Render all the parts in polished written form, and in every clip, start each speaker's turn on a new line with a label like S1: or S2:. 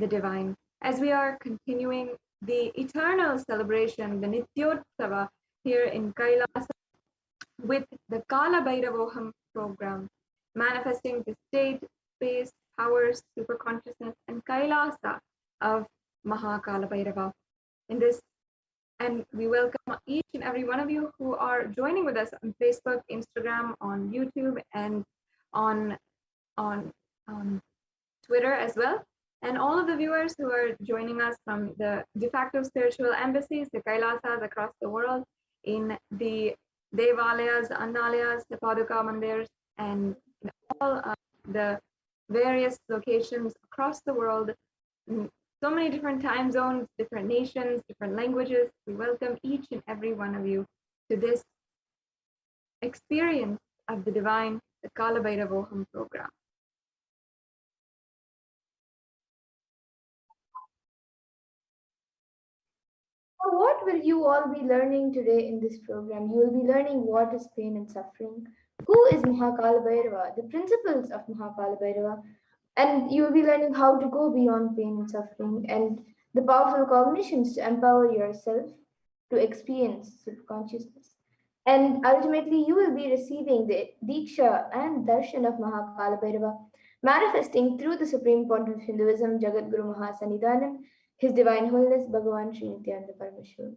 S1: the divine, as we are continuing the eternal celebration, the Nityotsava, here in Kailasa with the Kalabhairavoham program, manifesting the state, space, powers, superconsciousness, and Kailasa of Mahakalabhairava. In this, and we welcome each and every one of you who are joining with us on Facebook, Instagram, on YouTube, and on Twitter as well. And all of the viewers who are joining us from the de facto spiritual embassies, the Kailasas across the world, in the Devalayas, Annalayas, the Paduka Mandirs, and all the various locations across the world, so many different time zones, different nations, different languages. We welcome each and every one of you to this experience of the divine, the Kalabhairavoham program.
S2: So what will you all be learning today in this program? You will be learning what is pain and suffering, who is Mahakalabhairava, the principles of Mahakalabhairava, and you will be learning how to go beyond pain and suffering and the powerful cognitions to empower yourself to experience subconsciousness. And ultimately, you will be receiving the Diksha and Darshan of Mahakalabhairava, manifesting through the Supreme Pontiff of Hinduism, Jagat Guru Mahasannidhanam, His Divine Holiness Bhagavan Sri Nithyananda Paramashivam.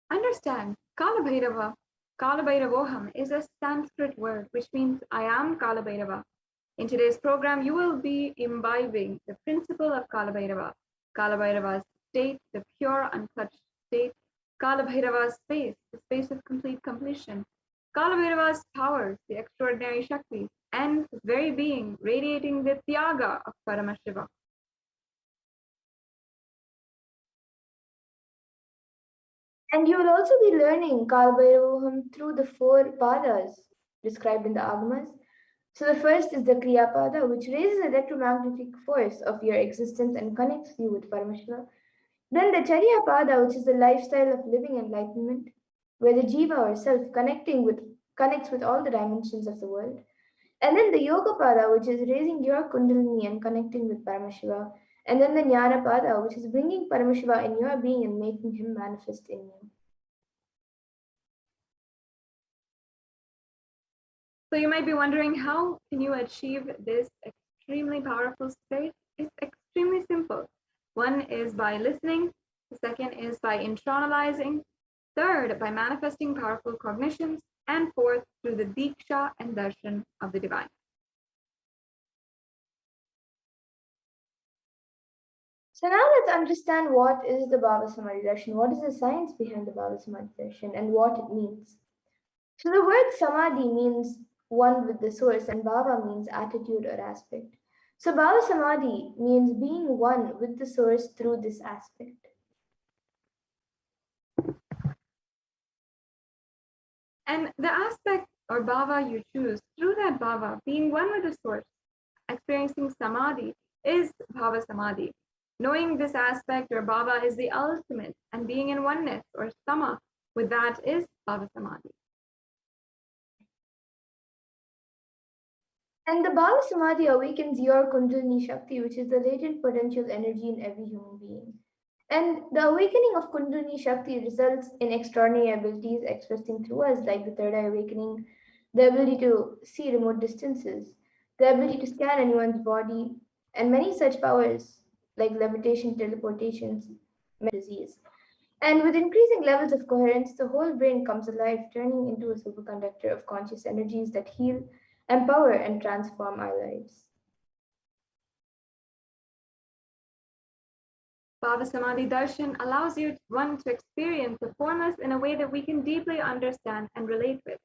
S1: Understand, Kalabhairavoham is a Sanskrit word which means I am Kalabhairava. In today's program, you will be imbibing the principle of Kalabhairava's state, the pure, unclutched state, Kalabhairava's space, the space of complete completion, Kalabhairava's powers, the extraordinary Shaktis, and his very being radiating the Tyaga of Paramashivoham.
S2: And you will also be learning Kalabhairavoham through the four padas described in the Agamas. So the first is the Kriya Pada, which raises the electromagnetic force of your existence and connects you with Paramashiva. Then the Charya Pada, which is the lifestyle of living enlightenment, where the Jiva or self connects with all the dimensions of the world. And then the Yoga Pada, which is raising your Kundalini and connecting with Paramashiva. And then the Jnana Pada, which is bringing Paramashiva in your being and making him manifest in you.
S1: So you might be wondering, how can you achieve this extremely powerful state? It's extremely simple. One is by listening. The second is by internalizing. Third, by manifesting powerful cognitions. And fourth, through the Diksha and Darshan of the divine.
S2: So now let's understand what is the Bhavasamadhi Darshan, what is the science behind the Bhavasamadhi Darshan, and what it means. So the word Samadhi means one with the source, and Bava means attitude or aspect. So Bhavasamadhi means being one with the source through this aspect.
S1: And the aspect or bhava you choose, through that bhava, being one with the source, experiencing samadhi, is Bhavasamadhi. Knowing this aspect or bhava is the ultimate, and being in oneness or sama with that is Bhavasamadhi.
S2: And the Bhavasamadhi awakens your Kundalini Shakti, which is the latent potential energy in every human being. And the awakening of Kundalini Shakti results in extraordinary abilities expressing through us, like the third eye awakening, the ability to see remote distances, the ability to scan anyone's body, and many such powers like levitation, teleportations, disease. And with increasing levels of coherence, the whole brain comes alive, turning into a superconductor of conscious energies that heal, empower, and transform our lives.
S1: Bhavasamadhi Darshan allows you one to experience the formless in a way that we can deeply understand and relate with.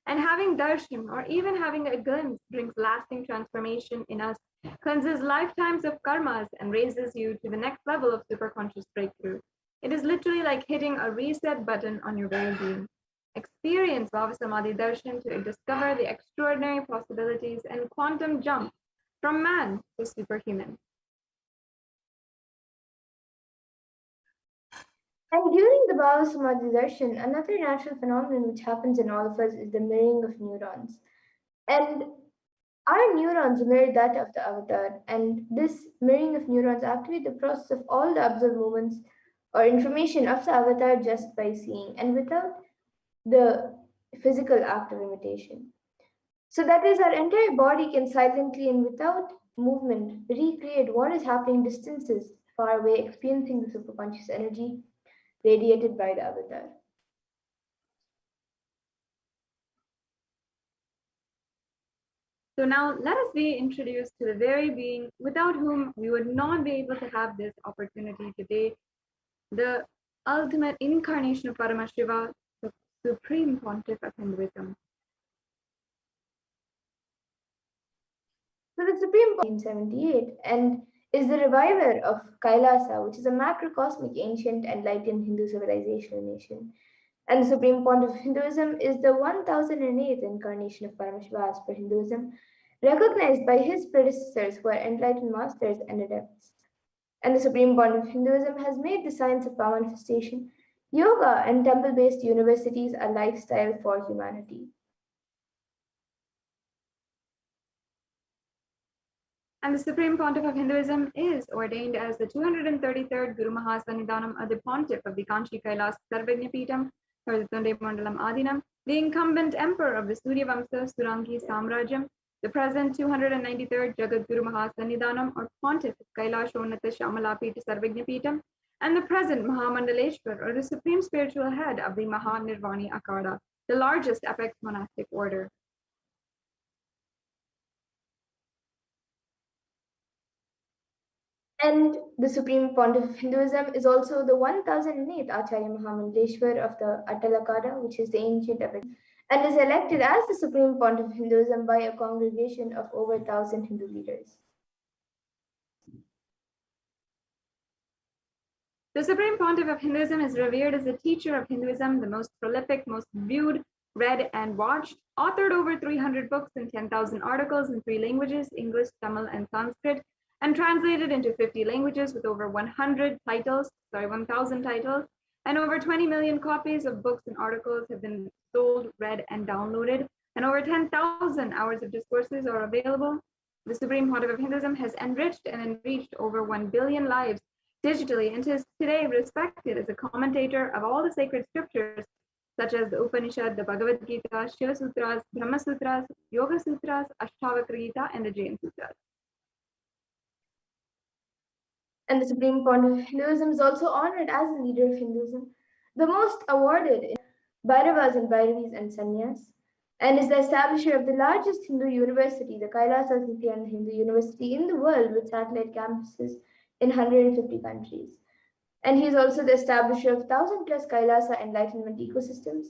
S1: And having darshan, or even having a glimpse, brings lasting transformation in us, cleanses lifetimes of karmas, and raises you to the next level of superconscious breakthrough. It is literally like hitting a reset button on your very being. Experience Bhavasamadhi Darshan to discover the extraordinary possibilities and quantum jump from man to superhuman.
S2: And during the Bhavasamadhi Darshan, another natural phenomenon which happens in all of us is the mirroring of neurons. And our neurons mirror that of the avatar, and this mirroring of neurons activate the process of all the observed movements or information of the avatar just by seeing and without the physical act of imitation. So that is, our entire body can silently and without movement recreate what is happening distances far away, experiencing the superconscious energy radiated by the avatar.
S1: So now let us be introduced to the very being without whom we would not be able to have this opportunity today, the ultimate incarnation of Paramashiva, the Supreme Pontiff of Hinduism.
S2: So the Supreme Pontiff 1978 and is the reviver of Kailasa, which is a macrocosmic ancient enlightened Hindu civilizational nation. And the Supreme Pontiff of Hinduism is the 1008th incarnation of Paramashiva as per Hinduism, recognized by his predecessors who are enlightened masters and adepts. And the Supreme Pontiff of Hinduism has made the science of power manifestation, yoga, and temple based universities a lifestyle for humanity.
S1: And the Supreme Pontiff of Hinduism is ordained as the 233rd Guru Mahasannidhanam of the Pontiff of the Kanchi Kailasa Sarvagnapeetham, or the Tunde Mandalam Adinam, the incumbent emperor of the Surya Vamsa Surangi Samrajyam, the present 293rd Jagat Guru Mahasannidhanam or Pontiff of Kailashonata Shamalapita Sarvagnapeetham, and the present Mahamandaleshwar or the Supreme Spiritual Head of the Mahanirvani Akada, the largest apex monastic order.
S2: And the Supreme Pontiff of Hinduism is also the 1008th Acharya Mahamandaleshwar of the Attalakada, which is the ancient epic, and is elected as the Supreme Pontiff of Hinduism by a congregation of over 1,000 Hindu leaders.
S1: The Supreme Pontiff of Hinduism is revered as the teacher of Hinduism, the most prolific, most viewed, read, and watched, authored over 300 books and 10,000 articles in 3 languages, English, Tamil, and Sanskrit, and translated into 50 languages with over 1,000 titles, and over 20 million copies of books and articles have been sold, read, and downloaded, and over 10,000 hours of discourses are available. The Supreme Pontiff of Hinduism has enriched and enriched over 1 billion lives digitally and is today respected as a commentator of all the sacred scriptures, such as the Upanishad, the Bhagavad Gita, Shiva Sutras, Brahma Sutras, Yoga Sutras, Ashtavakra Gita, and the Jain Sutras.
S2: And the Supreme Pontiff of Hinduism is also honored as the leader of Hinduism, the most awarded in Bhairavas and Bhairavis and Sannyas, and is the establisher of the largest Hindu university, the Kailasa Nithyananda Hindu University in the world with satellite campuses in 150 countries. And he is also the establisher of 1,000 plus Kailasa enlightenment ecosystems,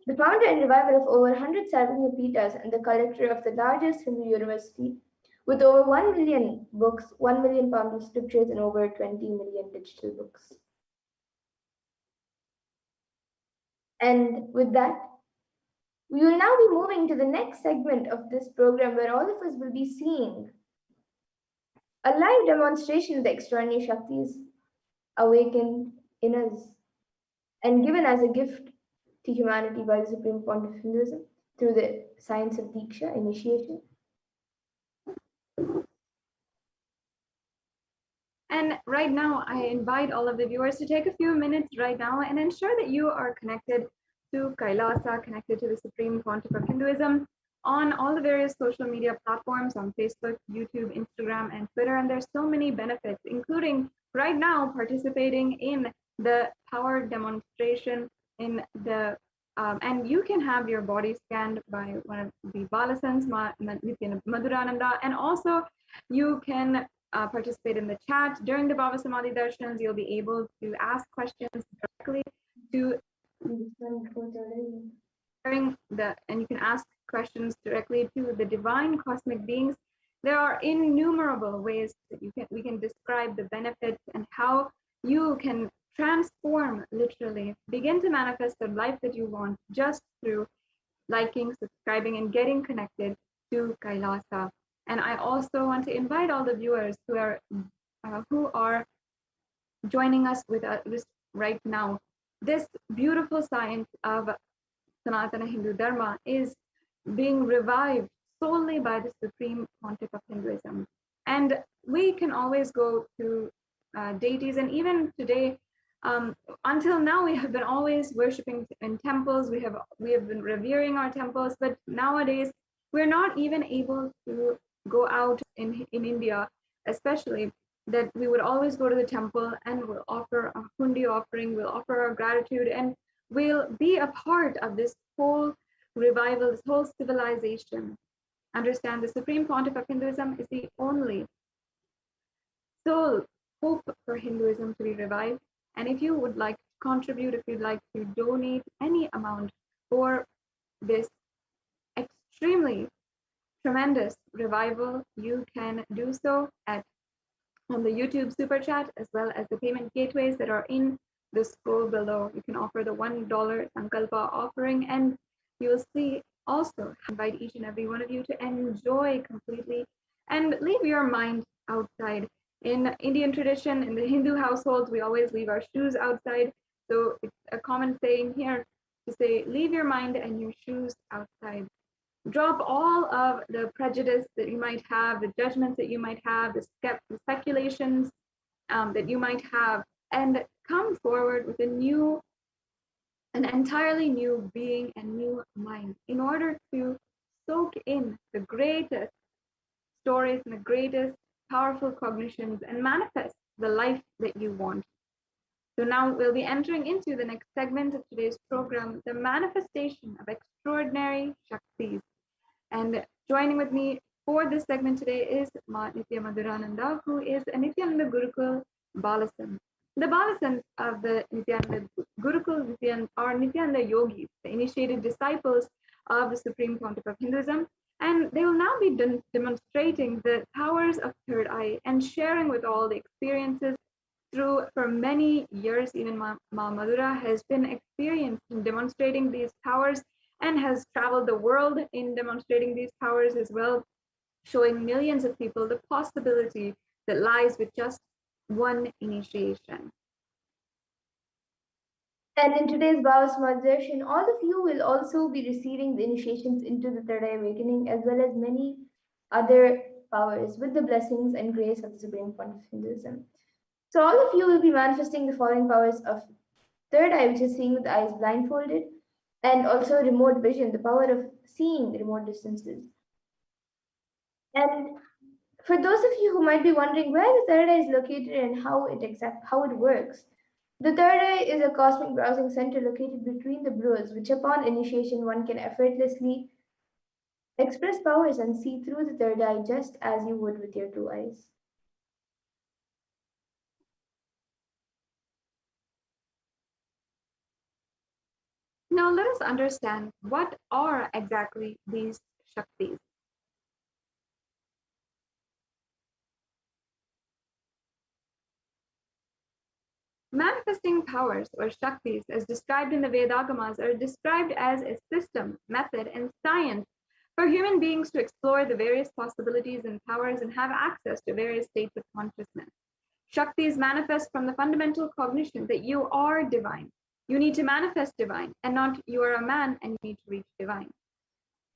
S2: the founder and reviver of over 100 Sarvagna Peethas, and the collector of the largest Hindu university with over 1 million books, 1 million pounds of scriptures, and over 20 million digital books. And with that, we will now be moving to the next segment of this program where all of us will be seeing a live demonstration of the extraordinary Shaktis awakened in us and given as a gift to humanity by the Supreme Pontiff of Hinduism through the science of Diksha, initiation.
S1: And right now, I invite all of the viewers to take a few minutes right now and ensure that you are connected to Kailasa, connected to the Supreme Pontiff of Hinduism on all the various social media platforms on Facebook, YouTube, Instagram, and Twitter. And there's so many benefits, including right now participating in the power demonstration in the and you can have your body scanned by one of the Balasans, Madhurananda, and also you can participate in the chat. During the Bhavasamadhi Darshans, you'll be able to ask questions directly to and you can ask questions directly to the divine cosmic beings. There are innumerable ways that we can describe the benefits and how you can transform, literally, begin to manifest the life that you want just through liking, subscribing, and getting connected to Kailasa. And I also want to invite all the viewers who are joining us with right now, this beautiful science of Sanatana Hindu Dharma is being revived solely by the Supreme Pontiff of Hinduism. And we can always go to deities, and even today, until now, we have been always worshiping in temples. We have been revering our temples, but nowadays we're not even able to go out in India, especially, that we would always go to the temple and we'll offer a hundi offering, we'll offer our gratitude, and we'll be a part of this whole revival, this whole civilization. Understand, the Supreme Pontiff of Hinduism is the only sole hope for Hinduism to be revived. And if you would like to contribute, if you'd like to donate any amount for this extremely tremendous revival, you can do so on the YouTube super chat, as well as the payment gateways that are in the scroll below. You can offer the $1 Sankalpa offering, and you'll see also invite each and every one of you to enjoy completely and leave your mind outside. In Indian tradition, in the Hindu households, we always leave our shoes outside. So it's a common saying here to say, leave your mind and your shoes outside. Drop all of the prejudice that you might have, the judgments that you might have, the speculations that you might have, and come forward with an entirely new being and new mind in order to soak in the greatest stories and the greatest powerful cognitions and manifest the life that you want. So now we'll be entering into the next segment of today's program, the manifestation of extraordinary Shaktis. And joining with me for this segment today is Ma Nitya Madhurananda, who is a Nithyananda Gurukul Balasan. The Balasans of the Nithyananda Gurukul are Nithyananda yogis, the initiated disciples of the Supreme Pontiff of Hinduism. And they will now be demonstrating the powers of third eye and sharing with all the experiences for many years. Even Ma Madhura has been experienced in demonstrating these powers and has traveled the world in demonstrating these powers as well, showing millions of people the possibility that lies with just one initiation.
S2: And in today's Bhavasamadhi Darshan, all of you will also be receiving the initiations into the Third Eye Awakening, as well as many other powers with the blessings and grace of the Supreme Pontiff of Hinduism. So all of you will be manifesting the following powers of third eye, which is seeing with the eyes blindfolded, and also remote vision, the power of seeing remote distances. And for those of you who might be wondering where the third eye is located and how it works, the third eye is a cosmic browsing center located between the brows, which upon initiation one can effortlessly express powers and see through the third eye just as you would with your two eyes.
S1: Now let us understand what are exactly these Shaktis. Manifesting powers, or Shaktis, as described in the Vedagamas, are described as a system, method, and science for human beings to explore the various possibilities and powers and have access to various states of consciousness. Shaktis manifest from the fundamental cognition that you are divine. You need to manifest divine, and not you are a man and you need to reach divine.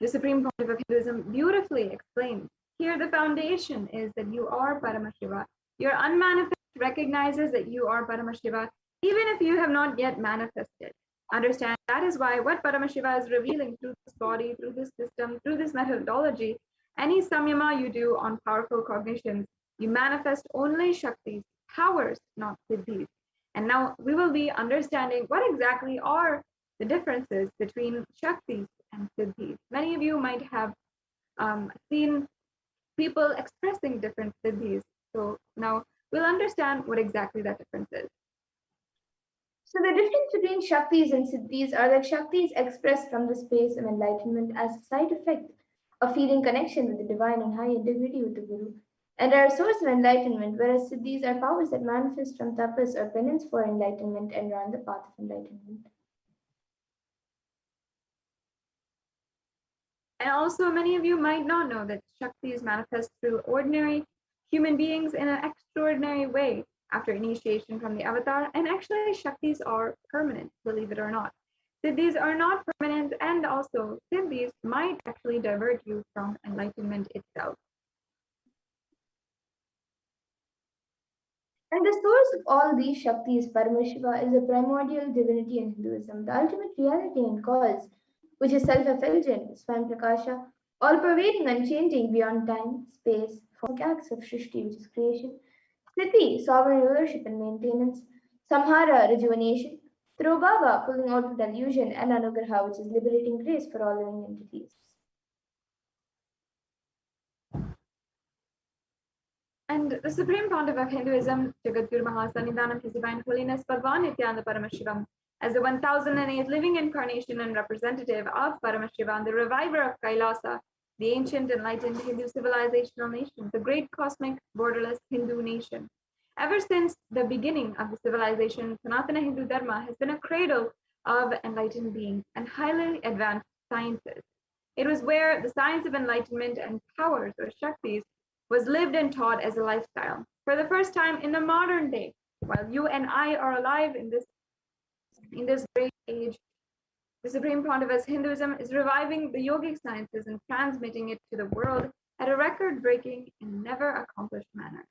S1: The Supreme Pontiff of Hinduism beautifully explains, here the foundation is that you are Paramashiva. Your unmanifest recognizes that you are Paramashiva, even if you have not yet manifested. Understand, that is why what Paramashiva is revealing through this body, through this system, through this methodology, any samyama you do on powerful cognitions, you manifest only Shaktis, powers, not siddhis. And now we will be understanding what exactly are the differences between Shaktis and siddhis. Many of you might have seen people expressing different siddhis. So now we'll understand what exactly that difference is.
S2: So the difference between Shaktis and Siddhis are that Shaktis express from the space of enlightenment as a side effect of feeling connection with the divine and high integrity with the Guru, and are a source of enlightenment, whereas Siddhis are powers that manifest from tapas or penance for enlightenment and are on the path of enlightenment.
S1: And also, many of you might not know that Shaktis manifest through ordinary human beings in an extraordinary way. after initiation from the avatar, and actually Shaktis are permanent, believe it or not. Siddhis are not permanent, and also Siddhis might actually divert you from enlightenment itself.
S2: And the source of all these Shaktis, Paramashiva, is a primordial divinity in Hinduism, the ultimate reality and cause, which is self-effulgent, Swam Prakasha, all-pervading, unchanging beyond time, space, cosmic acts of Shrishti, which is creation, Sthiti, sovereign rulership and maintenance, Samhara, rejuvenation, through Bava, pulling out of delusion, and Anugraha, which is liberating grace for all living entities.
S1: And the Supreme Pontiff of Hinduism, Jagadguru Mahasannidhanam, His Divine Holiness Bhagavan Nithyananda Paramashivam, as the 1008th living incarnation and representative of Paramashivam, the reviver of Kailasa, the ancient enlightened Hindu civilizational nation, the great cosmic borderless Hindu nation. Ever since the beginning of the civilization, Sanatana Hindu Dharma has been a cradle of enlightened beings and highly advanced sciences. It was where the science of enlightenment and powers or Shaktis was lived and taught as a lifestyle. For the first time in the modern day, while you and I are alive in this great age, the Supreme Pontiff's Hinduism is reviving the yogic sciences and transmitting it to the world at a record-breaking and never accomplished manner.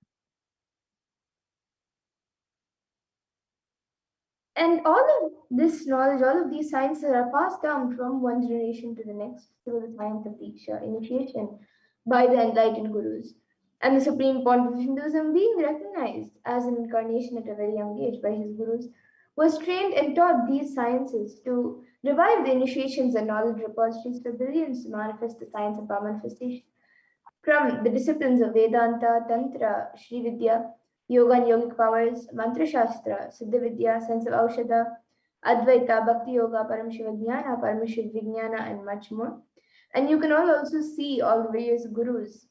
S2: And all of this knowledge, all of these sciences are passed down from one generation to the next through the science of Diksha, initiation by the enlightened gurus. And the Supreme Pontiff of Hinduism, being recognized as an incarnation at a very young age by his gurus, was trained and taught these sciences to revive the initiations and knowledge repositories for billions to manifest the science of power manifestation. From the disciplines of Vedanta, Tantra, Sri Vidya, Yoga and Yogic powers, Mantra Shastra, Siddha Vidya, Sense of Aushadha, Advaita, Bhakti Yoga, Paramashiva Jnana, Paramashiv Vijnana, and much more. And you can all also see all the various gurus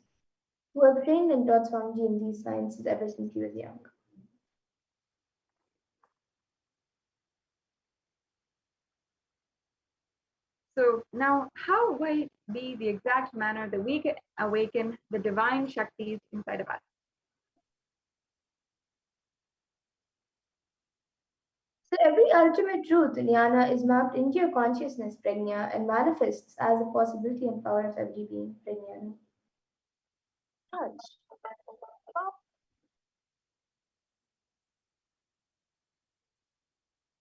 S2: who have trained and taught Swamiji in these sciences ever since he was young.
S1: So now, how might be the exact manner that we can awaken the divine Shaktis inside of us?
S2: So every ultimate truth, jnana, is mapped into your consciousness, prajna, and manifests as a possibility and power of every being, prajnana.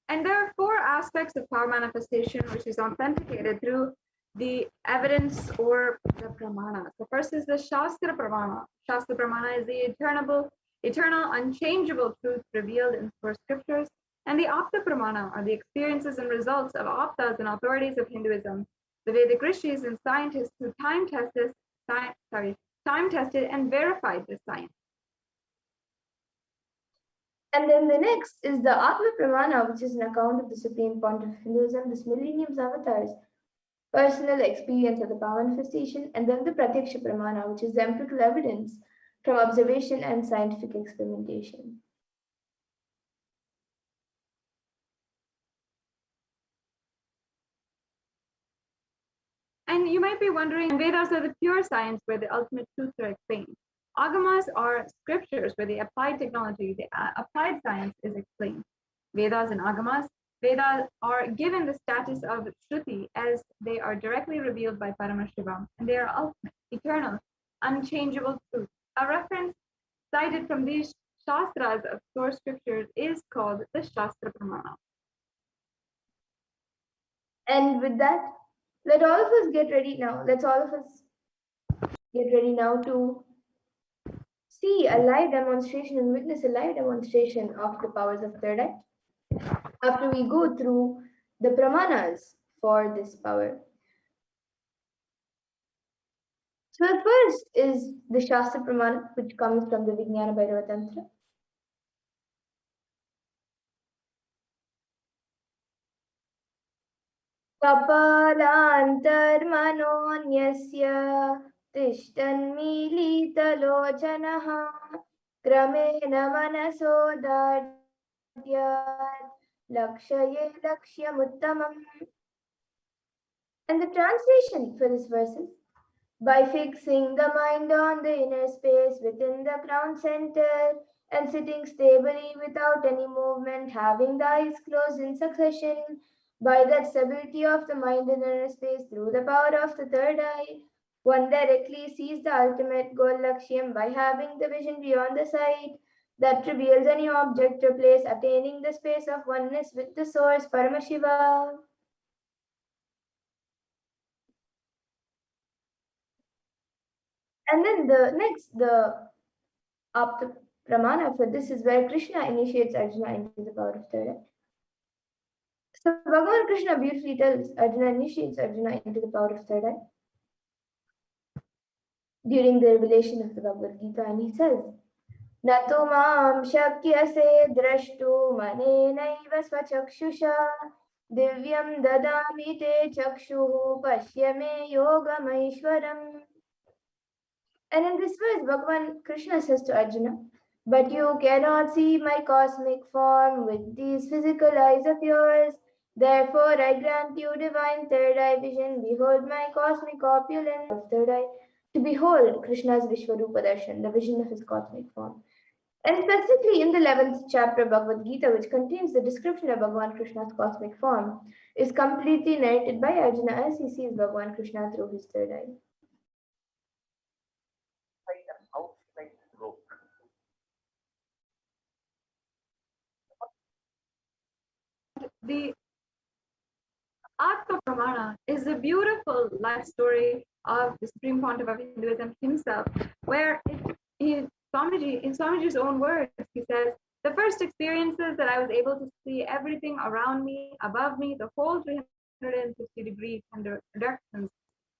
S1: And there are four aspects of power manifestation which is authenticated through the evidence or the pramana. So first is the Shastra Pramana. Shastra Pramana is the eternal, unchangeable truth revealed in four scriptures. And the Apta Pramana are the experiences and results of Aptas and authorities of Hinduism, the Vedic rishis and scientists who time tested and verified this science.
S2: And then the next is the Atma Pramana, which is an account of the Supreme Pontiff of Hinduism, this millennium's avatars, personal experience of the power manifestation, and then the Pratyaksha Pramana, which is the empirical evidence from observation and scientific experimentation.
S1: And you might be wondering, Vedas are the pure science where the ultimate truths are explained. Agamas are scriptures where the applied technology, the applied science is explained. Vedas and Agamas, Vedas are given the status of Shruti as they are directly revealed by Paramashivam, and they are ultimate, eternal, unchangeable truth. A reference cited from these Shastras of source scriptures is called the Shastra Pramana.
S2: And with that, let all of us get ready now. Let's all of us get ready now to see a live demonstration and witness a live demonstration of the powers of third eye after we go through the pramanas for this power. So the first is the Shastra Pramana, which comes from the Vijnana Bhairava Tantra. कपालान्तर्मनोऽन्यस्य तिष्ठन्मीलितलोचनः क्रमेण मनसो दाढ्यात् लक्ष्ये लक्ष्यमुत्तमम्. And the translation for this verse is, by fixing the mind on the inner space within the crown center and sitting stably without any movement, having the eyes closed in succession, by that stability of the mind in inner space through the power of the third eye, one directly sees the ultimate goal Lakshyam by having the vision beyond the sight that reveals any object or place, attaining the space of oneness with the source, Paramashiva. And then the Apta Pramana for this is where Krishna initiates Arjuna into the power of third eye. So Bhagavan Krishna beautifully tells Arjuna, initiates Arjuna into the power of third eye during the revelation of the Bhagavad Gita, and he says, Natu mam shakyase drashtu manenaiva svachakshisha divyam dadami te chakshuhu pashyame yogamaishwaram. And in this verse, Bhagavan Krishna says to Arjuna, but you cannot see my cosmic form with these physical eyes of yours. Therefore, I grant you divine third eye vision. Behold my cosmic opulence of third eye. To behold Krishna's Vishwarupa Darshan, the vision of his cosmic form. And specifically in the 11th chapter of Bhagavad Gita, which contains the description of Bhagavan Krishna's cosmic form, is completely narrated by Arjuna as he sees Bhagavan Krishna through his third eye.
S1: The Atma Pramana is a beautiful life story of the Supreme Pontiff of Hinduism himself, where in Swamiji's own words, he says, the first experiences that I was able to see everything around me, above me, the whole 360-degree directions,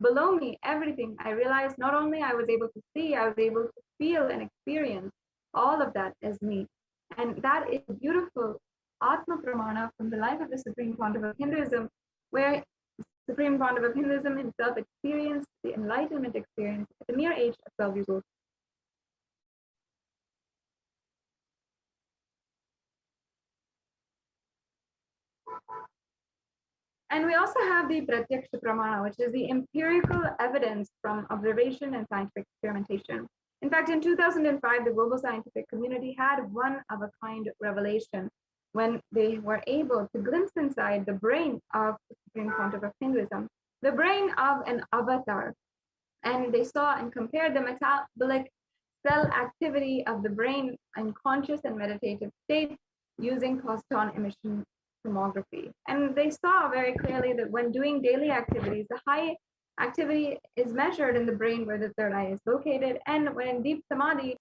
S1: below me, everything, I realized not only I was able to see, I was able to feel and experience all of that as me. And that is beautiful Atma Pramana from the life of the Supreme Pontiff of Hinduism, where Supreme Pontiff of Hinduism himself experienced the Enlightenment experience at the mere age of 12 years old. And we also have the Pratyaksha Pramana, which is the empirical evidence from observation and scientific experimentation. In fact, in 2005, the global scientific community had one-of-a-kind revelation when they were able to glimpse inside the brain of the Supreme Pontiff of Hinduism, the brain of an avatar. And they saw and compared the metabolic cell activity of the brain in conscious and meditative state using positron emission tomography. And they saw very clearly that when doing daily activities, the high activity is measured in the brain where the third eye is located, and when in deep samadhi.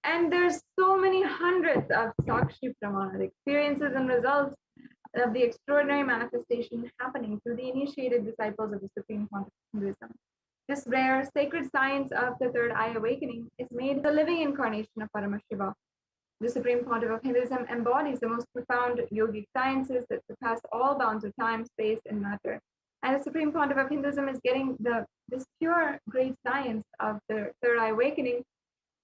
S1: And there's so many hundreds of Sakshi Pramana experiences and results of the extraordinary manifestation happening through the initiated disciples of the Supreme Pontiff of Hinduism. This rare sacred science of the third eye awakening is made the living incarnation of Paramashiva. The Supreme Pontiff of Hinduism embodies the most profound yogic sciences that surpass all bounds of time, space, and matter. And the Supreme Pontiff of Hinduism is getting this pure, great science of the third eye awakening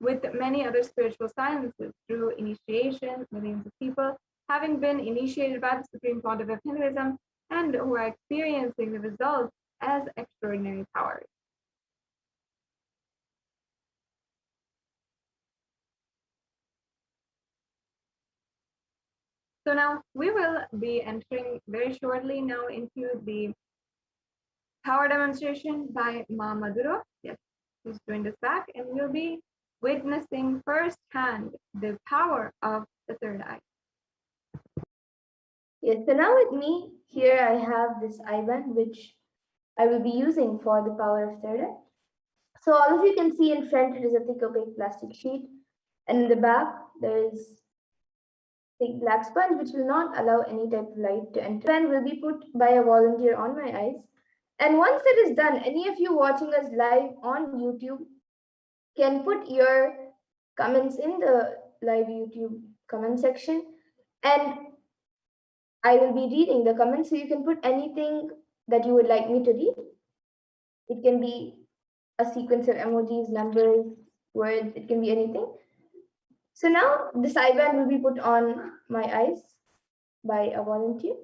S1: with many other spiritual sciences through initiation, millions of people having been initiated by the Supreme Pontiff of Hinduism and who are experiencing the results as extraordinary powers. So now we will be entering very shortly now into the power demonstration by Ma Maduro. Yes, she's joined us back, and we'll be witnessing firsthand the power of the third eye.
S2: Yes, so now with me here I have this IBAN which I will be using for the power of third eye. So all of you can see in front it is a thick opaque plastic sheet, and in the back there is thick black sponge which will not allow any type of light to enter. Pen will be put by a volunteer on my eyes, and once it is done, any of you watching us live on YouTube can put your comments in the live YouTube comment section, and I will be reading the comments, so you can put anything that you would like me to read. It can be a sequence of emojis, numbers, words, it can be anything. So now this IBAN will be put on my eyes by a volunteer.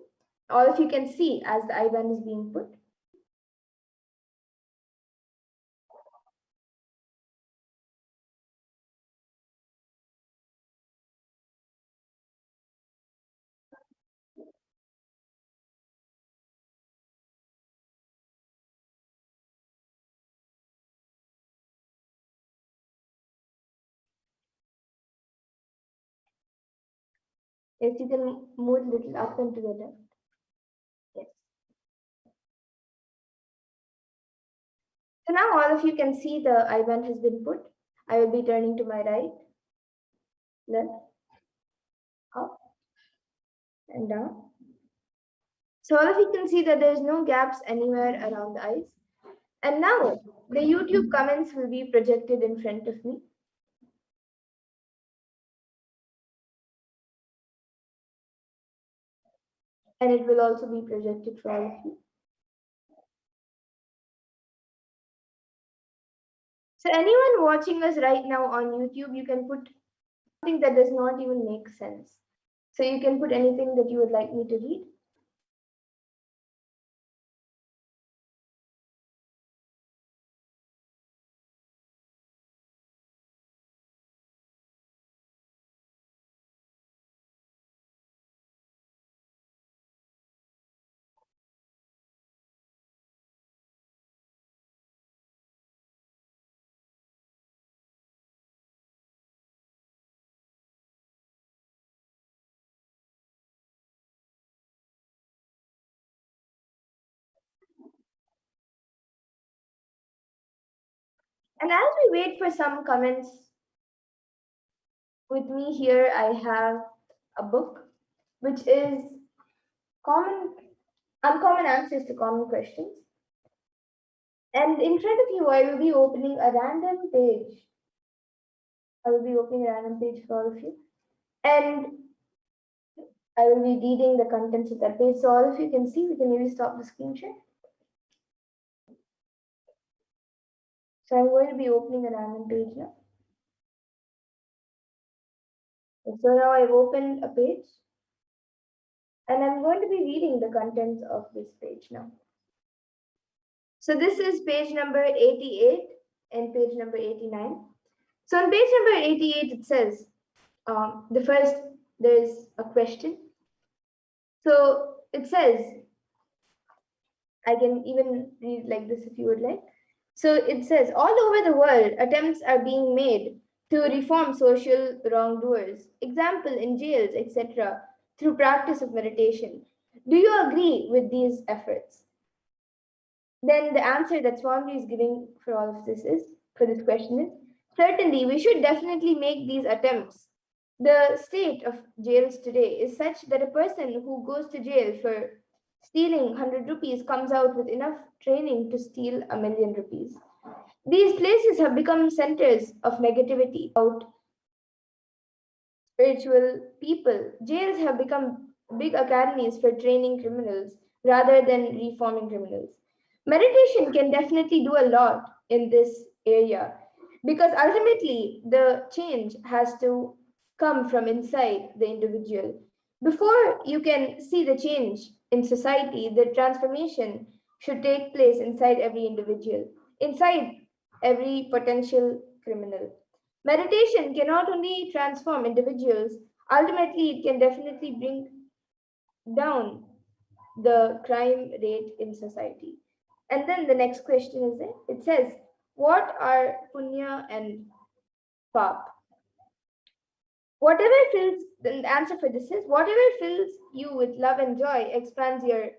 S2: All of you can see as the IBAN is being put. Yes, you can move a little up and to the left. Yes. So now all of you can see the IBAN has been put. I will be turning to my right, left, up, and down. So all of you can see that there is no gaps anywhere around the eyes. And now the YouTube comments will be projected in front of me. And it will also be projected for all of you. So anyone watching us right now on YouTube, you can put something that does not even make sense. So you can put anything that you would like me to read. And as we wait for some comments, with me here I have a book which is uncommon answers to common questions. And in front of you, I will be opening a random page. I will be opening a random page for all of you. And I will be reading the contents of that page. So all of you can see, we can maybe stop the screen share. So I'm going to be opening a random page now. So now I've opened a page. And I'm going to be reading the contents of this page now. So this is page number 88 and page number 89. So on page number 88, it says, there's a question. So it says, I can even read like this if you would like. So it says, all over the world, attempts are being made to reform social wrongdoers, example in jails, etc., through practice of meditation. Do you agree with these efforts? Then the answer that Swami is giving for all of this is, for this question is, certainly we should definitely make these attempts. The state of jails today is such that a person who goes to jail for stealing 100 rupees comes out with enough training to steal 1,000,000 rupees. These places have become centers of negativity about spiritual people. Jails have become big academies for training criminals rather than reforming criminals. Meditation can definitely do a lot in this area because ultimately the change has to come from inside the individual. Before you can see the change in society, the transformation should take place inside every individual, inside every potential criminal. Meditation can not only transform individuals, ultimately, it can definitely bring down the crime rate in society. And then the next question is there. It says, what are punya and pap? Whatever fills, the answer for this is, whatever fills you with love and joy expands your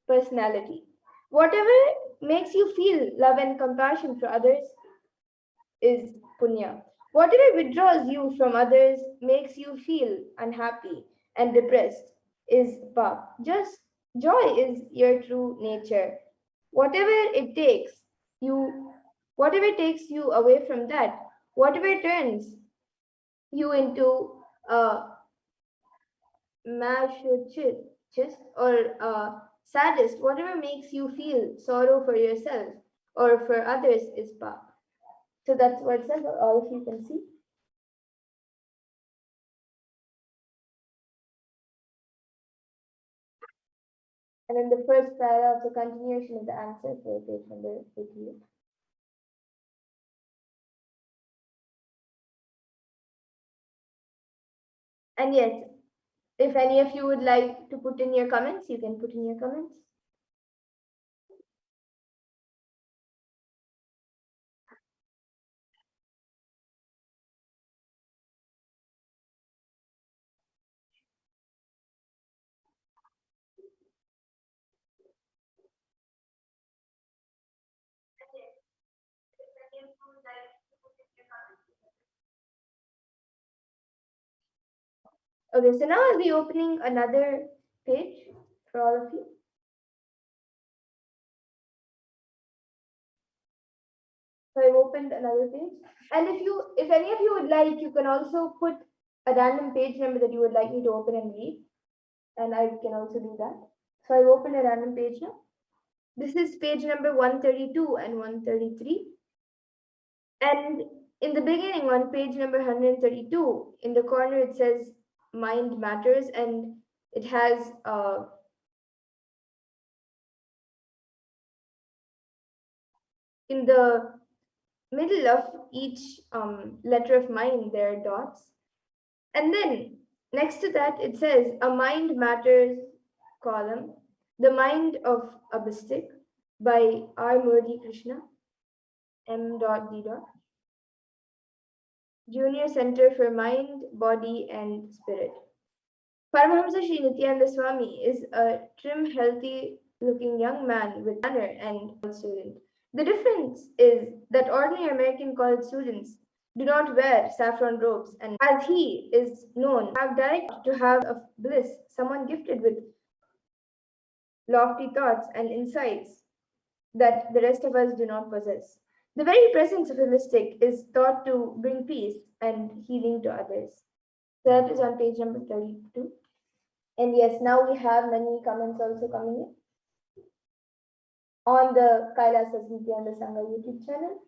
S2: personality. Whatever makes you feel love and compassion for others is punya. Whatever withdraws you from others, makes you feel unhappy and depressed, is pap. Just joy is your true nature. Whatever it takes you, whatever takes you away from that, whatever turns you into a masochist or a sadist, whatever makes you feel sorrow for yourself or for others is pap. So that's what it says, all of you can see. And then the first paragraph, the continuation of the answer for page number 88. And yes, if any of you would like to put in your comments, you can put in your comments. Okay, so now I'll be opening another page for all of you. So I've opened another page. And if any of you would like, you can also put a random page number that you would like me to open and read. And I can also do that. So I've opened a random page now. This is page number 132 and 133. And in the beginning, on page number 132, in the corner it says mind matters, and it has in the middle of each letter of mind, there are dots. And then next to that, it says a mind matters column, the mind of a mystic by R. Murli Krishna, M.D. Junior Center for Mind, Body, and Spirit. Paramahamsa Sri Nithyananda Swami is a trim, healthy-looking young man with honor and student. The difference is that ordinary American college students do not wear saffron robes, and as he is known, have direct to have of bliss, someone gifted with lofty thoughts and insights that the rest of us do not possess. The very presence of a mystic is thought to bring peace and healing to others. So that is on page number 32. And yes, now we have many comments also coming in on the Kailasa Nithyananda Sangha YouTube channel.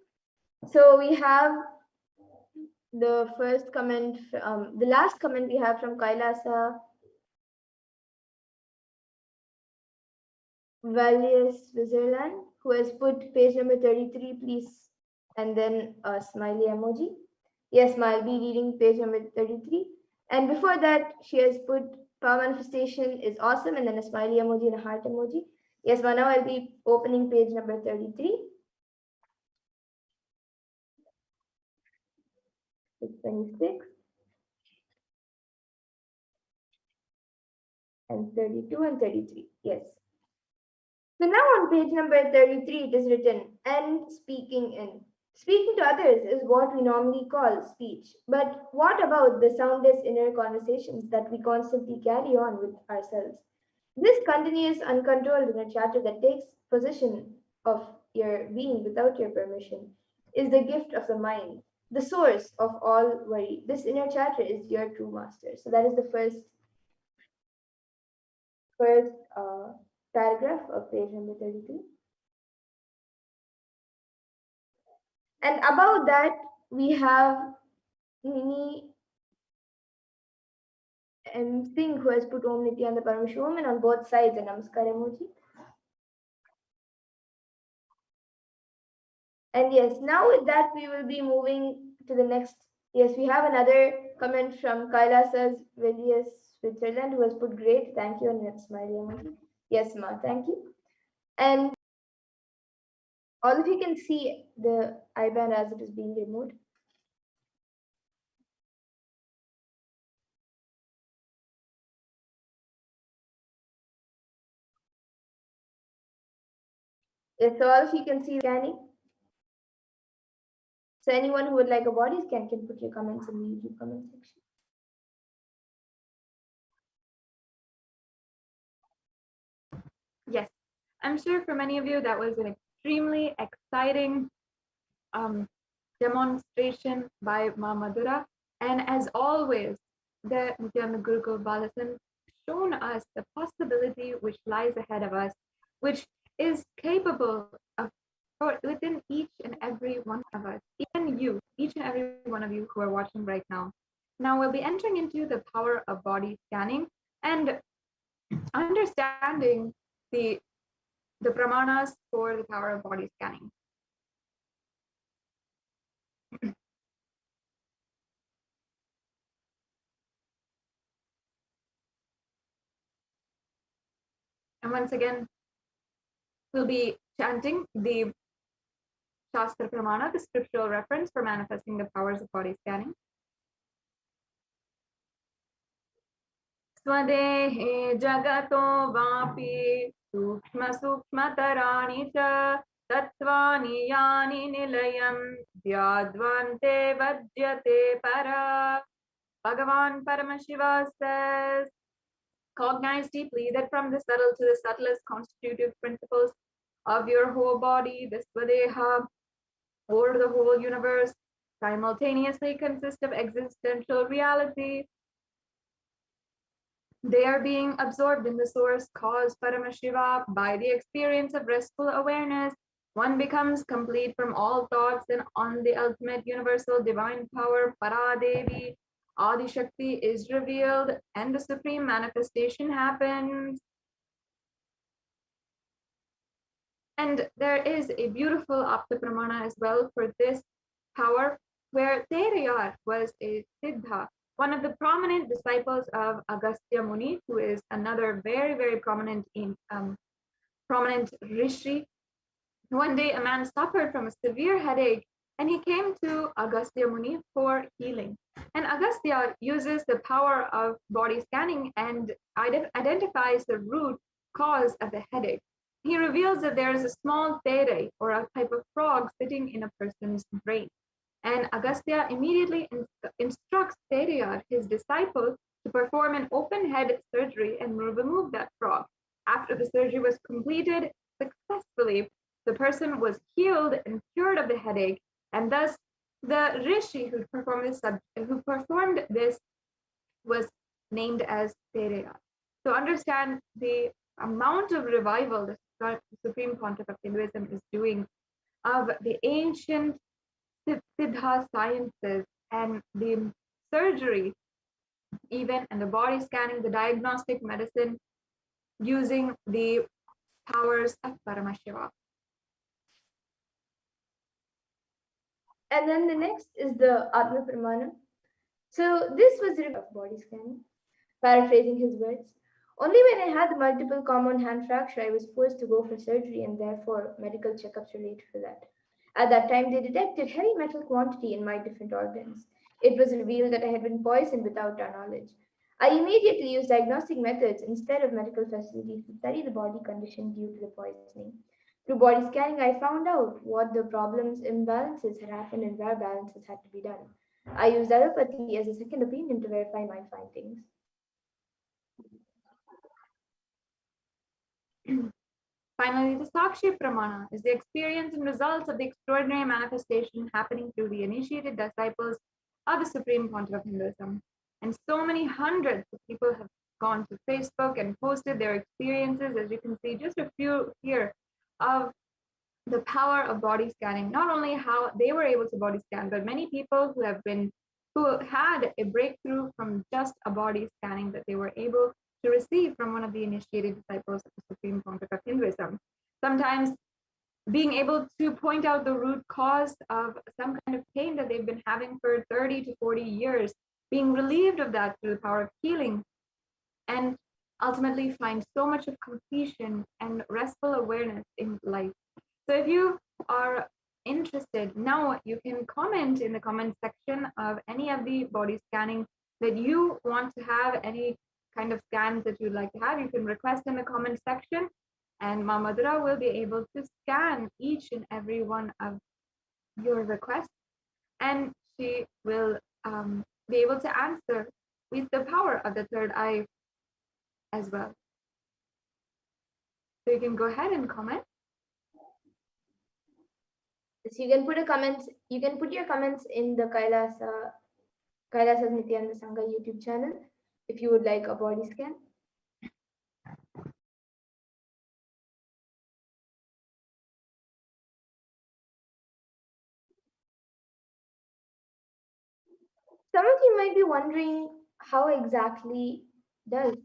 S2: So we have the first comment, the last comment we have from Kailasa Valius Switzerland, who has put page number 33, please, and then a smiley emoji. Yes, Ma, I'll be reading page number 33. And before that, she has put power manifestation is awesome, and then a smiley emoji and a heart emoji. Yes, Ma, now I'll be opening page number 33. It's 26. And 32 and 33. Yes. So now on page number 33, it is written, and speaking in. Speaking to others is what we normally call speech. But what about the soundless inner conversations that we constantly carry on with ourselves? This continuous, uncontrolled inner chatter that takes possession of your being without your permission is the gift of the mind, the source of all worry. This inner chatter is your true master. So that is the first paragraph of page number 32. And above that, we have Nini and Singh, who has put Om Nithyananda Paramashivam, and on both sides a Namaskar emoji. And yes, now with that, we will be moving to the next. Yes, we have another comment from Kailasa's Valius Switzerland, who has put great, thank you, and that smiley emoji. Yes, Ma, thank you. And all of you can see the IBAN as it is being removed. Yes, so all of you can see scanning. So anyone who would like a body scan can put your comments in the YouTube comment section.
S1: Yes, I'm sure for many of you that was an extremely exciting demonstration by Ma Madhura. And as always, the Nityananda Gurukul Balasan shown us the possibility which lies ahead of us, which is capable of within each and every one of us, even you, each and every one of you who are watching right now. Now we'll be entering into the power of body scanning and understanding the pramanas for the power of body scanning. And once again, we'll be chanting the Shastra Pramana, the scriptural reference for manifesting the powers of body scanning. Swadehe jagato vapi sukshma sukshmatarani cha tattvani yani nilayam vyadvante vajyate para. Bhagavan Paramashiva says, cognize deeply that from the subtle to the subtlest constitutive principles of your whole body, the Swadeha, or the whole universe, simultaneously consist of existential reality. They are being absorbed in the source cause Paramashiva by the experience of restful awareness. One becomes complete from all thoughts, and on the ultimate universal divine power, Paradevi, Adi Shakti is revealed, and the supreme manifestation happens. And there is a beautiful Apta Pramana as well for this power, where Terayar was a Siddha, one of the prominent disciples of Agastya Muni, who is another very, very prominent rishi. One day, a man suffered from a severe headache, and he came to Agastya Muni for healing. And Agastya uses the power of body scanning and identifies the root cause of the headache. He reveals that there is a small tere, or a type of frog, sitting in a person's brain. And Agastya immediately instructs Teriyar, his disciple, to perform an open head surgery and remove that frog. After the surgery was completed successfully, the person was healed and cured of the headache, and thus the rishi who performed this was named as Tereyar. To understand the amount of revival the Supreme Pontiff of Hinduism is doing of the ancient Siddha sciences and the surgery, even, and the body scanning, the diagnostic medicine, using the powers of Paramashiva.
S2: And then the next is the Atma Pramana. So this was the of body scanning. Paraphrasing his words, only when I had the multiple compound hand fracture, I was forced to go for surgery and therefore medical checkups related to that. At that time, they detected heavy metal quantity in my different organs. It was revealed that I had been poisoned without our knowledge. I immediately used diagnostic methods instead of medical facilities to study the body condition due to the poisoning. Through body scanning, I found out what the problems, imbalances had happened and where balances had to be done. I used allopathy as a second opinion to verify my findings.
S1: Finally, the Sakshi Pramana is the experience and results of the extraordinary manifestation happening through the initiated disciples of the Supreme Pontiff of Hinduism. And so many hundreds of people have gone to Facebook and posted their experiences, as you can see, just a few here, of the power of body scanning. Not only how they were able to body scan, but many people who had a breakthrough from just a body scanning that they were able to receive from one of the initiated disciples of the Supreme Pontiff of Hinduism. Sometimes being able to point out the root cause of some kind of pain that they've been having for 30 to 40 years, being relieved of that through the power of healing, and ultimately find so much of completion and restful awareness in life. So if you are interested, now you can comment in the comment section of any of the body scanning that you want to have, any kind of scans that you'd like to have. You can request in the comment section, and Mamadura will be able to scan each and every one of your requests, and she will be able to answer with the power of the third eye as well. So you can go ahead and comment.
S2: So you can put your comments in the Kailasa's Nithyananda Sangha YouTube channel if you would like a body scan. Some of you might be wondering how exactly does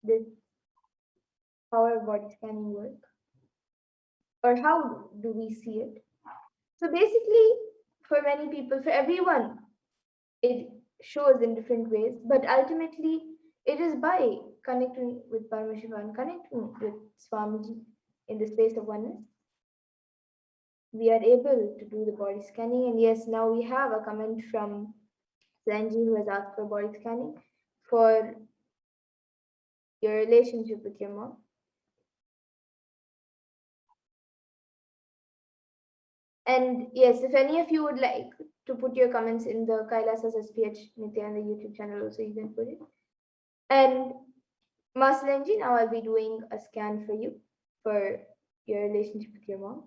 S2: this power of body scanning work? Or how do we see it? So basically, for many people, for everyone, it shows in different ways, but ultimately it is by connecting with Paramashivoham, connecting with Swamiji in the space of oneness, we are able to do the body scanning. And yes, now we have a comment from Sanji who has asked for body scanning for your relationship with your mom. And yes, if any of you would like to put your comments in the Kailasa's HDH Nithyananda YouTube channel also, you can put it. And Masalenji, now I'll be doing a scan for you for your relationship with your mom.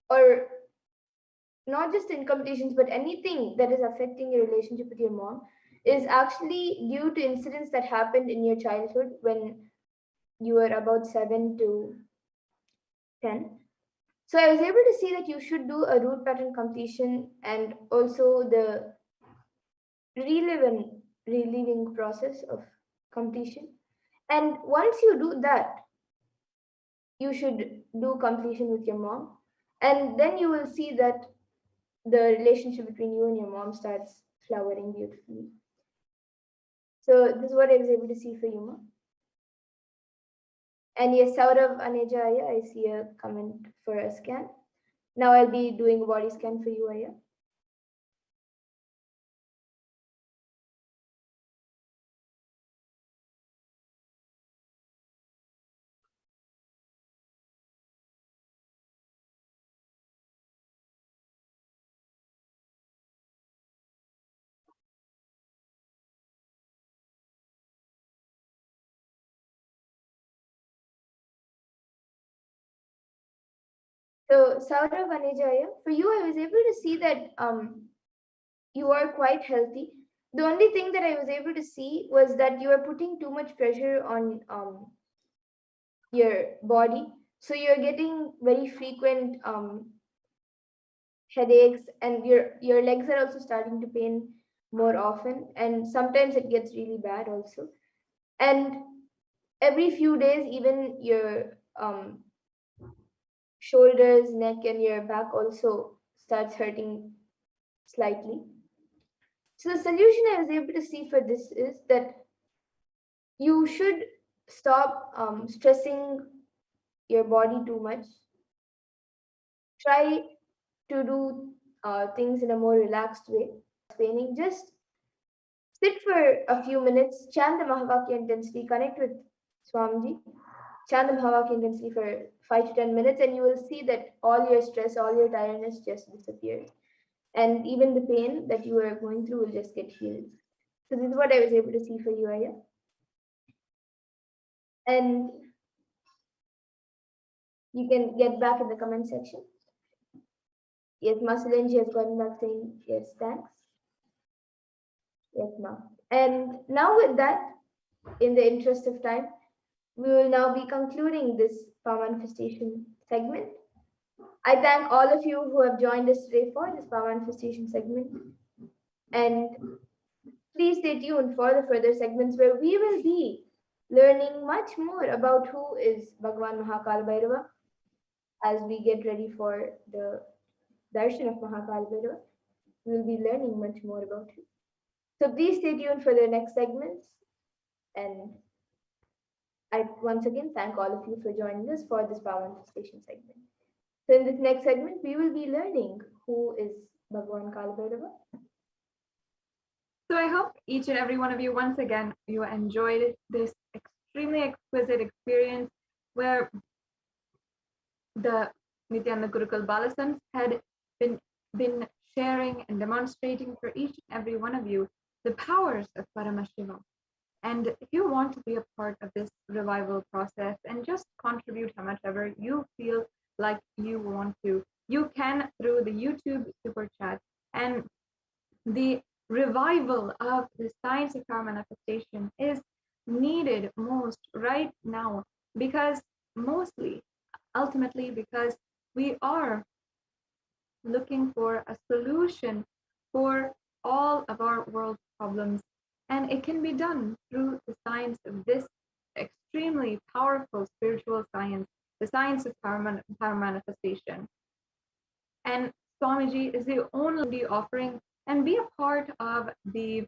S2: Or not just incompletions, but anything that is affecting your relationship with your mom is actually due to incidents that happened in your childhood when you were about 7 to 10. So I was able to see that you should do a root pattern completion and also the reliving process of completion. And once you do that, you should do completion with your mom. And then you will see that the relationship between you and your mom starts flowering beautifully. So this is what I was able to see for you, Ma. And yes, Saurav Anejaya, I see a comment for a scan. Now I'll be doing a body scan for you, Aya. So Saurav Anejaya, for you, I was able to see that you are quite healthy. The only thing that I was able to see was that you are putting too much pressure on your body. So you're getting very frequent headaches, and your legs are also starting to pain more often, and sometimes it gets really bad also. And every few days, even your shoulders, neck, and your back also starts hurting slightly. So the solution I was able to see for this is that you should stop stressing your body too much. Try to do things in a more relaxed way. Explaining, just sit for a few minutes, chant the Mahavakya intensely, connect with Swamiji, chant the Mahavakya intensely for 5 to 10 minutes, and you will see that all your stress, all your tiredness just disappears. And even the pain that you are going through will just get healed. So this is what I was able to see for you, Aya. And you can get back in the comment section. Yes, Masalenji has gotten back saying, yes, thanks. Yes, ma. And now with that, in the interest of time, we will now be concluding this power manifestation segment. I thank all of you who have joined us today for this power manifestation segment. And please stay tuned for the further segments where we will be learning much more about who is Bhagavan Mahakalabhairava as we get ready for the Darshan of Mahakalabhairava. We will be learning much more about him. So please stay tuned for the next segments. And I once again thank all of you for joining us for this power manifestation segment. So in this next segment, we will be learning who is Bhagavan Kalabhairava.
S1: So I hope each and every one of you, once again, you enjoyed this extremely exquisite experience where the Nithyananda Gurukul Balasams had been sharing and demonstrating for each and every one of you the powers of Paramashivoham. And if you want to be a part of this revival process and just contribute how much ever you feel like you want to, you can through the YouTube super chat. And the revival of the science of power manifestation is needed most right now, because ultimately because we are looking for a solution for all of our world's problems, and it can be done through the science of this extremely powerful spiritual science, the science of paramanifestation. And Swamiji is the only offering and be a part of the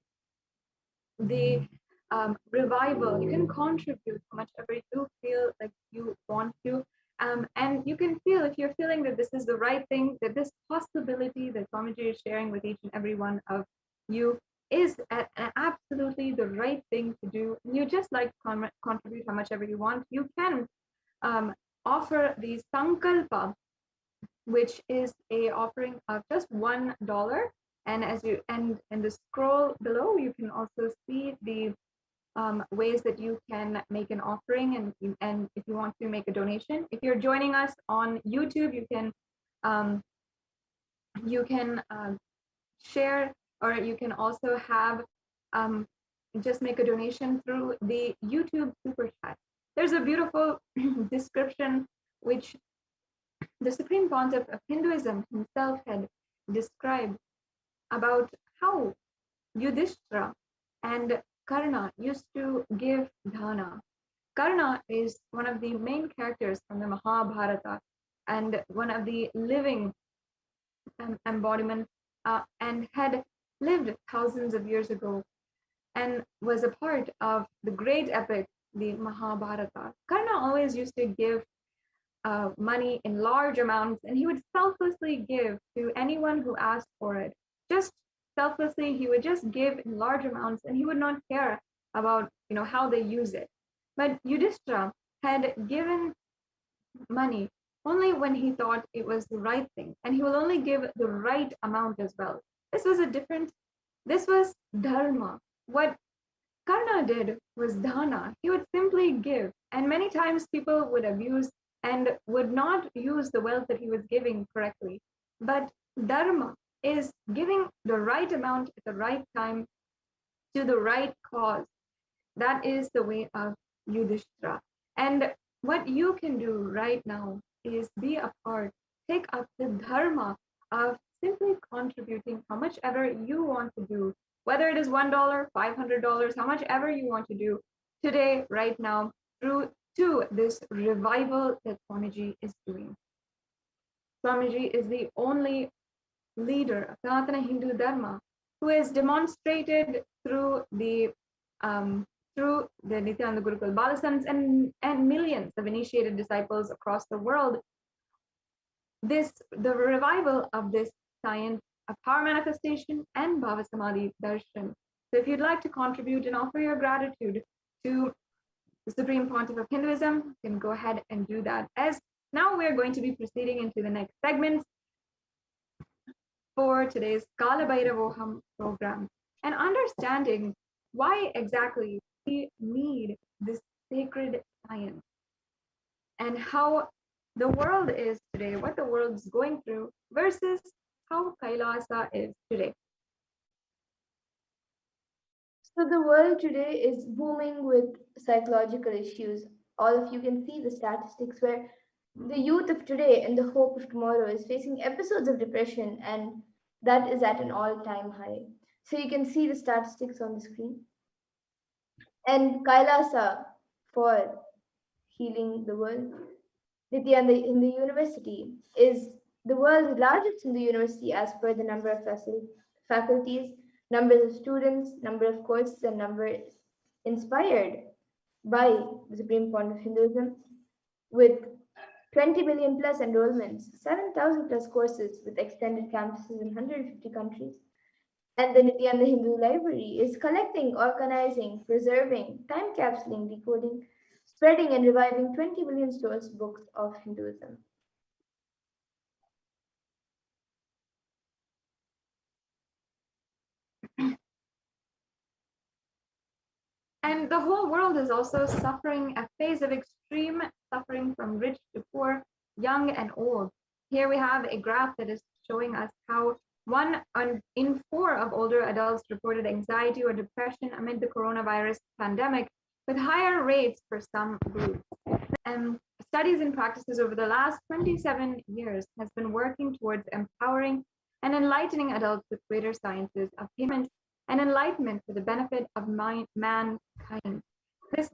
S1: revival. You can contribute how much ever you feel like you want to. And you can feel, if you're feeling that this is the right thing, that this possibility that Swamiji is sharing with each and every one of you is absolutely the right thing to do. And you just like contribute how much ever you want. You can offer the Sankalpa, which is a offering of just $1. And as you and in the scroll below, you can also see the ways that you can make an offering, and if you want to make a donation. If you're joining us on YouTube, you can share, or you can also have just make a donation through the YouTube super chat. There's a beautiful description which the Supreme Pontiff of Hinduism himself had described about how Yudhishthira and Karna used to give dana. Karna is one of the main characters from the Mahabharata and one of the living embodiments, and had lived thousands of years ago and was a part of the great epic, the Mahabharata. Karna always used to give money in large amounts, and he would selflessly give to anyone who asked for it. Just selflessly, he would just give in large amounts, and he would not care about how they use it. But Yudhishthira had given money only when he thought it was the right thing, and he will only give the right amount as well. This was dharma. What Karna did was dana. He would simply give, and many times people would abuse and would not use the wealth that he was giving correctly. But dharma is giving the right amount at the right time to the right cause. That is the way of Yudhishthira. And what you can do right now is be a part, take up the dharma of simply contributing how much ever you want to do, whether it is $1, $500, how much ever you want to do today, right now, to this revival that Swamiji is doing. Swamiji is the only leader of Sanatana Hindu Dharma who is demonstrated through the Nithyananda Gurukul Balasams and millions of initiated disciples across the world. The revival of this science of power manifestation and Bhavasamadhi Darshan. So if you'd like to contribute and offer your gratitude to the Supreme Pontiff of Hinduism, you can go ahead and do that. As now we're going to be proceeding into the next segment for today's Kalabhairavoham program, and understanding why exactly we need this sacred science and how the world is today, what the world's going through versus how Kailasa is today.
S2: So the world today is booming with psychological issues. All of you can see the statistics where the youth of today and the hope of tomorrow is facing episodes of depression, and that is at an all-time high. So you can see the statistics on the screen. And Kailasa for healing the world. Nithyananda in the university is the world's largest in the university as per the number of faculties, numbers of students, number of courses, and numbers inspired by the Supreme Pontiff of Hinduism, with 20 million plus enrollments, 7,000 plus courses with extended campuses in 150 countries. And the Nithyananda Hindu Library is collecting, organizing, preserving, time capsuling, decoding, spreading, and reviving 20 million source books of Hinduism.
S1: And the whole world is also suffering a phase of extreme suffering, from rich to poor, young and old. Here we have a graph that is showing us how 1 in 4 of older adults reported anxiety or depression amid the coronavirus pandemic, with higher rates for some groups. And studies and practices over the last 27 years has been working towards empowering and enlightening adults with greater sciences of payment and enlightenment for the benefit of mankind. This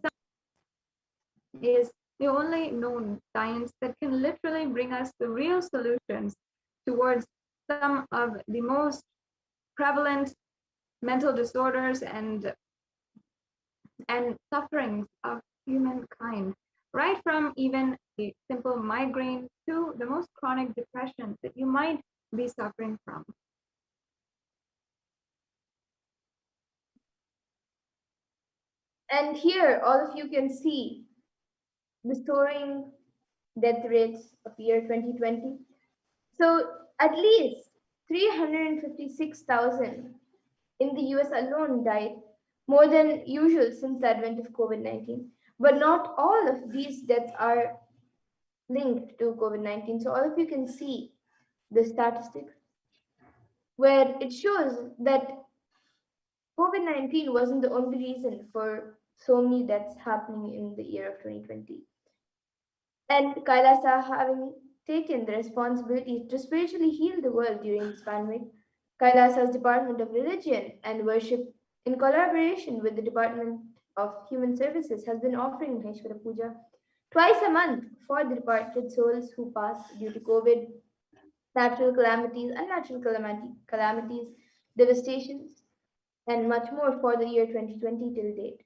S1: is the only known science that can literally bring us the real solutions towards some of the most prevalent mental disorders and sufferings of humankind, right from even a simple migraine to the most chronic depression that you might be suffering from.
S2: And here, all of you can see the soaring death rates of year 2020. So, at least 356,000 in the US alone died, more than usual since the advent of COVID 19. But not all of these deaths are linked to COVID 19. So, all of you can see the statistics where it shows that COVID 19 wasn't the only reason for so many deaths happening in the year of 2020. And Kailasa, having taken the responsibility to spiritually heal the world during this pandemic, Kailasa's Department of Religion and Worship, in collaboration with the Department of Human Services, has been offering Maheshwara Puja twice a month for the departed souls who passed due to COVID, natural calamities, unnatural calamities, devastations, and much more for the year 2020 till date.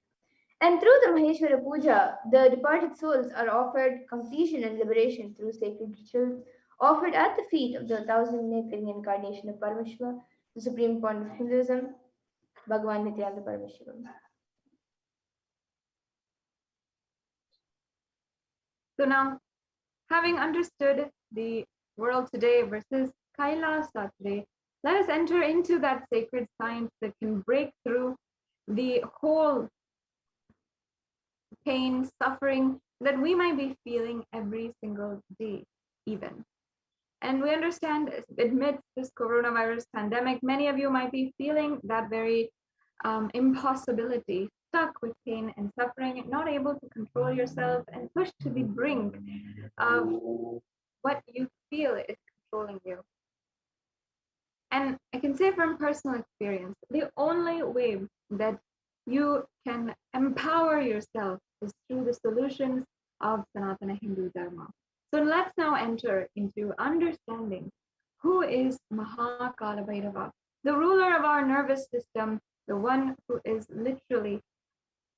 S2: And through the Maheshwara Puja, the departed souls are offered completion and liberation through sacred rituals offered at the feet of the thousand neck living incarnation of Paramashiva, the supreme point of Hinduism, Bhagavan Nithyananda Paramashivam.
S1: So now, having understood the world today versus Kailasa today, let us enter into that sacred science that can break through the whole pain, suffering that we might be feeling every single day, even. And we understand amidst this coronavirus pandemic, many of you might be feeling that very impossibility, stuck with pain and suffering, not able to control yourself and pushed to the brink of what you feel is controlling you. And I can say from personal experience, the only way that you can empower yourself is through the solutions of Sanatana Hindu Dharma. So let's now enter into understanding who is Mahakalabhairava, the ruler of our nervous system, the one who is literally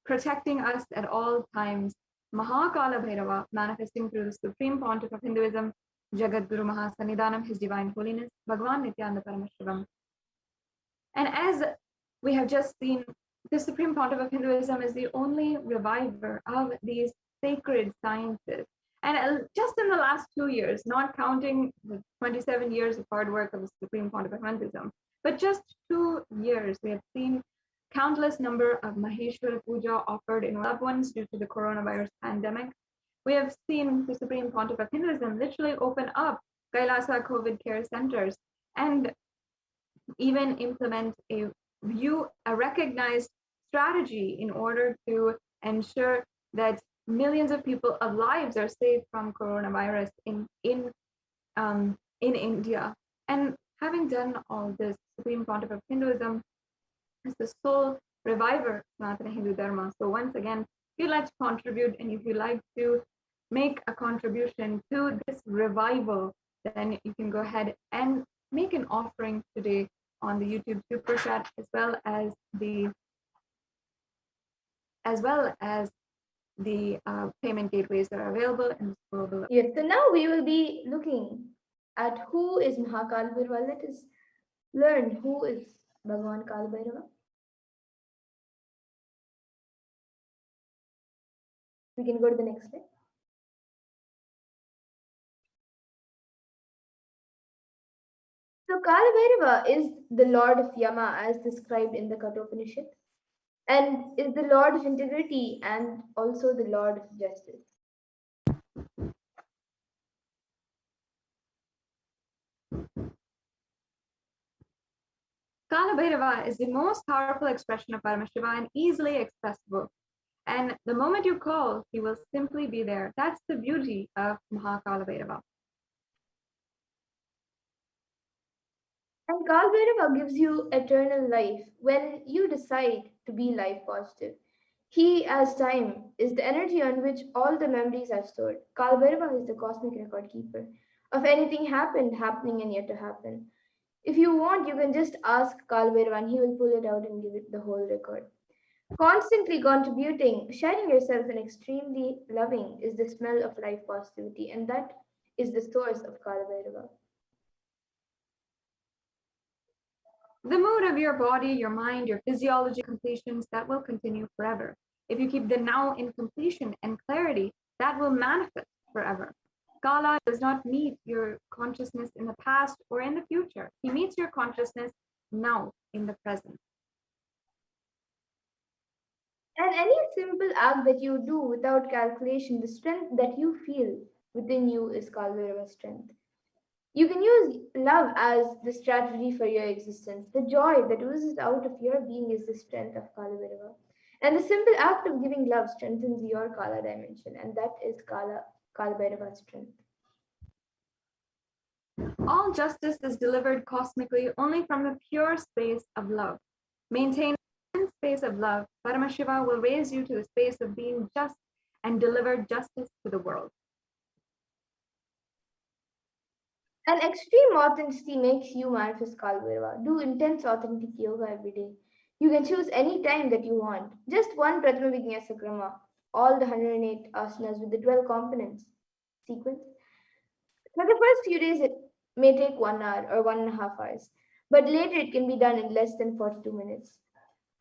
S1: protecting us at all times. Mahakalabhairava, manifesting through the Supreme Pontiff of Hinduism, Jagadguru Mahasannidhanam, His Divine Holiness, Bhagavan Nithyananda Paramashivam. And as we have just seen, the Supreme Pontiff of Hinduism is the only reviver of these sacred sciences. And just in the last 2 years, not counting the 27 years of hard work of the Supreme Pontiff of Hinduism, but just 2 years, we have seen countless number of Maheshwara Puja offered in loved ones due to the coronavirus pandemic. We have seen the Supreme Pontiff of Hinduism literally open up Kailasa COVID care centers and even implement a recognized strategy in order to ensure that millions of people of lives are saved from coronavirus in India. And having done all this, Supreme Pontiff of Hinduism is the sole reviver of Sanatana Hindu Dharma. So once again, if you'd like to contribute and if you'd like to make a contribution to this revival, then you can go ahead and make an offering today on the YouTube Super Chat, as well as the payment gateways that are available in this global.
S2: Yes, so now we will be looking at who is Mahakalabhairava. Let us learn who is Bhagavan Kalabhairava. We can go to the next slide. So Kalabhairava is the lord of Yama as described in the Kathopanishad and is the lord of integrity and also the lord of justice.
S1: Kalabhairava is the most powerful expression of Paramashiva and easily accessible. And the moment you call, he will simply be there. That's the beauty of Mahakalabhairava.
S2: And Kalabhairava gives you eternal life when you decide to be life positive. He, as time, is the energy on which all the memories are stored. Kalabhairava is the cosmic record keeper of anything happened, happening, and yet to happen. If you want, you can just ask Kalabhairava and he will pull it out and give it the whole record. Constantly contributing, sharing yourself, and extremely loving is the smell of life positivity, and that is the source of Kalabhairava.
S1: The mood of your body, your mind, your physiology, completions, that will continue forever. If you keep the now in completion and clarity, that will manifest forever. Kala does not meet your consciousness in the past or in the future. He meets your consciousness now in the present.
S2: And any simple act that you do without calculation, the strength that you feel within you is Kalbhairava strength. You can use love as the strategy for your existence. The joy that oozes out of your being is the strength of Kalabhairava. And the simple act of giving love strengthens your Kala dimension, and that is Kalabhairava's strength.
S1: All justice is delivered cosmically only from the pure space of love. Maintain the space of love, Paramashiva will raise you to the space of being just and deliver justice to the world.
S2: And extreme authenticity makes you manifest Kalbhairava. Do intense authentic yoga every day. You can choose any time that you want. Just one Prathama Vinyasa Krama, all the 108 asanas with the 12 components sequence. For the first few days, it may take 1 hour or 1.5 hours, but later it can be done in less than 42 minutes.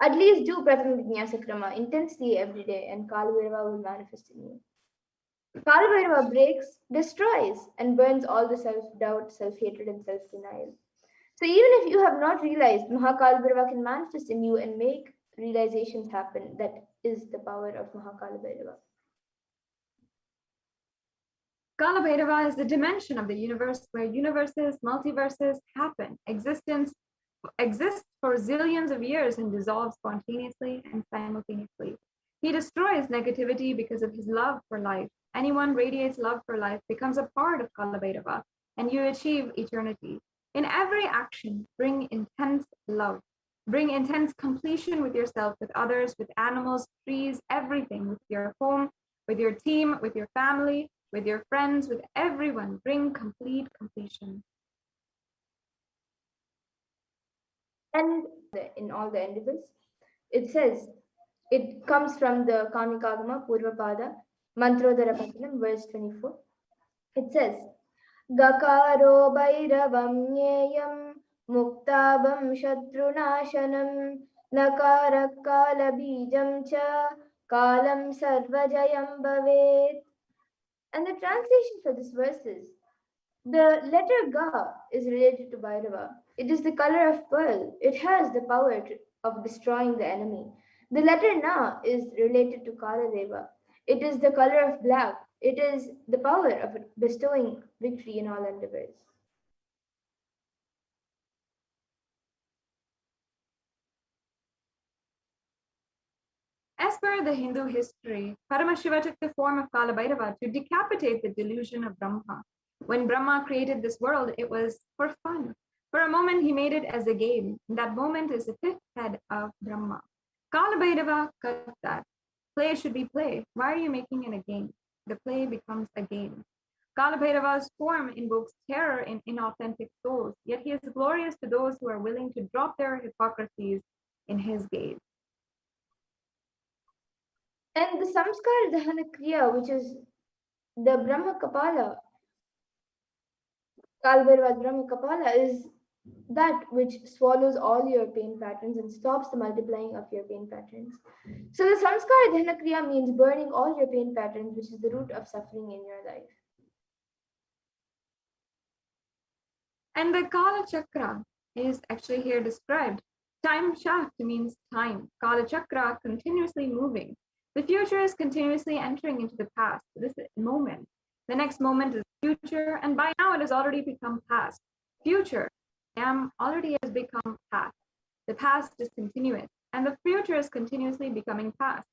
S2: At least do Prathama Vinyasa Krama intensely every day, and Kalbhairava will manifest in you. Kalbhairava breaks, destroys, and burns all the self-doubt, self-hatred, and self-denial. So even if you have not realized, Mahakalabhairava can manifest in you and make realizations happen. That is the power of Mahakalabhairava.
S1: Kalabhairava is the dimension of the universe where universes, multiverses happen. Existence exists for zillions of years and dissolves spontaneously and simultaneously. He destroys negativity because of his love for life. Anyone radiates love for life becomes a part of Kalabhairava, and you achieve eternity. In every action, bring intense love. Bring intense completion with yourself, with others, with animals, trees, everything, with your home, with your team, with your family, with your friends, with everyone. Bring complete completion.
S2: And in all the endeavors, it says, it comes from the Kamikagama Purvapada, Mantrodhara Patanam, verse 24. It says, Gakaro Bhairavam Nyeyam Muktabam Shatrunashanam Nakara Kala Bijam Cha Kalam Sarvajayam Bhavet. And the translation for this verse is, the letter Ga is related to Bhairava. It is the color of pearl. It has the power of destroying the enemy. The letter Na is related to Kaladeva. It is the color of black. It is the power of bestowing victory in all endeavors.
S1: As per the Hindu history, Paramashiva took the form of Kalabhairava to decapitate the delusion of Brahma. When Brahma created this world, it was for fun. For a moment, he made it as a game. That moment is the fifth head of Brahma. Kalabhairava cut that. Play should be play. Why are you making it a game? The play becomes a game. Kalabhairava's form invokes terror in inauthentic souls, yet he is glorious to those who are willing to drop their hypocrisies in his gaze.
S2: And the Samskar Dahana Kriya, which is the Brahma Kapala, Kalbhairava's Brahma Kapala, is that which swallows all your pain patterns and stops the multiplying of your pain patterns. So the Samskara Dahana Kriya means burning all your pain patterns, which is the root of suffering in your life.
S1: And the Kala Chakra is actually here described. Time shaft means time. Kala Chakra continuously moving. The future is continuously entering into the past. This moment. The next moment is future, and by now it has already become past. Future already has become past. The past is continuous, and the future is continuously becoming past.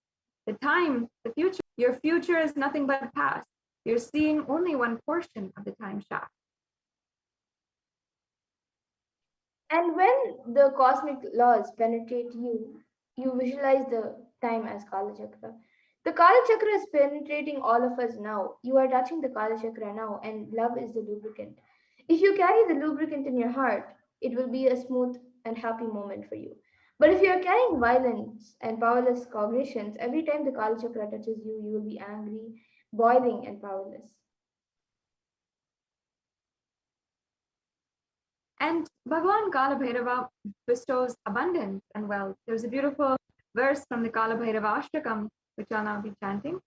S1: The time, the future, your future is nothing but past. You're seeing only one portion of the time shaft.
S2: And when the cosmic laws penetrate you, you visualize the time as Kala Chakra. The Kala Chakra is penetrating all of us now. You are touching the Kala Chakra now, and love is the lubricant. If you carry the lubricant in your heart, it will be a smooth and happy moment for you. But if you are carrying violence and powerless cognitions, every time the Kala Chakra touches you, you will be angry, boiling, and powerless.
S1: And Bhagavan Kalabhairava bestows abundance and wealth. There's a beautiful verse from the Kalabhairava Ashtakam, which I'll now be chanting.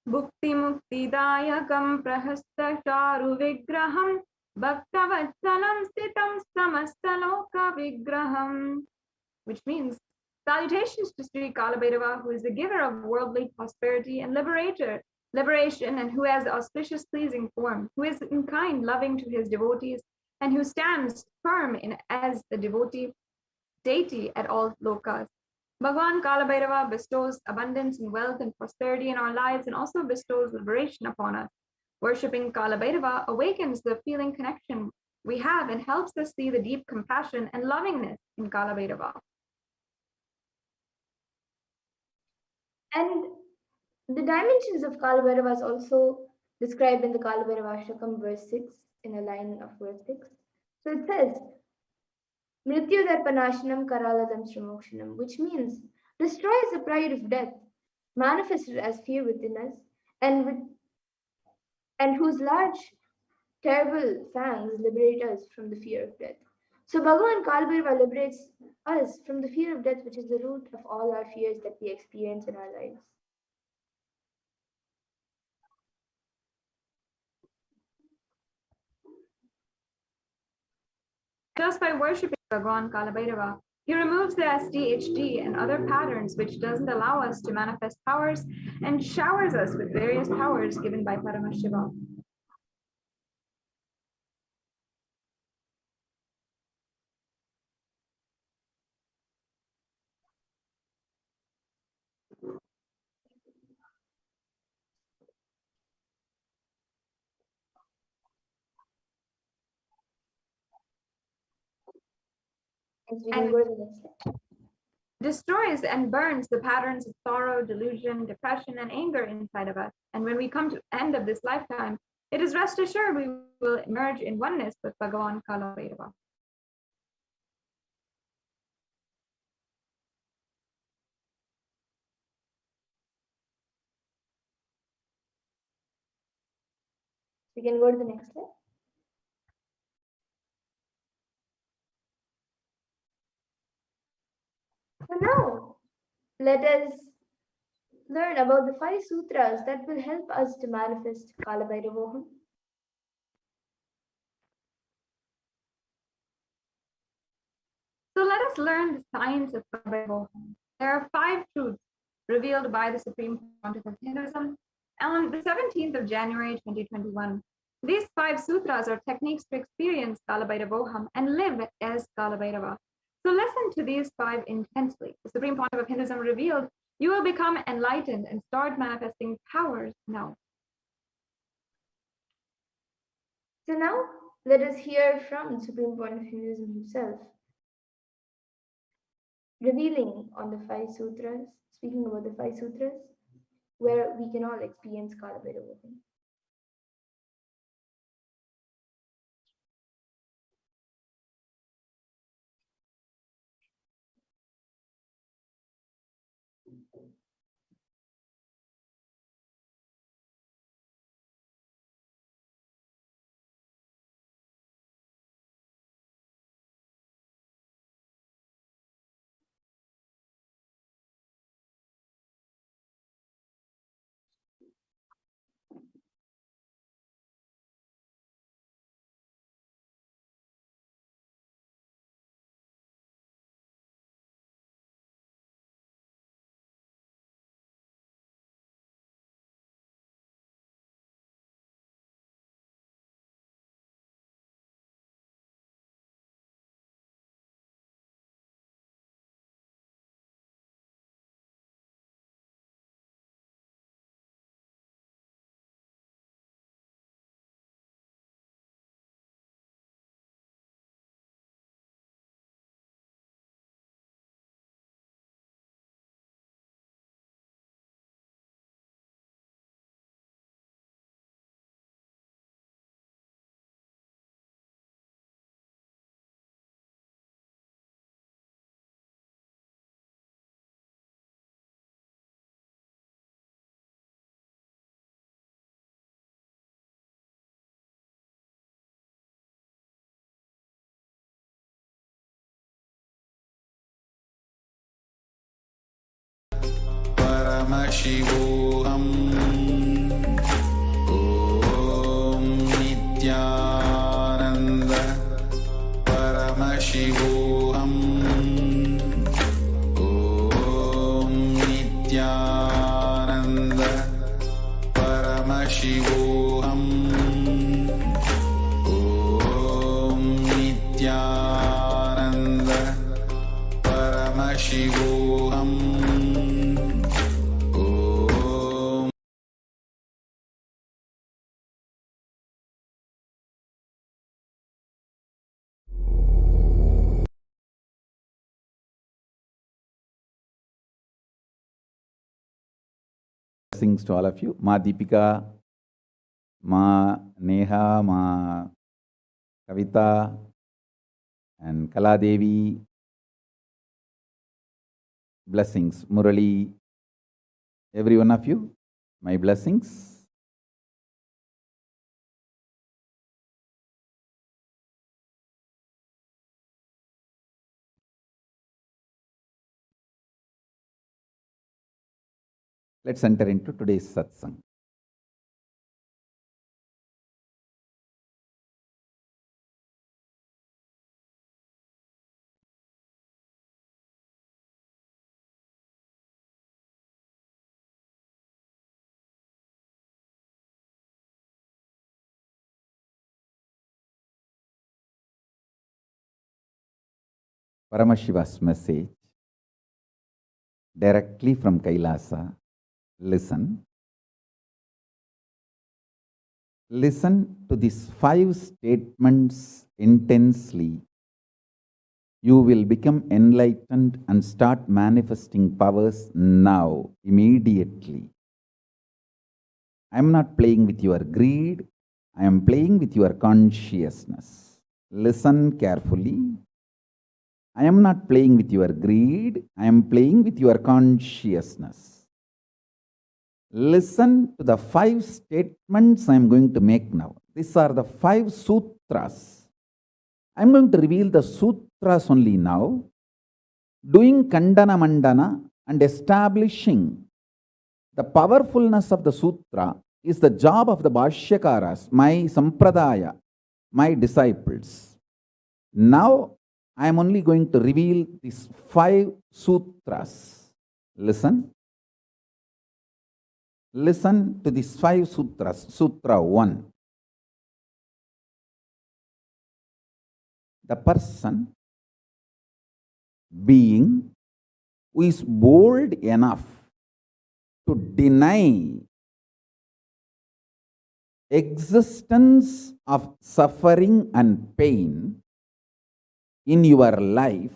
S1: Bhukti Mukti Dayakam Prahasta Charu Vigraham Bhaktavatsalam Stitam Samastaloka Vigraham, which means salutations to Sri Kalabhairava, who is the giver of worldly prosperity and liberation, and who has auspicious pleasing form, who is in kind loving to his devotees, and who stands firm as the devotee deity at all lokas. Bhagavan Kalabhairava bestows abundance and wealth and prosperity in our lives and also bestows liberation upon us. Worshipping Kalabhairava awakens the feeling connection we have and helps us see the deep compassion and lovingness in Kalabhairava.
S2: And the dimensions of Kalabhairava is also described in the Kalabhairava Ashtakam, verse 6, in a line of verse 6. So it says, Mrityu Darpanashanam Karaladam Sramokshanam, which means destroys the pride of death, manifested as fear within us, and whose large, terrible fangs liberate us from the fear of death. So Bhagavan Kalabhairava liberates us from the fear of death, which is the root of all our fears that we experience in our lives.
S1: Just by worshipping Bhagavan Kalabhairava, he removes the SDHD and other patterns which doesn't allow us to manifest powers and showers us with various powers given by Paramashivoham.
S2: Yes, we can
S1: And
S2: go to the next slide.
S1: destroys and burns the patterns of sorrow, delusion, depression, and anger inside of us. And when we come to the end of this lifetime, it is rest assured we will emerge in oneness with Bhagavan Kalabhairava.
S2: We can go to the next slide. So now, let us learn about the 5 sutras that will help us to manifest Kalabhairavoham.
S1: So let us learn the science of Kalabhairavoham. There are 5 truths revealed by the Supreme Pontiff of Hinduism on the 17th of January 2021. These 5 sutras are techniques to experience Kalabhairavoham and live as Kalabhairava. So listen to these 5 intensely. The Supreme Pontiff of Hinduism revealed, you will become enlightened and start manifesting powers now.
S2: So now, let us hear from the Supreme Pontiff of Hinduism himself, revealing on the 5 sutras, speaking about the 5 sutras, where we can all experience Kalabhairavoham.
S3: Paramashivoham. Om Nithyananda Paramashivoham. Om Nithyananda Paramashivoham. Om Nithyananda Paramashivoham.
S4: Blessings to all of you. Ma Deepika, Ma Neha, Ma Kavita, and Kala Devi. Blessings. Murali, every one of you, my blessings. Let's enter into today's satsang. Paramashiva's message directly from Kailasa. Listen. Listen to these 5 statements intensely. You will become enlightened and start manifesting powers now, immediately. I am not playing with your greed. I am playing with your consciousness. Listen carefully. I am not playing with your greed. I am playing with your consciousness. Listen to the 5 statements I am going to make now. These are the 5 sutras. I am going to reveal the sutras only now, doing Kandana Mandana and establishing the powerfulness of the sutra is the job of the Bhashyakaras, my Sampradaya, my disciples. Now, I am only going to reveal these 5 sutras. Listen. Listen to these 5 sutras. Sutra 1. The person, being, who is bold enough to deny existence of suffering and pain in your life,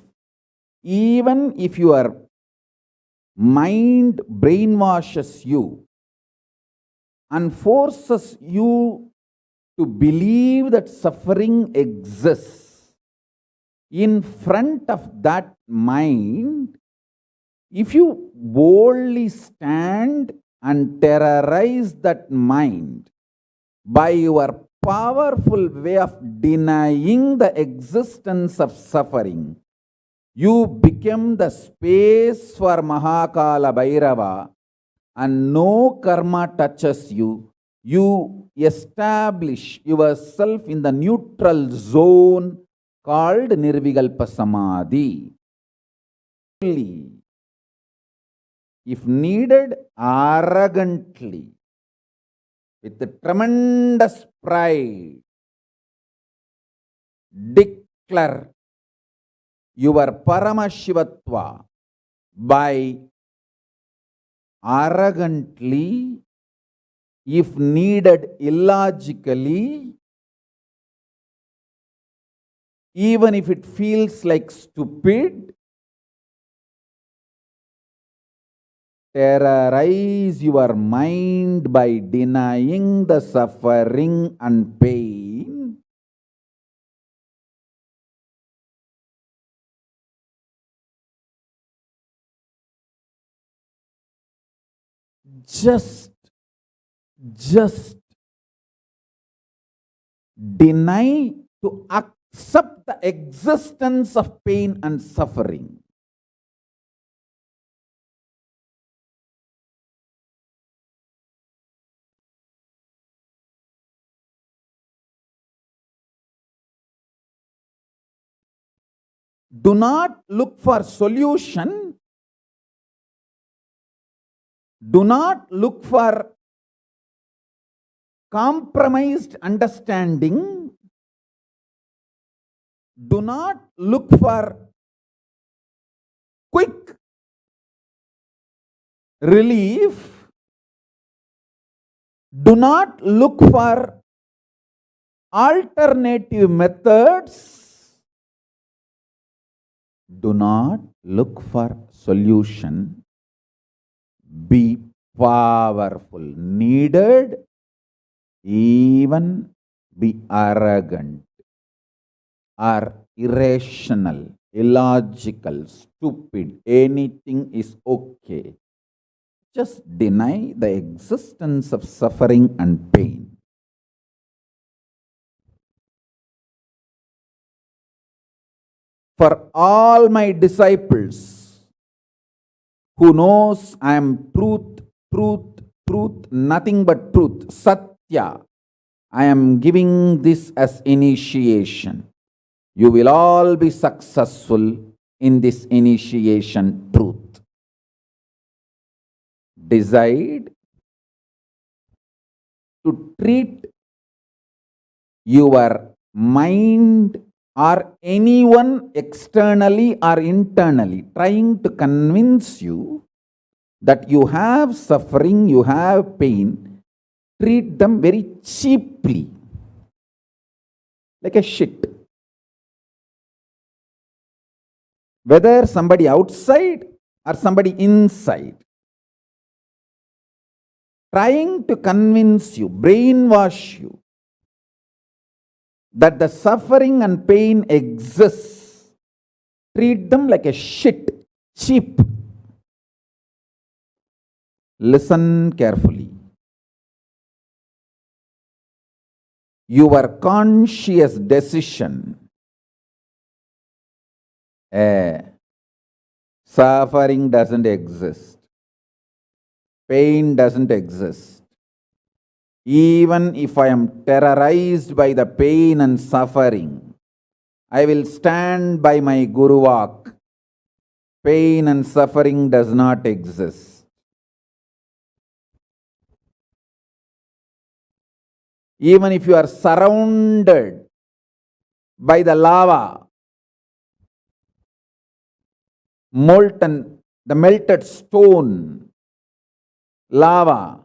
S4: even if your mind brainwashes you and forces you to believe that suffering exists, in front of that mind, if you boldly stand and terrorize that mind by your powerful way of denying the existence of suffering, you become the space for Mahakalabhairava, and no karma touches you. You establish yourself in the neutral zone called Nirvikalpa Samadhi. If needed, arrogantly, with tremendous pride, declare your Paramashivatva by arrogantly, if needed illogically, even if it feels like stupid, terrorize your mind by denying the suffering and pain. Just deny to accept the existence of pain and suffering. Do not look for solution. Do not look for compromised understanding. Do not look for quick relief. Do not look for alternative methods. Do not look for solution. Be powerful. Needed. Even be arrogant or irrational, illogical, stupid. Anything is okay. Just deny the existence of suffering and pain. For all my disciples who knows I am truth, truth, truth, nothing but truth, Satya, I am giving this as initiation. You will all be successful in this initiation truth. Decide to treat your mind or anyone externally or internally trying to convince you that you have suffering, you have pain, treat them very cheaply, like a shit. Whether somebody outside or somebody inside, trying to convince you, brainwash you, that the suffering and pain exists, treat them like a shit, cheap. Listen carefully. Your conscious decision, suffering doesn't exist, pain doesn't exist. Even if I am terrorized by the pain and suffering, I will stand by my Guru Vak. Pain and suffering does not exist. Even if you are surrounded by the lava, molten, the melted stone, lava,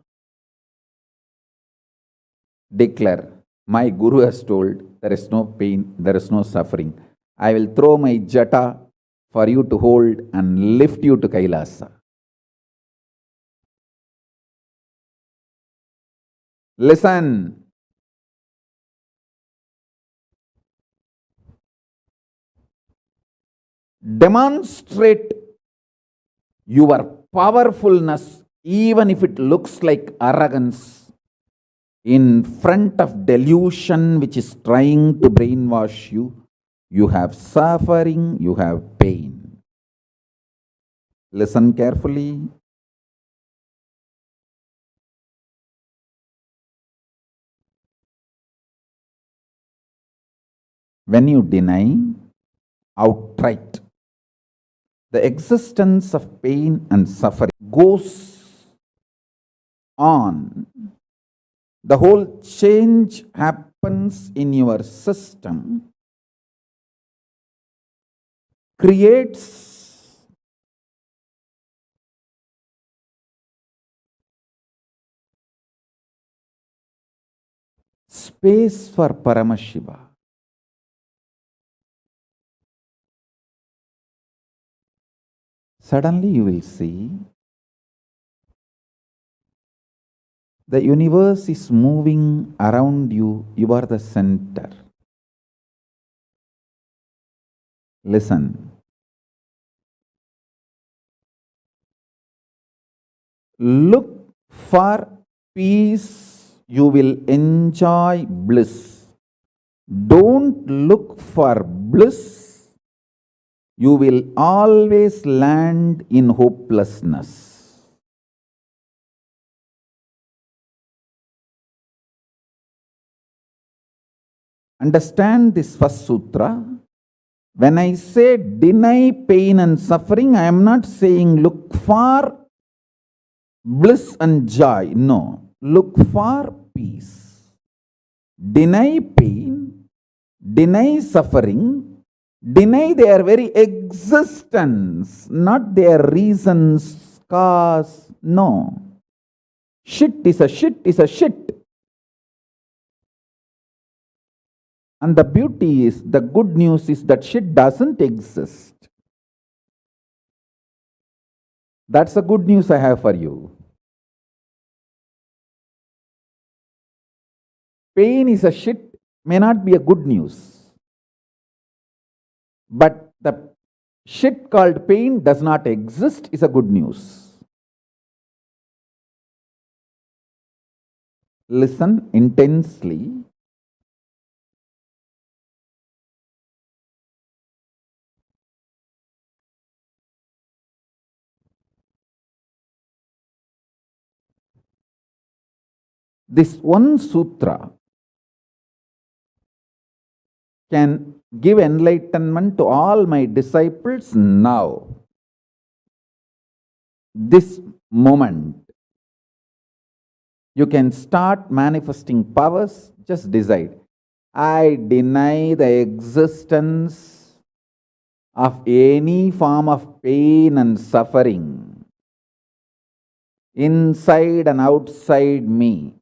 S4: declare, my Guru has told there is no pain, there is no suffering. I will throw my jata for you to hold and lift you to Kailasa. Listen. Demonstrate your powerfulness, even if it looks like arrogance, in front of delusion which is trying to brainwash you. You have suffering, you have pain. Listen carefully. When you deny outright the existence of pain and suffering goes on, the whole change happens in your system, creates space for Paramashiva. Suddenly you will see the universe is moving around you. You are the center. Listen. Look for peace. You will enjoy bliss. Don't look for bliss. You will always land in hopelessness. Understand this first sutra. When I say deny pain and suffering, I am not saying look for bliss and joy. No, look for peace. Deny pain, deny suffering, deny their very existence, not their reasons, cause. No. Shit is a shit is a shit. And the beauty is, the good news is that shit doesn't exist. That's the good news I have for you. Pain is a shit may not be a good news. But the shit called pain does not exist is a good news. Listen intensely. This one sutra can give enlightenment to all my disciples now. This moment. You can start manifesting powers. Just decide. I deny the existence of any form of pain and suffering inside and outside me.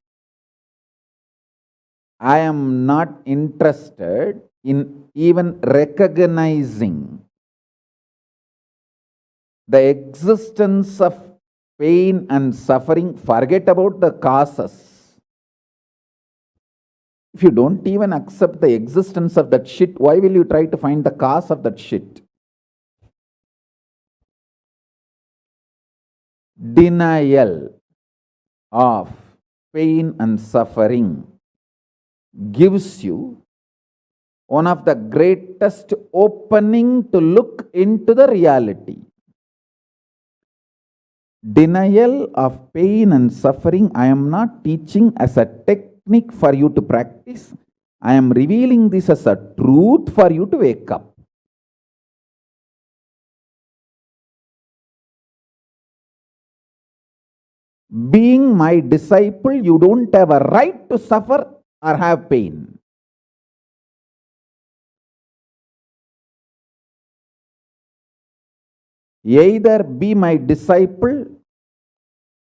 S4: I am not interested in even recognizing the existence of pain and suffering. Forget about the causes. If you don't even accept the existence of that shit, why will you try to find the cause of that shit? Denial of pain and suffering gives you one of the greatest opening to look into the reality. Denial of pain and suffering, I am not teaching as a technique for you to practice. I am revealing this as a truth for you to wake up. Being my disciple, you don't have a right to suffer or have pain. Either be my disciple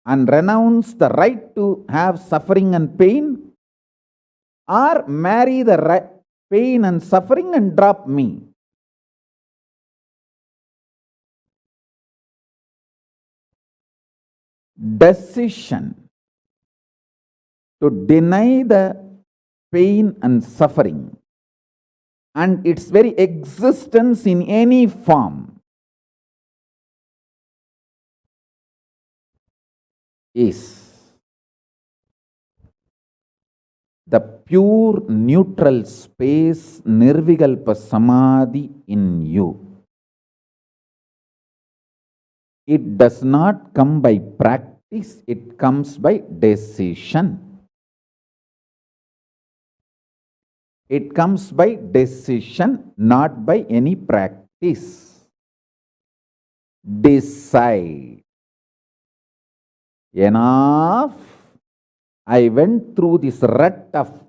S4: and renounce the right to have suffering and pain, or marry the pain and suffering and drop me. Decision to deny the pain and suffering and its very existence in any form is the pure neutral space, nirvikalpa samadhi in you. It does not come by practice, it comes by decision. It comes by decision, not by any practice. Decide. Enough. I went through this rut of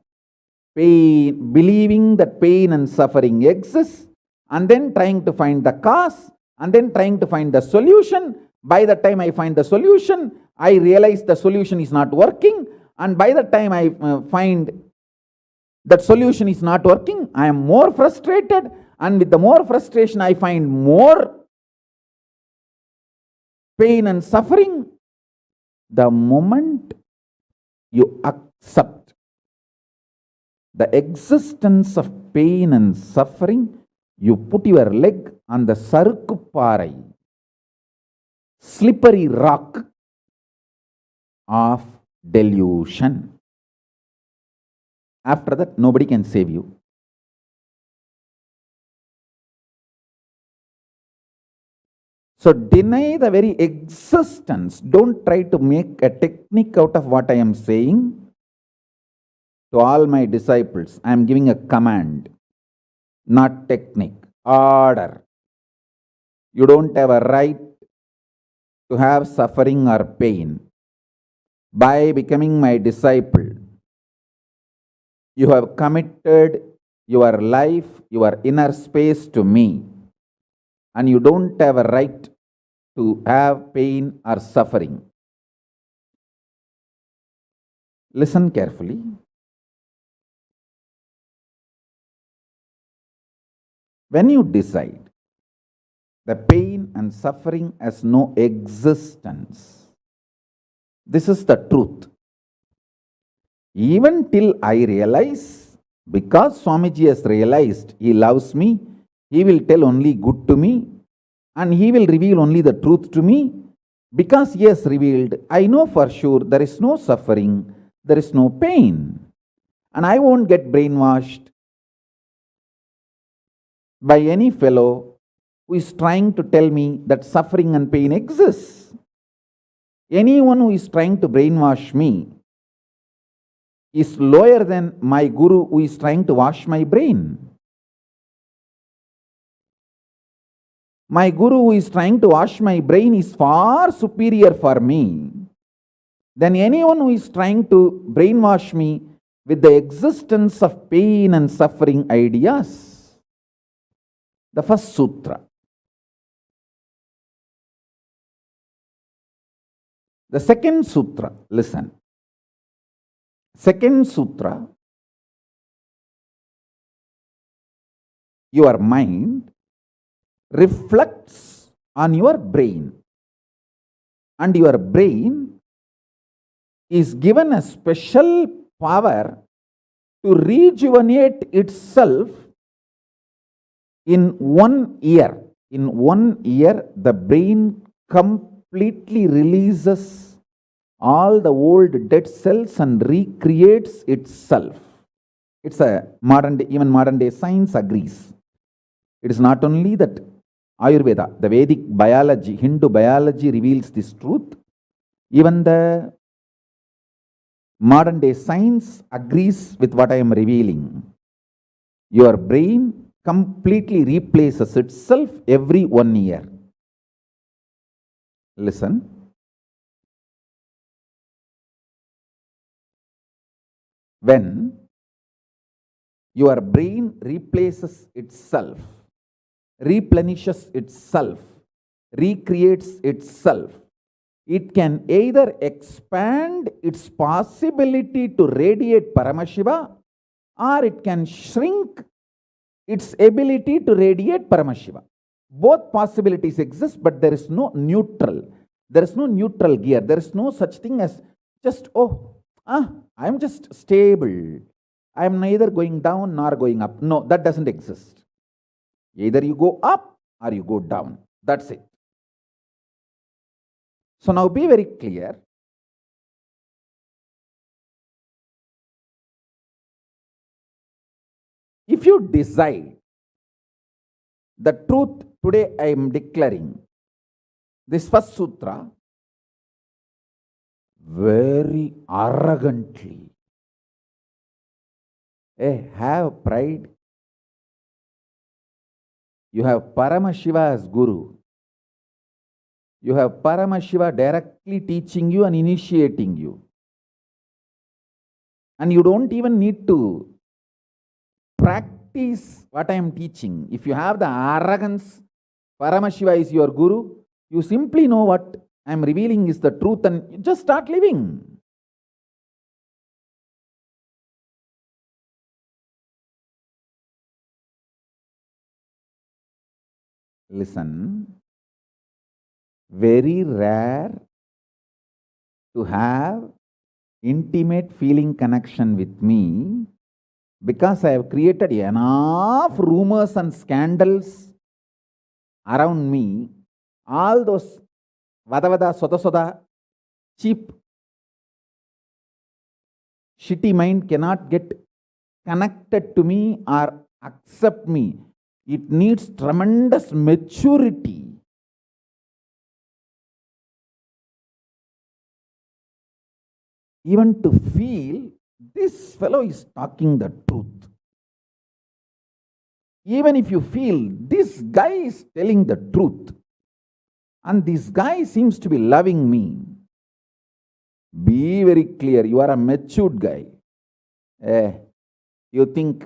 S4: pain, believing that pain and suffering exists, and then trying to find the cause, and then trying to find the solution. By the time I find the solution, I realize the solution is not working, and by the time I find that solution is not working, I am more frustrated, and with the more frustration, I find more pain and suffering. The moment you accept the existence of pain and suffering, you put your leg on the sarukkuparai, slippery rock of delusion. After that, nobody can save you. So deny the very existence. Don't try to make a technique out of what I am saying. To all my disciples, I am giving a command, not technique. order. You don't have a right to have suffering or pain. By becoming my disciple, you have committed your life, your inner space to me, and you don't have a right to have pain or suffering. Listen carefully. When you decide the pain and suffering has no existence, this is the truth. Even till I realize, because Swamiji has realized he loves me, he will tell only good to me and he will reveal only the truth to me. Because he has revealed, I know for sure there is no suffering, there is no pain. And I won't get brainwashed by any fellow who is trying to tell me that suffering and pain exists. Anyone who is trying to brainwash me is lower than my guru who is trying to wash my brain. My guru who is trying to wash my brain is far superior for me than anyone who is trying to brainwash me with the existence of pain and suffering ideas. The first sutra. The second sutra, listen. Second sutra, your mind reflects on your brain, and your brain is given a special power to rejuvenate itself in 1 year. In 1 year, the brain completely releases all the old dead cells and recreates itself. It's a even modern day science agrees. It is not only that Ayurveda, the Vedic biology, Hindu biology reveals this truth. Even the modern day science agrees with what I am revealing. Your brain completely replaces itself every 1 year. Listen. When your brain replaces itself, replenishes itself, recreates itself, it can either expand its possibility to radiate Paramashiva, or it can shrink its ability to radiate Paramashiva. Both possibilities exist, but there is no neutral. There is no neutral gear. There is no such thing as just, I am just stable. I am neither going down nor going up. No, that doesn't exist. Either you go up or you go down. That's it. So now be very clear. If you decide the truth today, I am declaring this first sutra very arrogantly. Have pride. You have Paramashiva as Guru. You have Paramashiva directly teaching you and initiating you. And you don't even need to practice what I am teaching. If you have the arrogance, Paramashiva is your Guru, you simply know what I am revealing is the truth and you just start living. Listen, very rare to have intimate feeling connection with me because I have created enough rumors and scandals around me. All those vada soda cheap shitty mind cannot get connected to me or accept me. It needs tremendous maturity. Even to feel this fellow is talking the truth. even if you feel this guy is telling the truth and this guy seems to be loving me, be very clear, you are a matured guy. You think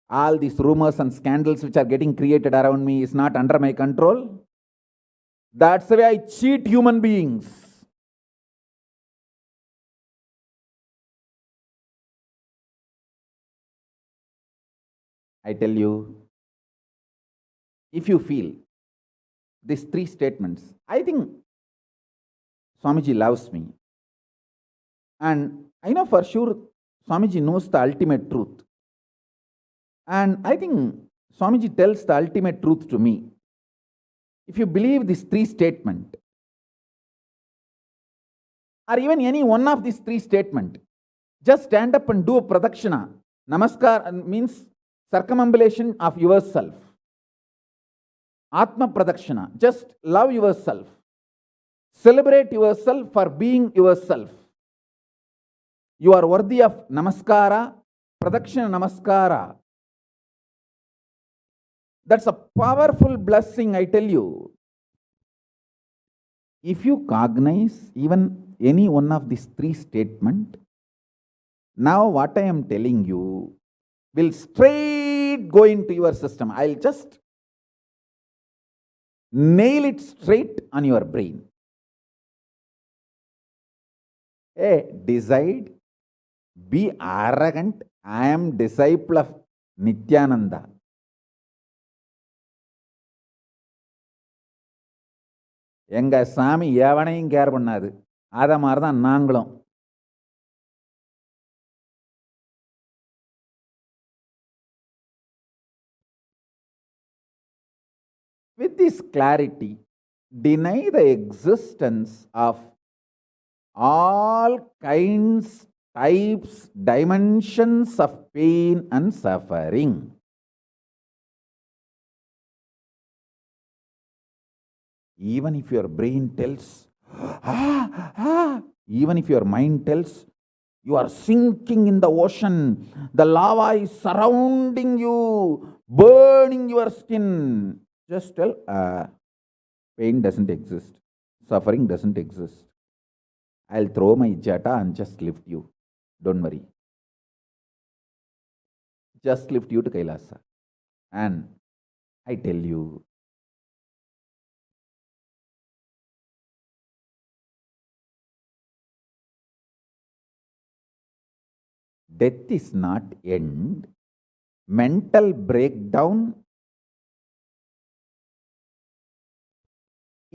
S4: all these rumors and scandals which are getting created around me is not under my control? That's the way I cheat human beings. I tell you, if you feel these three statements, I think Swamiji loves me. And I know for sure Swamiji knows the ultimate truth. And I think Swamiji tells the ultimate truth to me. If you believe these three statements, or even any one of these three statements, just stand up and do a pradakshina. Namaskar means circumambulation of yourself. Atma pradakshina, just love yourself. Celebrate yourself for being yourself. You are worthy of namaskara, pradakshina namaskara. That's a powerful blessing, I tell you. If you cognize even any one of these three statements, now what I am telling you will straight go into your system. I'll just nail it straight on your brain. Decide, be arrogant, I am disciple of Nithyananda. எங்க சாமி எவனையும் care பண்ணாது. அத மாதிரி தான் நாங்களும். With this clarity, deny the existence of all kinds, types, dimensions of pain and suffering. Even if your brain tells, even if your mind tells, you are sinking in the ocean, the lava is surrounding you, burning your skin. Just tell, pain doesn't exist, suffering doesn't exist. I'll throw my jata and just lift you. Don't worry. Just lift you to Kailasa. And I tell you, death is not end. Mental breakdown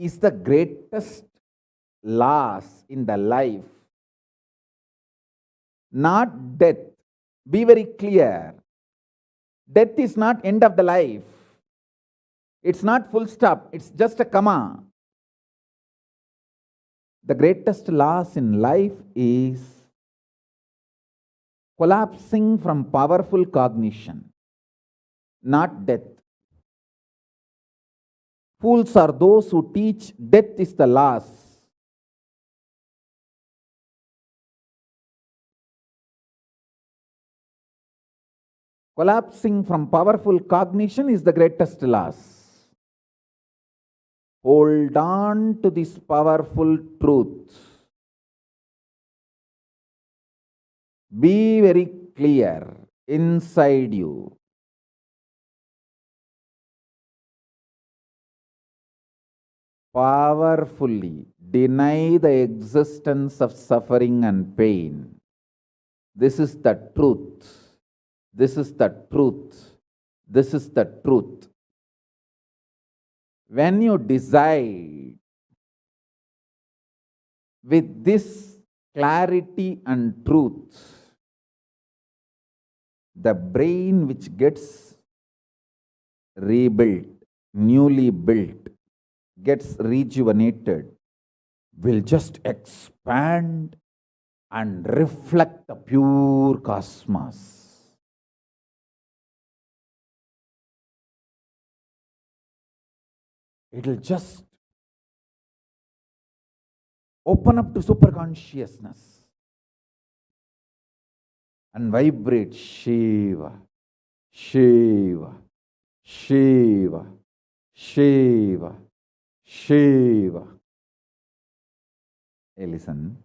S4: is the greatest loss in the life. Not death. Be very clear. Death is not end of the life. It's not full stop. It's just a comma. The greatest loss in life is collapsing from powerful cognition, not death. Fools are those who teach death is the loss. Collapsing from powerful cognition is the greatest loss. Hold on to this powerful truth. Be very clear inside you. Powerfully deny the existence of suffering and pain. This is the truth. This is the truth. This is the truth. When you decide with this clarity and truth, the brain which gets rebuilt, newly built, gets rejuvenated, will just expand and reflect the pure cosmos. It will just open up to superconsciousness and vibrate Shiva, Shiva, Shiva, Shiva, Shiva. Hey, listen,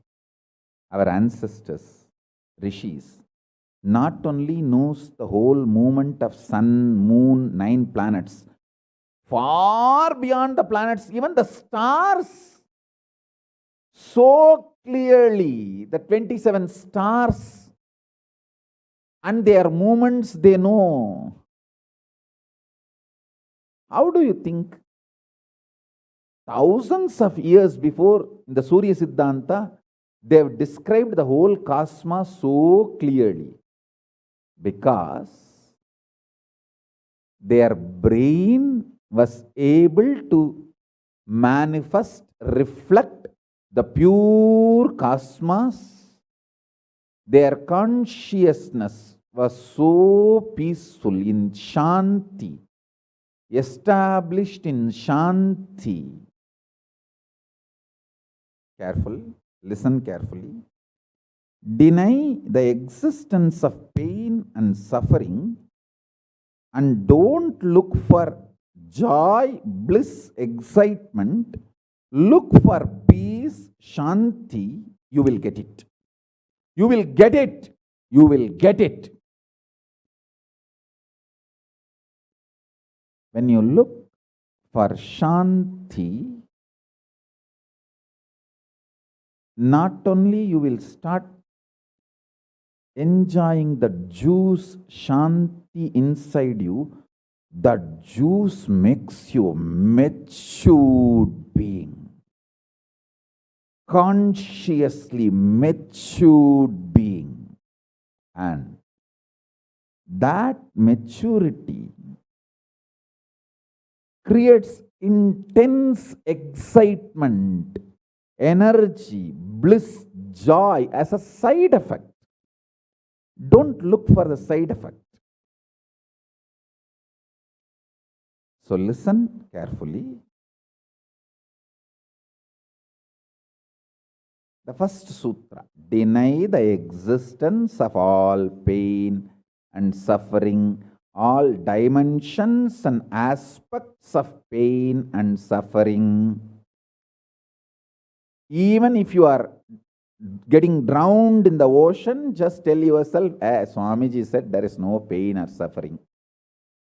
S4: our ancestors, rishis, not only knows the whole movement of sun, moon, 9 planets, far beyond the planets, even the stars, so clearly, the 27 stars and their movements they know. How do you think? Thousands of years before, in the Surya Siddhanta, they have described the whole cosmos so clearly because their brain was able to manifest, reflect the pure cosmos. Their consciousness was so peaceful in Shanti, established in Shanti. Careful, listen carefully. Deny the existence of pain and suffering and don't look for joy, bliss, excitement. Look for peace, Shanti. You will get it. You will get it. You will get it. When you look for Shanti, not only you will start enjoying the juice Shanti inside you, that juice makes you a matured being, consciously matured being, and that maturity creates intense excitement, energy, bliss, joy as a side effect. Don't look for the side effect. So listen carefully. The first sutra, deny the existence of all pain and suffering, all dimensions and aspects of pain and suffering. Even if you are getting drowned in the ocean, just tell yourself, Swamiji said there is no pain or suffering.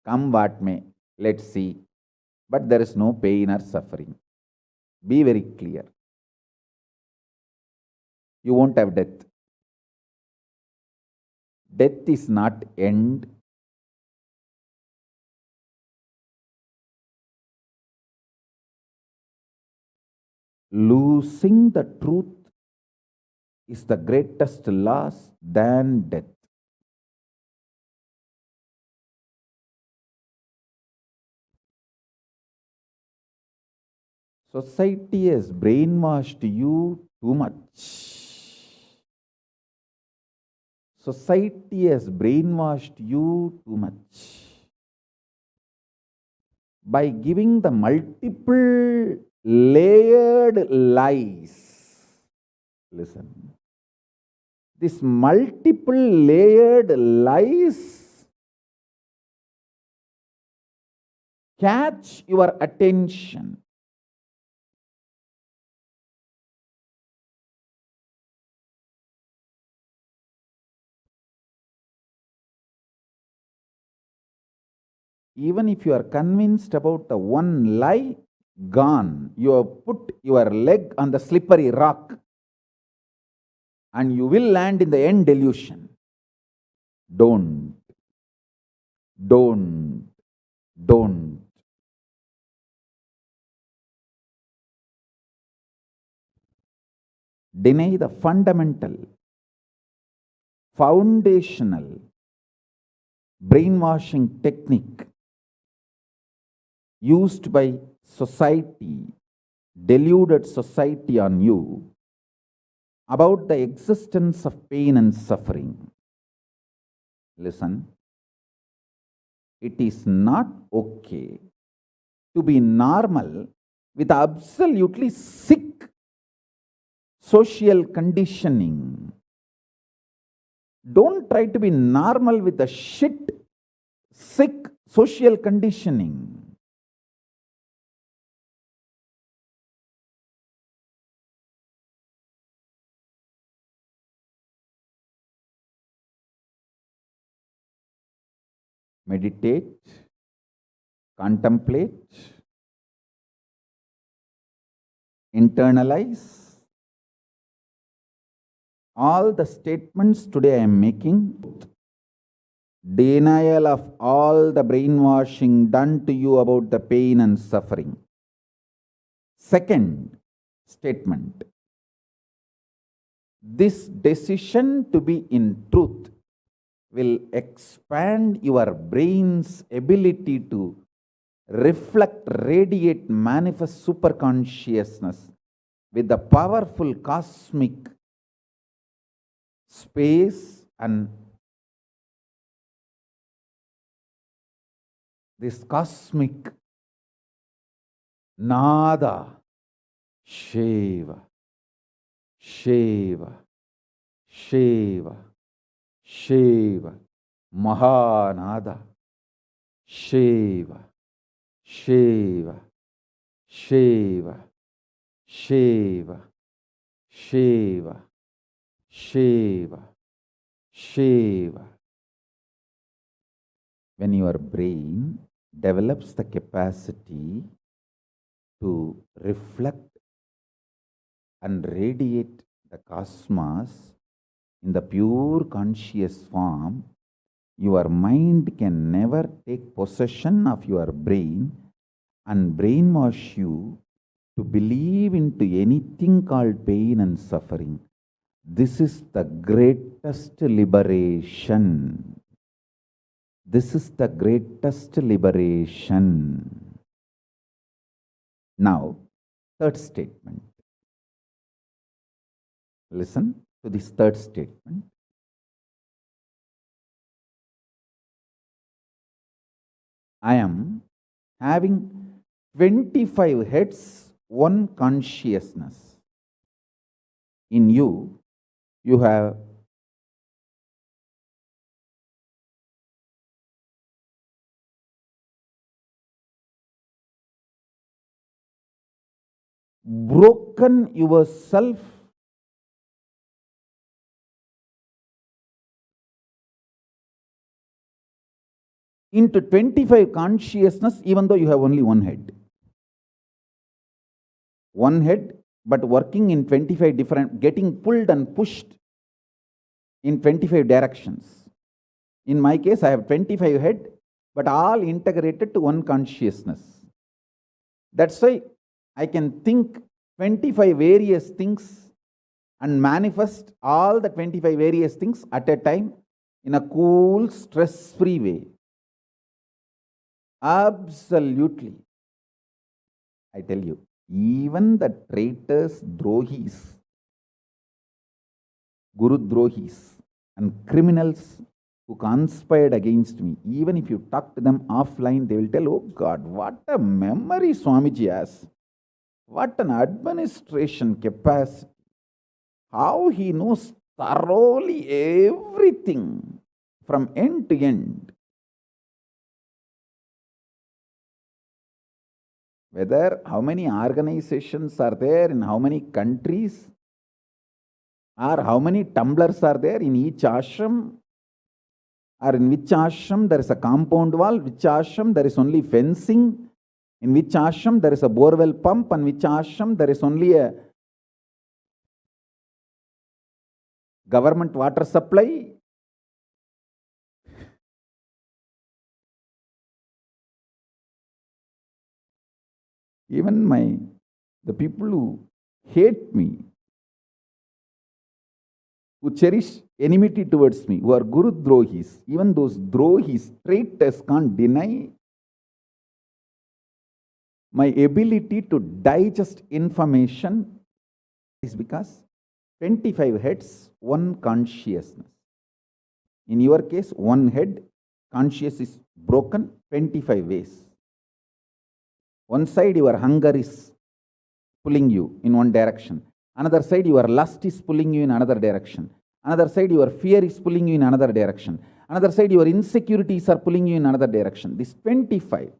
S4: Come what may, let's see. But there is no pain or suffering. Be very clear. You won't have death. Death is not end. Losing the truth is the greatest loss than death. Society has brainwashed you too much. Society has brainwashed you too much by giving the multiple layered lies. Listen. This multiple layered lies catch your attention. Even if you are convinced about the one lie, gone. You have put your leg on the slippery rock and you will land in the end delusion. Don't. Don't. Don't. Deny the fundamental, foundational brainwashing technique used by society, deluded society on you about the existence of pain and suffering. Listen, it is not okay to be normal with absolutely sick social conditioning. Don't try to be normal with the shit, sick social conditioning. Meditate, contemplate, internalize. All the statements today I am making, denial of all the brainwashing done to you about the pain and suffering. Second statement, this decision to be in truth will expand your brain's ability to reflect, radiate, manifest superconsciousness with the powerful cosmic space and this cosmic nada, Shiva, Shiva, Shiva, Shiva, Mahanada, Shiva, Shiva, Shiva, Shiva, Shiva, Shiva, Shiva. When your brain develops the capacity to reflect and radiate the cosmos in the pure conscious form, your mind can never take possession of your brain and brainwash you to believe into anything called pain and suffering. This is the greatest liberation. This is the greatest liberation. Now, third statement. Listen to this third statement. I am having 25 heads, one consciousness. In you, you have broken yourself into 25 consciousness, even though you have only one head. One head, but working in 25 different, getting pulled and pushed in 25 directions. In my case, I have 25 head, but all integrated to one consciousness. That's why I can think 25 various things and manifest all the 25 various things at a time in a cool, stress-free way. Absolutely. I tell you, even the traitors, drohis, guru drohis, and criminals who conspired against me, even if you talk to them offline, they will tell, oh God, what a memory Swamiji has. What an administration capacity. How he knows thoroughly everything from end to end. Whether how many organizations are there in how many countries, or how many tumblers are there in each ashram, or in which ashram there is a compound wall, which ashram there is only fencing, in which ashram there is a borewell pump, and which ashram there is only a government water supply. Even the people who hate me, who cherish enmity towards me, who are Guru Drohis, even those Drohis, traitors, can't deny my ability to digest information is because 25 heads, one consciousness. In your case, one head, conscious is broken 25 ways. One side, your hunger is pulling you in one direction. Another side, your lust is pulling you in another direction. Another side, your fear is pulling you in another direction. Another side, your insecurities are pulling you in another direction. This 25.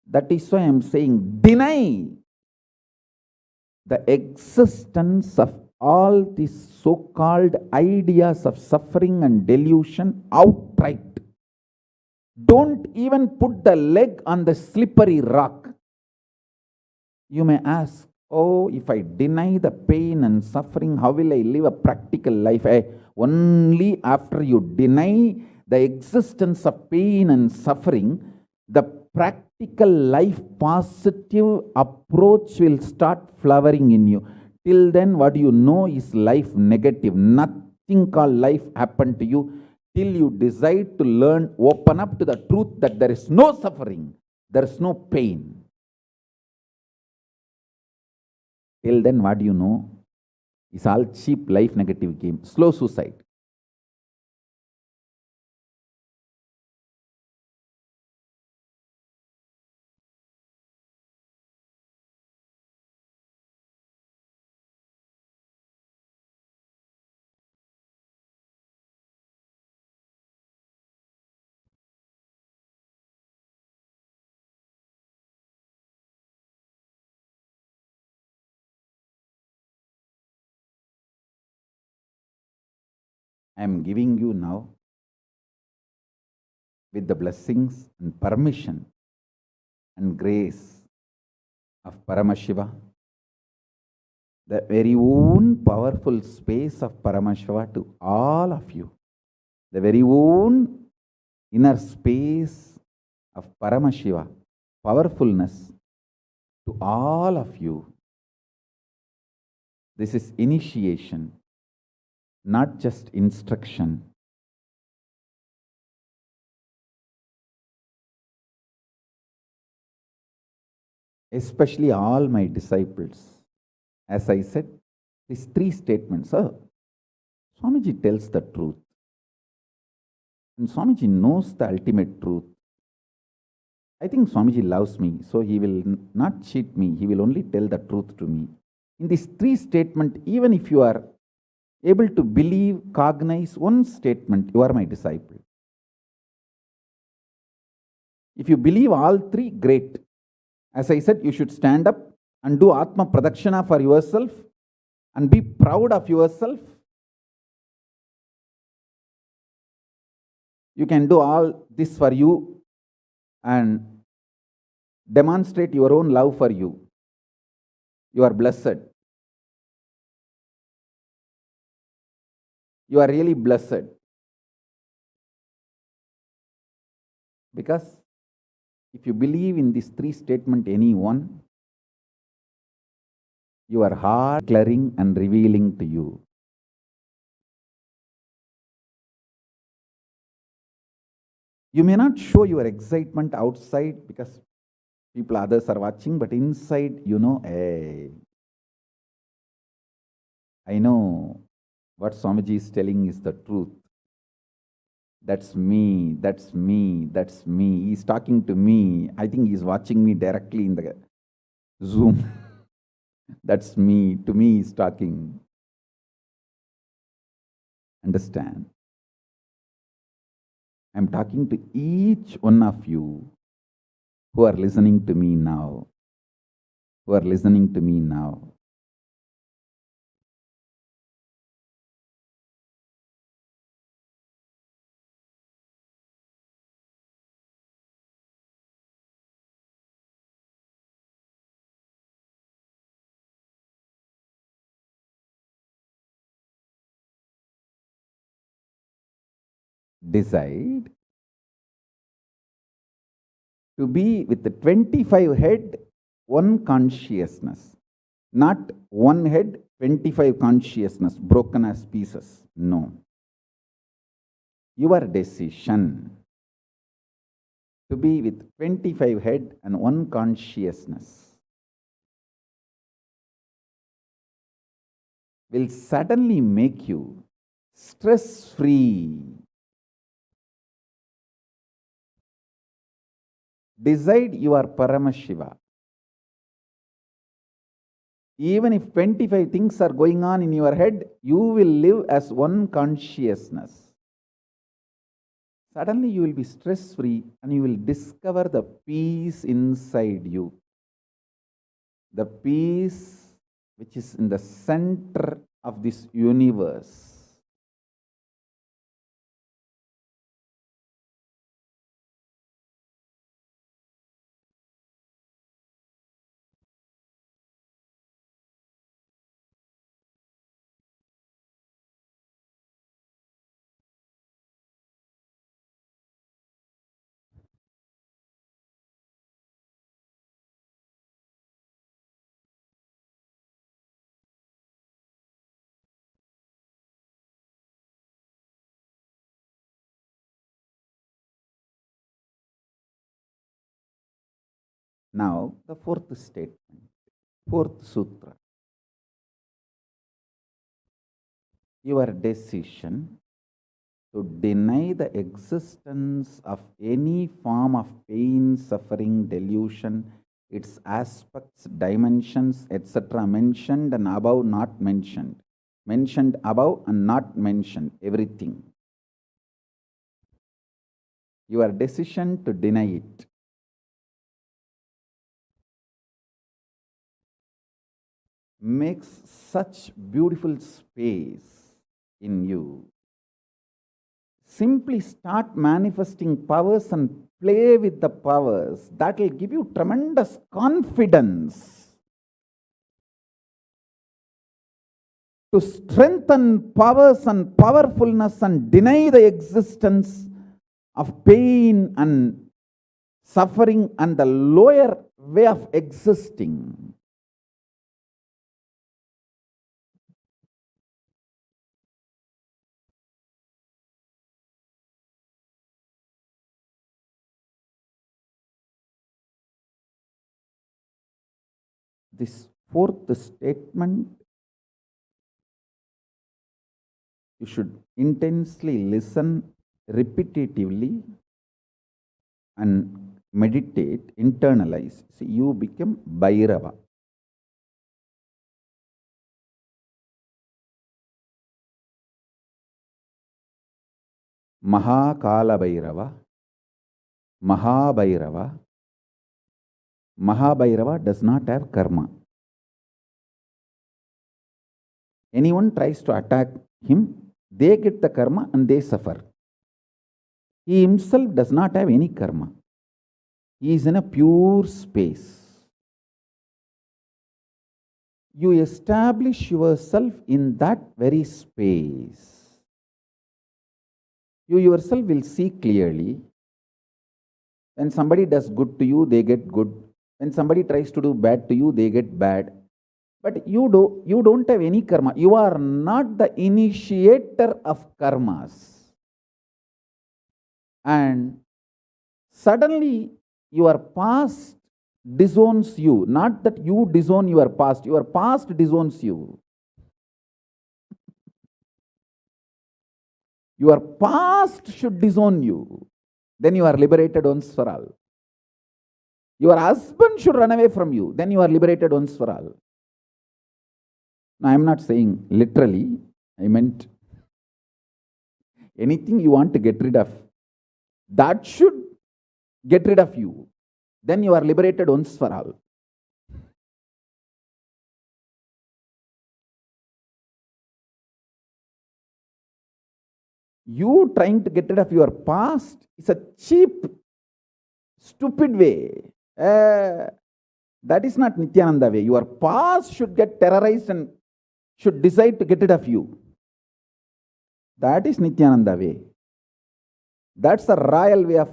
S4: That is why I am saying, deny the existence of all these so-called ideas of suffering and delusion outright. Don't even put the leg on the slippery rock. You may ask, oh, if I deny the pain and suffering, how will I live a practical life? Only after you deny the existence of pain and suffering, the practical life positive approach will start flowering in you. Till then, what you know is life negative. Nothing called life happened to you till you decide to learn, open up to the truth that there is no suffering, there is no pain. Till then, what you know is all cheap life negative game, slow suicide. I am giving you now, with the blessings and permission and grace of Paramashiva, the very own powerful space of Paramashiva to all of you, the very own inner space of Paramashiva, powerfulness to all of you. This is initiation, not just instruction. Especially all my disciples. As I said, these three statements. Swamiji tells the truth. And Swamiji knows the ultimate truth. I think Swamiji loves me, so he will not cheat me. He will only tell the truth to me. In these three statements, even if you are able to believe, cognize one statement, you are my disciple. If you believe all three, great. As I said, you should stand up and do Atma Pradakshina for yourself and be proud of yourself. You can do all this for you and demonstrate your own love for you. You are blessed. You are really blessed. Because if you believe in these three statements, any one, your heart declaring and revealing to you. You may not show your excitement outside because people, others are watching, but inside, you know, hey, I know what Swamiji is telling is the truth. That's me, that's me, that's me. He's talking to me. I think he's watching me directly in the Zoom. That's me. To me, he's talking. Understand? I'm talking to each one of you who are listening to me now. Who are listening to me now. Decide to be with the 25 head, one consciousness. Not one head, 25 consciousness, broken as pieces. No. Your decision to be with 25 head and one consciousness will suddenly make you stress-free. Decide you are Paramashiva. Even if 25 things are going on in your head, you will live as one consciousness. suddenly you will be stress-free and you will discover the peace inside you. The peace which is in the center of this universe. Now, the fourth statement, fourth sutra. Your decision to deny the existence of any form of pain, suffering, delusion, its aspects, dimensions, etc., mentioned and above, not mentioned. Mentioned above and not mentioned, everything. Your decision to deny it. Makes such beautiful space in you. Simply start manifesting powers and play with the powers. That will give you tremendous confidence to strengthen powers and powerfulness and deny the existence of pain and suffering and the lower way of existing. This fourth statement, you should intensely listen repetitively and meditate, internalize. See, you become Bhairava. Mahakalabhairava, Mahabhairava. Mahabhairava does not have karma. Anyone tries to attack him, they get the karma and they suffer. He himself does not have any karma. He is in a pure space. You establish yourself in that very space. You yourself will see clearly. When somebody does good to you, they get good. When somebody tries to do bad to you, they get bad. But you don't have any karma. You are not the initiator of karmas. And suddenly your past disowns you. Not that you disown your past disowns you. Your past should disown you. Then you are liberated once for all. Your husband should run away from you. Then you are liberated once for all. Now, I am not saying literally. I meant anything you want to get rid of, that should get rid of you. Then you are liberated once for all. You trying to get rid of your past is a cheap, stupid way. That is not Nithyananda way. Your past should get terrorized and should decide to get rid of you. That is Nithyananda way. That's the royal way of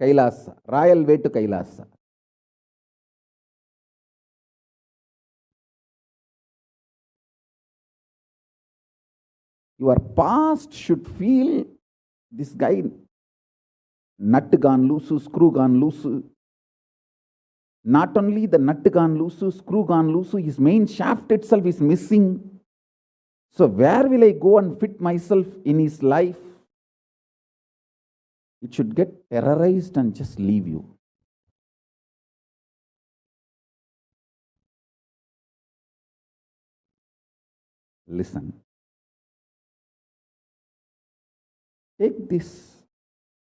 S4: Kailasa, royal way to Kailasa. Your past should feel this guy, nut gone loose, screw gone loose. Not only the nut gone loose, screw gone loose, his main shaft itself is missing. So where will I go and fit myself in his life? It should get terrorized and just leave you. Listen. Take this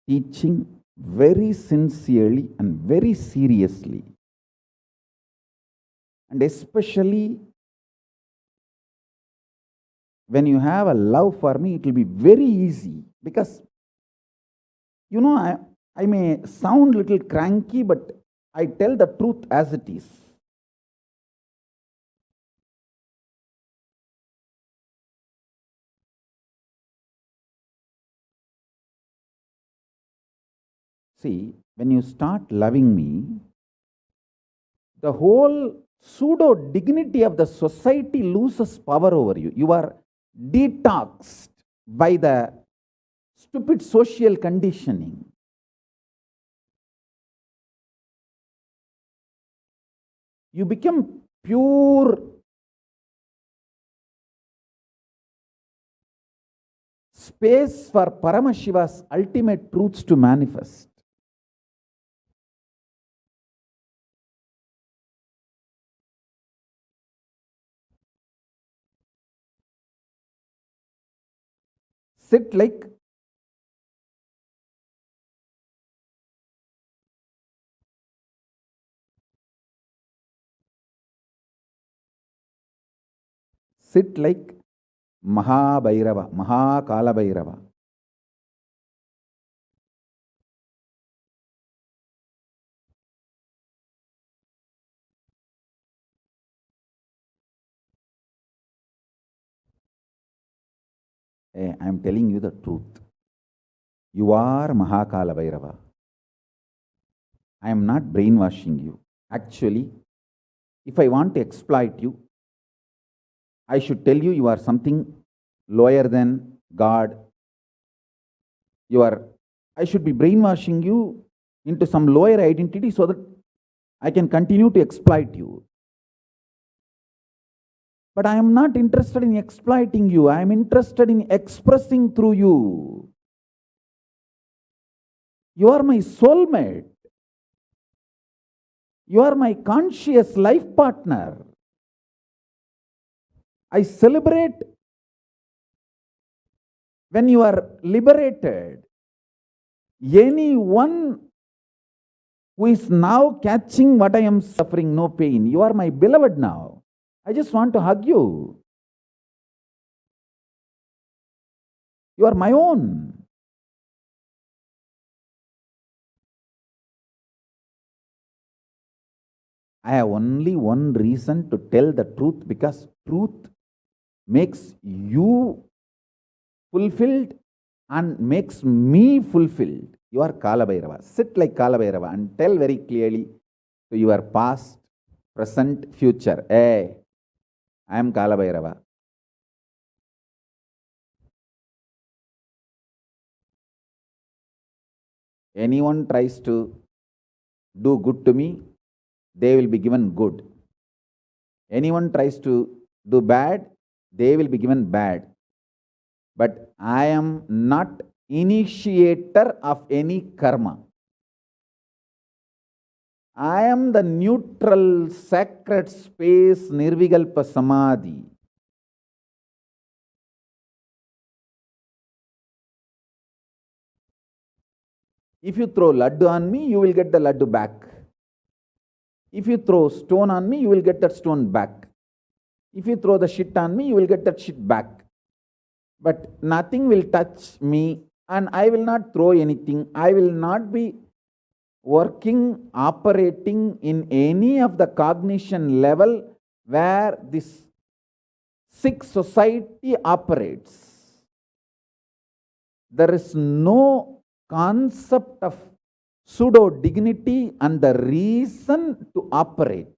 S4: teaching very sincerely and very seriously. And especially when you have a love for me, it will be very easy, because, I may sound a little cranky, but I tell the truth as it is. See, when you start loving me, the whole pseudo dignity of the society loses power over you. You are detoxed by the stupid social conditioning. You become pure space for Paramashiva's ultimate truths to manifest. Sit like Mahakalabhairava. I am telling you the truth. You are Mahakalabhairava. I am not brainwashing you. Actually, if I want to exploit you, I should tell you are something lower than God. I should be brainwashing you into some lower identity so that I can continue to exploit you. But I am not interested in exploiting you. I am interested in expressing through you. You are my soulmate. You are my conscious life partner. I celebrate when you are liberated. Anyone who is now catching what I am suffering, no pain. You are my beloved now. I just want to hug you. You are my own. I have only one reason to tell the truth, because truth makes you fulfilled and makes me fulfilled. You are Kalabhairava. Sit like Kalabhairava and tell very clearly to your past, present, future. Hey, I am Kalabhairava. Anyone tries to do good to me, they will be given good. Anyone tries to do bad, they will be given bad. But I am not initiator of any karma. I am the neutral, sacred space, Nirvikalpa Samadhi. If you throw laddu on me, you will get the laddu back. If you throw stone on me, you will get that stone back. If you throw the shit on me, you will get that shit back. But nothing will touch me, and I will not throw anything. I will not be working, operating in any of the cognition level where this sick society operates. There is no concept of pseudo dignity and the reason to operate.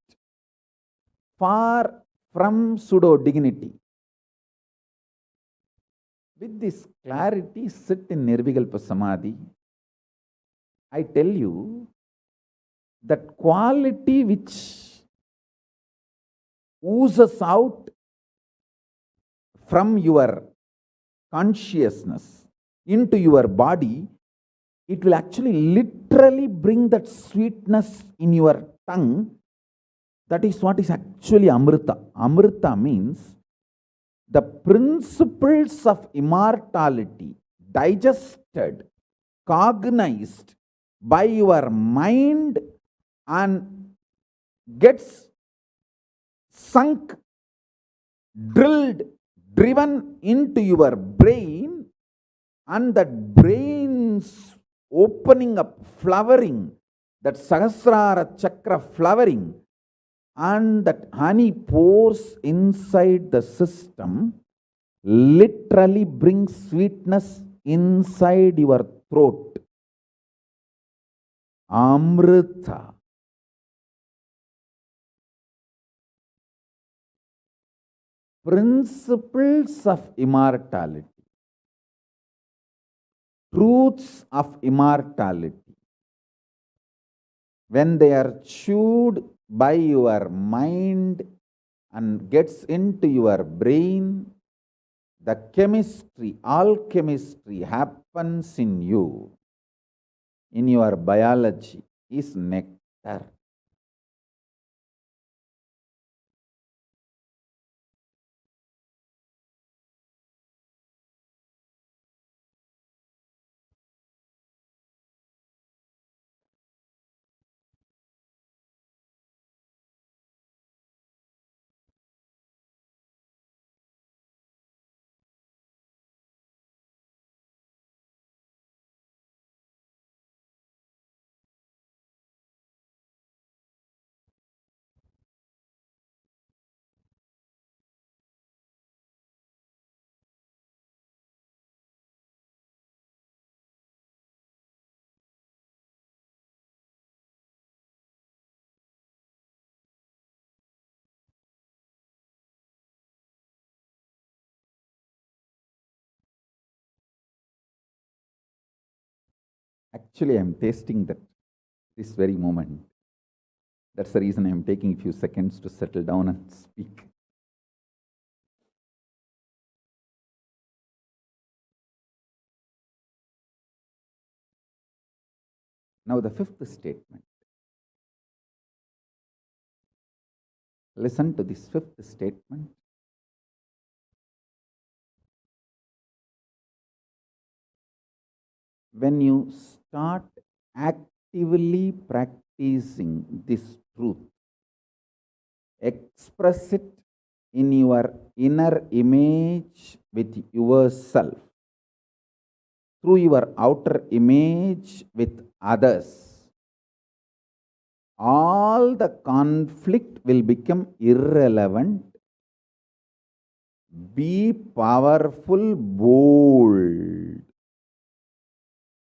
S4: Far from pseudo dignity. With this clarity, sit in Nirvikalpa Samadhi. I tell you that quality which oozes out from your consciousness into your body, it will actually literally bring that sweetness in your tongue. That is what is actually Amrita. Amrita means the principles of immortality digested, cognized by your mind and gets sunk, drilled, driven into your brain, and that brain's opening up, flowering, that Sahasrara Chakra flowering, and that honey pours inside the system, literally brings sweetness inside your throat. Amrita. Principles of immortality, truths of immortality, when they are chewed by your mind and gets into your brain, the chemistry, alchemistry happens in you, in your biology, is nectar. Actually, I am tasting that this very moment. That's the reason I am taking a few seconds to settle down and speak. Now, the fifth statement. Listen to this fifth statement. When you start actively practicing this truth, express it in your inner image with yourself, through your outer image with others, all the conflict will become irrelevant. Be powerful, bold,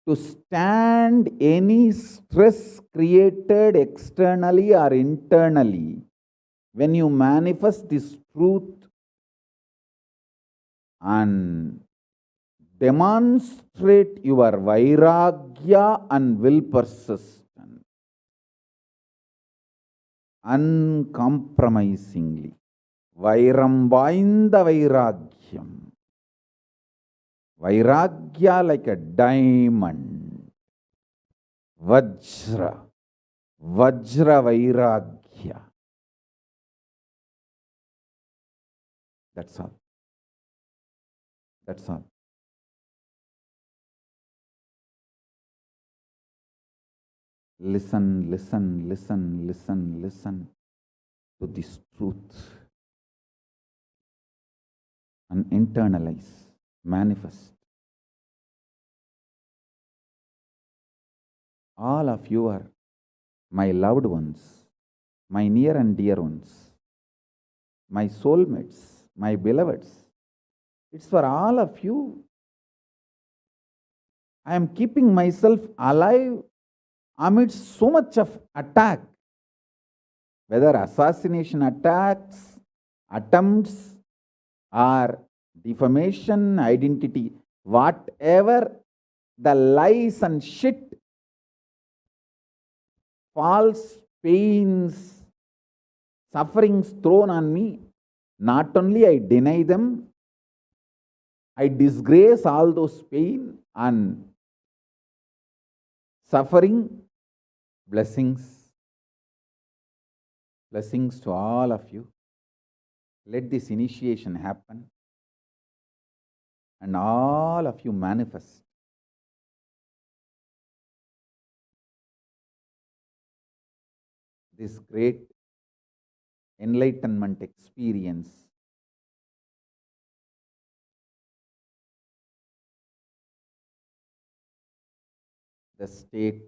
S4: to stand any stress created externally or internally. When you manifest this truth and demonstrate your vairagya and will persistence, uncompromisingly, vairam vainda vairagyam, vairagya like a diamond, vajra, vajra vairagya. That's all. That's all. Listen, listen, listen, listen, listen to this truth and internalize, manifest. All of you are my loved ones, my near and dear ones, my soulmates, my beloveds. It's for all of you. I am keeping myself alive amidst so much of attack, whether assassination attacks, attempts, or defamation, identity, whatever the lies and shit, false pains, sufferings thrown on me, not only I deny them, I disgrace all those pain and suffering. Blessings. Blessings to all of you. Let this initiation happen and all of you manifest this great enlightenment experience, the state,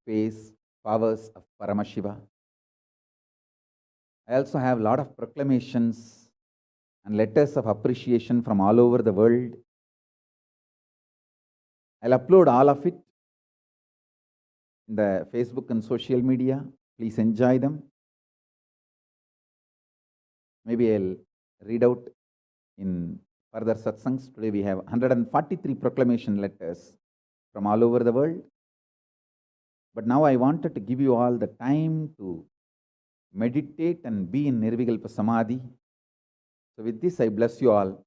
S4: space, powers of Paramashiva. I also have a lot of proclamations and letters of appreciation from all over the world. I'll upload all of it in the Facebook and social media. Please enjoy them. Maybe I'll read out in further satsangs. Today we have 143 proclamation letters from all over the world. But now I wanted to give you all the time to meditate and be in Nirvikalpa Samadhi. So with this, I bless you all.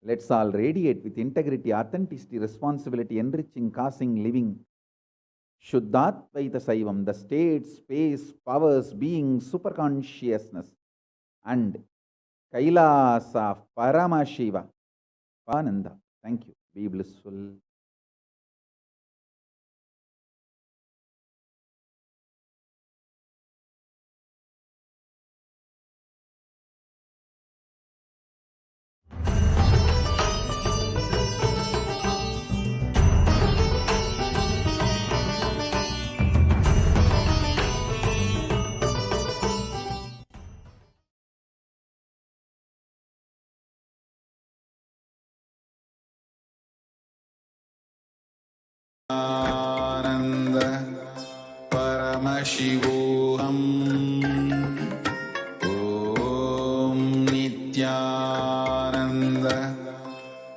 S4: Let's all radiate with integrity, authenticity, responsibility, enriching, causing, living. Shuddhatvaita Saivam, the state, space, powers, being, superconsciousness, and Kailasa, Paramashiva, Ananda. Thank you. Be blissful.
S3: Nithyananda Paramashivoham. Om Nithyananda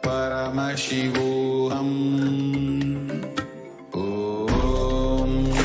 S3: Paramashivoham. Om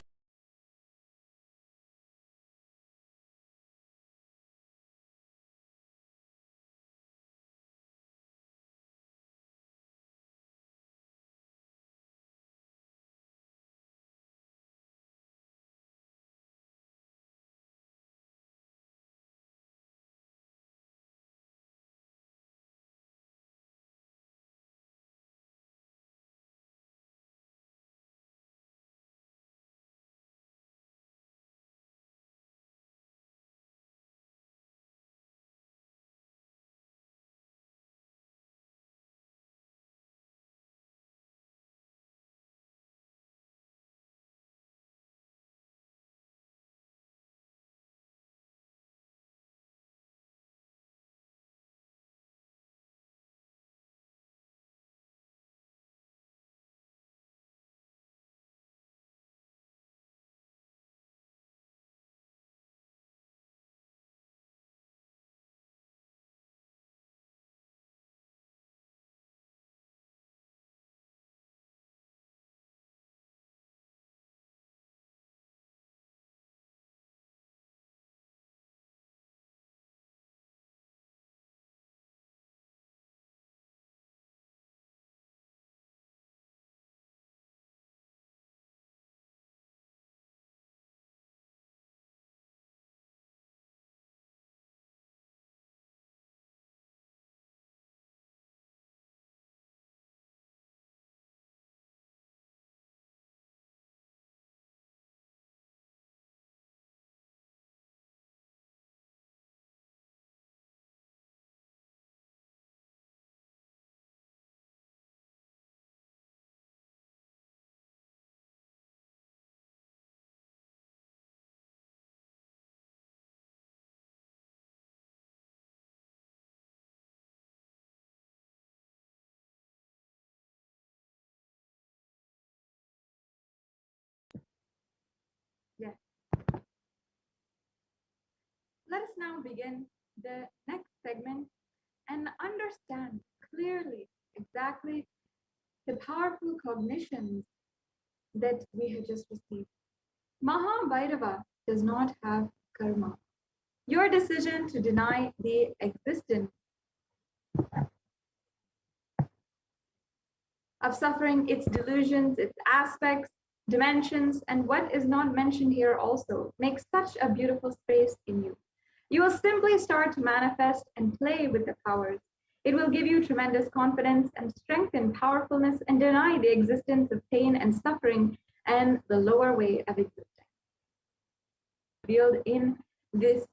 S1: Yes. Let us now begin the next segment and understand clearly exactly the powerful cognitions that we have just received. Mahabhairava does not have karma. Your decision to deny the existence of suffering, its delusions, its aspects, dimensions, and what is not mentioned here also makes such a beautiful space in you. You will simply start to manifest and play with the powers. It will give you tremendous confidence and strengthen powerfulness and deny the existence of pain and suffering and the lower way of existing. revealed in this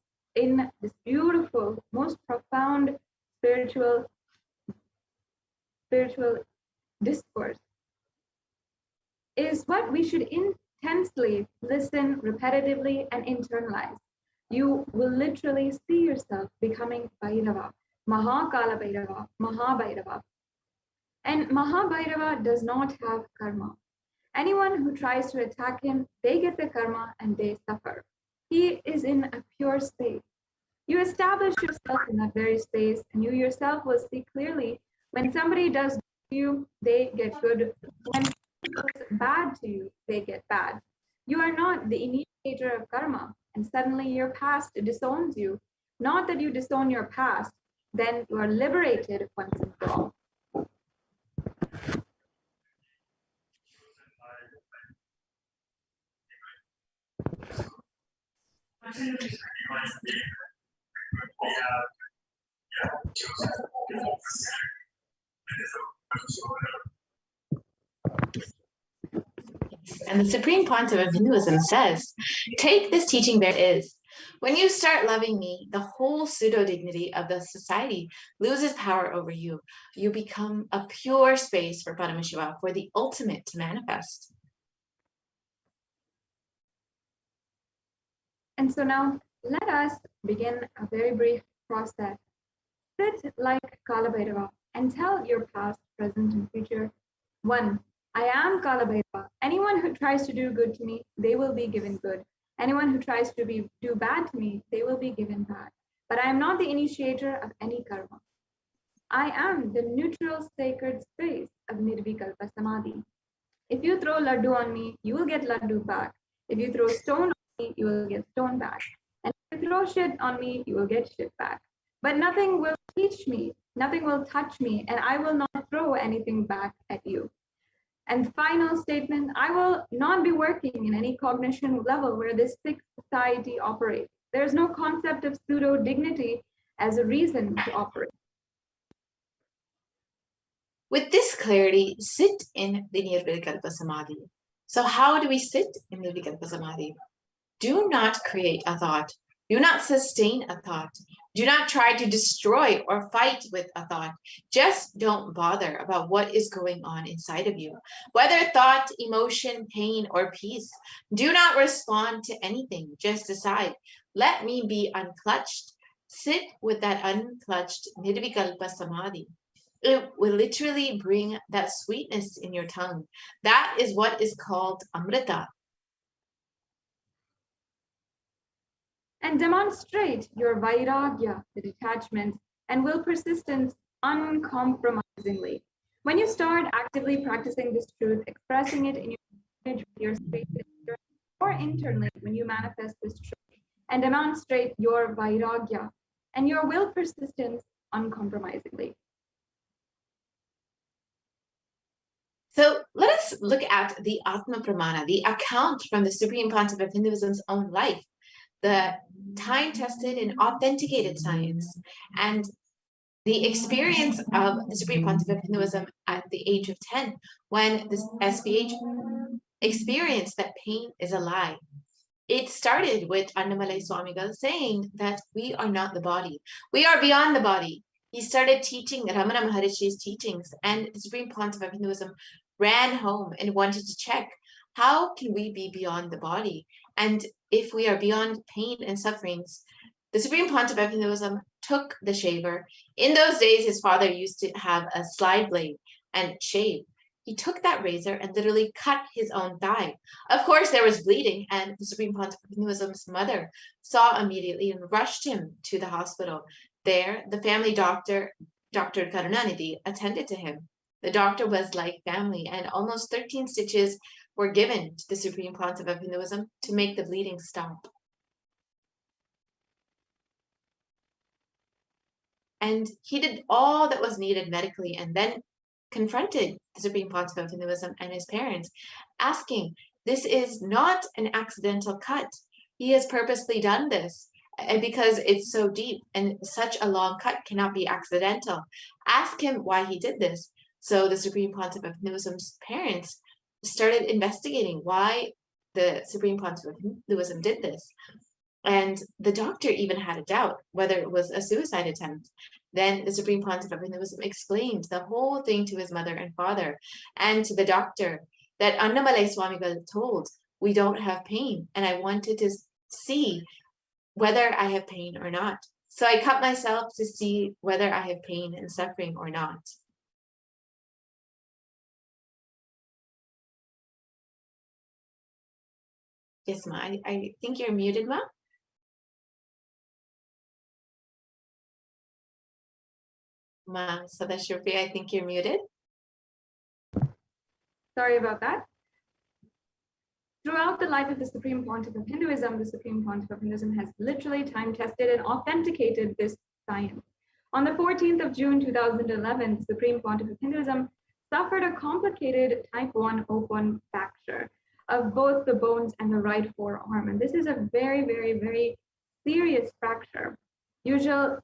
S1: beautiful, most profound spiritual discourse is what we should intensely listen repetitively and internalize. You will literally see yourself becoming Bhairava, Mahakalabhairava, Mahabhairava. And Mahabhairava does not have karma. Anyone who tries to attack him, they get the karma and they suffer. He is in a pure state. You establish yourself in that very space, and you yourself will see clearly when somebody does good to you, they get good. When somebody does bad to you, they get bad. You are not the initiator of karma, and suddenly your past disowns you. Not that you disown your past, then you are liberated once and for all.
S5: And the Supreme Pontiff of Hinduism says, take this teaching there it is. When you start loving me, the whole pseudo-dignity of the society loses power over you. You become a pure space for Paramashiva, for the ultimate to manifest.
S1: And so now let us begin a very brief process. Sit like Kalabhairava and tell your past, present, and future. 1. I am Kalabhairava. Anyone who tries to do good to me, they will be given good. Anyone who tries to do bad to me, they will be given bad. But I am not the initiator of any karma. I am the neutral sacred space of Nirvikalpa Samadhi. If you throw laddu on me, you will get laddu back. If you throw stone on me, you will get stone back. And if you throw shit on me, you will get shit back. But nothing will teach me, nothing will touch me, and I will not throw anything back at you. And final statement, I will not be working in any cognition level where this sick society operates. There is no concept of pseudo-dignity as a reason to operate.
S5: With this clarity, sit in the Nirvikalpa Samadhi. So how do we sit in Nirvikalpa Samadhi? Do not create a thought. Do not sustain a thought. Do not try to destroy or fight with a thought. Just don't bother about what is going on inside of you. Whether thought, emotion, pain, or peace, do not respond to anything. Just decide, let me be unclutched. Sit with that unclutched Nirvikalpa Samadhi. It will literally bring that sweetness in your tongue. That is what is called Amrita.
S1: And demonstrate your vairagya, the detachment, and will persistence uncompromisingly. When you start actively practicing this truth, expressing it in your space, or internally when you manifest this truth, and demonstrate your vairagya and your will persistence uncompromisingly.
S5: So let us look at the Atma Pramana, the account from the Supreme Pontiff of Hinduism's own life, the time-tested and authenticated science, and the experience of the Supreme Pontiff of Hinduism at the age of 10, when this SPH experienced that pain is a lie. It started with Annamalai Swamigal saying that we are not the body. We are beyond the body. He started teaching Ramana Maharishi's teachings, and the Supreme Pontiff of Hinduism ran home and wanted to check, how can we be beyond the body? And if we are beyond pain and sufferings, the Supreme Pontiff of Hinduism took the shaver. In those days, his father used to have a slide blade and shave. He took that razor and literally cut his own thigh. Of course, there was bleeding, and the Supreme Pontiff of Hinduism's mother saw immediately and rushed him to the hospital. There, the family doctor, Dr. Karunanidhi, attended to him. The doctor was like family, and almost 13 stitches were given to the Supreme Pontiff of Hinduism to make the bleeding stop. And he did all that was needed medically, and then confronted the Supreme Pontiff of Hinduism and his parents, asking, this is not an accidental cut. He has purposely done this, and because it's so deep and such a long cut cannot be accidental. Ask him why he did this. So the Supreme Pontiff of Hinduism's parents started investigating why the Supreme Pontiff of Hinduism did this. And the doctor even had a doubt whether it was a suicide attempt. Then the Supreme Pontiff of Hinduism explained the whole thing to his mother and father and to the doctor that Annamalai Swamigal told, we don't have pain. And I wanted to see whether I have pain or not. So I cut myself to see whether I have pain and suffering or not. Yes, Ma, I think you're muted, Ma. Ma Sadashrupi, I think you're muted.
S1: Sorry about that. Throughout the life of the Supreme Pontiff of Hinduism, the Supreme Pontiff of Hinduism has literally time-tested and authenticated this science. On the 14th of June 2011, the Supreme Pontiff of Hinduism suffered a complicated type 1 open fracture of both the bones and the right forearm. And this is a very, very, very serious fracture. The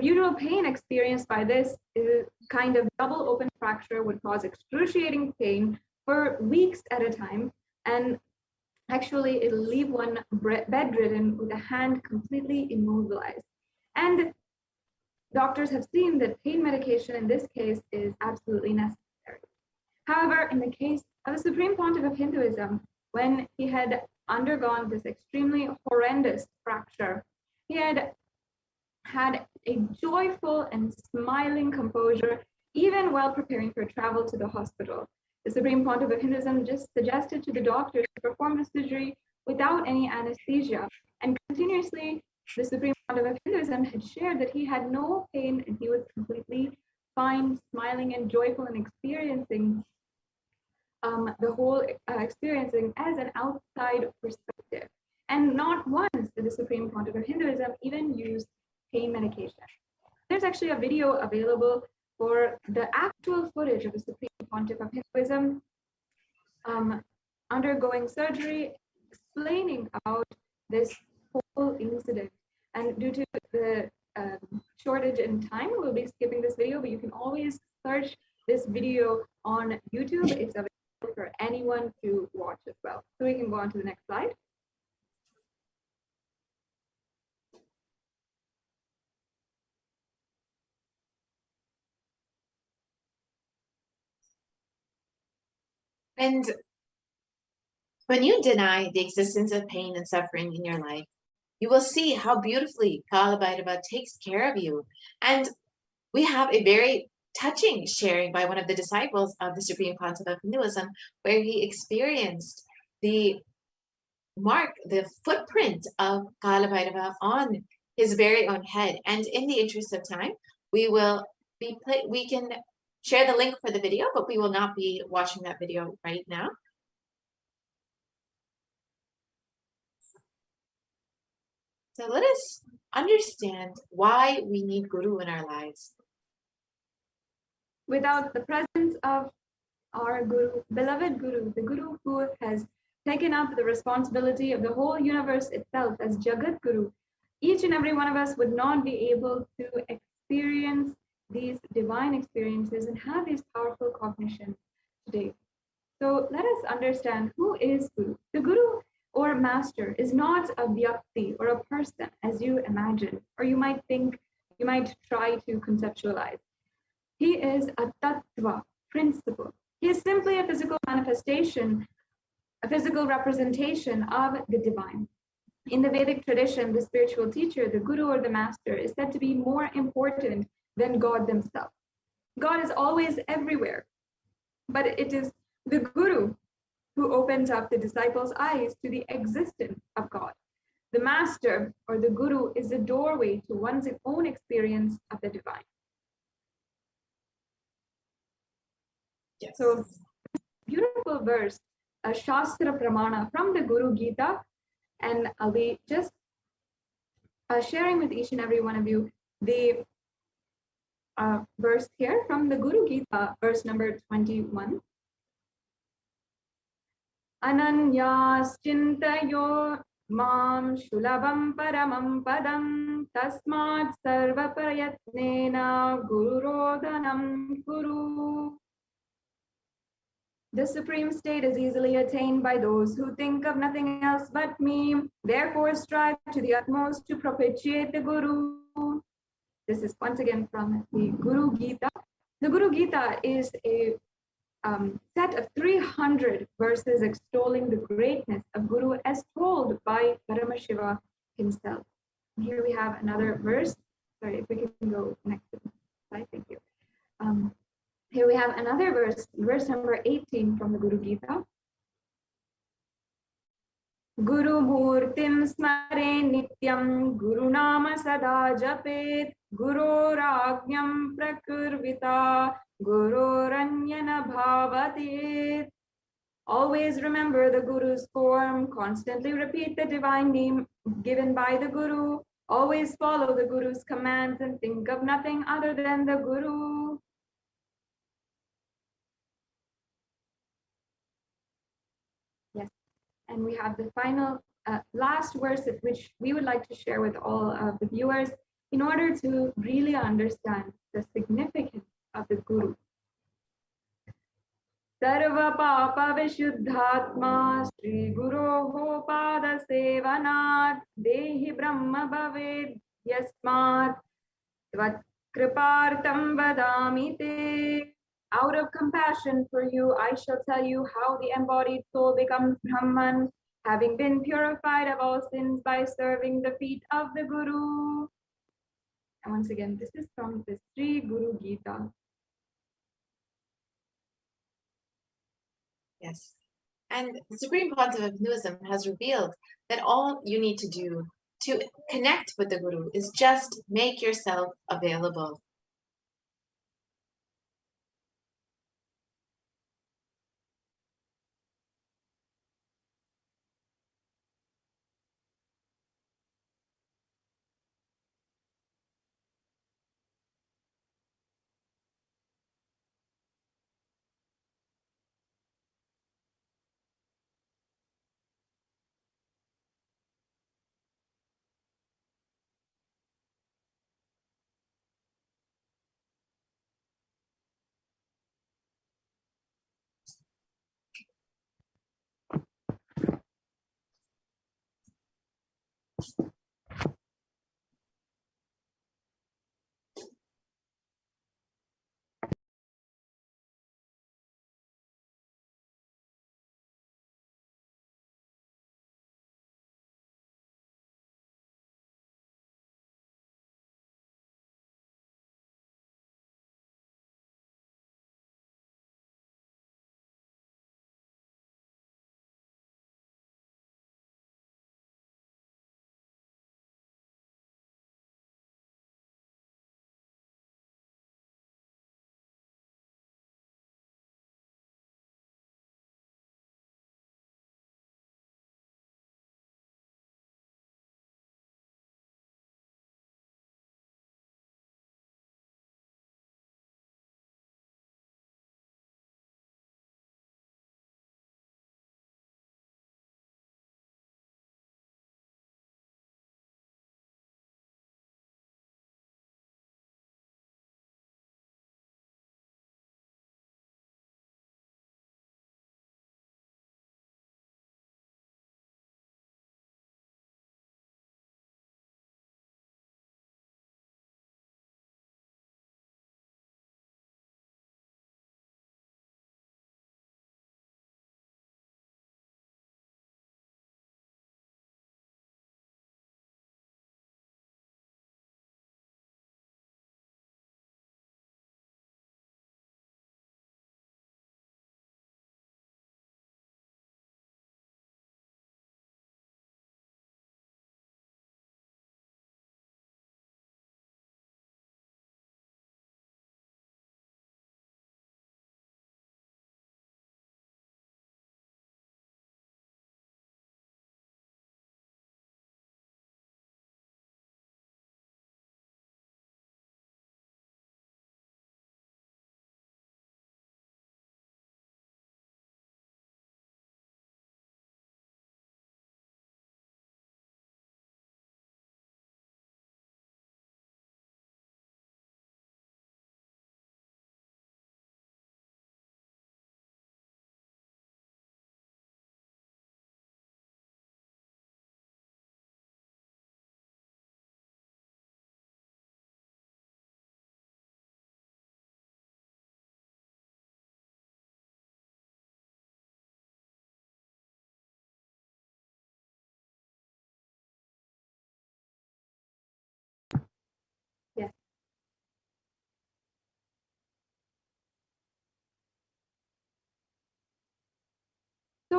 S1: usual pain experienced by this is kind of double open fracture would cause excruciating pain for weeks at a time. And actually, it'll leave one bedridden with a hand completely immobilized. And doctors have seen that pain medication in this case is absolutely necessary. However, in the case of the Supreme Pontiff of Hinduism, when he had undergone this extremely horrendous fracture, he had a joyful and smiling composure, even while preparing for travel to the hospital. The Supreme Pontiff of Hinduism just suggested to the doctors to perform the surgery without any anesthesia. And continuously, the Supreme Pontiff of Hinduism had shared that he had no pain and he was completely fine, smiling and joyful and experiencing the whole experiencing as an outside perspective. And not once did the Supreme Pontiff of Hinduism even use pain medication. There's actually a video available for the actual footage of the Supreme Pontiff of Hinduism undergoing surgery, explaining about this whole incident. And due to the shortage in time, we'll be skipping this video, but you can always search this video on YouTube. It's available for anyone to watch as well. So we can go on to the next slide.
S5: And when you deny the existence of pain and suffering in your life, you will see how beautifully Kalabhairava takes care of you. And we have a very touching sharing by one of the disciples of the Supreme Pontiff of Hinduism, where he experienced the footprint of Kalabhairava on his very own head. And in the interest of time, we can share the link for the video, but we will not be watching that video right now. So let us understand why we need Guru in our lives.
S1: Without the presence of our Guru, beloved Guru, the Guru who has taken up the responsibility of the whole universe itself as Jagat Guru, each and every one of us would not be able to experience these divine experiences and have these powerful cognitions today. So let us understand who is Guru. The Guru or master is not a vyakti or a person as you imagine, or you might think, you might try to conceptualize. He is a tattva, principle. He is simply a physical manifestation, a physical representation of the divine. In the Vedic tradition, the spiritual teacher, the Guru or the master, is said to be more important than God themselves. God is always everywhere, but it is the Guru who opens up the disciples' eyes to the existence of God. The master or the Guru is the doorway to one's own experience of the divine.
S5: Yes.
S1: So, beautiful verse, a Shastra Pramana from the Guru Gita, and I'll be just sharing with each and every one of you the verse here from the Guru Gita, verse number 21. Ananyas chintayo mam shulabam paramam padam tasmat sarva prayatnena gururodhanam guru. The supreme state is easily attained by those who think of nothing else but me. Therefore, strive to the utmost to propitiate the Guru. This is once again from the Guru Gita. The Guru Gita is a set of 300 verses extolling the greatness of Guru as told by Paramashiva himself. Here we have another verse. Sorry, if we can go next slide, thank you. Here we have another verse number 18 from the Guru Gita. Guru Murtim Smare Nityam Guru Nama Sada Japet Guru Rajñam Prakurvita Guru Ranyana Bhavatit. Always remember the Guru's form, constantly repeat the divine name given by the Guru, always follow the Guru's commands and think of nothing other than the Guru. Yes, and we have the final last verse which we would like to share with all of the viewers in order to really understand the significance of the Guru. Sarva Papa Vishuddhatma Shri Guroho Pada Sevanat Dehi Brahma Bhaved Yasmat Tvat Kripartam Vadami Te. Out of compassion for you, I shall tell you how the embodied soul becomes Brahman, having been purified of all sins by serving the feet of the Guru. And once again, this is from the Sri Guru Gita.
S5: Yes. And the Supreme Pontiff of Hinduism has revealed that all you need to do to connect with the Guru is just make yourself available.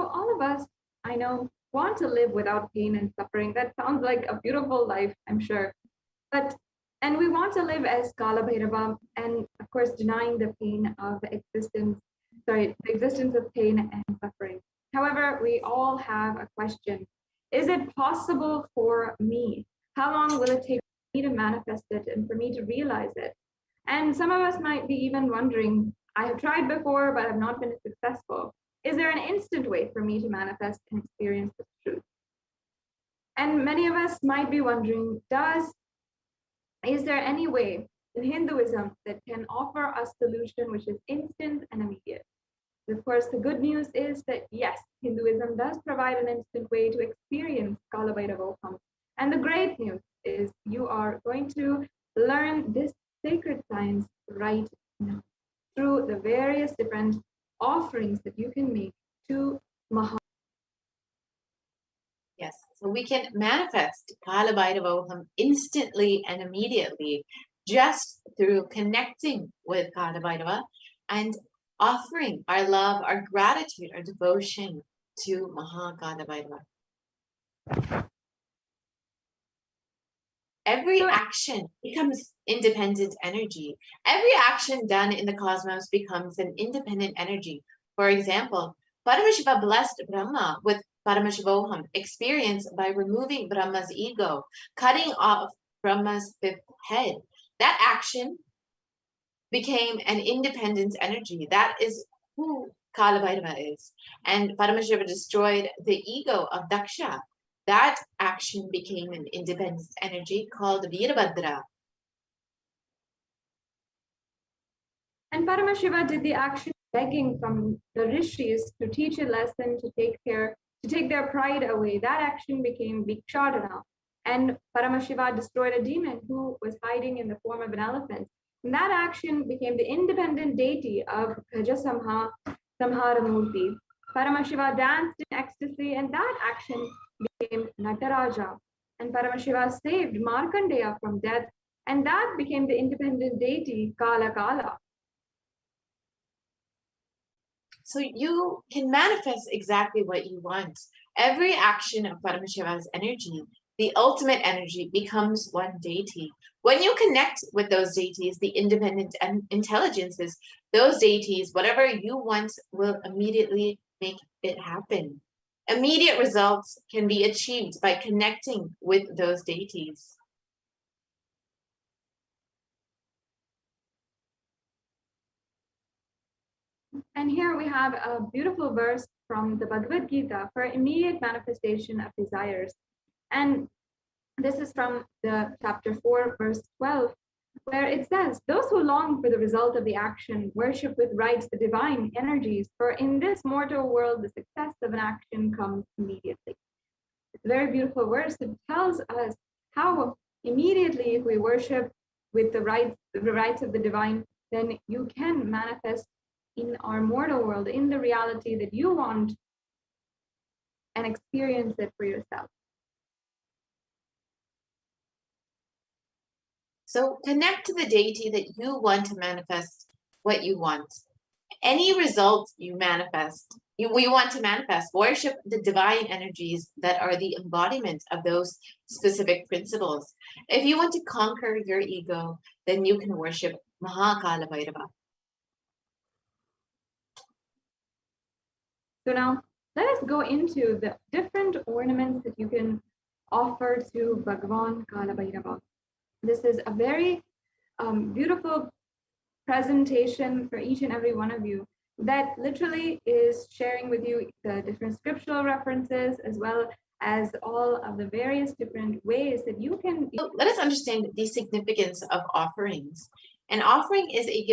S1: all of us, I know, want to live without pain and suffering. That sounds like a beautiful life, I'm sure. And we want to live as Kalabhairava, and of course, denying the pain of the existence of pain and suffering. However, we all have a question. Is it possible for me? How long will it take for me to manifest it and for me to realize it? And some of us might be even wondering, I have tried before, but have not been successful. Is there an instant way for me to manifest and experience this truth? And many of us might be wondering, is there any way in Hinduism that can offer a solution which is instant and immediate? Of course, the good news is that yes, Hinduism does provide an instant way to experience Kalabhairavoham. And the great news is you are going to learn this sacred science right now through the various different offerings that you can make to Maha.
S5: Yes, so we can manifest Kalabhairavoham instantly and immediately just through connecting with Kalabhairava and offering our love, our gratitude, our devotion to Mahakalabhairava. Every action becomes independent energy. Every action done in the cosmos becomes an independent energy. For example, Paramashiva blessed Brahma with Paramashivoham experience by removing Brahma's ego, cutting off Brahma's fifth head. That action became an independent energy. That is who Kalabhairava is. And Paramashiva destroyed the ego of Daksha. That action became an independent energy called Virabhadra.
S1: And Paramashiva did the action begging from the rishis to teach a lesson, to take their pride away. That action became Vikshadana. And Paramashiva destroyed a demon who was hiding in the form of an elephant. And that action became the independent deity of Gaja Samharamurti. Paramashiva danced in ecstasy, and that action became Nataraja. And Paramashiva saved Markandeya from death, and that became the independent deity Kala.
S5: So you can manifest exactly what you want. Every action of Paramashiva's energy, the ultimate energy, becomes one deity. When you connect with those deities, the independent intelligences, those deities, whatever you want will immediately make it happen. Immediate results can be achieved by connecting with those deities.
S1: And here we have a beautiful verse from the Bhagavad Gita for immediate manifestation of desires. And this is from the chapter 4, verse 12, where it says, those who long for the result of the action worship with rites the divine energies, for in this mortal world the success of an action comes immediately. It's a very beautiful verse. It tells us how immediately if we worship with the rites of the divine, then you can manifest in our mortal world, in the reality that you want, and experience it for yourself.
S5: So connect to the deity that you want to manifest what you want. Any result you want to manifest, worship the divine energies that are the embodiment of those specific principles. If you want to conquer your ego, then you can worship Mahakalabhairava.
S1: So now let us go into the different ornaments that you can offer to Bhagavan Kalabhairava. This is a very beautiful presentation for each and every one of you that literally is sharing with you the different scriptural references as well as all of the various different ways that you can.
S5: So let us understand the significance of offerings. An offering is a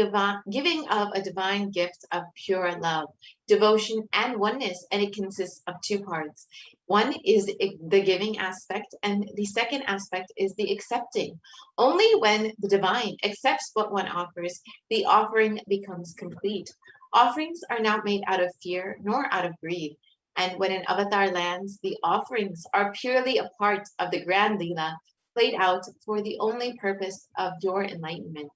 S5: giving of a divine gift of pure love, devotion, and oneness, and it consists of two parts. One is the giving aspect, and the second aspect is the accepting. Only when the divine accepts what one offers, the offering becomes complete. Offerings are not made out of fear nor out of greed. And when an avatar lands, the offerings are purely a part of the grand lila played out for the only purpose of your enlightenment.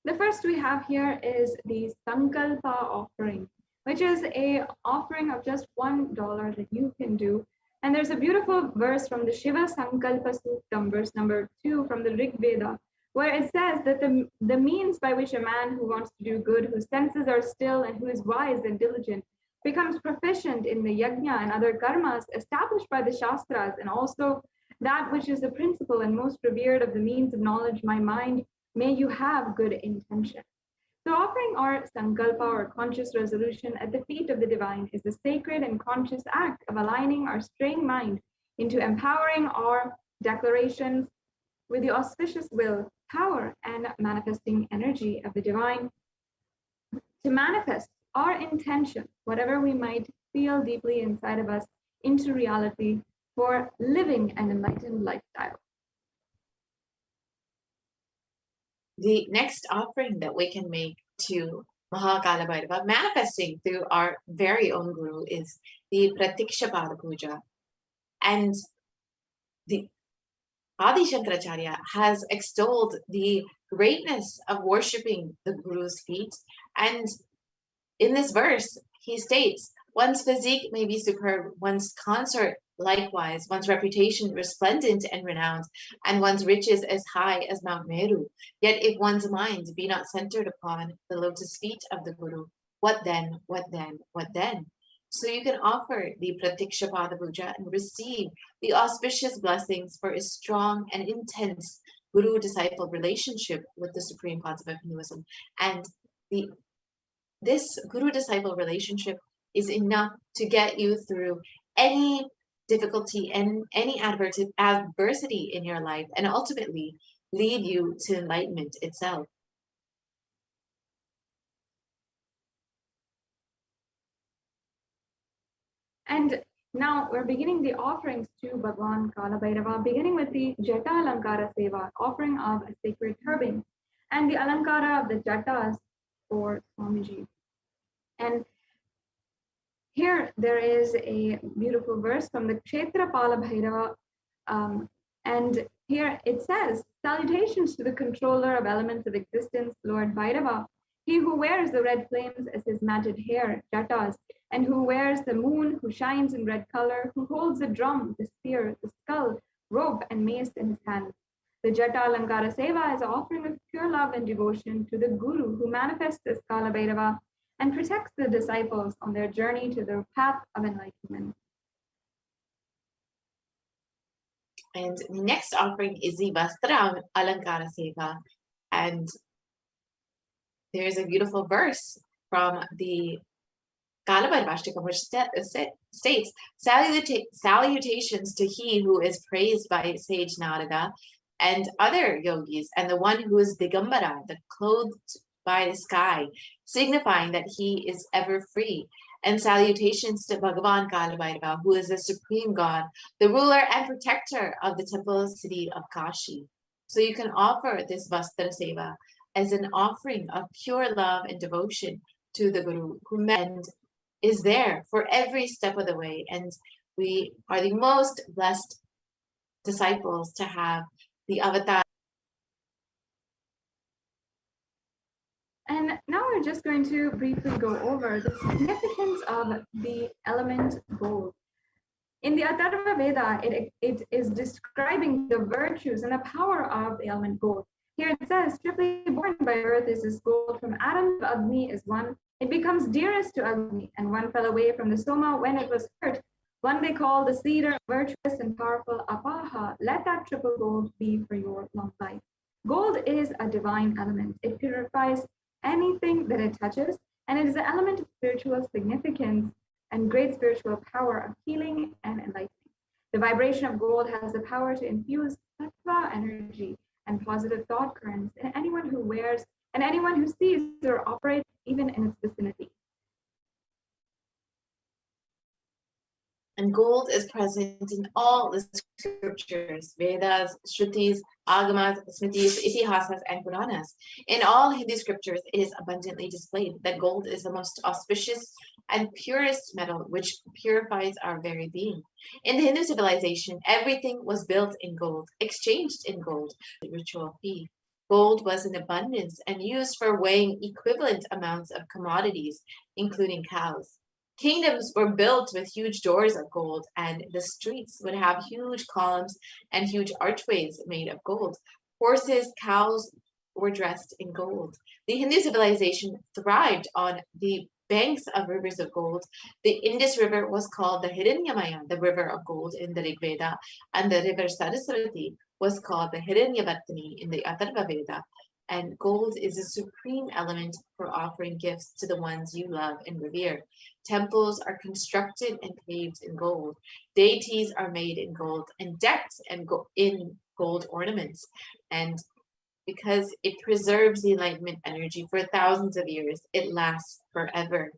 S1: The first we have here is the Sankalpa offering, which is a offering of just $1 that you can do. And there's a beautiful verse from the Shiva Sankalpa Sutram, verse number 2 from the Rig Veda, where it says that the means by which a man who wants to do good, whose senses are still and who is wise and diligent, becomes proficient in the yajna and other karmas established by the Shastras, and also that which is the principal and most revered of the means of knowledge, my mind, may you have good intention. So offering our sankalpa or conscious resolution at the feet of the divine is a sacred and conscious act of aligning our straying mind into empowering our declarations with the auspicious will, power, and manifesting energy of the divine to manifest our intention, whatever we might feel deeply inside of us, into reality for living an enlightened lifestyle.
S5: The next offering that we can make to Mahakalabhairava, manifesting through our very own Guru, is the Pratikshapada Puja. And the Adi Shankaracharya has extolled the greatness of worshipping the Guru's feet. And in this verse, he states, one's physique may be superb, one's consort likewise, one's reputation resplendent and renowned, and one's riches as high as Mount Meru. Yet if one's mind be not centered upon the lotus feet of the Guru, what then, what then, what then? So you can offer the Pratikshapada Puja and receive the auspicious blessings for a strong and intense Guru-disciple relationship with the Supreme Pontiff of Hinduism. And this Guru-disciple relationship is enough to get you through any difficulty and any adversity in your life, and ultimately lead you to enlightenment itself.
S1: And now we're beginning the offerings to Bhagwan Kalabhairava, beginning with the Jata Alankara Seva, offering of a sacred turban, and the Alankara of the Jatas for Swamiji. And here there is a beautiful verse from the Kshetra Palabhairava, and here it says, salutations to the controller of elements of existence, Lord Bhairava, he who wears the red flames as his matted hair, Jatas, and who wears the moon, who shines in red color, who holds the drum, the spear, the skull, rope, and mace in his hands. The Jata Alankara Seva is an offering of pure love and devotion to the Guru who manifests as Kalabhairava and protects the disciples on their journey to the path of enlightenment.
S5: And the next offering is the Vastra Alankara Seva. And there's a beautiful verse from the Kalaba Vashtikam, which states, salutations to he who is praised by sage Narada and other yogis, and the one who is Digambara, the clothed by the sky, signifying that he is ever free. And salutations to Bhagavan Kalabhairava, who is the supreme God, the ruler and protector of the temple city of Kashi. So you can offer this Vastra Seva as an offering of pure love and devotion to the Guru, who is there for every step of the way. And we are the most blessed disciples to have the avatar.
S1: And now we're just going to briefly go over the significance of the element gold. In the Atharva Veda, it is describing the virtues and the power of the element gold. Here it says, triply born by earth is this gold, from Adam to Agni is one. It becomes dearest to Agni, and one fell away from the Soma when it was hurt. One they call the cedar, virtuous and powerful Apaha. Let that triple gold be for your long life. Gold is a divine element. It purifies anything that it touches, and it is an element of spiritual significance and great spiritual power of healing and enlightening. The vibration of gold has the power to infuse sattva energy and positive thought currents in anyone who wears and anyone who sees or operates even in its vicinity.
S5: And gold is present in all the scriptures, Vedas, Shrutis, Agamas, Smritis, Itihasas, and Puranas. In all Hindu scriptures, it is abundantly displayed that gold is the most auspicious and purest metal which purifies our very being. In the Hindu civilization, everything was built in gold, exchanged in gold, the ritual fee. Gold was in abundance and used for weighing equivalent amounts of commodities, including cows. Kingdoms were built with huge doors of gold, and the streets would have huge columns and huge archways made of gold. Horses, cows were dressed in gold. The Hindu civilization thrived on the banks of rivers of gold. The Indus River was called the Hiranyamaya, the river of gold in the Rig Veda, and the river Saraswati was called the Hiranyavartini in the Atharva Veda. And gold is a supreme element for offering gifts to the ones you love and revere. Temples are constructed and paved in gold. Deities are made in gold and decked in gold ornaments. And because it preserves the enlightenment energy for thousands of years, it lasts forever.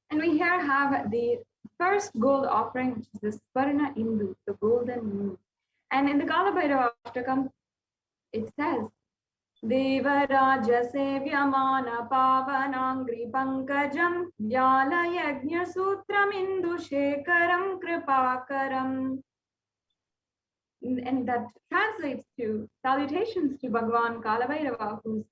S1: And we here have the first gold offering, which is the Parana Indu, the golden moon. And in the Kalabhairava Ashtakam, it says, Devaraja Sevyamana Pavanangri Pankajam Vyala Yajna Sutram Indu Shekaram Kripakaram. And that translates to salutations to Bhagavan Kalabhairava, whose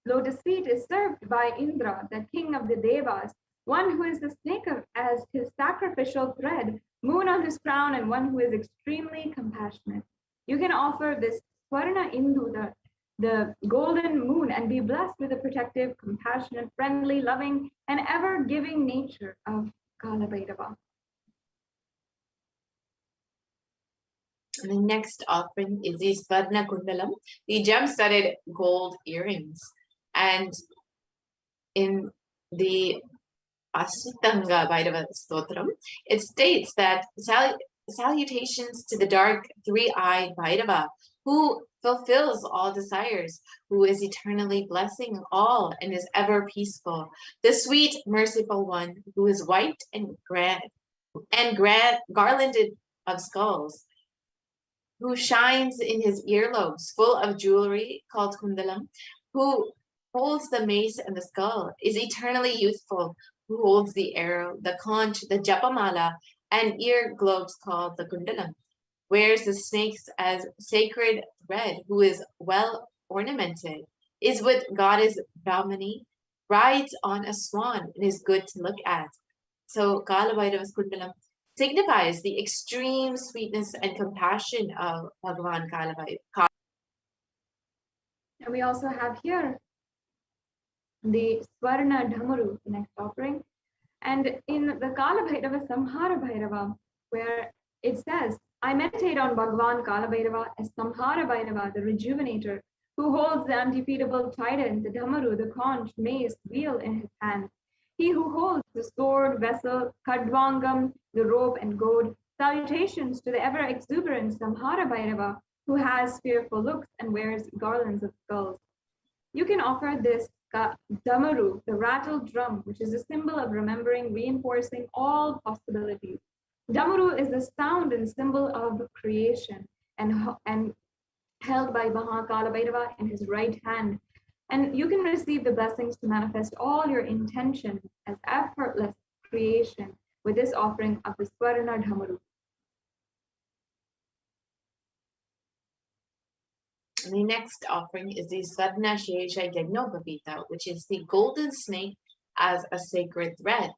S1: lotus feet is served by Indra, the king of the Devas, one who is the snake as his sacrificial thread, moon on his crown, and one who is extremely compassionate. You can offer this Swarna Indu, the golden moon, and be blessed with the protective, compassionate, friendly, loving, and ever-giving nature of Kalabhairava.
S5: And the next offering is the Svarna Kundalam, the gem-studded gold earrings. And in the Ashtanga Bhairava Stotram, it states that salutations to the dark three-eyed Bhairava, who fulfills all desires, who is eternally blessing all and is ever peaceful, the sweet, merciful one, who is white and garlanded of skulls, who shines in his earlobes full of jewelry called kundalam, who holds the mace and the skull, is eternally youthful, who holds the arrow, the conch, the japamala, and ear globes called the kundalam, wears the snakes as sacred thread, who is well ornamented, is with goddess Brahmani, rides on a swan, and is good to look at. So Kalabhairava's kundalam signifies the extreme sweetness and compassion of Bhagavan Kalabhairava.
S1: And we also have here the Swarna Dhamaru, the next offering. And in the Kalabhairava Samhara Bhairava, where it says, I meditate on Bhagavan Kalabhairava as Samhara Bhairava, the rejuvenator, who holds the undefeatable trident, the Dhamaru, the conch, mace, wheel in his hand. He who holds the sword, vessel, kadvangam, the rope and goad. Salutations to the ever-exuberant Samhara Bhairava, who has fearful looks and wears garlands of skulls. You can offer this Dhamaru, the rattled drum, which is a symbol of remembering, reinforcing all possibilities. Dhamaru is the sound and symbol of creation and held by Mahakalabhairava in his right hand. And you can receive the blessings to manifest all your intentions as effortless creation with this offering of the Swarna Dhamaru.
S5: And the next offering is the Swarna Shesha Yagnopavita, which is the golden snake as a sacred thread.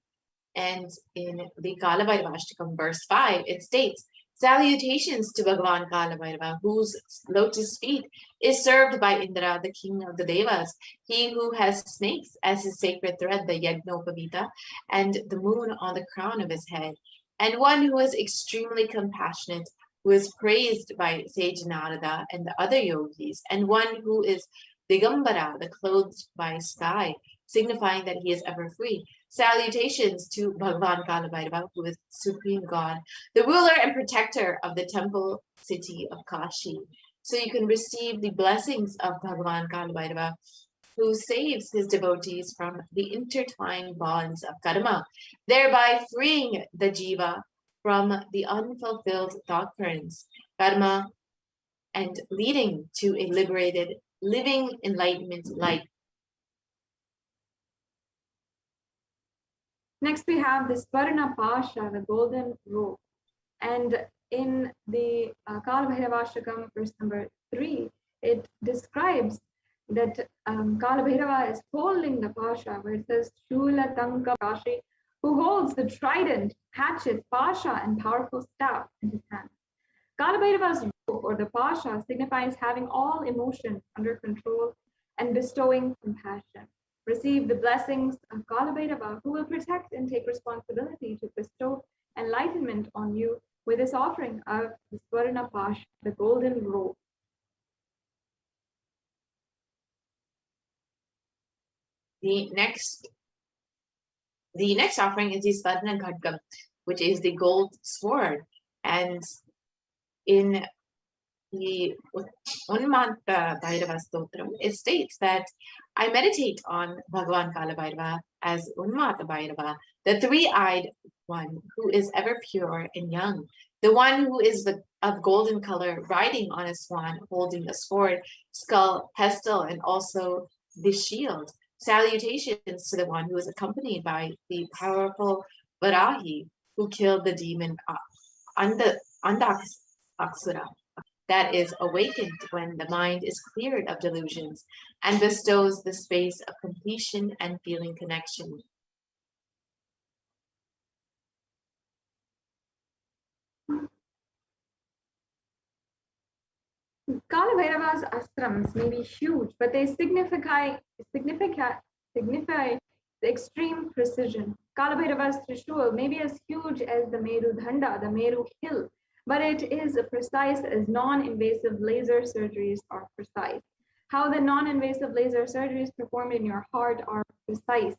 S5: And in the Kalabhairava Ashtakam verse 5, it states, salutations to Bhagavan Kalabhairava, whose lotus feet is served by Indra, the king of the Devas, he who has snakes as his sacred thread, the Yagnopavita, and the moon on the crown of his head, and one who is extremely compassionate, who is praised by sage Narada and the other yogis, and one who is Digambara, the clothed by sky, signifying that he is ever free. Salutations to Bhagavan Kalabhairava, who is Supreme God, the ruler and protector of the temple city of Kashi. So you can receive the blessings of Bhagavan Kalabhairava, who saves his devotees from the intertwined bonds of karma, thereby freeing the jiva from the unfulfilled thought currents, karma, and leading to a liberated, living enlightenment life.
S1: Next, we have the Swarna Pasha, the golden rope. And in the Kalabhairavashtakam, verse number 3, it describes that Kalabhairava is holding the pasha, where it says Shula Tanka Kashi, who holds the trident, hatchet, pasha, and powerful staff in his hand. Kalabhairava's yoke, or the pasha, signifies having all emotions under control and bestowing compassion. Receive the blessings of Kalabhairava, who will protect and take responsibility to bestow enlightenment on you with this offering of the Swarna Pasha, the golden robe.
S5: The next offering is the Swarna Khadgam, which is the gold sword. And in the Unmanta Bhairava Stotram, it states that I meditate on Bhagavan Kalabhairava as Unmata Bhairava, the three-eyed one who is ever pure and young, the one who is of golden color, riding on a swan, holding a sword, skull, pestle, and also the shield. Salutations to the one who is accompanied by the powerful Varahi, who killed the demon Andaksura, that is awakened when the mind is cleared of delusions and bestows the space of completion and feeling connection.
S1: Kalabhairava's astrams may be huge, but they signify the extreme precision. Kalabhairava's Trishul may be as huge as the Meru Dhanda, the Meru hill, but it is precise as non-invasive laser surgeries are precise. How the non-invasive laser surgeries performed in your heart are precise.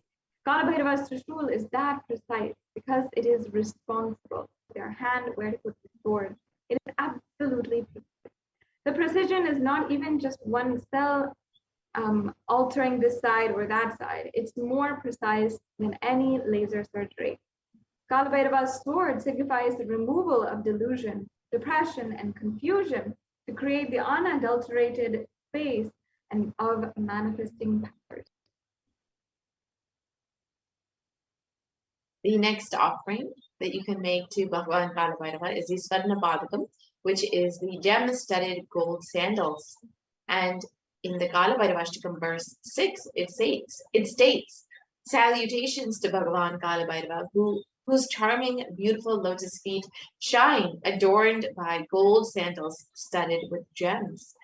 S1: Kalabhairava's Trishul is that precise because it is responsible. Their hand where to put the sword. It is absolutely precise. The precision is not even just one cell altering this side or that side. It's more precise than any laser surgery. Kalabhairava's sword signifies the removal of delusion, depression, and confusion to create the unadulterated space and of manifesting powers.
S5: The next offering that you can make to Bhagavan Kalabhairava is the Swarna Padakam, which is the gem-studded gold sandals. And in the Kalabhairavashtakam verse 6, it states, salutations to Bhagavan Kalabhairava, whose charming, beautiful lotus feet shine, adorned by gold sandals studded with gems.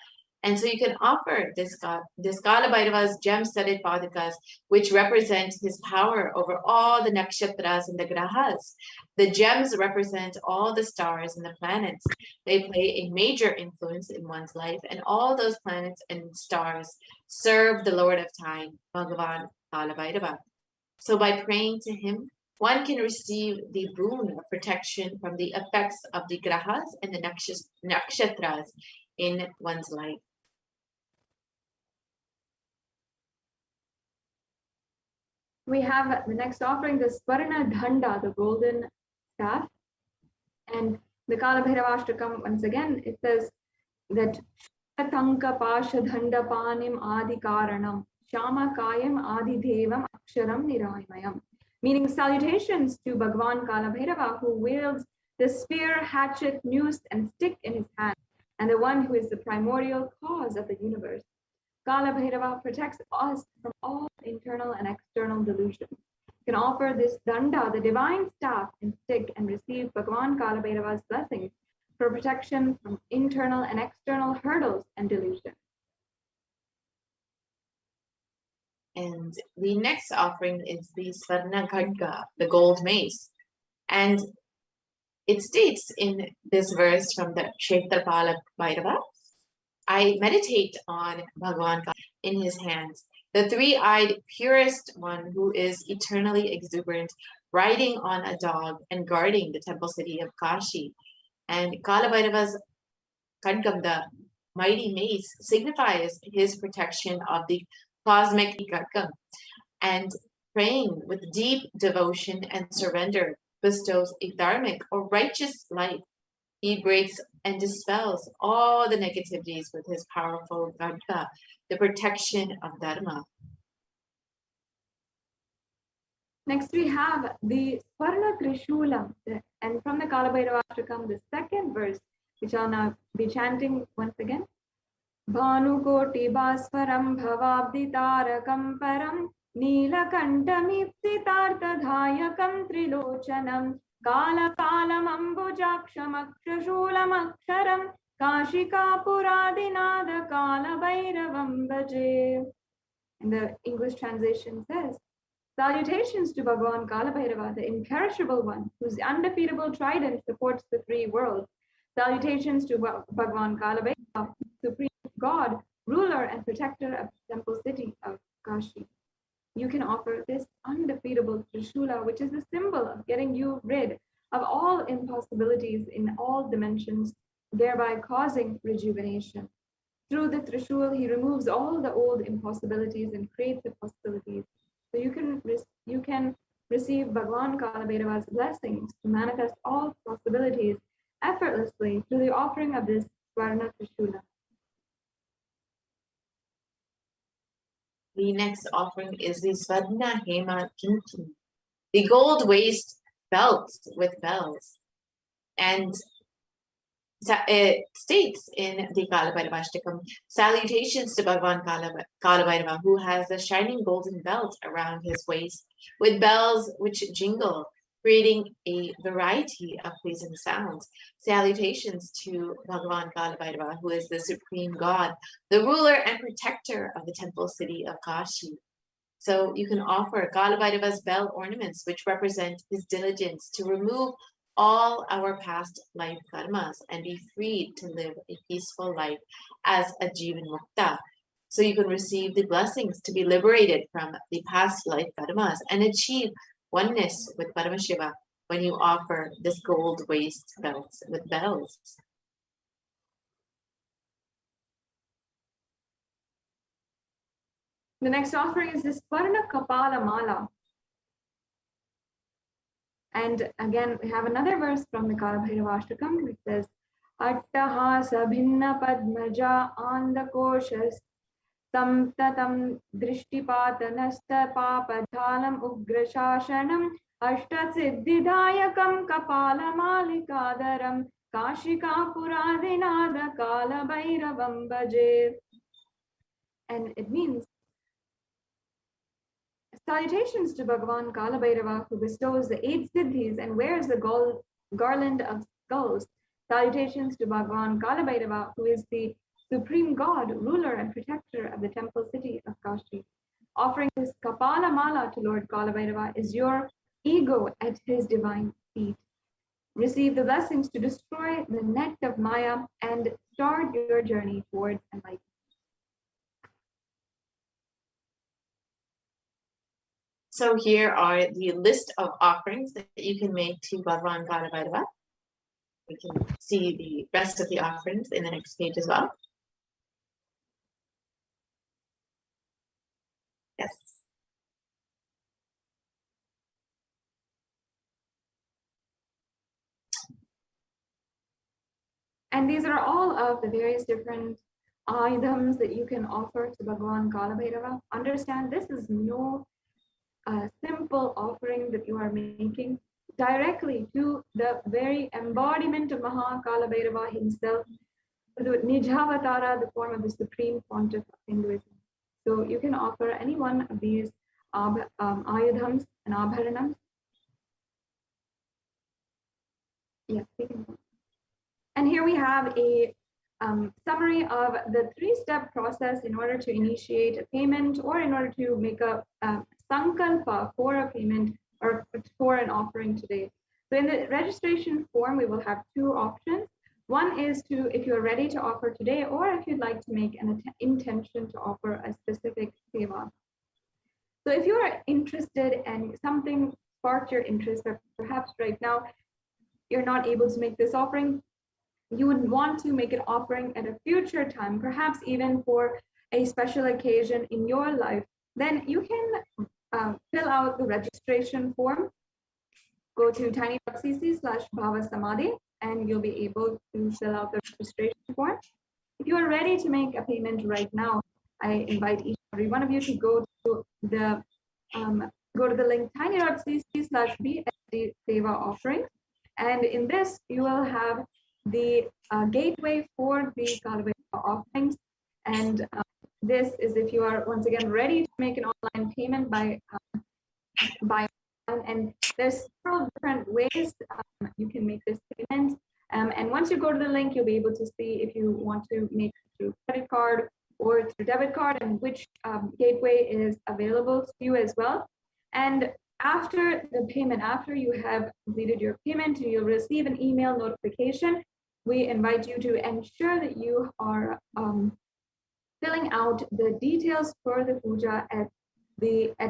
S5: And so you can offer this Kalabhairava's gem-studded padakas, which represent his power over all the nakshatras and the grahas. The gems represent all the stars and the planets. They play a major influence in one's life, and all those planets and stars serve the Lord of Time, Bhagavan Kalabhairava. So by praying to him, one can receive the boon of protection from the effects of the grahas and the nakshatras in one's life.
S1: We have the next offering, the Swarna Dhanda, the golden staff. And the Kalabhairavashtakam, once again, it says that Tanka Pasha Dhanda Panim Adi Karanam, Shama Kayam Adi Devam Aksharam Niraimayam. Meaning salutations to Bhagavan Kalabhairava, who wields the spear, hatchet, noose, and stick in his hand, and the one who is the primordial cause of the universe. Kalabhairava protects us from all internal and external delusions. You can offer this danda, the divine staff and stick, and receive Bhagavan Kalabhairava's blessings for protection from internal and external hurdles and delusions.
S5: And the next offering is the Swarna Khadga, the gold mace. And it states in this verse from the Kshetrapala Bhairava, I meditate on Bhagavan in his hands, the three-eyed purest one who is eternally exuberant, riding on a dog and guarding the temple city of Kashi. And Kalabhairava's Khadgam, the mighty mace, signifies his protection of the cosmic Khadgam. And praying with deep devotion and surrender bestows a dharmic or righteous life. He breaks and dispels all the negativities with his powerful Khadga, the protection of Dharma.
S1: Next, we have the Swarna Trishulam, and from the Kalabhairava Ashtakam, the second verse, which I'll now be chanting once again. Bhanukoti Bhaswaram Bhavabdi Tarakam Param Neelakantamipsitartadhayakam Trilochanam Kala Kalam Ambujakshamakshulam Aksharam Kashika Puradinada Kalabhairavam Bhaje. And the English translation says, salutations to Bhagavan Kalabhairava, the imperishable one, whose undefeatable trident supports the three worlds. Salutations to Bhagavan Kalabhairava, supreme God, ruler and protector of the temple city of Kashi. You can offer this undefeatable Trishula, which is the symbol of getting you rid of all impossibilities in all dimensions, thereby causing rejuvenation. Through the Trishul, he removes all the old impossibilities and creates the possibilities. So you can receive Bhagavan Kalabhairava's blessings to manifest all possibilities effortlessly through the offering of this Swarna Trishula.
S5: The next offering is the Swarna Hema Kinki, the gold waist belt with bells. And it states in the Kalabhairava Ashtakam, salutations to Bhagavan Kalabhairava, who has a shining golden belt around his waist with bells which jingle, creating a variety of pleasing sounds. Salutations to Bhagavan Kalabhairava, who is the supreme God, the ruler and protector of the temple city of Kashi. So you can offer Kalabhairava's bell ornaments, which represent his diligence to remove all our past life karmas and be freed to live a peaceful life as a Jivan Mukta. So you can receive the blessings to be liberated from the past life karmas and achieve oneness with Paramashiva when you offer this gold waist belt with bells.
S1: The next offering is this Parana Kapala Mala. And again, we have another verse from the Kalabhairava Ashtakam, which says, Attahasa Bhinna Padmaja Andakoshas Samtatam Drishtipatanasta Papadhalam Ugrashashanam Ashtasiddhidayakam Kapala Malikadaram Kashika Puradinada Kalabhairavam Bhaje. And it means, salutations to Bhagavan Kalabhairava, who bestows the 8 siddhis and wears the garland of skulls. Salutations to Bhagavan Kalabhairava, who is the supreme God, ruler and protector of the temple city of Kashi. Offering this Kapala Mala to Lord Kalabhairava is your ego at his divine feet. Receive the blessings to destroy the net of Maya and start your journey towards enlightenment.
S5: So here are the list of offerings that you can make to Bhagavan Kalabhairava. We can see the rest of the offerings in the next page as well. Yes.
S1: And these are all of the various different items that you can offer to Bhagavan Kalabhairava. Understand, this is no simple offering that you are making directly to the very embodiment of Mahakalabhairava himself, the Nijavatara, the form of the supreme Pontiff of Hinduism. So you can offer any one of these ayudhams and abharanams. Yes, we can. And here we have a summary of the 3-step process in order to initiate a payment or in order to make a Sankalpa for a payment or for an offering today. So in the registration form, we will have 2 options. One is to, if you're ready to offer today, or if you'd like to make an intention to offer a specific seva. So if you are interested and something sparked your interest, but perhaps right now you're not able to make this offering, you would want to make an offering at a future time, perhaps even for a special occasion in your life, then you can fill out the registration form. Go to tiny.cc/Bhavasamadhi and you'll be able to fill out the registration form. If you are ready to make a payment right now, I invite each and every one of you to go to the go to the link tiny.cc/BSD Seva offerings. And in this, you will have the gateway for the Kalaba offerings. And this is if you are once again ready to make an online payment by and there's several different ways you can make this payment. And once you go to the link, you'll be able to see if you want to make it through credit card or through debit card and which gateway is available to you as well. And after the payment, after you have completed your payment, you'll receive an email notification. We invite you to ensure that you are filling out the details for the puja at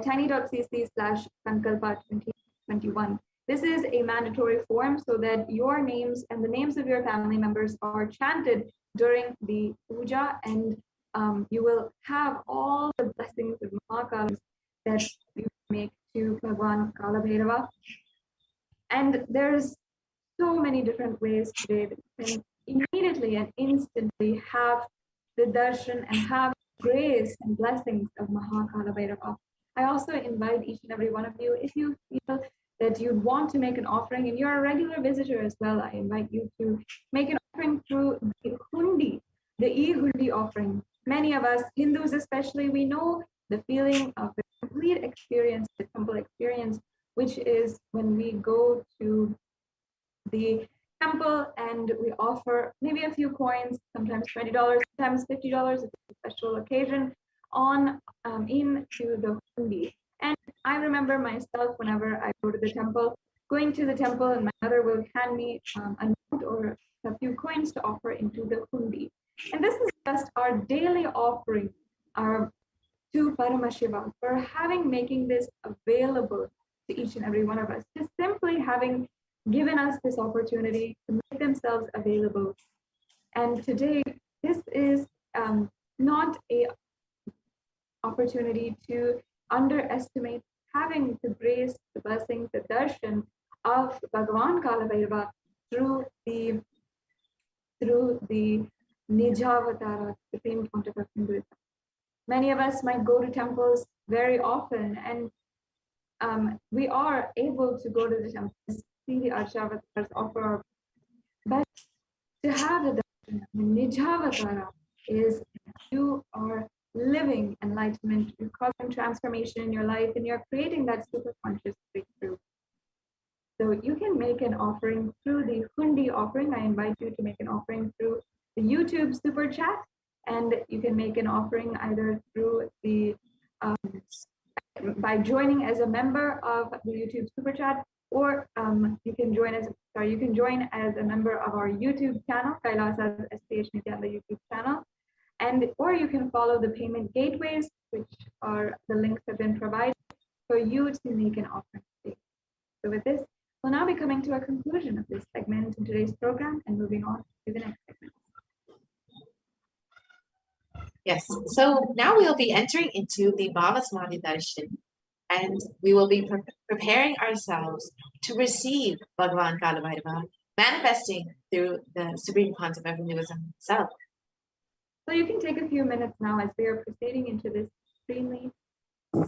S1: tiny.cc/Sankalpa 2021. This is a mandatory form so that your names and the names of your family members are chanted during the puja, and you will have all the blessings of Mahakala that you make to Bhagwan Kalabhairava. And there's so many different ways today that you can immediately and instantly have the darshan and have grace and blessings of Mahakalabhairava. I also invite each and every one of you, if you feel that you want to make an offering and you're a regular visitor as well, I invite you to make an offering through the hundi, the e-hundi offering. Many of us, Hindus especially, we know the feeling of the complete experience, the temple experience, which is when we go to the temple and we offer maybe a few coins, sometimes $20, sometimes $50 if it's a special occasion, on into the hundi. And I remember myself whenever I go to the temple, going to the temple and my mother will hand me a note or a few coins to offer into the hundi. And this is just our daily offering to Paramashivoham for making this available to each and every one of us, just simply having given us this opportunity to make themselves available. And today, this is not a opportunity to underestimate having the grace, the blessings, the darshan of Bhagavan Kalabhairava through the Nijavatara, Supreme Pontiff of Hinduism. Many of us might go to temples very often, and we are able to go to the temples, see the Arshavatars, offer our best. To have the darshan, the Nijavatara, is you are living enlightenment, you're causing transformation in your life, and you're creating that super conscious breakthrough. So you can make an offering through the hundi offering. I invite you to make an offering through the YouTube super chat, and you can make an offering either through the by joining as a member of the YouTube super chat, or you can join as a member of our YouTube channel, Kailasa HDH Nithyananda YouTube channel, or you can follow the payment gateways, which are the links have been provided for you to make an offering today. So with this, we'll now be coming to a conclusion of this segment in today's program and moving on to the next segment.
S5: Yes, so now we'll be entering into the Bhavasamadhi Darshan, and we will be preparing ourselves to receive Bhagavan Kalabhairava, manifesting through the Supreme Pontiff of Hinduism himself.
S1: So you can take a few minutes now as we are proceeding into this extremely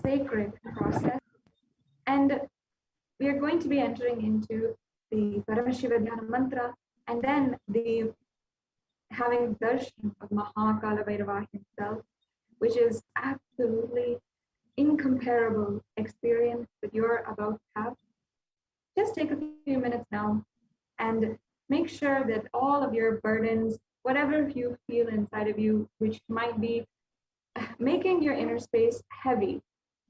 S1: sacred process, and we are going to be entering into the Paramashivoham mantra, and then the having darshan of Mahakalabhairava himself, which is absolutely incomparable experience that you're about to have. Just take a few minutes now and make sure that all of your burdens, whatever you feel inside of you, which might be making your inner space heavy.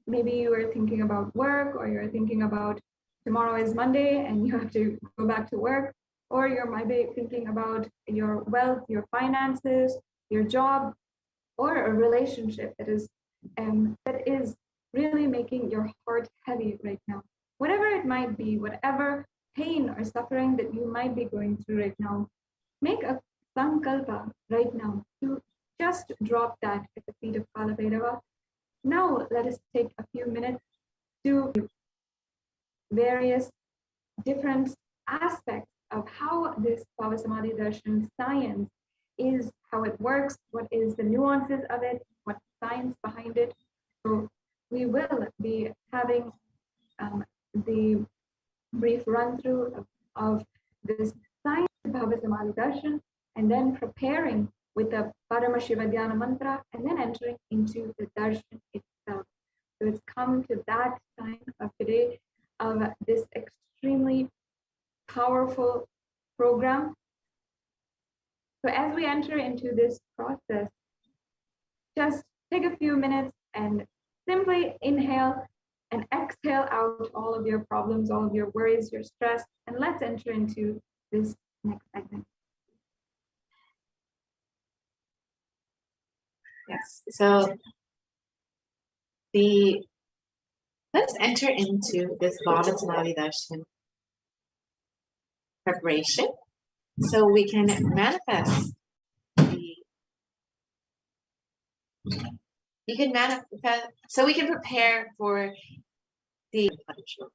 S1: Maybe you are thinking about work, or you're thinking about tomorrow is Monday and you have to go back to work, or you might be thinking about your wealth, your finances, your job, or a relationship that is really making your heart heavy right now. Whatever it might be, whatever pain or suffering that you might be going through right now, make a Sankalpa right now to just drop that at the feet of Kalabhairava. Now let us take a few minutes to various different aspects of how this Bhavasamadhi Darshan science is, how it works, what is the nuances of it, what's the science behind it. So we will be having the brief run through of this science of Bhavasamadhi Darshan, and then preparing with the Paramashivoham mantra, and then entering into the Darshan itself. So it's come to that time of today of this extremely powerful program. So as we enter into this process, just take a few minutes and simply inhale and exhale out all of your problems, all of your worries, your stress, and let's enter into this next segment.
S5: Yes. So let's enter into this Bhavasamadhi Darshan preparation so we can manifest so we can prepare for the punishment.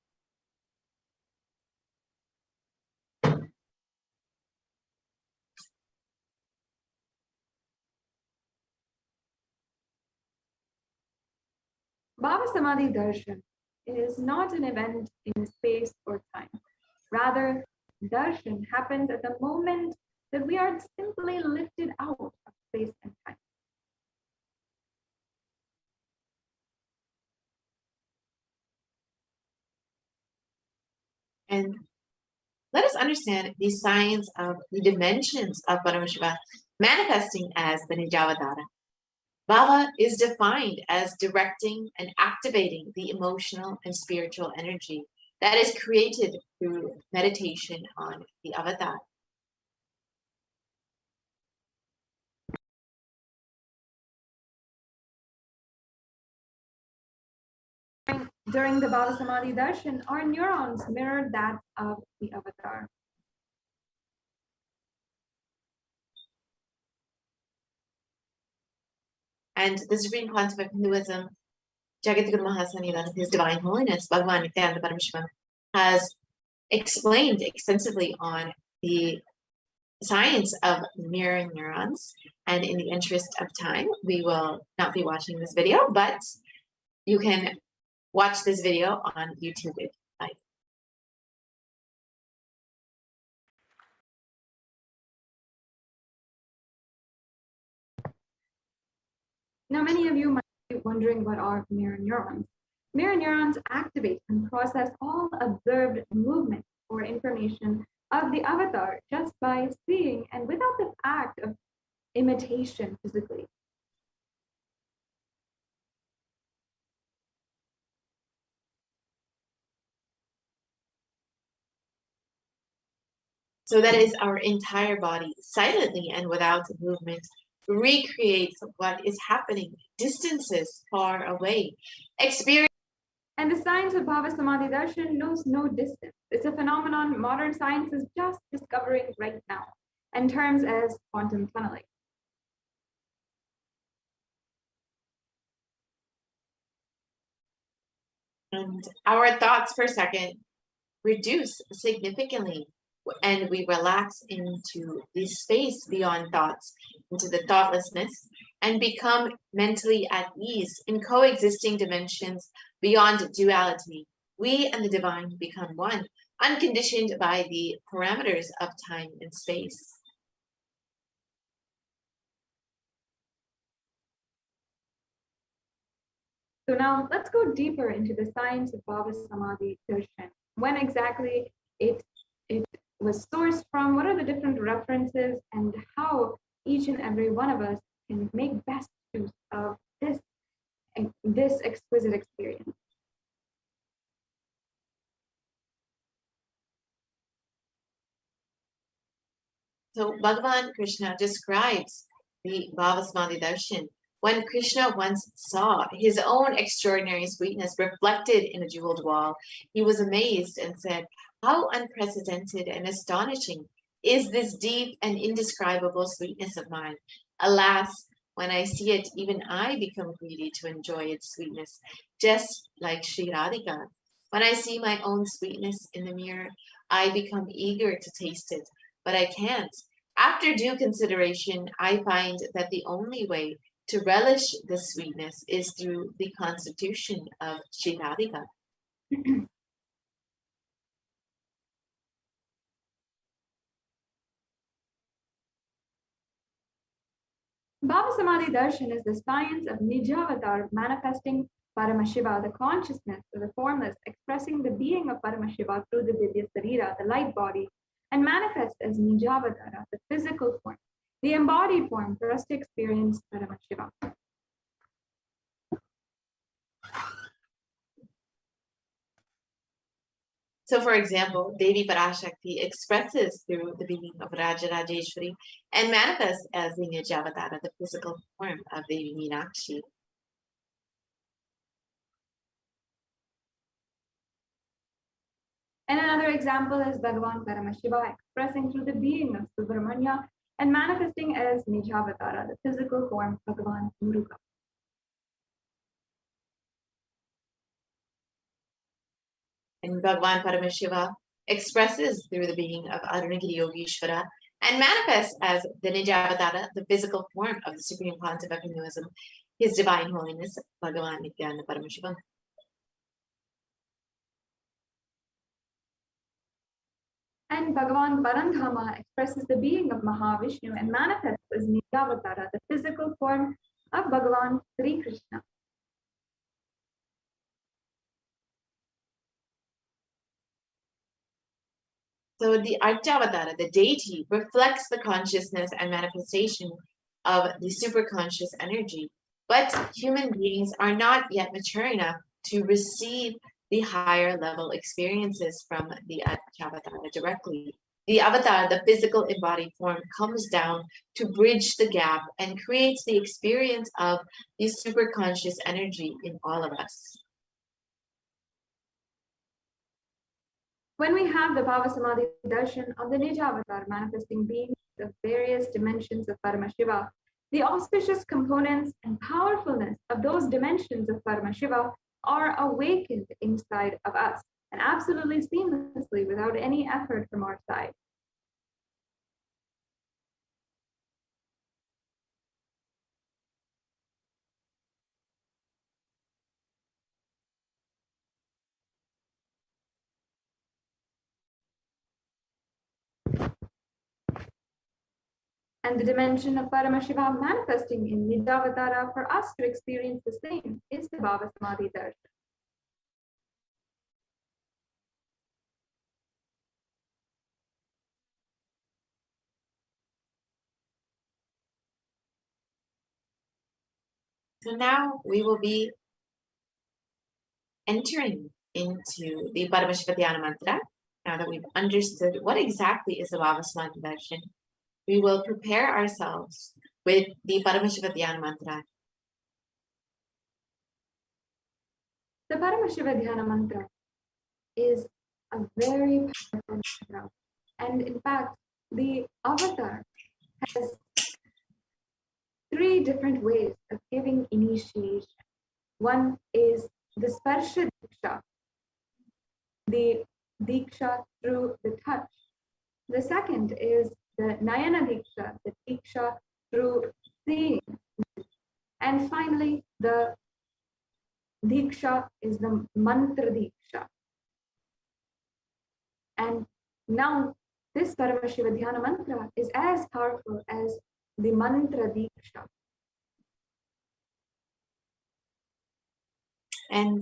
S1: Bhavasamadhi Darshan is not an event in space or time. Rather, Darshan happens at the moment that we are simply lifted out of space and time.
S5: And let us understand the science of the dimensions of Paramashiva manifesting as the Nijavadara. Bava is defined as directing and activating the emotional and spiritual energy that is created through meditation on the avatar.
S1: During the Bhavasamadhi Darshan, our neurons mirror that of the avatar.
S5: And the Supreme Pontiff of Hinduism, Jagadguru Mahasanidan, His Divine Holiness, Bhagavan Nithyananda Paramashivam, has explained extensively on the science of mirror neurons. And in the interest of time, we will not be watching this video, but you can watch this video on YouTube if you like.
S1: Now, many of you might be wondering what are mirror neurons. Mirror neurons activate and process all observed movement or information of the avatar just by seeing and without the act of imitation physically.
S5: So that is our entire body, silently and without movement, recreates what is happening distances far away. Experience.
S1: And the science of Bhavasamadhi Darshan knows no distance. It's a phenomenon modern science is just discovering right now, and terms as quantum tunneling.
S5: And our thoughts per second reduce significantly, and we relax into the space beyond thoughts, into the thoughtlessness, and become mentally at ease in coexisting dimensions beyond duality. We and the divine become one, unconditioned by the parameters of time and space.
S1: So now let's go deeper into the science of Bhavasamadhi Darshan. When exactly it was sourced from, what are the different references, and how each and every one of us can make best use of this exquisite experience.
S5: So Bhagavan Krishna describes the Bhavasamadhi Darshan. When Krishna once saw his own extraordinary sweetness reflected in a jeweled wall, he was amazed and said, "How unprecedented and astonishing is this deep and indescribable sweetness of mine. Alas, when I see it, even I become greedy to enjoy its sweetness, just like Sri Radhika. When I see my own sweetness in the mirror, I become eager to taste it, but I can't. After due consideration, I find that the only way to relish this sweetness is through the constitution of Sri Radhika."
S1: Bhavasamadhi Darshan is the science of Nijavatar manifesting Paramashiva, the consciousness of the formless, expressing the being of Paramashiva through the Divya Sarira, the light body, and manifest as Nijavatara, the physical form, the embodied form for us to experience Paramashiva.
S5: So, for example, Devi Parashakti expresses through the being of Rajarajeshwari and manifests as the Nijavatara, the physical form of Devi Meenakshi.
S1: And another example is Bhagavan Paramashiva expressing through the being of Subramanya and manifesting as Nijavatara, the physical form of Bhagavan Muruga.
S5: And Bhagavan Paramashiva expresses through the being of Arunagiri Yogeshwara and manifests as the Nijavatara, the physical form of the Supreme Pontiff of Hinduism, His Divine Holiness, Bhagavan Nithyananda Paramashivam.
S1: And Bhagavan Parandhama expresses the being of Mahavishnu and manifests as Nijavatara, the physical form of Bhagavan Sri Krishna.
S5: So the Archavatara, the deity, reflects the consciousness and manifestation of the superconscious energy. But human beings are not yet mature enough to receive the higher level experiences from the Archavatara directly. The avatar, the physical embodied form, comes down to bridge the gap and creates the experience of the superconscious energy in all of us.
S1: When we have the Bhavasamadhi Darshan of the Nijavatar manifesting beings of various dimensions of Paramashiva, the auspicious components and powerfulness of those dimensions of Paramashiva are awakened inside of us and absolutely seamlessly without any effort from our side. And the dimension of Paramashiva manifesting in Nijavatara for us to experience the same is the Bhavasamadhi Darshan.
S5: So now we will be entering into the Paramashiva Dhyana Mantra. Now that we've understood what exactly is the Bhavasamadhi Darshan, we will prepare ourselves with the Paramashiva Dhyana Mantra.
S1: The Paramashiva Dhyana Mantra is a very powerful mantra. And in fact, the avatar has 3 different ways of giving initiation. One is the Sparsha Diksha, the Diksha through the touch. The second is the Nayana Diksha, the Diksha through seeing. And finally, the Diksha is the Mantra Diksha. And now this Paramashiva Dhyana Mantra is as powerful as the Mantra Diksha.
S5: And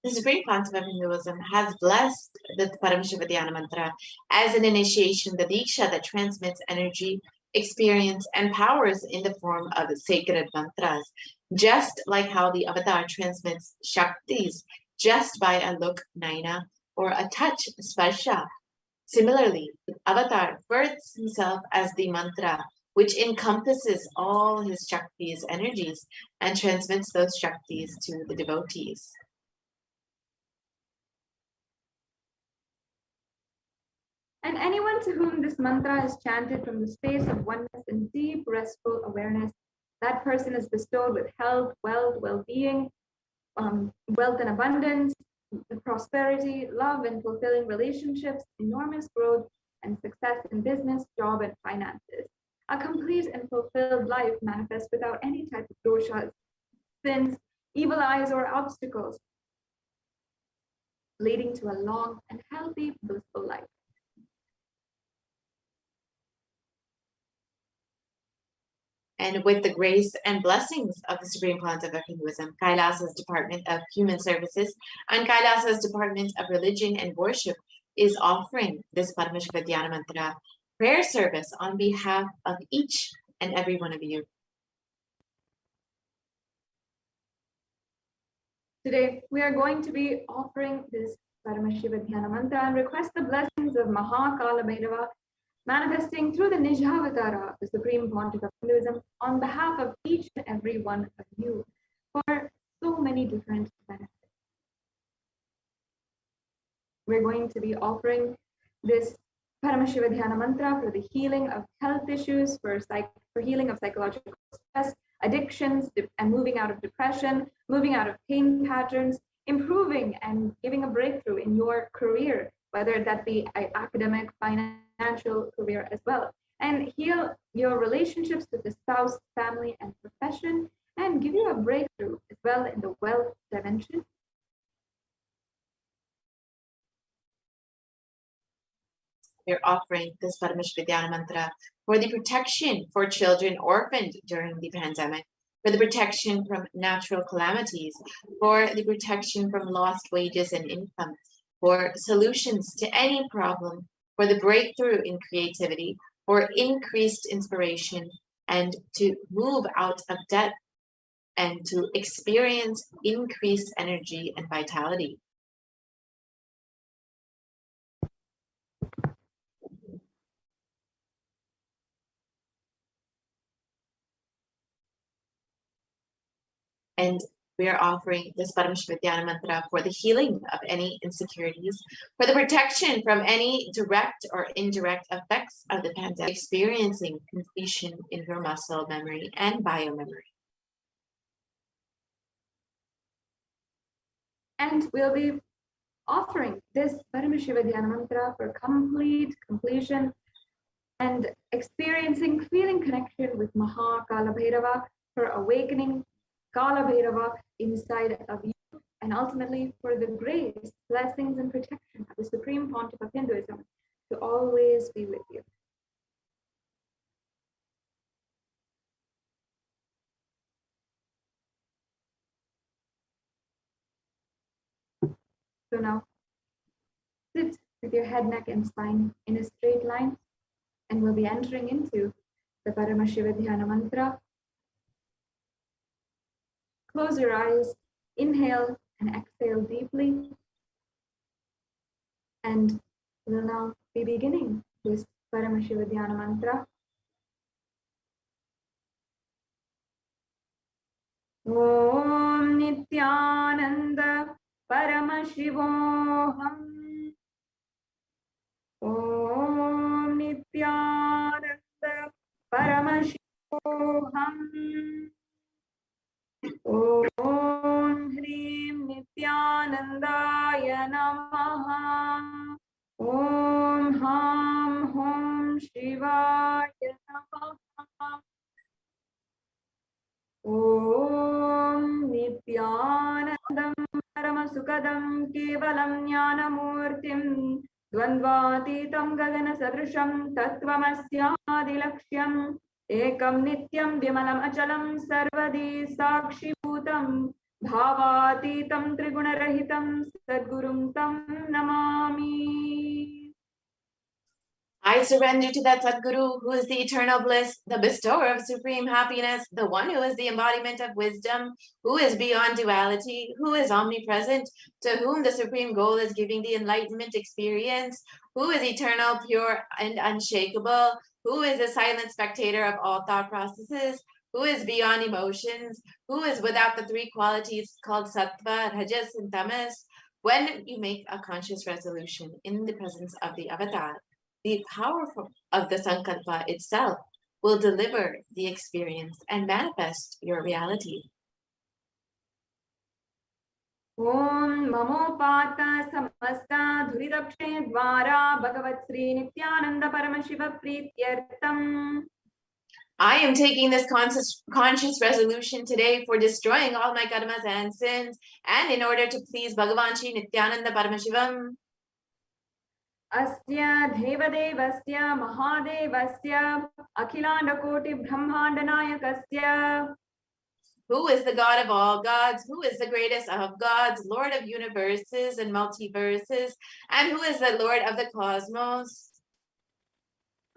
S5: the Supreme Pontiff of Hinduism has blessed the Paramashiva Dhyana Mantra as an initiation, the Diksha that transmits energy, experience, and powers in the form of sacred mantras, just like how the avatar transmits Shaktis just by a look, Naina, or a touch, Sparsha. Similarly, the avatar births himself as the mantra, which encompasses all his Shaktis energies and transmits those Shaktis to the devotees.
S1: And anyone to whom this mantra is chanted from the space of oneness and deep restful awareness, that person is bestowed with health, wealth, well-being, wealth and abundance, prosperity, love and fulfilling relationships, enormous growth and success in business, job, and finances. A complete and fulfilled life manifests without any type of doshas, sins, evil eyes, or obstacles, leading to a long and healthy, blissful life.
S5: And with the grace and blessings of the Supreme Pontiff of Hinduism, Kailasa's Department of Human Services and Kailasa's Department of Religion and Worship is offering this Paramashiva Dhyana Mantra prayer service on behalf of each and every one of you.
S1: Today, we are going to be offering this Paramashiva Dhyana Mantra and request the blessings of Mahakalabhairava, manifesting through the Nijhavatara, the Supreme Pontiff of Hinduism, on behalf of each and every one of you for so many different benefits. We're going to be offering this Paramashiva Dhyana Mantra for the healing of health issues, for healing of psychological stress, addictions, and moving out of depression, moving out of pain patterns, improving and giving a breakthrough in your career, whether that be academic, financial career as well, and heal your relationships with the spouse, family, and profession, and give you a breakthrough as well in the wealth dimension.
S5: We're offering this Paramashiva Dhyana Mantra for the protection for children orphaned during the pandemic, for the protection from natural calamities, for the protection from lost wages and income, for solutions to any problem, for the breakthrough in creativity, for increased inspiration, and to move out of debt and to experience increased energy and vitality. And we are offering this Paramashiva Dhyana Mantra for the healing of any insecurities, for the protection from any direct or indirect effects of the pandemic, experiencing completion in your muscle memory and biomemory.
S1: And we'll be offering this Paramashiva Dhyana Mantra for complete completion and experiencing feeling connection with Mahakalabhairava, for awakening Kalabhairava inside of you, and ultimately for the grace, blessings, and protection of the Supreme Pontiff of Hinduism to always be with you. So now, sit with your head, neck, and spine in a straight line, and we'll be entering into the Paramashiva Dhyana Mantra. Close your eyes, inhale and exhale deeply. And we'll now be beginning this Paramashiva Dhyana Mantra. Om Nithyananda Paramashivoham. Om Nithyananda Paramashivoham. Om Hrim Nithyanandaya Namaha. Om Ham Hom Shivaya Namaha. Om Nithyanandam Paramasukadam Kevalam Jnanamurtim Dvandvatitam Gagana Sadrisham Tattvamasyaadilaksham Ekam Nityam Vimalam Achalam Sarvadi Sakshibhutam Bhavatitam Trigunarahitam Sadgurum Tam Namami.
S5: I surrender to that Sadguru, who is the eternal bliss, the bestower of supreme happiness, the one who is the embodiment of wisdom, who is beyond duality, who is omnipresent, to whom the supreme goal is giving the enlightenment experience, who is eternal, pure, and unshakable, who is a silent spectator of all thought processes, who is beyond emotions, who is without the three qualities called sattva, rajas, and tamas. When you make a conscious resolution in the presence of the avatar, the power of the Sankalpa itself will deliver the experience and manifest your reality.
S1: Om Mamopata Samasta Dhuridakshe Dvara Bhagavat Sri Nithyananda Paramashiva Prityartam.
S5: I am taking this conscious resolution today for destroying all my karmas and sins, and in order to please Bhagavan Sri Nithyananda Paramashivam.
S1: Asya Devadevasya Mahadevasya Akhilanda Brahmandanayakasya.
S5: Who is the God of all gods? Who is the greatest of gods, Lord of universes and multiverses? And who is the Lord of the cosmos?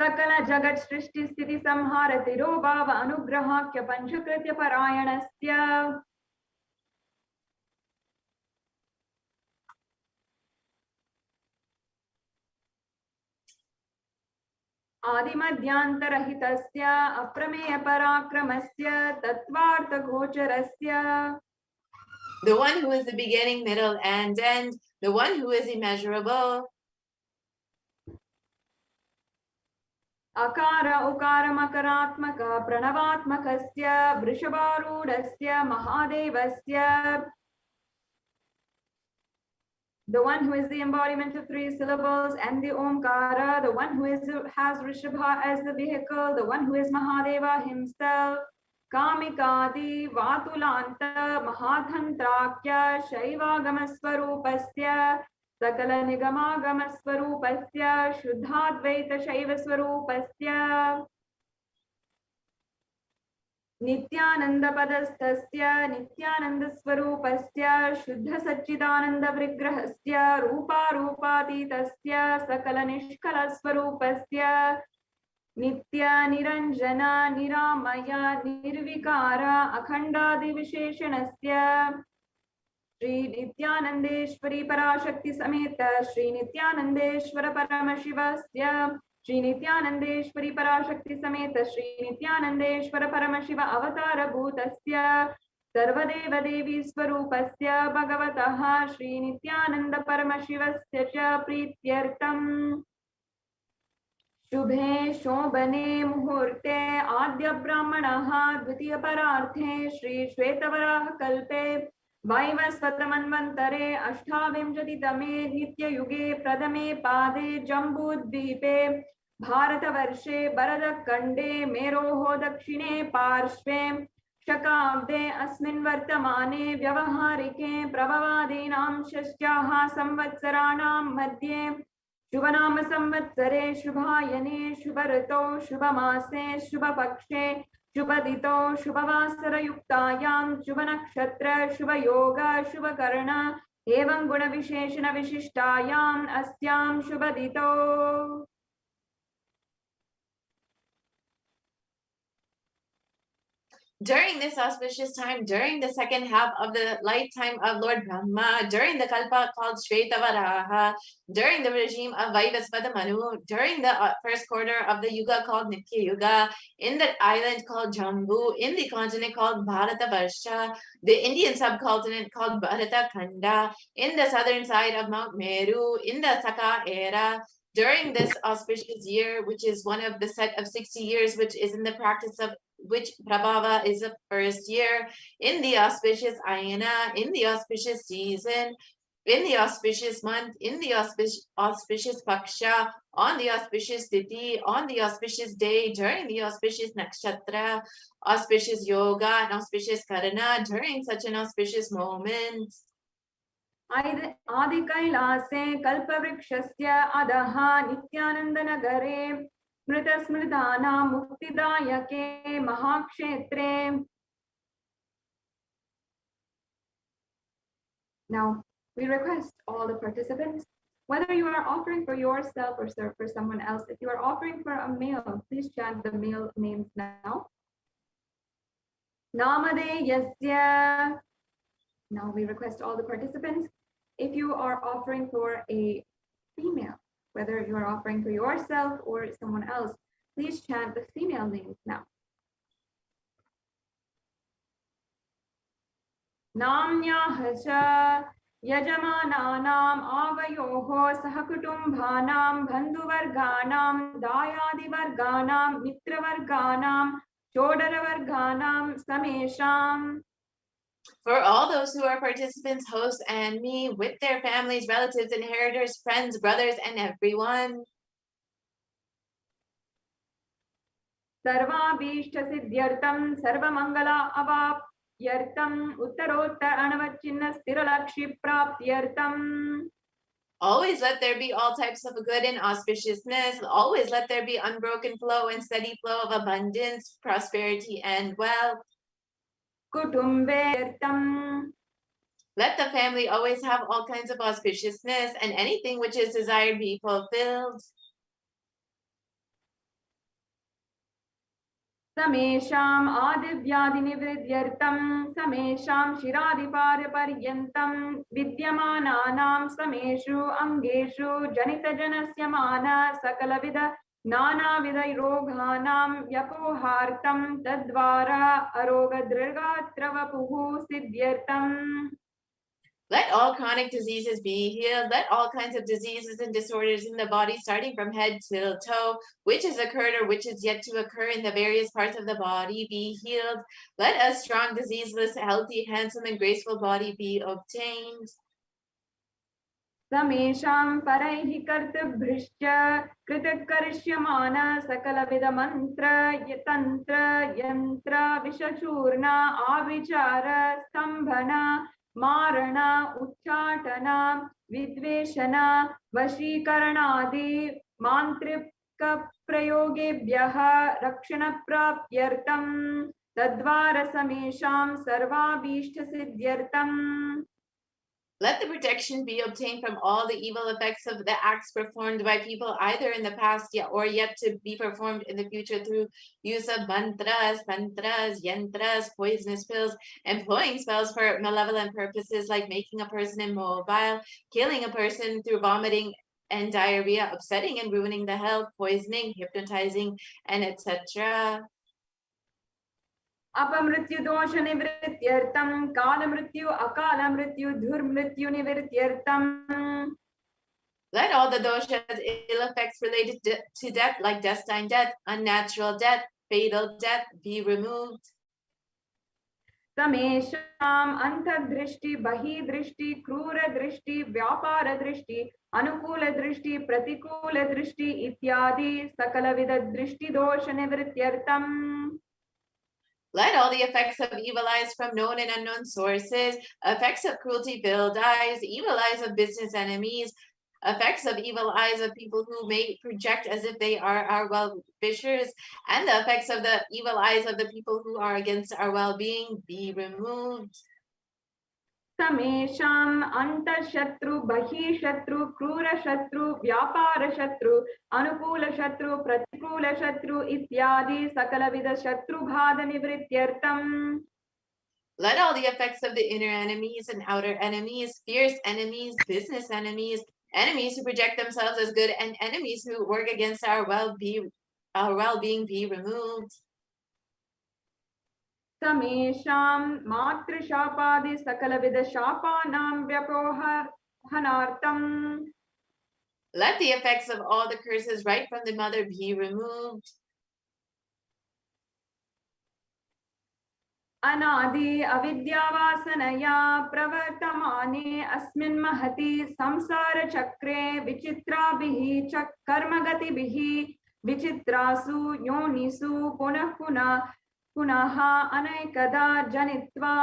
S1: Sakala Jagat Srishti Sthiti Samhara Tiro Bava Anugrahakya Panchakritya Parayanasya. आदिमध्यांतरहितस्य अप्रमेय पराक्रमस्य Tattvartha गोचरस्य.
S5: The one who is the beginning, middle, and end, the one who is immeasurable.
S1: Akara ukara makaratmaka pranavatmakasya vrishabharudasya mahadevasya. The one who is the embodiment of 3 syllables and the Omkara, the one who has Rishabha as the vehicle, the one who is Mahadeva himself. Kamikadi Vatulanta Mahadhantrakya Shaivagamaswarupasya Sakala Nigamagamaswarupasya Shuddhadvaita Shaivaswarupasya Nithyananda Padastasya Nithyananda Swarupasya Shuddha Satchidananda Vrigrahasya Rupa Rupatitasya Sakala Nishkala Swarupasya Nitya Niranjana Niramaya Nirvikara Akhandadi Visheshanasya Sri Nithyanandeshwari Parashakti Sameta Sri Nithyanandeshwara Paramashivasya Sri Nithyanandeshwari Parashakti Sameta Sri Nithyanandeshwara Paramashiva Avatara Bhutasya Sarvadeva Devi Swarupasya Bhagavataha Sri Nithyananda Paramashivasya Cha Prityartam शुभे शोभने मुहूर्ते आद्य ब्राह्मणः द्वितीय परार्थे श्री श्वेतवराह कल्पे वैवस्वतमन्वन्तरे अष्टाविंशतितमे नित्ययुगे प्रथमे पादे जम्बूद्वीपे भारतवर्षे भरतखण्डे मेरोः दक्षिणे पार्श्वे शकाब्दे अस्मिन् वर्तमाने व्यवहारिके प्रभवादीनां षष्ट्याः संवत्सराणां मध्ये शुभनाम संवत्सरे शुभायने शुभऋतौ शुभमासे शुभपक्षे शुभदितो शुभवासरयुक्तायां शुभनक्षत्र शुभयोग शुभकर्ण एवं गुणविशेषण विशिष्टायाम् अस्यां शुभदितो.
S5: During this auspicious time, during the second half of the lifetime of Lord Brahma, during the Kalpa called Shvetavaraha, during the regime of Vaivasvata Manu, during the first quarter of the Yuga called Nitya Yuga, in the island called Jambu, in the continent called Bharata Varsha, the Indian subcontinent called Bharata Khanda, in the southern side of Mount Meru, in the Saka era, during this auspicious year, which is one of the set of 60 years, which is in the practice of which Prabhava is the first year, in the auspicious Ayana, in the auspicious season, in the auspicious month, in the auspicious Paksha, on the auspicious Tithi, on the auspicious day, during the auspicious Nakshatra, auspicious Yoga, and auspicious Karana, during such an auspicious moment.
S1: Adi Kailase Kalpavrikshasya Adaha Nithyanandanagare Smrita Smridhana Muktidayake Mahakshetre. Now, we request all the participants, whether you are offering for yourself or serve for someone else, if you are offering for a meal, please chant the meal names now. Namade Yasya. Now we request all the participants, if you are offering for a female, whether you are offering for yourself or someone else, please chant the female names now. Namnya Hasha Yajamananam Avayoho Sahakutumbhanam Bandhuvarganam Dayadivarganam Mitravarganam Chodaravarganam Samesham.
S5: For all those who are participants, hosts, and me, with their families, relatives, inheritors, friends, brothers, and everyone.
S1: Sarva Bishta Siddhyartam Sarva Mangala Avapyartam Uttarotta Anavachinna Stiralakshi Praptyartam.
S5: Always let there be all types of good and auspiciousness. Always let there be unbroken flow and steady flow of abundance, prosperity, and wealth.
S1: Kutumbe
S5: Let the family always have all kinds of auspiciousness, and anything which is desired be fulfilled.
S1: Samesham adivyadinividyartam samesham shiradiparyaparyantam vidyamananam sameshu angeshu janitajanasya mana sakalavida nanavida roghanam vyapohartam tadvara arogadrigatra siddhyartam.
S5: Let all chronic diseases be healed. Let all kinds of diseases and disorders in the body, starting from head till toe, which has occurred or which is yet to occur in the various parts of the body, be healed. Let a strong, diseaseless, healthy, handsome, and graceful body be obtained.
S1: Samesham paraihi kartabhrishya kritakkarishyamana sakalavida mantra yatantra yantra vishachurna avichara stambhana marana uchchatana vidveshana vashikaranadi mantrika prayogebhyah rakshana prapyartam tadvara samesham sarvabhishta siddhyartam.
S5: Let the protection be obtained from all the evil effects of the acts performed by people either in the past or yet to be performed in the future through use of mantras, tantras, yantras, poisonous pills, employing spells for malevolent purposes like making a person immobile, killing a person through vomiting and diarrhea, upsetting and ruining the health, poisoning, hypnotizing, and etc.
S1: अपमृत्यु दोष निवृत्त्यर्थम काल मृत्यु अकाल मृत्यु धुर मृत्यु निवृत्त्यर्थम.
S5: Let all the doshas, ill effects related to death, like destined death, unnatural death, fatal death, be removed.
S1: तमेषाम अंतर्दृष्टि बहिर्दृष्टि क्रूर दृष्टि व्यापार दृष्टि अनुकूल दृष्टि प्रतिकूल दृष्टि इत्यादि सकलविध दृष्टि दोष निवृत्त्यर्थम.
S5: Let all the effects of evil eyes from known and unknown sources, effects of cruelty-filled eyes, evil eyes of business enemies, effects of evil eyes of people who may project as if they are our well-wishers, and the effects of the evil eyes of the people who are against our well-being be removed.
S1: समेषाम अंतशत्रु बहिशत्रु क्रूर शत्रु व्यापार शत्रु अनुकूल शत्रु प्रतिकूल शत्रु इत्यादि सकलविध शत्रुघात निवृत्त्यर्थम.
S5: Let all the effects of the inner enemies and outer enemies, fierce enemies, business enemies, enemies who project themselves as good, and enemies who work against our well-being be removed.
S1: समेषाम मातृशापादि सकलविध शापानां व्यपोहनार्थम.
S5: Let the effects of all the curses right from the mother be removed.
S1: अनादि अविद्यावासनया प्रवर्तमाने अस्मिन् महति संसार चक्रे विचित्राभिः च कर्मगतिभिः विचित्रासु योनिषु पुनः पुनः अनेकदा जनित्वा.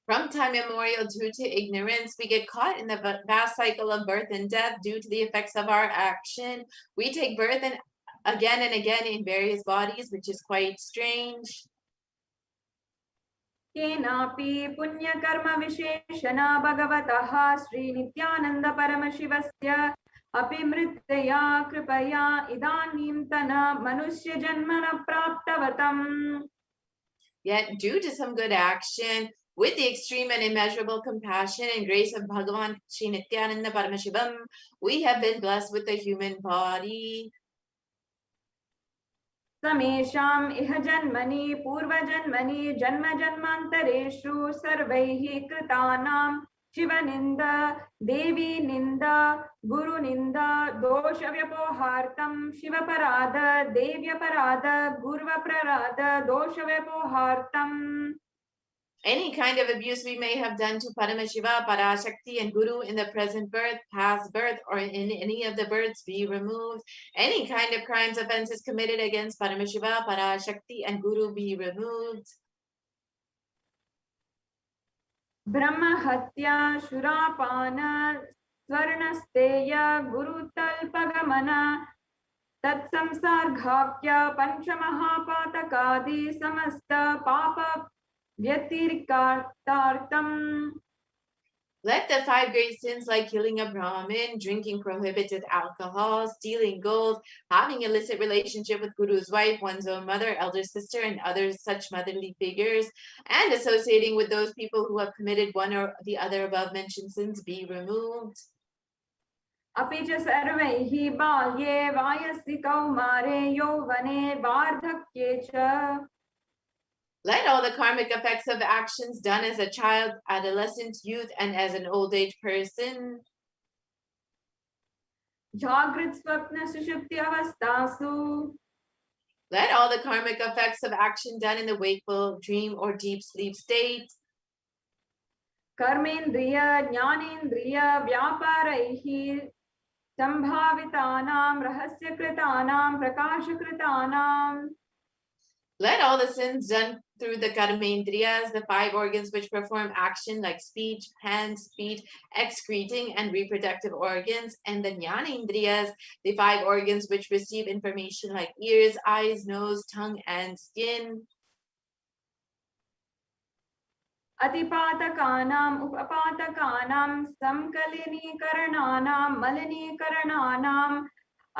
S5: From time immemorial, due to ignorance, we get caught in the vast cycle of birth and death due to the effects of our action. We take birth and again in various bodies, which is quite strange.
S1: केनापि पुण्यकर्म विशेषण भगवतः श्री नित्यानंद परमशिवस्य अपि मृत्तया कृपया इदानीन्तन मनुष्य जन्मन प्राप्तवतम्.
S5: Yet, due to some good action, with the extreme and immeasurable compassion and grace of Bhagavan Shri Nithyananda Paramashivam, we have been blessed with a human body.
S1: समेषाम् इह जन्मनि पूर्वजन्मनि जन्म जन्मान्तरेषु सर्वैः कृतानां शिवनिन्दा देवी निन्दा गुरुनिन्दा दोषव्यपोहार्थं शिवपराध देव्यपराध गुरुवपराध दोषव्यपोहार्थम्.
S5: Any kind of abuse we may have done to Paramashiva, Parashakti, and Guru in the present birth, past birth, or in any of the births be removed. Any kind of crimes, offenses committed against Paramashiva, Parashakti, and Guru be removed.
S1: ब्रह्महत्या शुरापान स्वर्णस्तेय गुरुतल्पगमन तत्संसर्गाख्य पंचमहापातकादि समस्त पाप व्यतिरिक्तार्थम.
S5: Let the 5 great sins like killing a Brahmin, drinking prohibited alcohol, stealing gold, having illicit relationship with Guru's wife, one's own mother, elder sister, and other such motherly figures, and associating with those people who have committed one or the other above mentioned sins be removed.
S1: अपि च सर्वैः बाल्ये वायसि कौमारे यौवने वार्धक्ये च.
S5: Let all the karmic effects of actions done as a child, adolescent, youth, and as an old age person,
S1: जागृत स्वप्न सुषुप्ति अवस्थासु.
S5: let all the karmic effects of action done in the wakeful, dream, or deep sleep state,
S1: कर्मेन्द्रिय ज्ञानेन्द्रिय व्यापारैः संभावितानां रहस्यकृतानां प्रकाशकृतानां.
S5: let all the sins done through the karmendriyas, the 5 organs which perform action like speech, hands, feet, excreting, and reproductive organs, and the jnanendriyas, the 5 organs which receive information like ears, eyes, nose, tongue, and skin.
S1: अतिपातकानां उपपातकानां संकलिनीकरणानां मलिनीकरणानां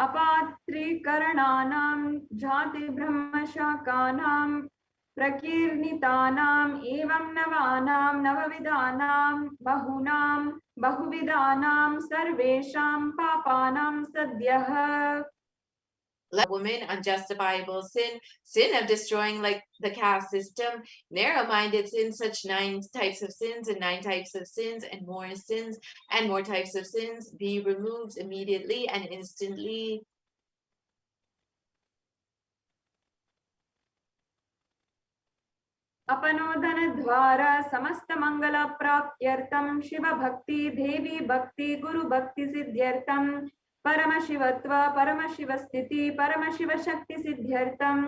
S1: अपात्रीकरणानां जातिब्रह्मशाकानां प्रकीर्णितानाम् एवं नवानां नवविधानां बहुविधानां सर्वेषां पापानां सद्यः.
S5: Let woman unjustifiable sin, sin of destroying like the caste system, narrow-minded sin, such 9 types of sins and 9 types of sins and more types of sins be removed immediately and instantly.
S1: अपनोदनद्वारा समस्तमङ्गलप्राप्त्यर्थं शिवभक्ति देवी भक्ति गुरुभक्ति सिद्ध्यर्थं परमशिवत्व परमशिवस्थिति परमशिवशक्ति सिद्ध्यर्थं.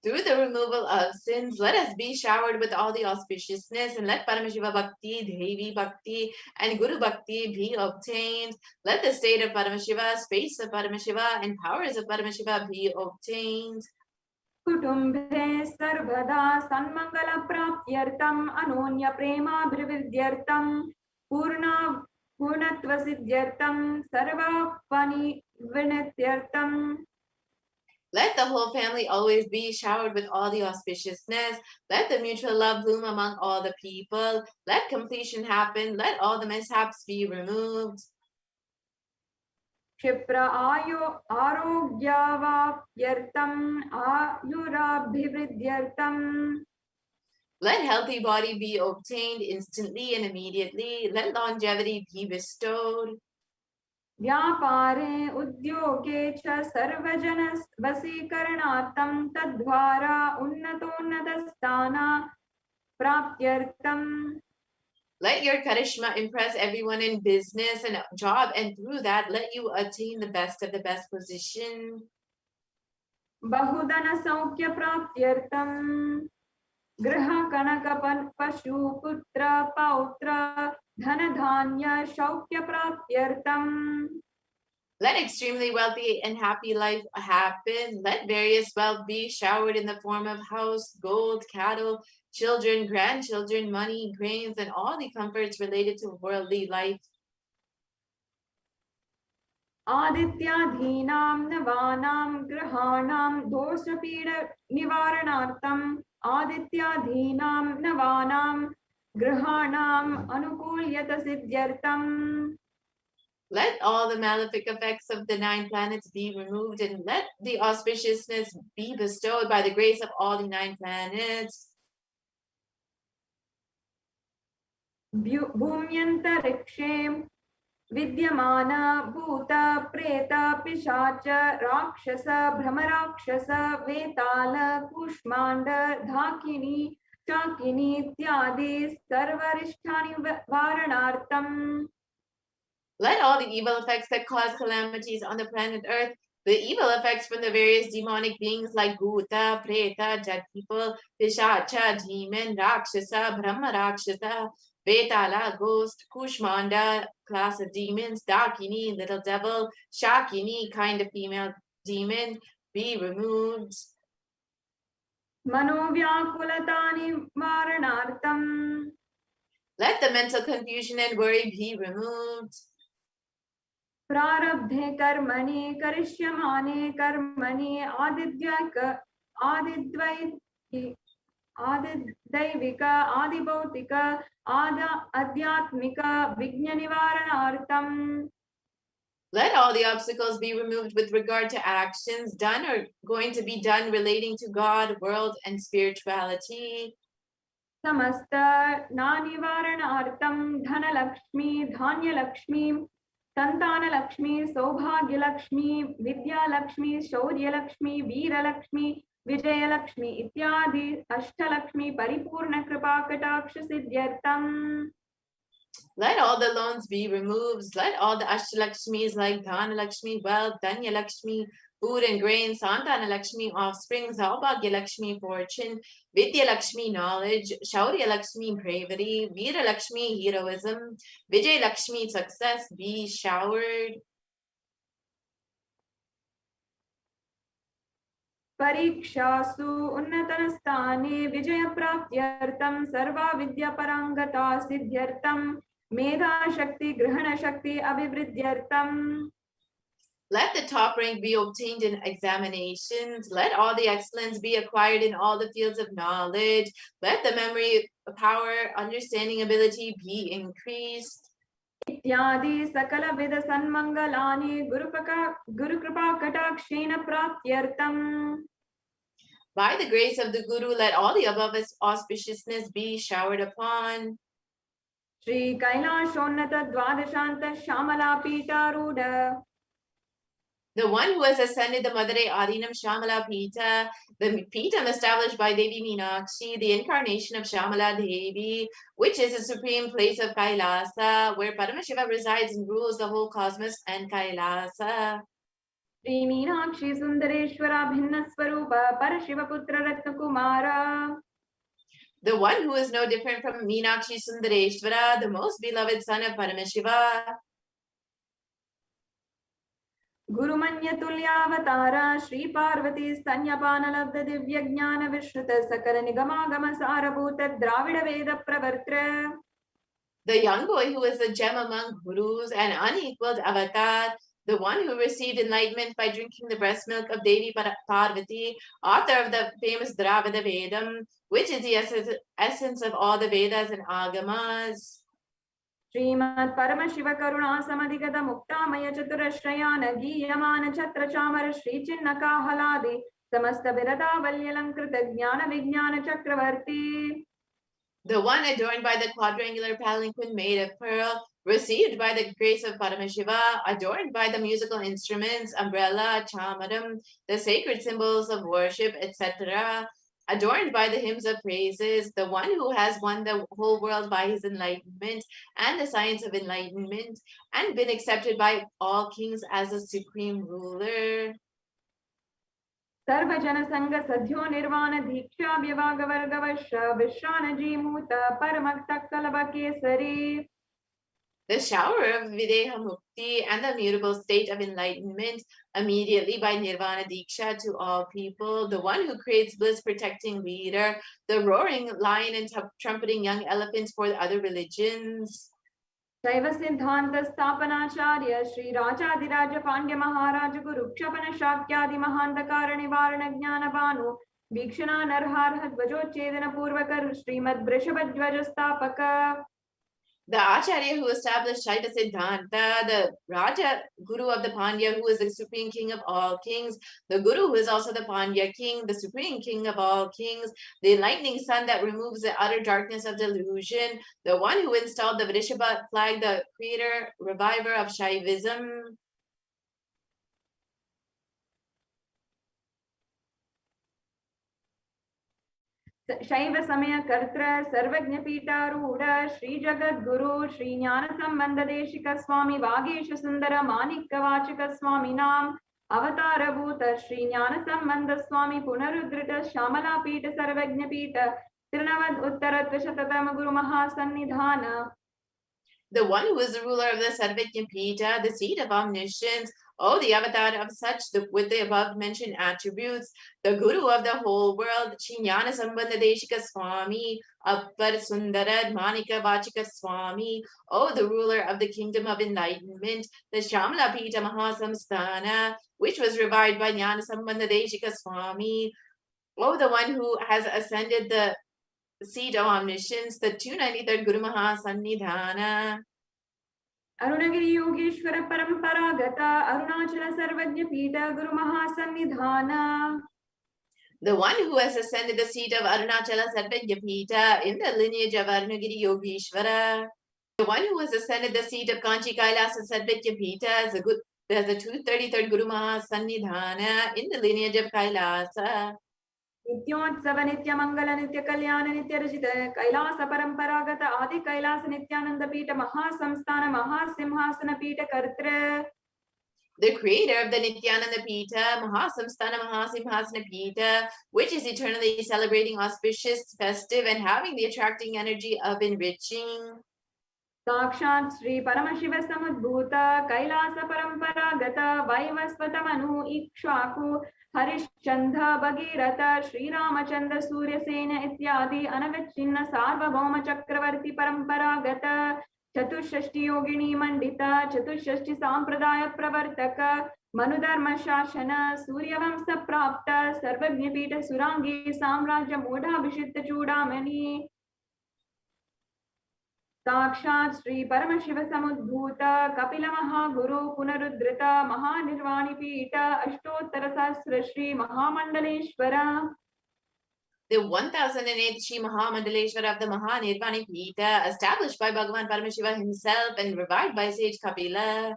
S5: Through the removal of sins, let us be showered with all the auspiciousness, and let Paramashiva Bhakti, Devi Bhakti, and Guru Bhakti be obtained. Let the state of Paramashiva, space of Paramashiva, and powers of Paramashiva be obtained.
S1: कुटुम्बे सर्वदा सन्मङ्गलप्राप्त्यर्थम् अनोन्यप्रेमाभिवृद्ध्यर्थं पूर्णत्वसिद्ध्यर्थं सर्वपरिविनित्यर्थं.
S5: Let the whole family always be showered with all the auspiciousness. Let the mutual love bloom among all the people. Let completion happen. Let all the mishaps be removed.
S1: क्षिप्र आरोग्यावाप्त्यर्थम् आयुराभिवृद्ध्यर्थम्.
S5: Let healthy body be obtained instantly and immediately. Let longevity be bestowed.
S1: व्यापारे उद्योगे च सर्वजनवशीकरणार्थं तद्वारा उन्नतोन्नतस्थाना प्राप्त्यर्थम्.
S5: Let your karishma impress everyone in business and job, and through that, let you attain the best of the best position.
S1: बहुधनसौख्यप्राप्त्यर्थम् गृह कनक पशु पुत्र पौत्र धनधान्य सौख्यप्राप्त्यर्थम्.
S5: Let extremely wealthy and happy life happen. Let various wealth be showered in the form of house, gold, cattle, children, grandchildren, money, grains, and all the comforts related to worldly life.
S1: आदित्यादीनां नवानां ग्रहाणां दोषपीड निवारणार्थम् आदित्यादीनां नवानां ग्रहाणाम् अनुकूल्यत सिद्ध्यर्थम्.
S5: Let all the malefic effects of the 9 planets be removed, and let the auspiciousness be bestowed by the grace of all the 9 planets.
S1: भूम्यन्तरिक्षे विद्यमान भूत प्रेत पिशाच राक्षस भ्रमराक्षस वेताल कूष्माण्ड धाकिनी चाकिनी इत्यादि सर्वरिष्ठानि वारणार्थम्.
S5: Let all the evil effects that cause calamities on the planet Earth, the evil effects from the various demonic beings like Bhuta, Preta, dead people, Pishacha, demon, Rakshasa, Brahma Rakshasa, Vetala, ghost, Kushmanda, class of demons, Dakini, little devil, Shakini, kind of female demon, be removed.
S1: Manovyakulatani varanartam.
S5: Let the mental confusion and worry be removed.
S1: Prarabdhe karmani karishyamane karmani Adidaivika, Adibautika, Adhyatmika, Vignya Nivaranartam.
S5: Let all the obstacles be removed with regard to actions done or going to be done relating to God, world, and spirituality.
S1: Samasta Nanivaranartam, Dhanalakshmi, Dhanyalakshmi, Santanalakshmi, Saubhagyalakshmi, Vidyalakshmi, Shauryalakshmi, Veeralakshmi, Vijayalakshmi, Ityadi, Ashtalakshmi, Paripurna Kripa Kataksha Siddhyartam.
S5: Let all the loans be removed. Let all the Ashtalakshmis like Dhanalakshmi, wealth, Danyalakshmi, food and grain, Santanalakshmi, offspring, Saubhagyalakshmi, fortune, Vidyalakshmi, knowledge, Shauryalakshmi, bravery, Veeralakshmi, heroism, Vijayalakshmi, success, be showered.
S1: परीक्षासु उन्नतनस्थाने विजयप्राप्त्यर्थं सर्वा विद्यापराङ्गता सिद्ध्यर्थं मेधाशक्ति ग्रहणशक्ति अभिवृद्ध्यर्थं.
S5: Let the top rank be obtained in examinations. Let all the excellence be acquired in all the fields of knowledge. Let the memory, power, understanding, ability be increased.
S1: इत्यादि सकल with सन्मंगलानि Gurukripa कटाक्षेण प्राप्त्यर्थं.
S5: By the grace of the Guru, let all the above auspiciousness be showered upon.
S1: Shri Kailashonnata Dvadashanta Shamala Pitaruda.
S5: The one who has ascended the Madare Adinam Shamala Pita, the Pitam established by Devi Meenakshi, the incarnation of Shamala Devi, which is the supreme place of Kailasa, where Paramashiva resides and rules the whole cosmos and Kailasa.
S1: Sri Meenakshi Sundareshwara Bhinna Swarupa Parashiva Putra Ratna Kumara.
S5: The one who is no different from Meenakshi Sundareshwara, the most beloved son of Paramashiva.
S1: Gurumanya Tulyavatara Shri Parvati Stanyapanalabda Divya Jnana Vishruta Sakara Nigamagama Sarabhuta Dravida Veda Pravartra.
S5: The young boy who is a gem among gurus and unequaled avatar, the one who received enlightenment by drinking the breast milk of Devi Parvati, author of the famous Dravida Vedam, which is the essence of all the Vedas and Agamas.
S1: Srimad Paramashiva Karuna Samadhigata Muktamaya Chaturashrayana Giyamana Chatra Chamara Shri Chinna Kahaladi Samasta Virada Valyalankrita Jnana Vijnana Chakravarti.
S5: The one adorned by the quadrangular palanquin made of pearl, received by the grace of Paramashiva, adorned by the musical instruments, umbrella, chamaram, the sacred symbols of worship, etc., adorned by the hymns of praises, the one who has won the whole world by his enlightenment and the science of enlightenment, and been accepted by all kings as a supreme ruler.
S1: Sarvajana Sangha Sadhyo Nirvana Diksha Vyavaga Vargavasha Vishwana Jimuta Paramakta Kalaba Kesari.
S5: The shower of Videha Mukti and the mutable state of enlightenment immediately by Nirvana Diksha to all people, the one who creates bliss protecting leader, the roaring lion and trumpeting young elephants for the other religions.
S1: Shaiva Siddhanta Sthapanacharya Shri Rajadiraja Pandya Maharaja Guru Kshapana Shakyadi Mahandakara Nivarana Jnana Banu Vikshana Narhar Dvajochedana Purvakar Srimad Vrishabhadvaja Sthapaka.
S5: The Acharya who established Shaiva Siddhanta, the Raja Guru of the Pandya, who is the supreme king of all kings, the Guru who is also the Pandya king, the supreme king of all kings, the enlightening sun that removes the utter darkness of delusion, the one who installed the Vrishabha flag, the creator, reviver of Shaivism.
S1: Shaiva Samaya Kartra Sarvajna Pitaruda Shri Jagat Guru Shri Jnana Sambandha Deshika Swami Vagesha Sundara Manikka Vachika Swami Nam Avatara Bhuta Shri Jnana Sambandha Swami Punarudrita Shamala Pita Sarvajna Pita Tirunavad Uttaratvishatatama Guru Mahasannidhana.
S5: The one who is the ruler of the Sarvajñapita, the seat of omniscience, oh, the avatar of such with the above mentioned attributes, the guru of the whole world, Chinyana Sambandha Deshika Swami, Appar Sundarad Manika Vachika Swami, oh, the ruler of the kingdom of enlightenment, the Shamla Pita Mahasamsthana, which was revived by Jnana Sambandha Deshika Swami, oh, the one who has ascended the seat of omniscience, the 293rd Guru Mahasannidhana.
S1: Arunagiri Yogeshwara Paramparagata Arunachala Sarvajña Pita Guru Mahasannidhana.
S5: The one who has ascended the seat of Arunachala Sarvajñapita in the lineage of Arunagiri Yogeshwara. The one who has ascended the seat of Kanchi Kailasa Sarvajñapita as the 233rd Guru Mahasannidhana in the lineage of Kailasa.
S1: Nityotsava Nitya Mangala Nitya Kalyana Nitya Rajita Kailasa Paramparagata Adi Kailasa Nityananda Pita Mahasamsthana Mahasimhasana Pita Kartra.
S5: The creator of the Nityananda Pita, Mahasamsthana Mahasimhasana Pita, which is eternally celebrating, auspicious, festive, and having the attracting energy of enriching.
S1: Sakshat Sri Paramashivoham Kailasa Paramparagata Vaivasvatamanu Ikshvaku Harishchandra Bhagirata Sri Ramachandra Surya Sena Ityadi Anavachinna Sarvabhauma Chakravarti Paramparagata Chatushashti Yogini Mandita Chatushashti Sampradaya Pravartaka Manudharma Shashana Surya Vamsa Prapta Sarvajñapita Surangi Samrajya Modha Abhishitta Chudamani. Sakshat Sri Paramashivoham Kapila Mahaguru Punarudrita Mahanirvani Pita Ashtottara Sahasra Sri Mahamandaleshwara.
S5: The 1008th Sri Mahamandaleshwara of the Mahanirvani Pita, established by Bhagavan Paramashiva himself and revived by sage Kapila.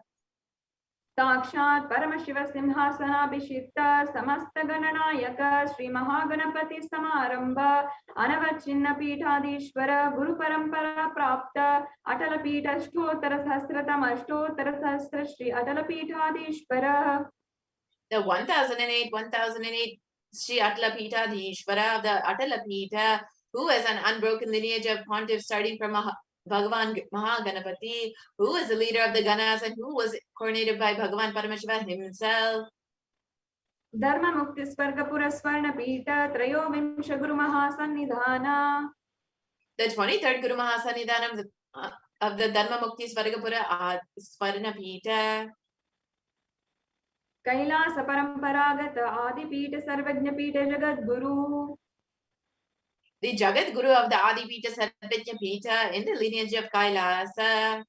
S1: Sakshat Paramashiva Simhasana Bhishita Samasta Gananayaka Sri Mahaganapati Samaramba Anavachinna Pitadishwara Guru Parampara Prapta Atala Pita Ashtottara Sahasratam Ashtottara Sahasra Sri Atala Pitadishwara.
S5: The 1008 Sri Atala Pitadishwara of the Atala Pita, who is an unbroken lineage of Pontiff starting from Bhagavan Mahaganapati, who is the leader of the Ganas and who was coronated by Bhagavan Paramashiva himself.
S1: Dharma Mukti Swarga Puraswarna Pita Trayo Vimsha Guru Mahasannidhana.
S5: The 23rd Guru Mahasannidhana of the Dharma Mukti Swargapura Swarna Pita.
S1: Kailasa Paramparagata Adi Pita Sarvajña Pita Jagat Guru.
S5: The Jagat Guru of the Adi Pita Sarvajña Pita in the lineage of Kailasa.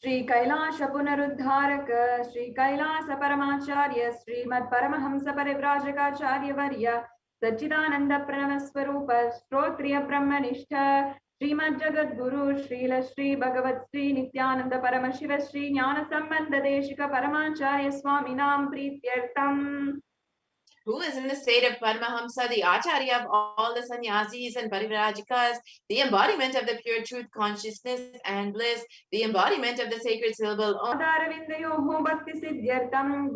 S1: Sri Kailasa Punaruddharaka Sri Kailasa Paramacharya Sri Mad Paramahamsa Parivrajaka Varya Sachidananda Pranavaswarupa Strotriya Brahmanishta Srimad Jagat Guru Srila Sri Bhagavat Sri Nithyananda Paramashiva Sri Jnana Sambandha Deshika Paramacharya Swaminam Prityartam.
S5: Who is in the state of Paramahamsa, the Acharya of all the sannyasis and parivrajikas, the embodiment of the pure truth consciousness and bliss, the embodiment of the sacred syllable Om.
S1: Adaravindayoho Bhakti Siddhyartam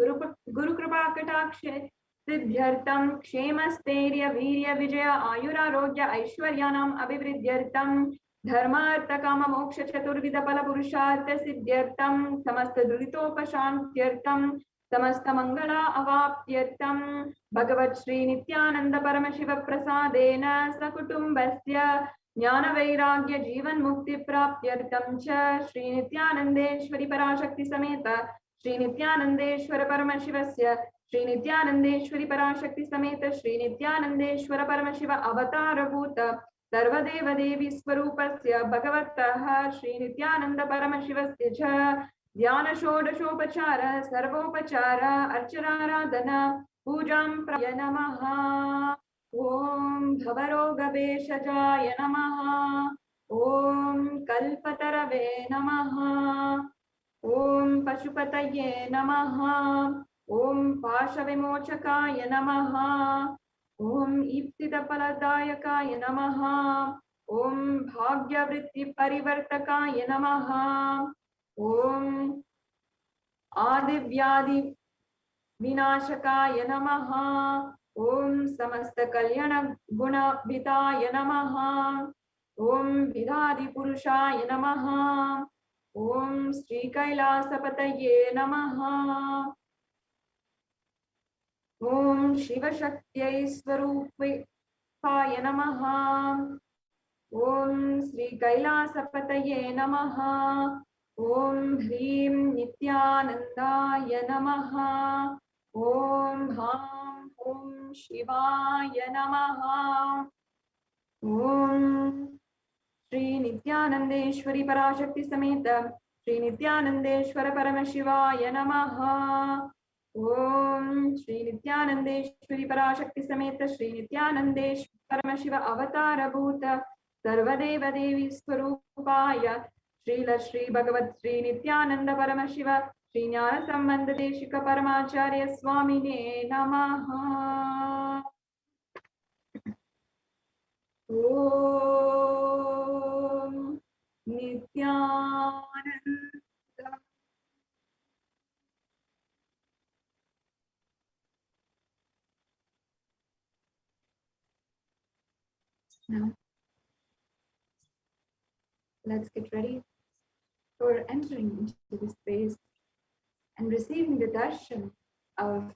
S1: Guru Kripa Katakshe Siddhyartam Kshemastheirya Virya Vijaya Ayurarogya Aishwaryanam Abhivridyartam Dharmartha Kama Moksha Chaturvida Pala Purushartha Siddhyartam Samasta Dulitopashantyartam Samasta Mangala Avaptyartam Bhagavat Sri Nithyananda Paramashiva Prasadena Sakutumbasya Jnana Vairagya Jivan Mukti Praptyartam Cha Sri Nithyanandeshwari Parashakti Sameta Sri Nithyanandeshwara Paramashivasya Sri Nithyanandeshwari Parashakti Sameta Sri Nithyanandeshwara Paramashiva Avatara Bhuta Sarvadeva Devi Swarupasya Bhagavataha Sri Nithyananda Paramashivasya Cha Dhyana Shodashopachara Sarvopachara Archanaradhana Pujam Praya Namaha Om Bhavaroga Veshajaya Namaha Om Kalpatarave Namaha Om Pashupataye Namaha Om Pashavimochakaya Namaha Om Ipsidapaladayakaya Namaha Om Bhagyavritti Parivartakaya Namaha Om Adivyadi Vinashakaya Namaha Om Samasta Kalyana Guna Vitaya Namaha. Om Vidadi Purushaya Namaha. Om Sri Kailasa Pataye Namaha. Om Shiva Shaktya Swarupaya Namaha. Om Sri Kailasa Pataye Namaha. Om Hrim Nithyanandaya Namaha. Om Ham Om Shivaya Namaha. Om Sri Nithyanandeshwari Parashakti Sameta Sri Nithyanandeshwara Paramashivaya Namaha. Om Sri Nithyanandeshwari Parashakti Sameta Sri Nithyanandeshwara Paramashiva Avatara Bhuta Sarvadeva Devi Swarupaya Srila Sri Bhagavat Sri Nithyananda Paramashiva Sri Jnana Sambandha Deshika Paramacharya Swamine Namaha. Om Nithyananda. Now, let's get ready for entering into this space and receiving the darshan of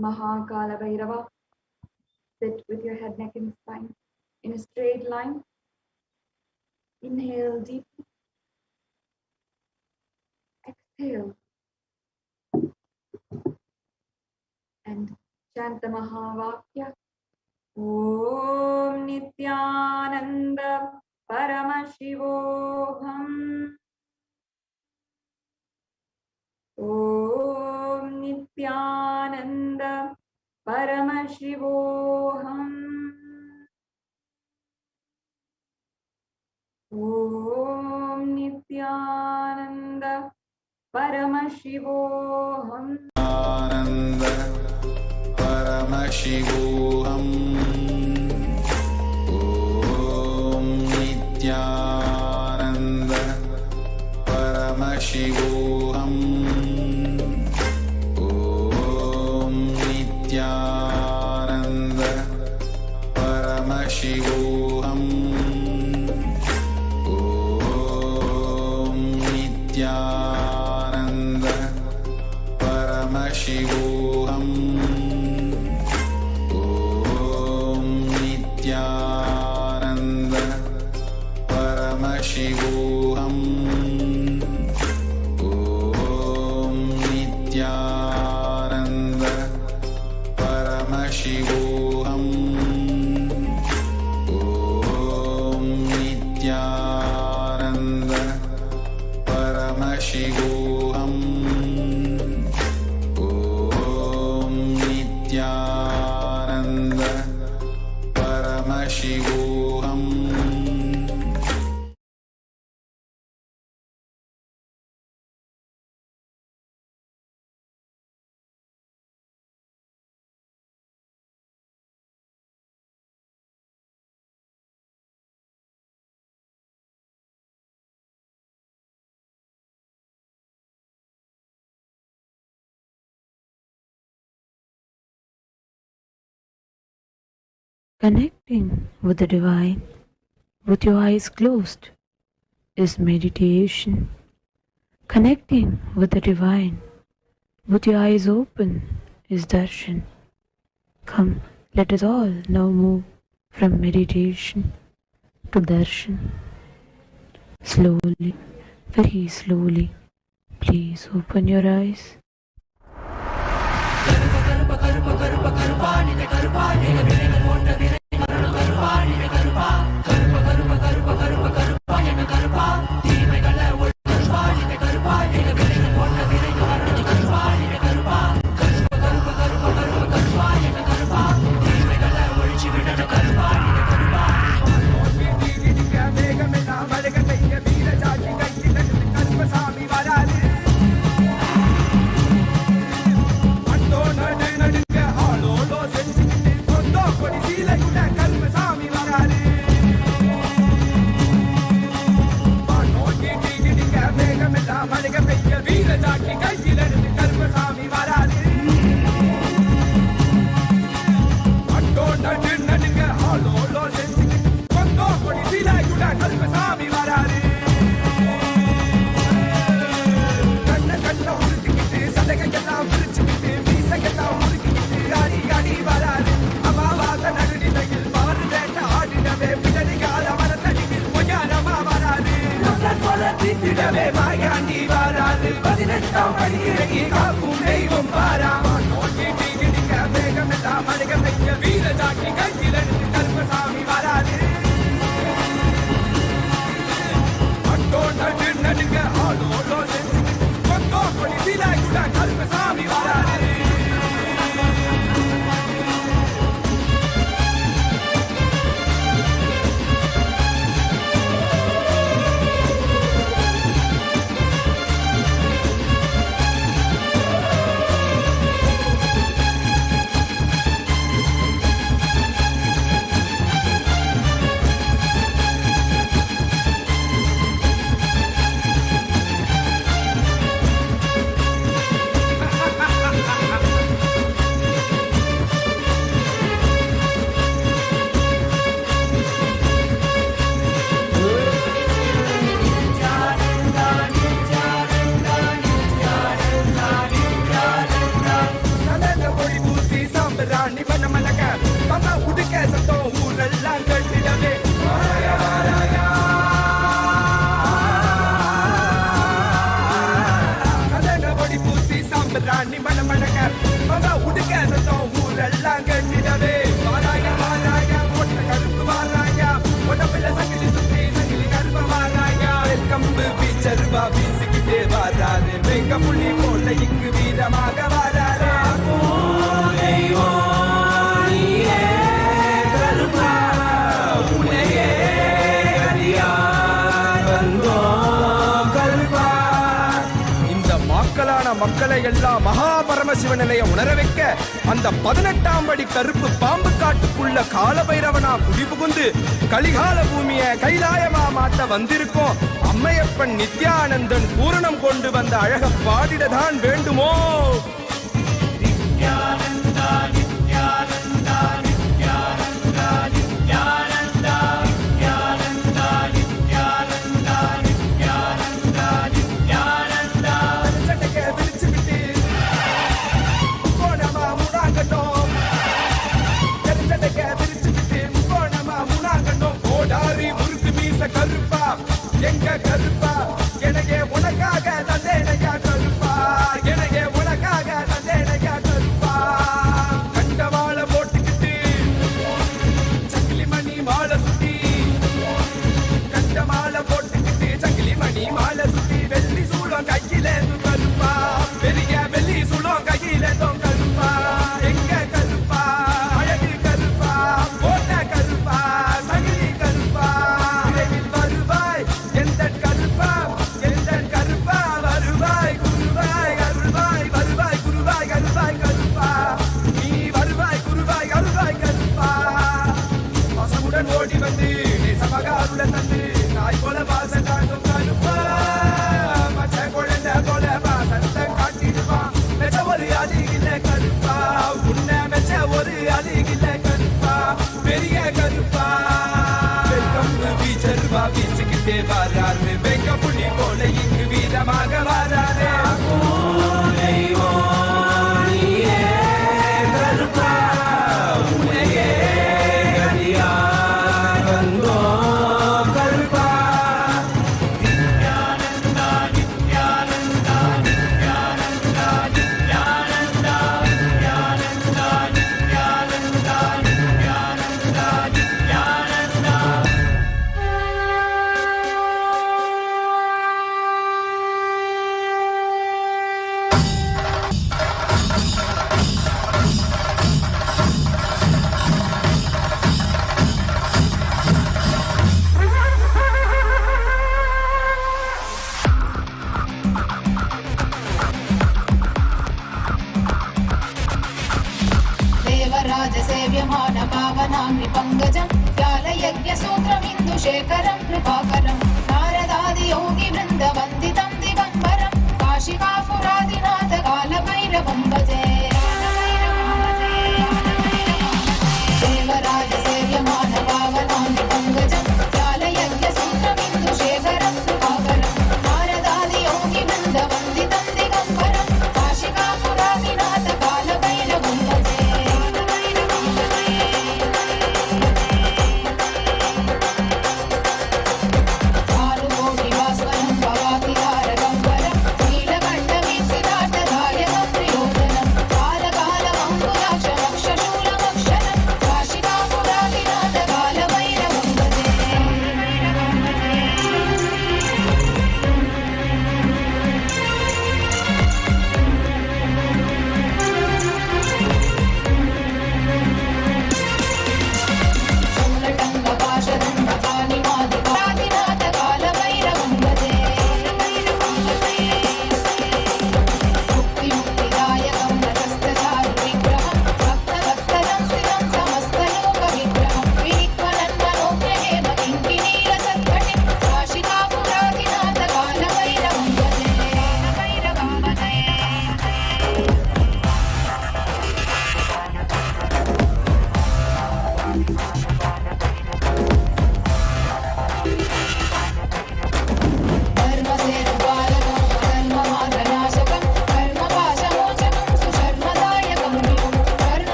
S1: Mahakalabhairava. Sit with your head, neck, and spine in a straight line. Inhale deeply. Exhale. And chant the Mahavakya. Om Nithyananda Paramashivoham. Om Nithyananda Paramashivoham. Om Nithyananda Paramashivoham.
S3: Ananda Paramashivoham. Om Nithyananda Paramashivoham. Om Nithyananda Paramashivoham. Om Nithyananda Paramashivoham. Om Nithyananda Paramashivoham. Om Nithyananda Paramashivoham. Om Nithyananda Paramashivoham. Om Nithyananda Paramashivoham.
S6: Connecting with the divine with your eyes closed is meditation. Connecting with the divine with your eyes open is darshan. Come, let us all now move from meditation to darshan. Slowly, very slowly, please open your eyes.
S7: But சாம்பிராணி மணமலக பம்ப உடுக்க சத்தம் ஊரெல்லாம் கட்டிடவே வாராயா வாராயா சந்தனபொடி பூசி சாம்பிராணி மணமலக பம்ப உடுக்க சத்தம் ஊரெல்லாம் கட்டிடவே வாராயா வாராயா ஒட்ட கருப்பு வாராயா உடம்புல சங்கிலி சுத்தி சங்கிலி கருப்ப வாராயா கம்பு பீச்சருவா வீசிக்கிட்டே வாராரு வெங்க புள்ளி போல இங்கு வீரமாக வாராரு மக்களை எல்லாம் மகாபரமசிவ நிலையை உணர வைக்க அந்த 18ஆம் படி கருப்பு பாம்பு காட்டுக்குள்ள காலபைரவனா குடிபுகுந்து கலிகால பூமிய கைலாயமா மாட்ட வந்திருக்கோம். அம்மையப்பன் நித்யானந்தன் பூரணம் கொண்டு வந்த அழக பாடிடதான் வேண்டுமோ? நித்யானந்தா நித்யானந்தா நித்யானந்தா நித்யானந்தா நித்யானந்தா நித்யானந்தா நித்யானந்தா நித்யானந்தா சட்டக்க விரிச்சு விட்டு போனமா முனாங்கட்டும் சட்டக்க விரிச்சு விட்டு போனமா முனாங்கட்டும் கோடாரி முறுக்கு மீச கருப்பா எங்க கருப்பா எனக்கே உனக்காக தந்தேனையா கருப்பா எனக்கே உனக்காக தந்தேனையா கருப்பா கண்டவாள போட்டுக்கிட்டு சங்கிலி மணி மாலை சுத்தி கண்ட மாலை போட்டுக்கிட்டு சங்கிலி மணி மாலை சுத்தி வெள்ளி சூளம் கையில கருப்பா பெரிய வெள்ளி சூளம் கையில கருப்பா எங்க கருப்பா அழகு கருப்பா போட்ட கருப்பா சங்கிலி கருப்பா விரைவில் வருவாய் எந்த கருப்பா எந்த கருப்பா வருவாய் குருவாய் அருள்வாய் வருவாய் குருவாய் அருள்வாய் கருப்பா நீ வருவாய் குருவாய் அருள்வாய் கருப்பா பசமுடன் ஓடி வந்து நேசமாக அருள தந்து நாய் போல வாசல் தாங்கும் கருப்பா மச்ச குழந்தை போல வாசத்தை காட்டிடுவான் மெச்ச ஒரு அழகில கருப்பா உன்னை மெச்ச ஒரு அழகில கருப்பா பெரிய கருப்பா வெல்கம்பு வீச்சருவா வீச்சுக்கிட்டே வாராரு வெங்க புள்ளி போல இங்கு வீரமாக வாராரு கருப்பா உன்னையே அடியார் வந்தோம் கருப்பா நித்யானந்தா நித்யானந்தா நித்யானந்தா நித்யானந்தா நித்யானந்தா நித்யானந்தா நித்யானந்தா நித்யானந்தா
S5: देवराज सेव्यमान पावनाम्नि पङ्कजं व्यालयज्ञसूत्रमिन्दुशेखरं कृपाकरं नारदादि योगि वृन्दवन्दितं दिगम्बरं काशिकापुरादिनाथ कालभैरवं भजे देवराज सेव्यमान पावनाम्नि पङ्कजं व्यालयज्ञसूत्रमिन्दुशेखरं कृपाकरं नारदादि योगि वृन्दवन्दितं दिगम्बरं काशिकापुरादिनाथ कालभैरवं भजे भानुकोटि भास्वरं भवातिहारकं वरं नीलकण्ठवीक्षितार्थदायकं प्रियोजनं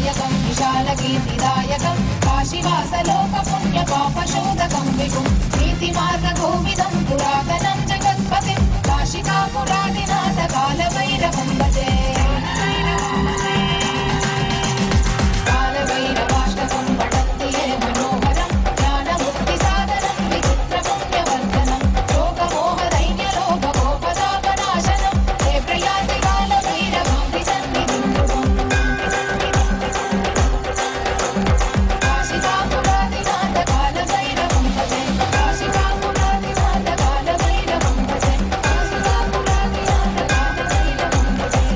S8: विनायकं विशालकीर्तिदायकं काशीवासलोकपुण्यपापशोधकं विभुं नीतिमार्गगोविदं पुरातनं जगत्पतिं काशिकापुरादिनाथ कालभैरवं भजे कालभैरवाष्टकं पठन्ति ये मनोहरं ज्ञानमुक्तिसाधनं विचित्रपुण्यवर्धनं लोकमोहदैन्यलोकगोपदापनाशनं हे प्रयाति कालभैरवं विसन्निधिं ध्रुवम् काशिकापुरादिनाथ कालभैरवं भजे काशिकापुरादिनाथ कालभैरवं भजे काशिकापुरादिनाथ कालभैरवं भजे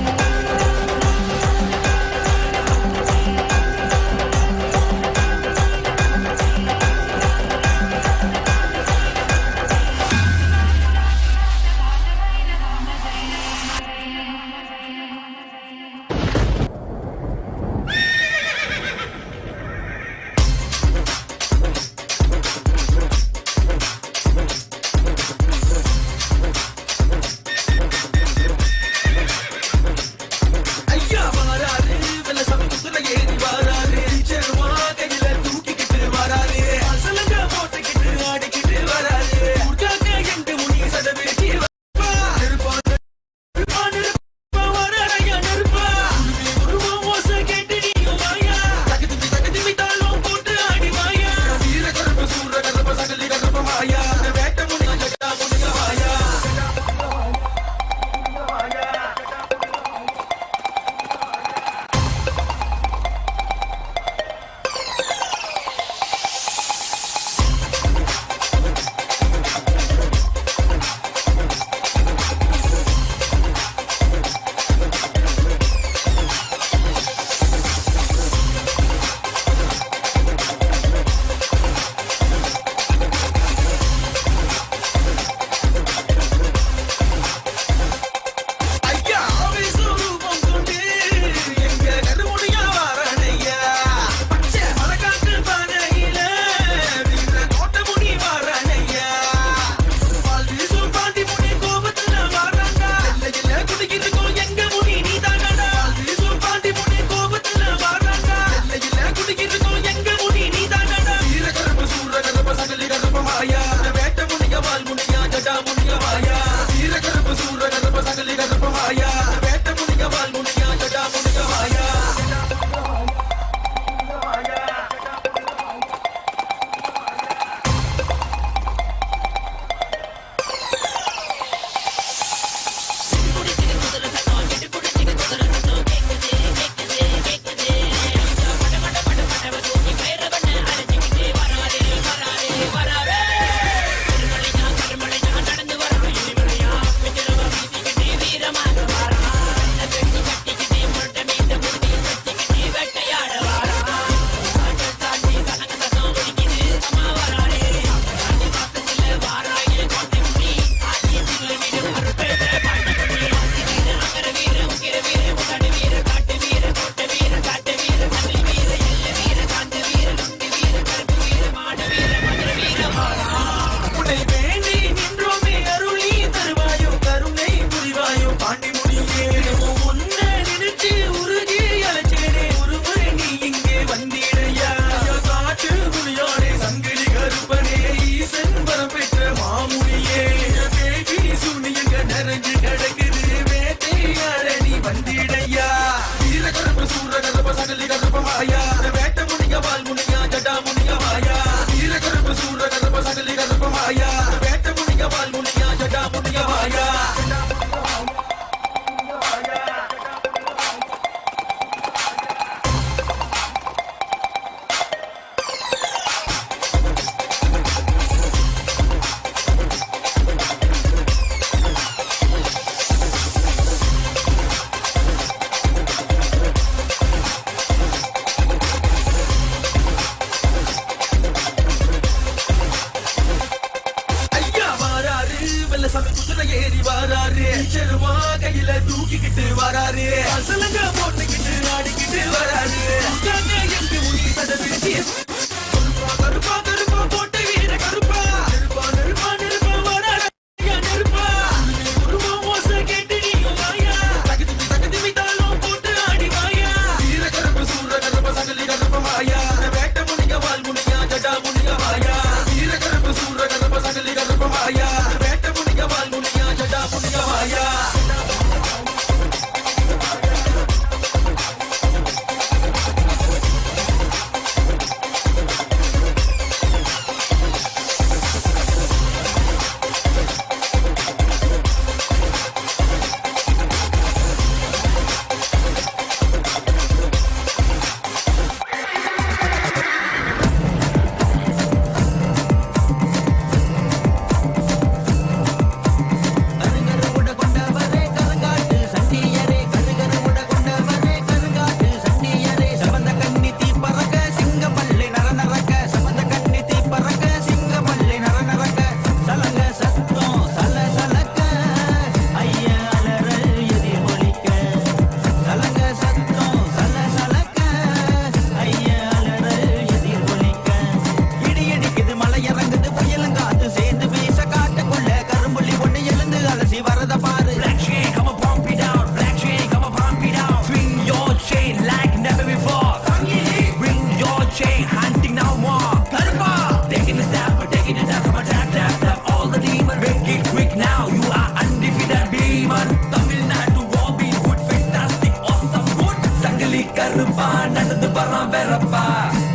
S7: கருப்பா நடந்து வரான் வெறப்பா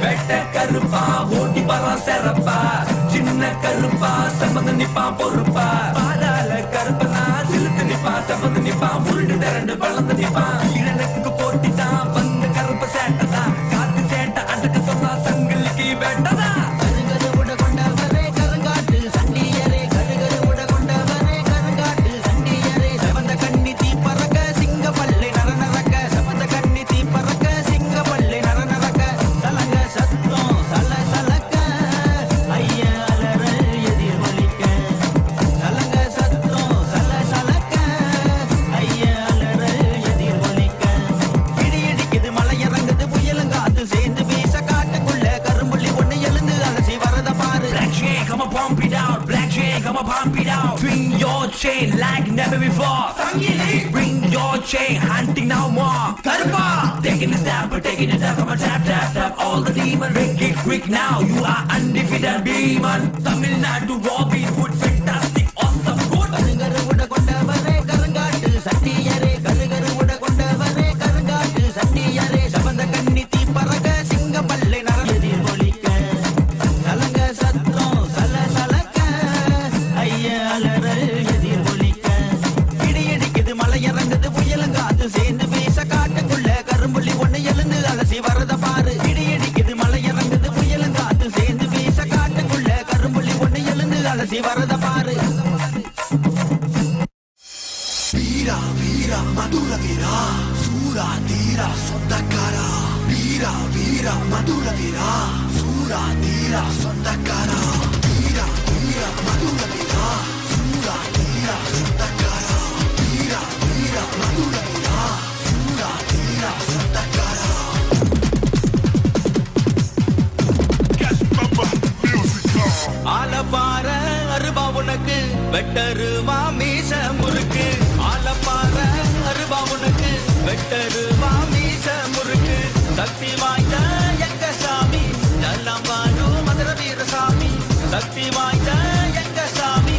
S7: வெட்ட கருப்பா ஓட்டி வரான் செறப்பா சின்ன கருப்பா சமந்து நிப்பான் பொறுப்பா பாதாள கருப்பனா சிலுத்து நிப்பான் சமந்து நிப்பான் உருண்டு திரண்டு வளர்ந்து நிப்பான் இழனுக்கு போட்டிதான் வந்த கருப்ப சேட்டதான் காத்து சேட்ட அடக்க சொன்னா சங்கிலிக்கு வெட்டதா Pump it out, swing your chain like never before. Bring your chain, hunting now more. Karpa, taking a step, taking a step, come on, tap, tap, tap. All the demons, break it quick now. You are undefeated demon. Tamil Nadu, Robin Hood, fantastic, awesome, good. Karangaru uda kondavare, karangattu sattiyare. Karangaru uda kondavare, karangattu sattiyare. Shabanda kanniti paraga, singa palle naradir bolika. Salanga satto, sala salaka. எதிர் ஒலிக்க இடி இடிக்குது மலை இறங்குது புயலங்காத்து சேர்ந்து வீச காட்டுக்குள்ள கரும்புள்ளி ஒண்ணு எழுந்து அலசி வரத பாரு இடி இடிக்குது மலை இறங்குது புயலங்காத்து சேர்ந்து வீச காட்டுக்குள்ள கரும்புள்ளி ஒண்ணு எழுந்து அலசி வரத பாரு வீரா வீரா மதுர வீரா சூரா தீரா சொந்தக்காரா வீரா வீரா மதுர வீரா சூரா தீரா சொந்தக்காரா வீரா வீரா மதுர வீரா சூரா தீரா சொந்தக்காரா வீரா வீரா மதுர வீரா சூரா தீரா சொந்தக்காரா ஆலப்பார அருபா உனக்கு வெட்டருவா மீச முறுக்கு ஆலப்பார அருபா உனக்கு வெட்டருவா மீச முறுக்கு சக்தி வாய்ந்த எங்க சாமி எல்லாம் வாழு மதுர வீரசாமி சக்தி வாய்ந்த எங்க சாமி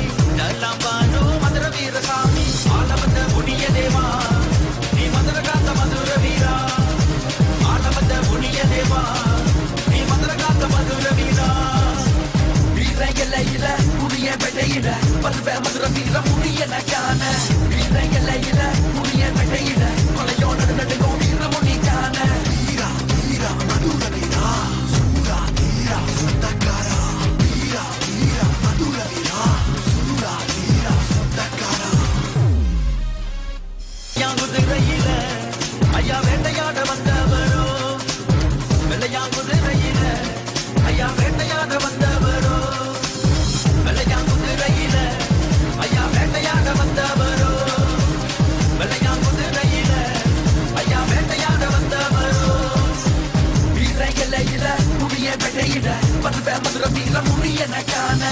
S7: எல்லாம் வாழு மதுர வீரசாமி ஆலவந்த புனிய தேவா நீ மதுர காத்த மதுர வீரா ஆலவந்த புனிய தேவா நீ மதுர காத்த மதுர வீரா வீரங்கலையில புனிய பெட்டையில பல்வே மதுர வீர புனிய நக்கான வீரங்கலையில புனிய பெட்டையில கொலையோட நடுங்கோ வீர முனிக்கான வீரா வீரா மதுர வீரா சூரா தீரா சொந்தக்காரா வீரா வீரா மதுர வீரா சூரா தீரா சொந்தக்காரா யாங்குதிரையில ஐயா வேட்டையாட வந்தவரோ வெள்ளையாங்குதிரையில ஐயா வேட்டையாட வந்தவரோ வெள்ளையாங்குதிரையில ஐயா வேட்டையாட வந்தவரோ வெள்ளையாங்குதிரையில ஐயா வேட்டையாட வந்தவரோ வீரங்கலையில புனிய பெட்டையில பல்வே மதுர வீர புனிய நக்கான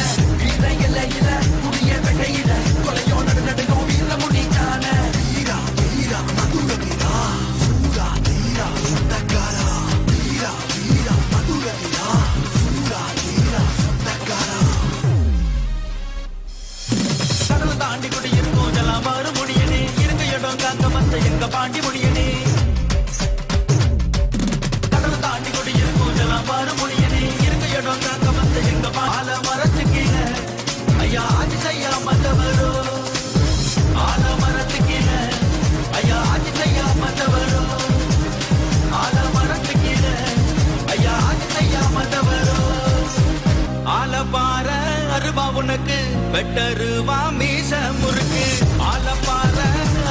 S7: வீரங்கலையில புனிய பெட்டையில கொலையோட நடுங்கோ வீர முனிக்கான வீரா வீரா மதுர வீரா சூரா தீரா சொந்தக்காரா வீரா வீரா மதுர வீரா சூரா தீரா சொந்தக்காரா கடலை தாண்டி குடியிருக்கும் ஜலாமாறு முடியனே இருக்க இடம் காக்க வந்த எங்க பாண்டி முடியனே கடலை தாண்டி குடியிருக்கும் ஜலாமாறு முடியனே இருக்க இடம் காக்க வந்த எங்க ஆல மரத்து கீழே ஐயா ஆட்சி செய்யாமந்தவரோ ஆல மரத்து கீழே ஐயா ஆட்சி செய்யாமந்தவரோ ஆல மரத்து கீழே ஐயா ஆட்சி செய்யாமந்தவரோ ஆலப்பார அருபா உனக்கு வெட்டருவா மீச முறுக்கு ஆலப்பார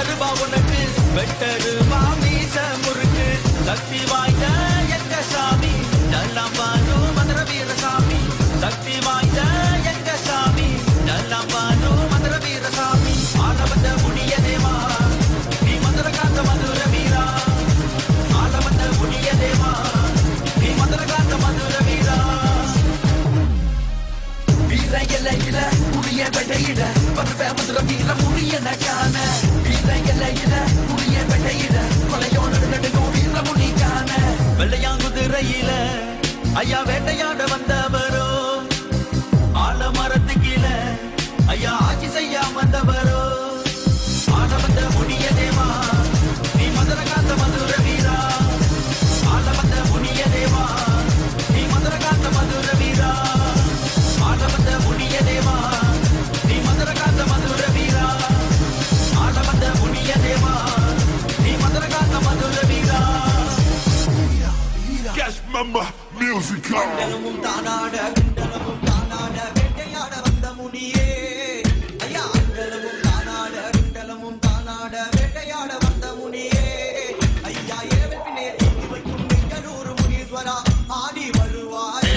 S7: அருபா உனக்கு வெட்டருவா மீச முறுக்கு சக்தி வாய்ந்த எங்க சாமி எல்லாம் வாழு மதுர வீரசாமி சக்தி வாய்ந்த எங்க சாமி எல்லாம் வாழு மதுர வீரசாமி ஆலவந்த புனிய தேவா நீ மதுர காத்த மதுர வீரா ஆலவந்த புனிய தேவா நீ மதுர காத்த மதுர வீரா வீரங்கலையில புனிய பெட்டையில பல்வே மதுர வீர புனிய நக்கான வீரங்கலையில புனிய பெட்டையில கொலையோட நடுங்கோ வீர முனிக்கான வெள்ளையாங்குதிரையில ஐயா வேட்டையாட வந்தவரோ ஆலமரத்து கீழே ஐயா ஆட்சி செய்யாம வந்தவரோ ஆலவந்த புனிய தேவா நீ மதுர காத்த மதுர வீரா
S9: நம்ம மியூசிக்கா
S7: குண்டலமும் தானாட குண்டலமும் தானாட வேட்டையாட வந்த முனியே ஐயா குண்டலமும் தானாட குண்டலமும் தானாட வேட்டையாட வந்த முனியே ஐயா ஏவல் பின்னே தீட்டி வைக்கும் பெங்களூரு முனீஸ்வரா ஆடி வருவாய்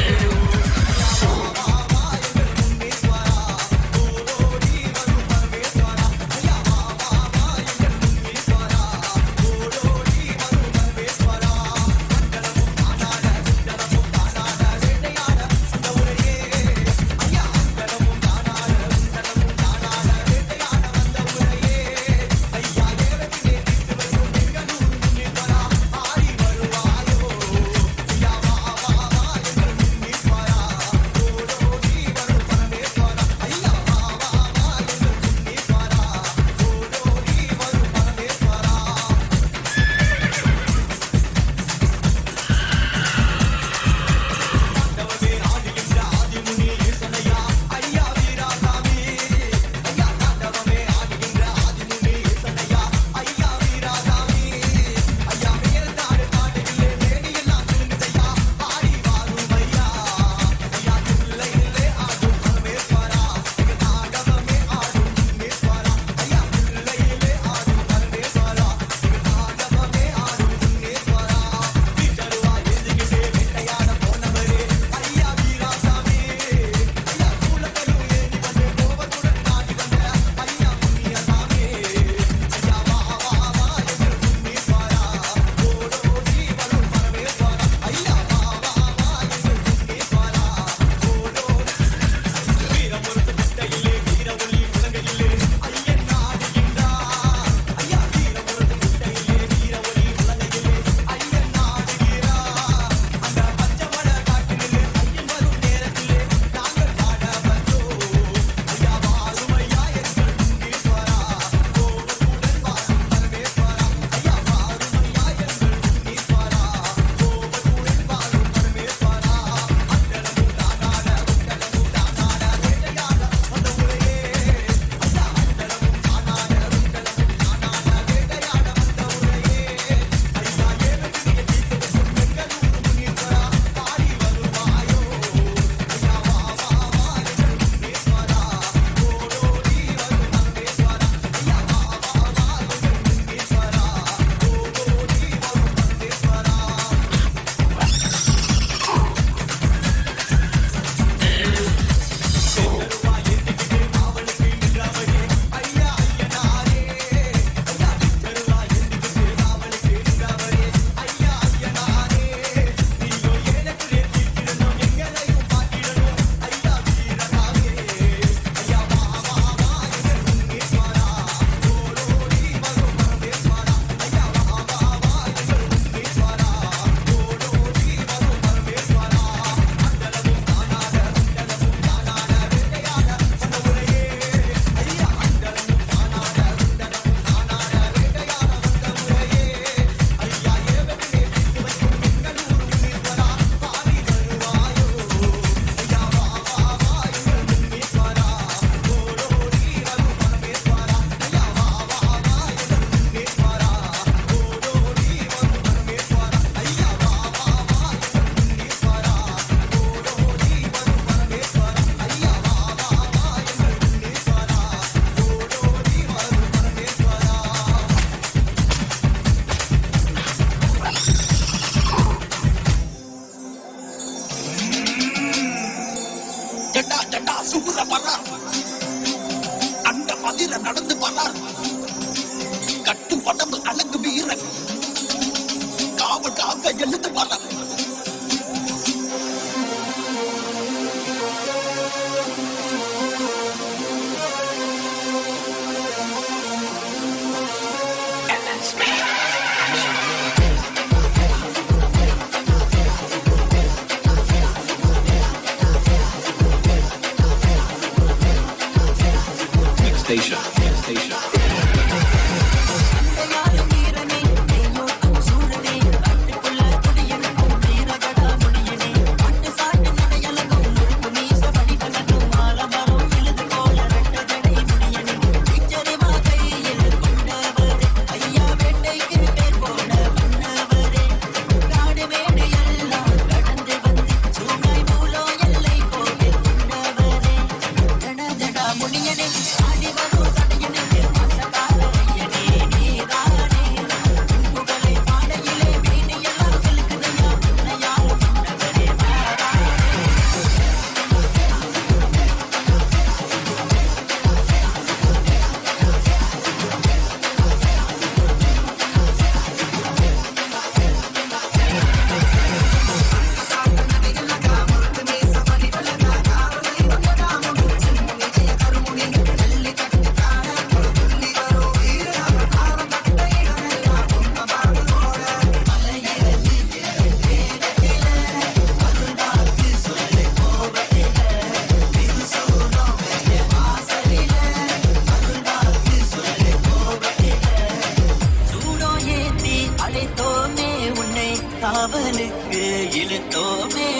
S9: காவலுக்கு இழுத்தோமே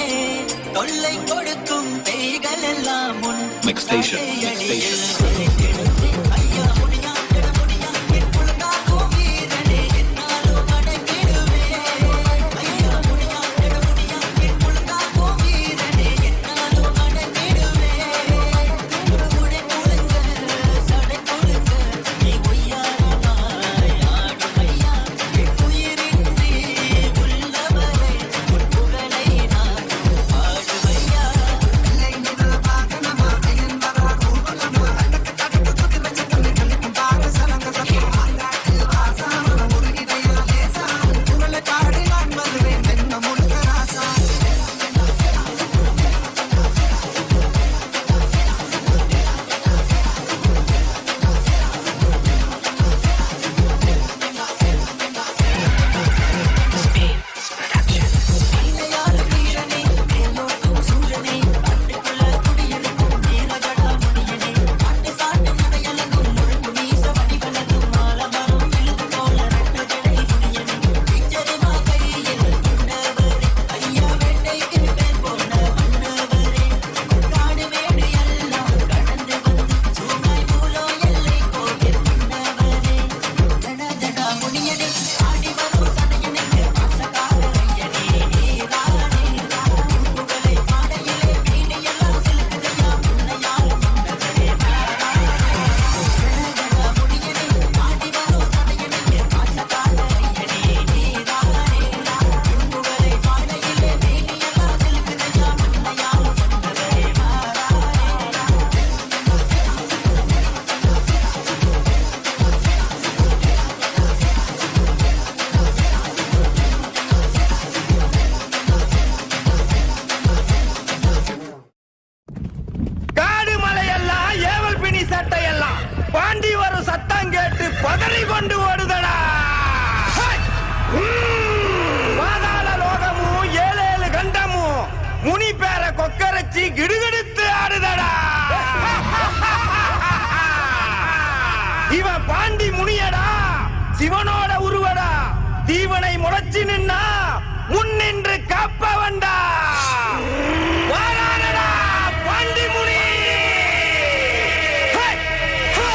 S9: தொல்லை கொடுக்கும் பேய்கள் எல்லாம் முன் மட்டையடியில் ஐயா முடியாத என் பொழுதாகும் வீரனே என்னாலும் அடங்கிடுவே ஐயா முடியாத என் பொழுதாகும் வீரனே என்னாலும் அடங்கிடுவே உடை கொடுங்க சடை கொடுங்க நீ பொய்யாரமாய் ஆடும் ஐயா என் உயிரின்றி உள்ளவரை உன் புகழை நான் பாடுவையா
S7: காடு மலையெல்லாம் ஏவல் பிணி சட்டையெல்லாம் பாண்டி வரும் சத்தம் கேட்டு பதறி கொண்டு ஓடுதடா ஹை! பாதாள லோகமும் ஏழேழு கண்டமும் முனி பேர கொக்கரைச்சி கிடுகிடுத்து ஆடுதடா இவன் பாண்டி முனியடா சிவனோட உருவடா தீவனை முளைச்சு நின்னா முன்னின்று காப்பவன்டா வாரானடா பாண்டி முனி ஹை! ஹா!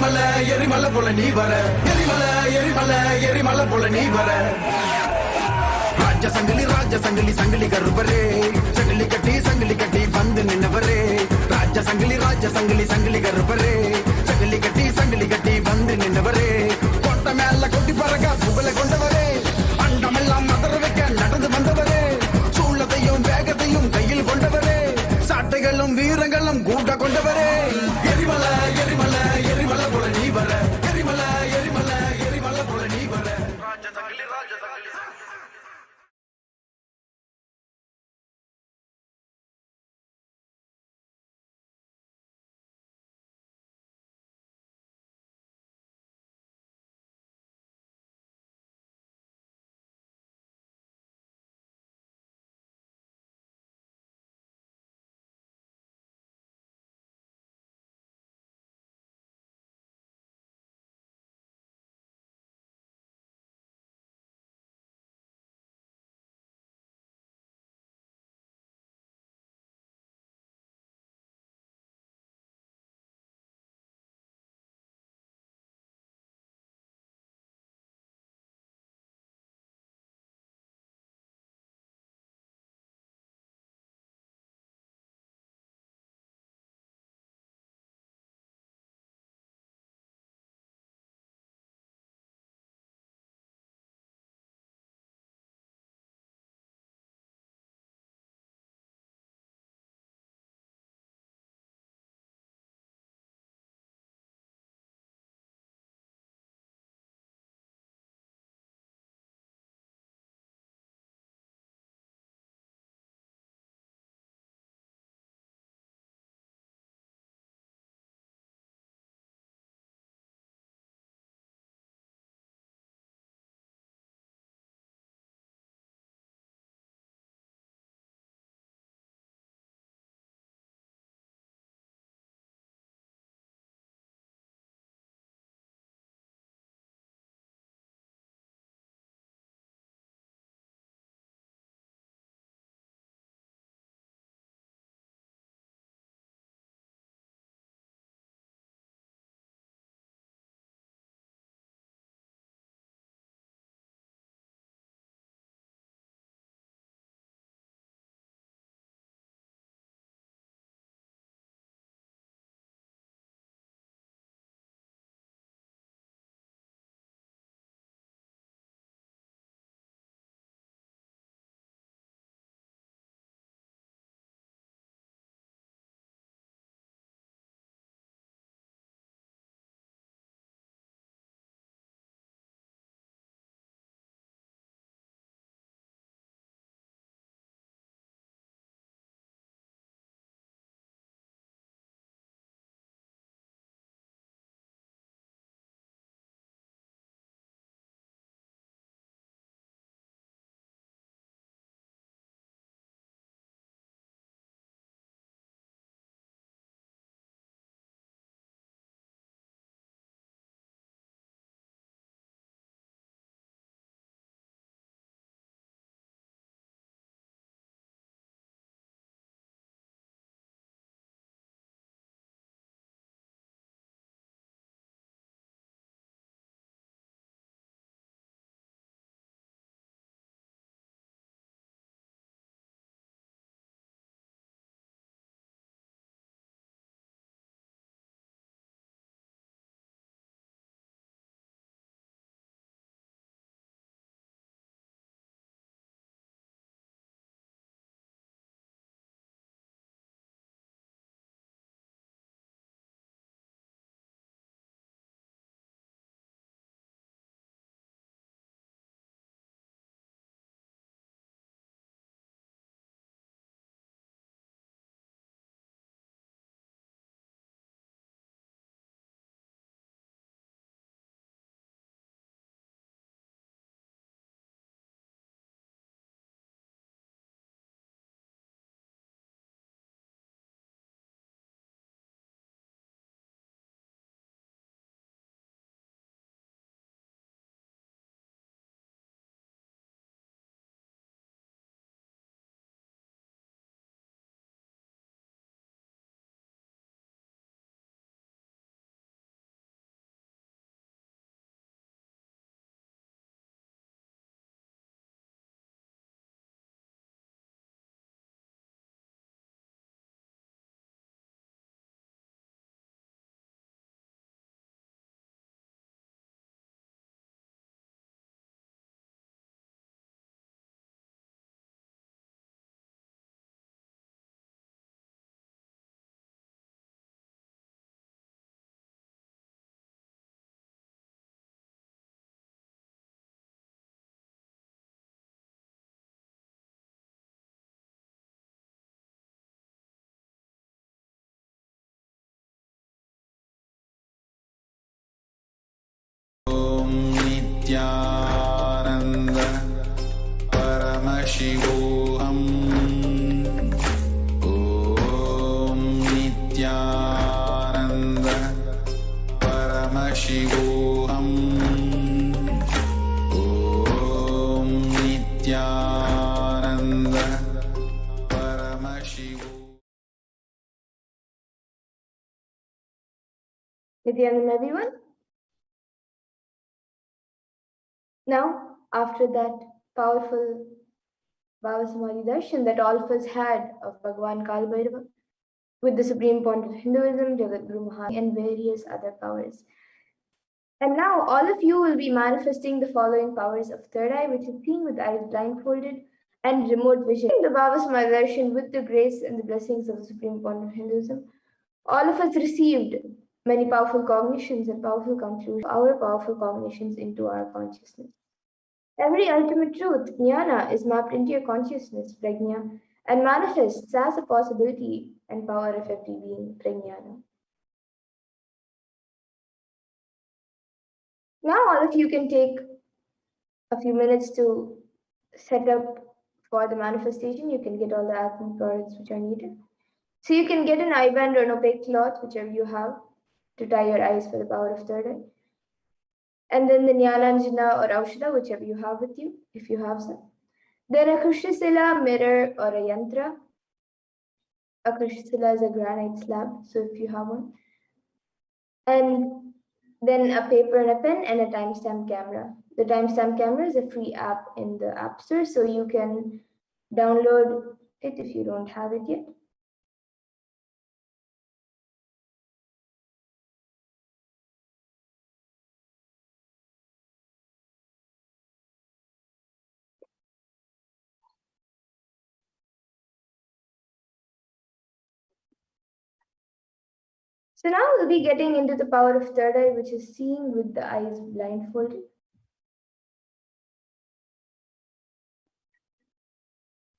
S7: எரிமலை எரிமலை போல நீ வர எரிமலை எரிமலை எரிமலை போல நீ வர ராஜ சங்கிலி சங்கிலி கருப்பரே சங்கிலி கட்டி வந்து நின்னவரே ராஜ சங்கிலி சங்கிலி கருப்பரே சங்கிலி கட்டி வந்து நின்னவரே கொட்ட மேல கொட்டி பறக்க புகழ கொண்டவரே அண்டமெல்லாம் மதற வைக்க நடந்து வந்தவரே சூழத்தையும் வேகத்தையும் கையில் கொண்டவரே சாட்டைகளும் வீரங்களும் கூட்ட கொண்டவரே எரிமலை எரிமலை எரிமலை போல நீ வர எரிமலை எரிமலை எரிமலை போல நீ வர ராஜ சங்கிலி
S3: Nithyananda Paramashivoham. Om Nithyananda Paramashivoham. Om Nithyananda Paramashivoham.
S2: Nithyananda, everyone. Now, after that powerful Bhavasamadhi Darshan that all of us had of Bhagavan Kalabhairava with the Supreme Pontiff of Hinduism, Jagadguru Mahakala, and various other powers. And now all of you will be manifesting the following powers of third eye, which is seeing with eyes blindfolded and remote vision. The Bhavasamadhi Darshan with the grace and the blessings of the Supreme Pontiff of Hinduism, all of us received many powerful cognitions and powerful conclusions, our powerful cognitions into our consciousness. Every ultimate truth, jnana, is mapped into your consciousness, prajna, and manifests as a possibility and power of every being, prajnana. Now all of you can take a few minutes to set up for the manifestation. You can get all the alchemy products which are needed. So you can get an eye band or an opaque cloth, whichever you have, to tie your eyes for the power of third eye. And then the Jnananjana or Aushadha, whichever you have with you, if you have some. Then a Krishnasila mirror or a yantra. A Krishnasila is a granite slab, so if you have one. And then a paper and a pen and a timestamp camera. The timestamp camera is a free app in the App Store, so you can download it if you don't have it yet. So now we'll be getting into the power of third eye, which is seeing with the eyes blindfolded.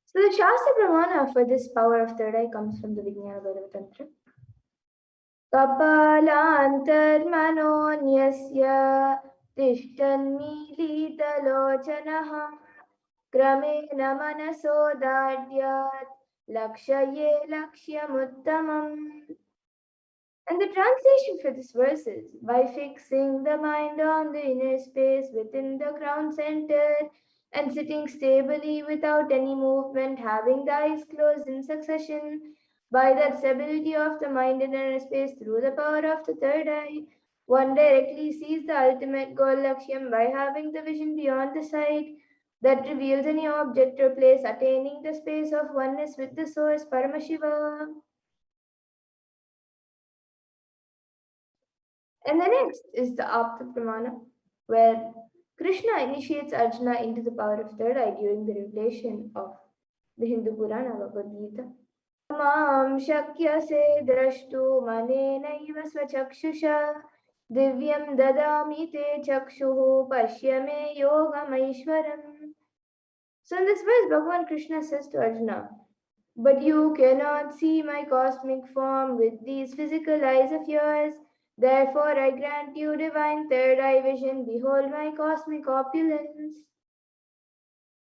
S2: So the Shastra Pramana for this power of third eye comes from the Vijnana Bhairava Tantra. Kapalantarmanonyasya tishtannilitalochanaha kramena manasodadyat lakshaye lakshyamuttamam. And the translation for this verse is, by fixing the mind on the inner space within the crown center and sitting stably without any movement, having the eyes closed in succession, by that stability of the mind in inner space through the power of the third eye, one directly sees the ultimate goal Lakshyam by having the vision beyond the sight that reveals any object or place, attaining the space of oneness with the source, Paramashivoham. And the next is the Apta Pramana, where Krishna initiates Arjuna into the power of third eye during the revelation of the Hindu Purana Bhagavad Gita. Mam shakyase drashtu manenaiva svachakshusha divyam dadami te chakshuhu pashyame yogamaishwaram. So in this verse, Bhagavan Krishna says to Arjuna, but you cannot see my cosmic form with these physical eyes of yours. Therefore, I grant you divine third eye vision. Behold my cosmic opulence.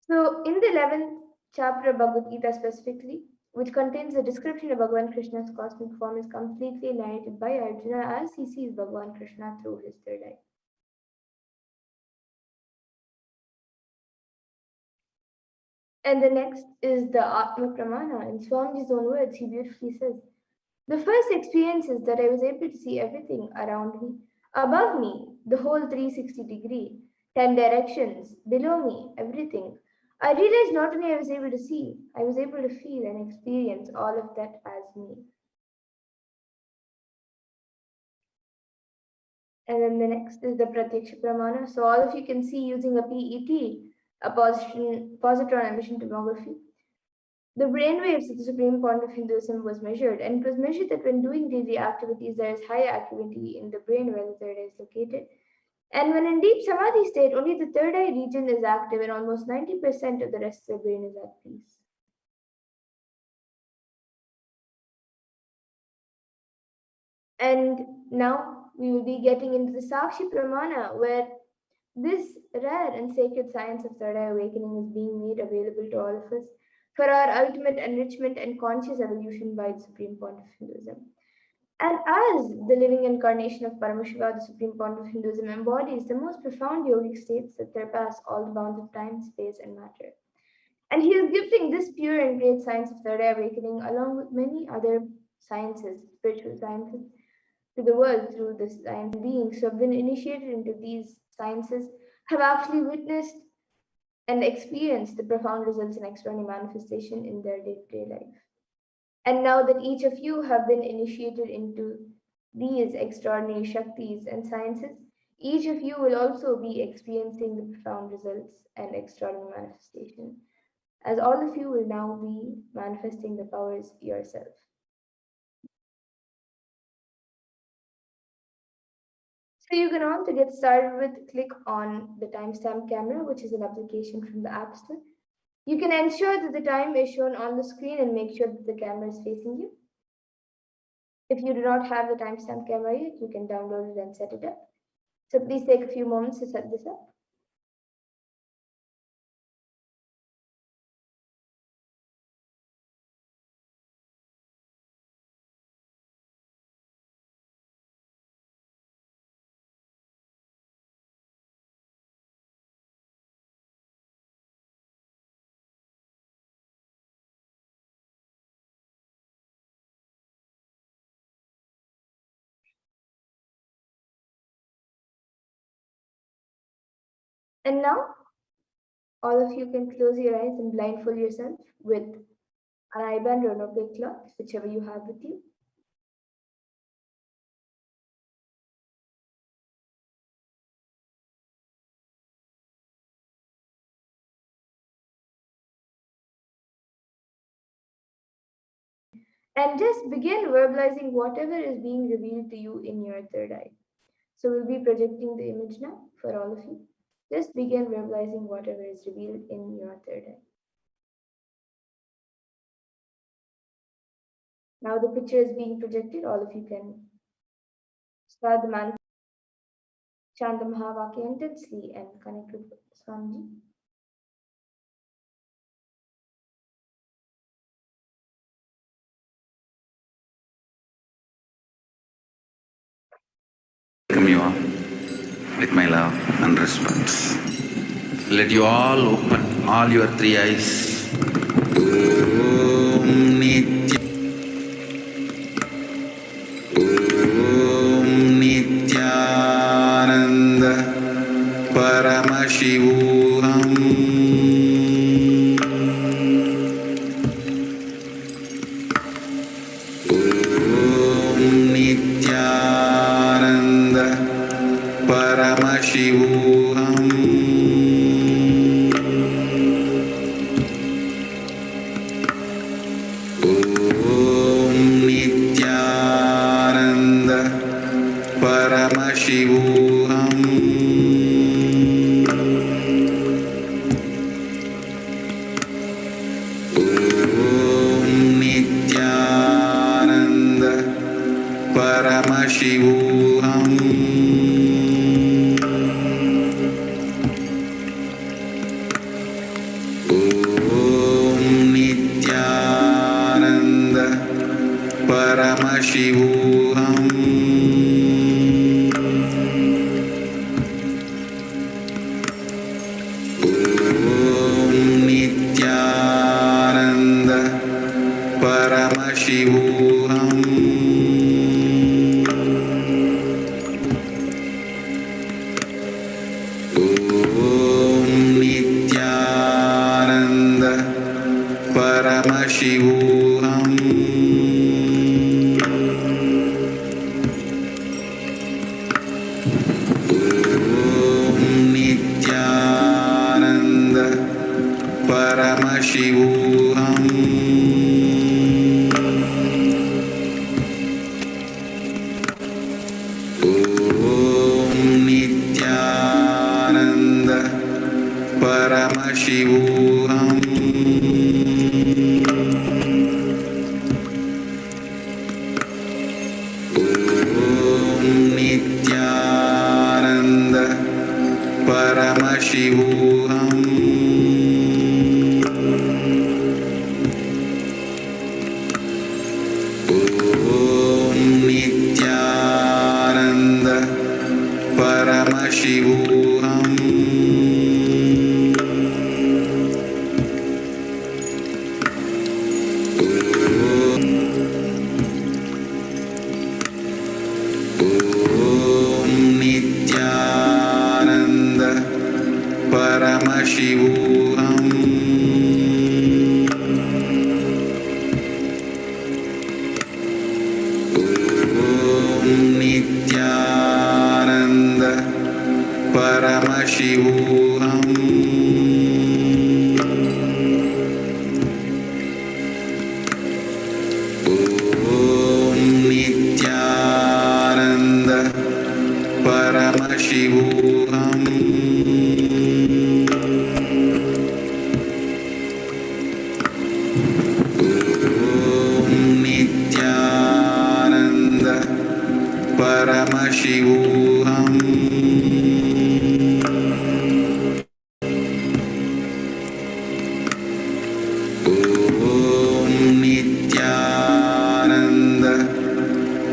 S2: So, in the 11th chapter of Bhagavad Gita specifically, which contains a description of Bhagavan Krishna's cosmic form, is completely narrated by Arjuna as he sees Bhagavan Krishna through his third eye. And the next is the Atma Pramana. In Swamiji's own words, he beautifully says, the first experience is that I was able to see everything around me, above me, the whole 360 degree, 10 directions, below me, everything. I realized not only I was able to see, I was able to feel and experience all of that as me. And then the next is the Pratyaksha Pramana. So all of you can see using a PET, a positron emission tomography. The brainwaves of the Supreme Pontiff of Hinduism was measured, and it was measured that when doing daily activities, there is high activity in the brain where the third eye is located. And when in deep Samadhi state, only the third eye region is active and almost 90% of the rest of the brain is at peace. And now we will be getting into the Sakshi Pramana, where This rare and sacred science of third eye awakening is being made available to all of us for our ultimate enrichment and conscious evolution by the Supreme Pontiff of Hinduism. And as the living incarnation of Paramashiva, the Supreme Pontiff of Hinduism embodies the most profound yogic states that surpass all the bounds of time, space, and matter. And he is gifting this pure and great science of third eye awakening along with many other sciences, spiritual sciences, to the world through the science beings who have been initiated into these sciences have actually witnessed and experienced the profound results and extraordinary manifestation in their day-to-day life. And now that each of you have been initiated into these extraordinary Shaktis and sciences, each of you will also be experiencing the profound results and extraordinary manifestation, as all of you will now be manifesting the powers yourself. So you can all to get started with click on the timestamp camera, which is an application from the App Store. You can ensure that the time is shown on the screen and make sure that the camera is facing you. If you do not have the timestamp camera yet, you can download it and set it up. So please take a few moments to set this up. And now, all of you can close your eyes and blindfold yourself with an eye band or an opaque cloth, whichever you have with you. And just begin verbalizing whatever is being revealed to you in your third eye. So we'll be projecting the image now for all of you. Just begin verbalizing whatever is revealed in your third eye. Now the picture is being projected. All of you can start the manifestation, chant the Mahavakya intensely, and connect with Swamiji.
S3: Welcome you all with my love and respect. Let you all open all your three eyes. Om Nithyananda Paramashivoham. Paramashivoham. Om Nithyananda Paramashivoham. Om Nithyananda Paramashivoham. Paramashivoham. Om Nithyananda Paramashivoham. Om Nithyananda Paramashivoham. Paramashivoham. Om Nithyananda Paramashivoham. Om Nithyananda Paramashivoham. Om Nithyananda Paramashivoham. Om Nithyananda Paramashivoham. Om Nithyananda Paramashivoham. Om Nithyananda Paramashivoham. Om Nithyananda Paramashivoham. Om Nithyananda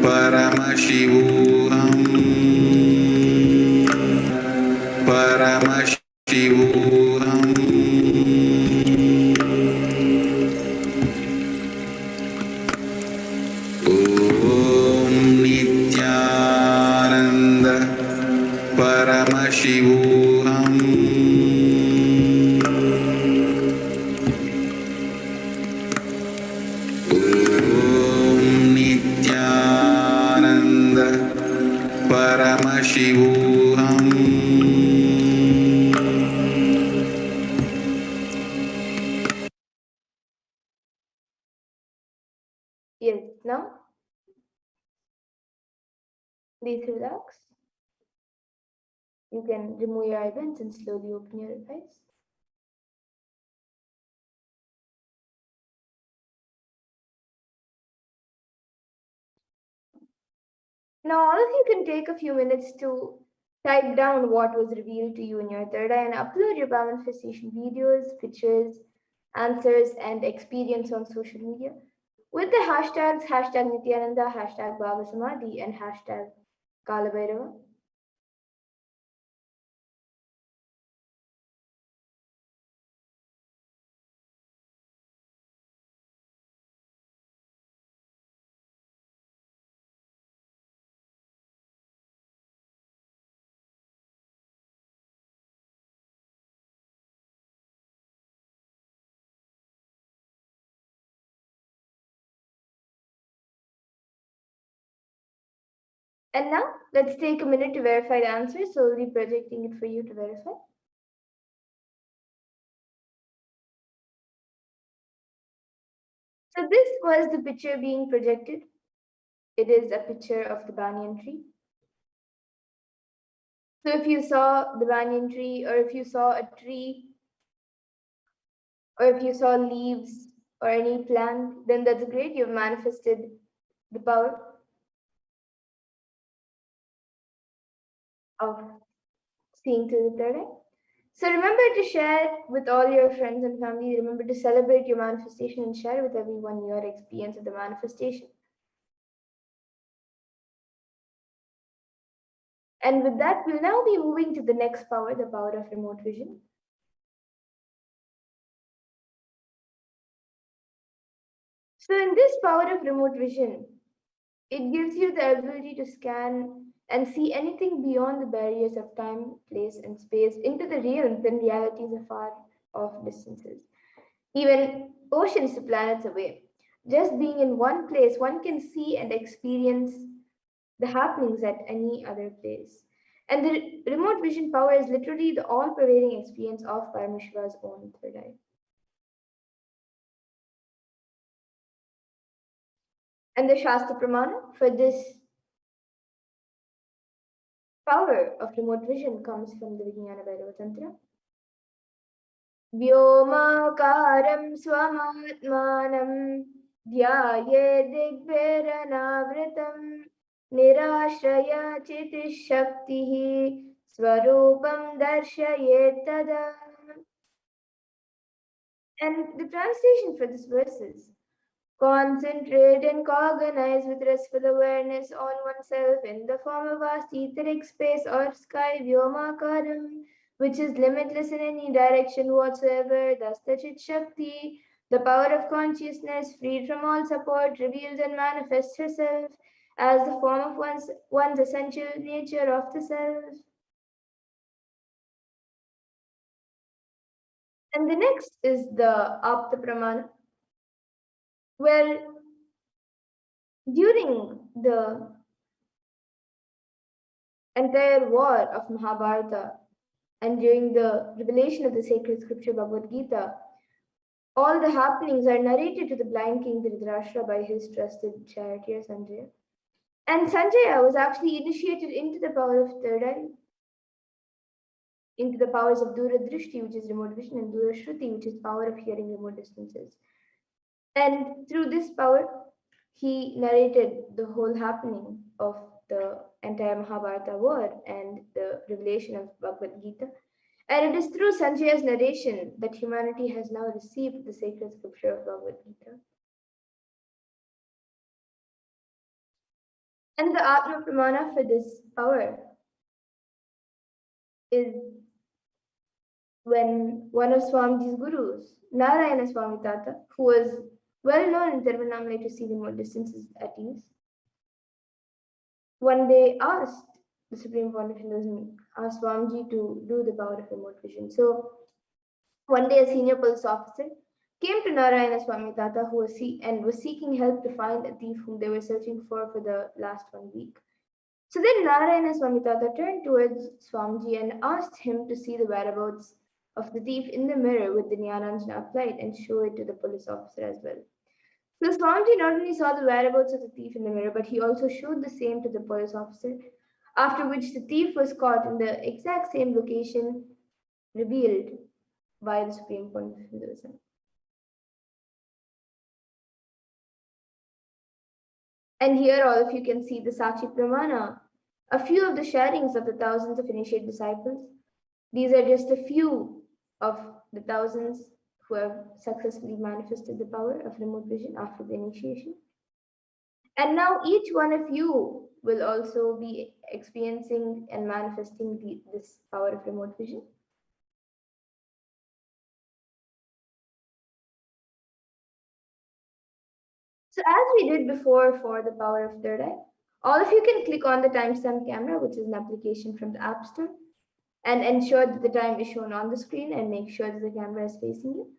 S3: Paramashivoham. Paramashivoham. Om Nithyananda Paramashivoham. Om Nithyananda Paramashivoham.
S2: Yes, now please relax. You can remove your eyelids and slowly open your eyes. Now, all of you can take a few minutes to type down what was revealed to you in your third eye and upload your manifestation videos, pictures, answers, and experience on social media with the hashtags #Nithyananda, #Bavasamadhi, and #Kalabhairava. And now, let's take a minute to verify the answer, so we'll be projecting it for you to verify. So this was the picture being projected. It is a picture of the banyan tree. So if you saw the banyan tree, or if you saw a tree, or if you saw leaves or any plant, then that's great. You've manifested the power of seeing through the third eye. So remember to share with all your friends and family. Remember to celebrate your manifestation and share with everyone your experience of the manifestation. And with that, we'll now be moving to the next power, the power of remote vision. So in this power of remote vision, it gives you the ability to scan and see anything beyond the barriers of time, place, and space into the realms and realities afar off distances, even oceans to planets away. Just being in one place, one can see and experience the happenings at any other place. And the remote vision power is literally the all pervading experience of Paramashiva's own third eye. And the Shastra Pramana for this power of remote vision comes from the Vijnana Bhairava Tantra. Vyomakaram swamatmanam dhyaye digveranavritam nirashraya chitishaktihi Swarupam Darshayet. And the translation for this verse is: concentrate and cognize with restful awareness on oneself in the form of vast etheric space or sky Vyomakaram, which is limitless in any direction whatsoever. Thus, the Chit Shakti, the power of consciousness, freed from all support, reveals and manifests herself as the form of one's essential nature of the self. And the next is the Apta Pramana. Well, during the entire war of Mahabharata and during the revelation of the sacred scripture Bhagavad Gita, all the happenings are narrated to the blind king Dhritarashtra by his trusted charioteer Sanjaya. And Sanjaya was actually initiated into the power of third eye, into the powers of Dura Drishti, which is remote vision, and Dura Shruti, which is power of hearing remote distances. And through this power, he narrated the whole happening of the entire Mahabharata war and the revelation of Bhagavad Gita. And it is through Sanjaya's narration that humanity has now received the sacred scripture of Bhagavad Gita. And the Atma Pramana for this power is when one of Swamiji's gurus, Narayana Swami Tata, who was well known in Tiruvannamalai to see remote distances at ease, one day asked the Supreme Pontiff Hinduism, asked Swamiji to do the power of remote vision. So one day a senior police officer came to Narayana Swami Tata, who was seeking help to find a thief whom they were searching for the last 1 week. So then Narayana Swami Tata turned towards Swamiji and asked him to see the whereabouts of the thief in the mirror with the Jnananjana applied and show it to the police officer as well. So Swamiji not only saw the whereabouts of the thief in the mirror, but he also showed the same to the police officer, after which the thief was caught in the exact same location revealed by the Supreme Pontiff of Hinduism. And here all of you can see the Sakshi Pramana, a few of the sharings of the thousands of initiate disciples. These are just a few of the thousands who have successfully manifested the power of remote vision after the initiation. And now each one of you will also be experiencing and manifesting this power of remote vision. So as we did before for the power of third eye, all of you can click on the timestamp camera, which is an application from the App Store, and ensure that the time is shown on the screen and make sure that the camera is facing you.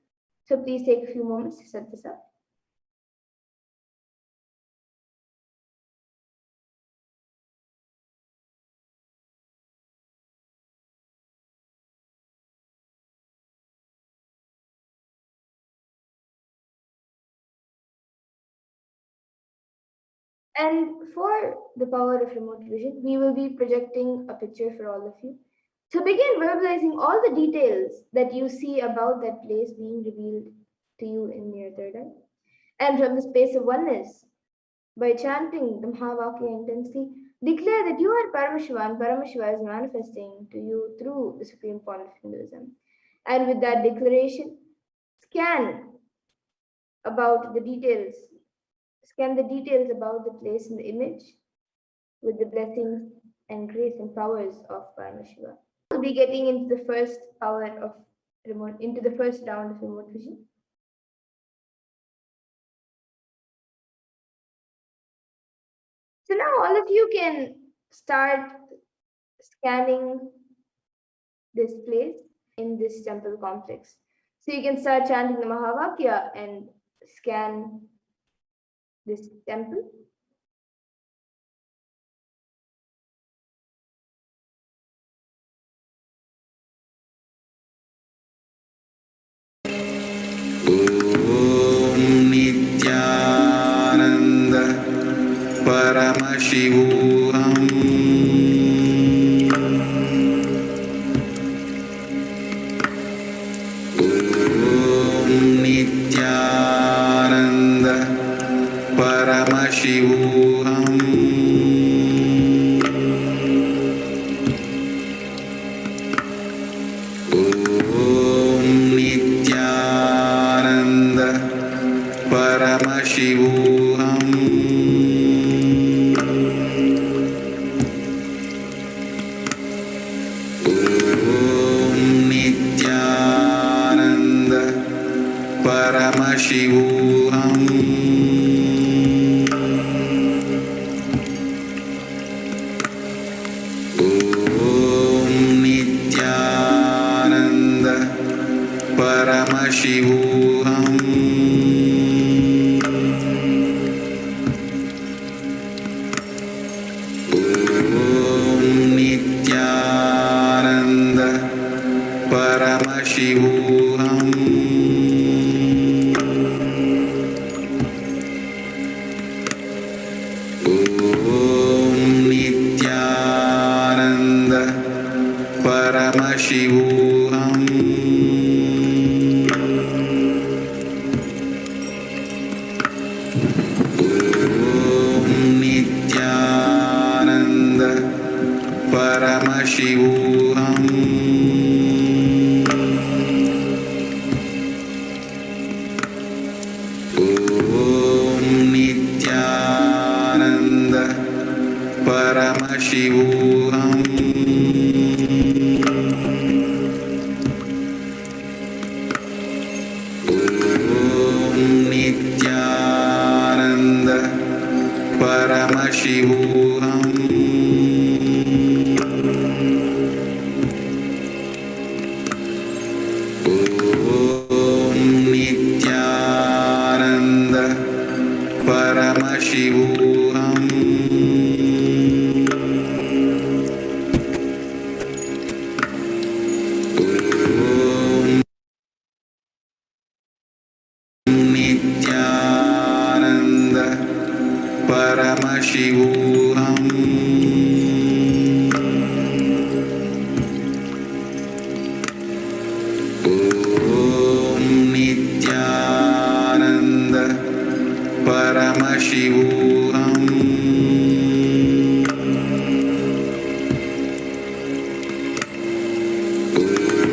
S2: So please take a few moments to set this up. And for the power of remote vision, we will be projecting a picture for all of you. To begin verbalizing all the details that you see about that place being revealed to you in your third eye. And from the space of oneness, by chanting the Mahavakya intensely, declare that you are Paramashiva and Paramashiva is manifesting to you through the Supreme Pontiff of Hinduism. And with that declaration, scan the details about the place in the image with the blessings and grace and powers of Paramashiva. We'll be getting into the first round of remote vision. So now all of you can start scanning this place in this temple complex. So you can start chanting the Mahavakya and scan this temple.
S3: Om Nithyananda Paramashivoham. Om Nithyananda Paramashivoham. Paramashivoham. Om Nithyananda Paramashivoham. Nithyananda Paramashivoham. Om Nithyananda Paramashivoham. Om Nithyananda Paramashivoham. Om Nithyananda Paramashivoham. Om Nithyananda Paramashivoham. Om Nithyananda Paramashivoham. Nithyananda Paramashivoham. Om Nithyananda Paramashivoham.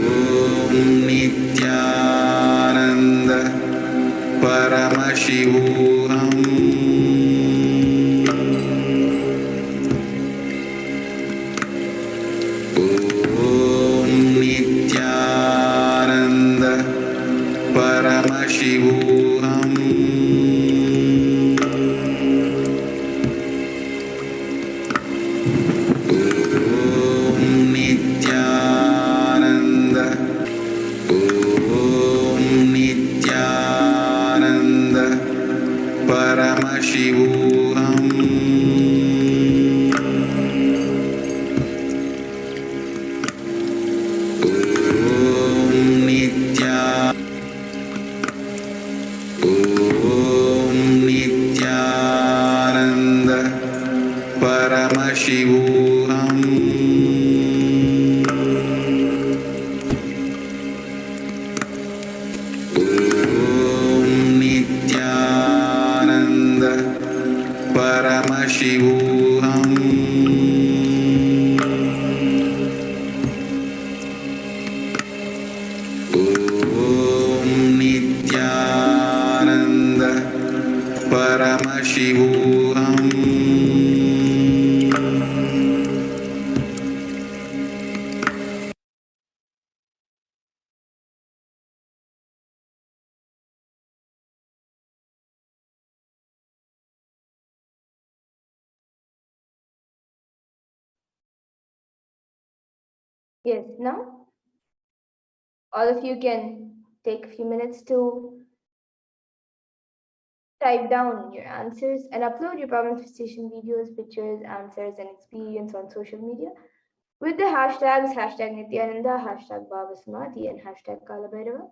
S3: Om Nithyananda Paramashivoham. Om Nithyananda Paramashivoham. Om Nithyananda. Om Nithyananda Paramashivoham. Om Nithyananda Paramashivoham. Om Nithyananda Paramashivoham. Om Nithyananda Paramashivoham.
S2: Yes, now all of you can take a few minutes to type down your answers and upload your problem manifestation videos, pictures, answers, and experience on social media with the hashtags #Nithyananda, #Bavasamadhi, and #Kalaba.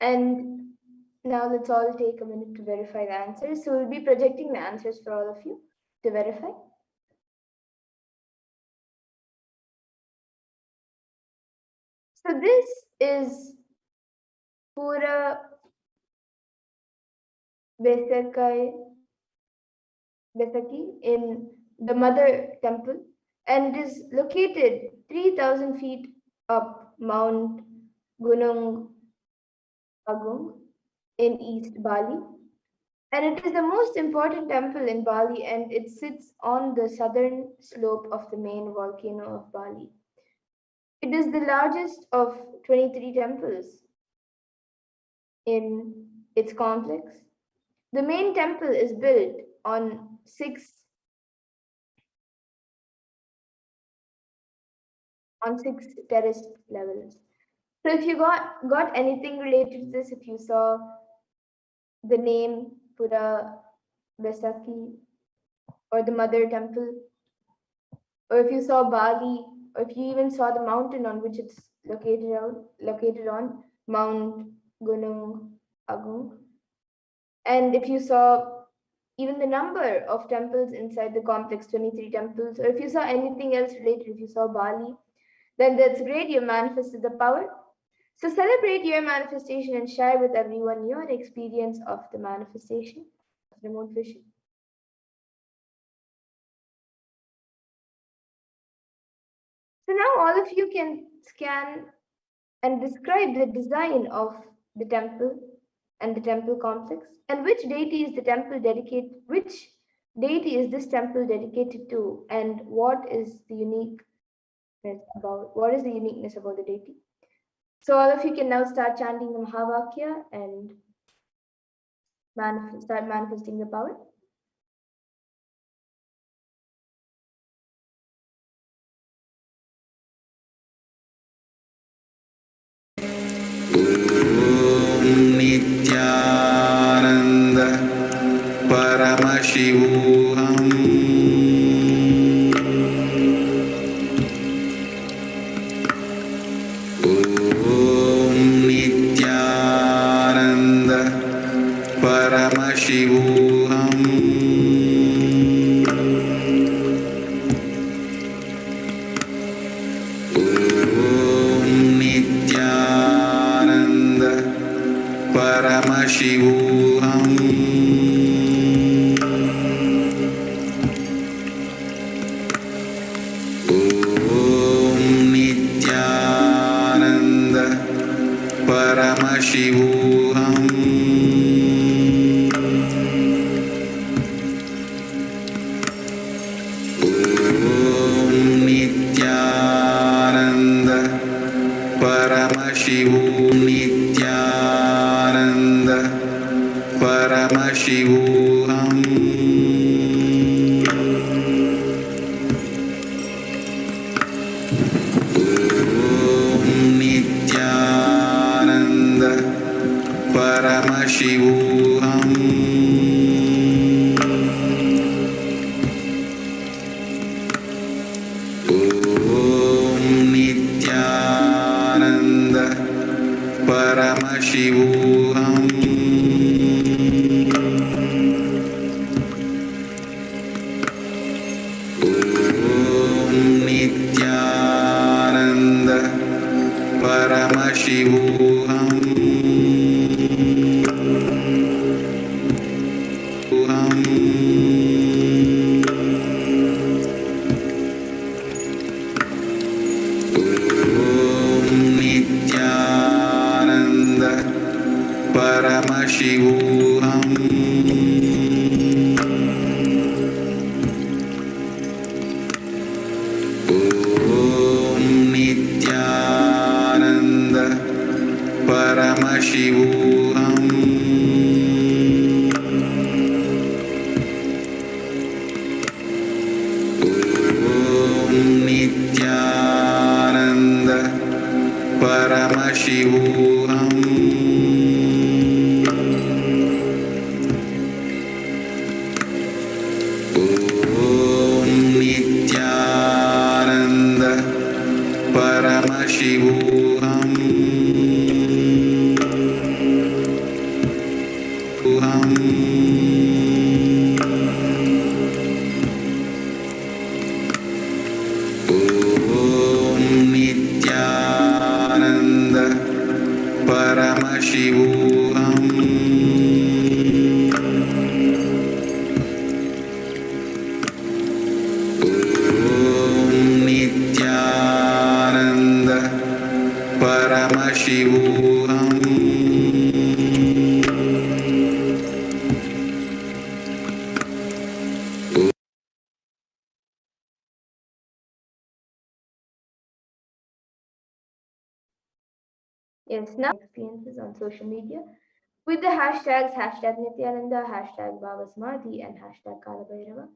S2: And now let's all take a minute to verify the answers. So we'll be projecting the answers for all of you to verify. So this is Pura Besaki in the Mother Temple, and is located 3,000 feet up Mount Gunung Agung in East Bali. And it is the most important temple in Bali, and it sits on the southern slope of the main volcano of Bali. It is the largest of 23 temples in its complex. The main temple is built on six terraced levels. So if you got anything related to this, if you saw the name Pura Besaki or the Mother Temple, or if you saw Bali, or if you even saw the mountain on which it's located on, Mount Gunung Agung, and if you saw even the number of temples inside the complex, 23 temples, or if you saw anything else related, if you saw Bali, then that's great, you manifested the power. So celebrate your manifestation and share with everyone your experience of the manifestation of remote vision. So now all of you can scan and describe the design of the temple and the temple complex, and which deity is this temple dedicated to, and what is the uniqueness about the deity. So all of you can now start chanting the Mahavakya and start manifesting the power.
S3: Nithyananda Paramashivoham. Om Nithyananda Paramashivoham. Paramashivoham. Om Nithyananda Paramashivoham. Om Nithyananda Paramashivoham. Nithyananda Paramashivoham. Om Nithyananda Paramashivoham. Om Nithyananda Paramashivoham. Om Nithyananda Paramashivoham. Nithyananda Paramashivoham. Om Nithyananda Paramashivoham. Om Nithyananda Paramashivoham.
S2: Yes, now experiences on social media with the hashtags hashtag Nithyananda, hashtag Bhavasamadhi, and hashtag Kalaba.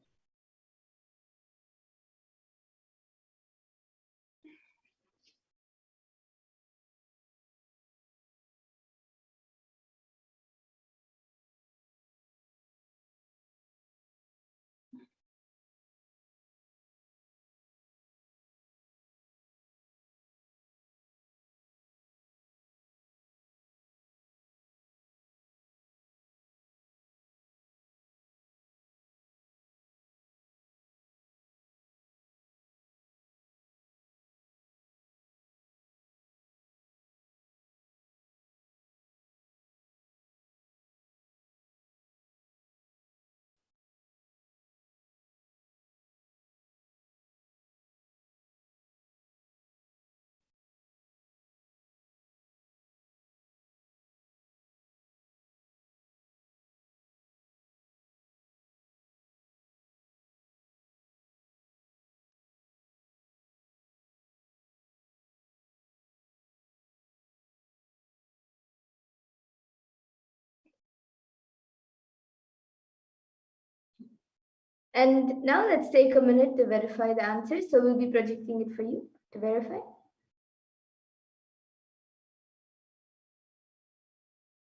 S2: And now let's take a minute to verify the answers. So we'll be projecting it for you to verify.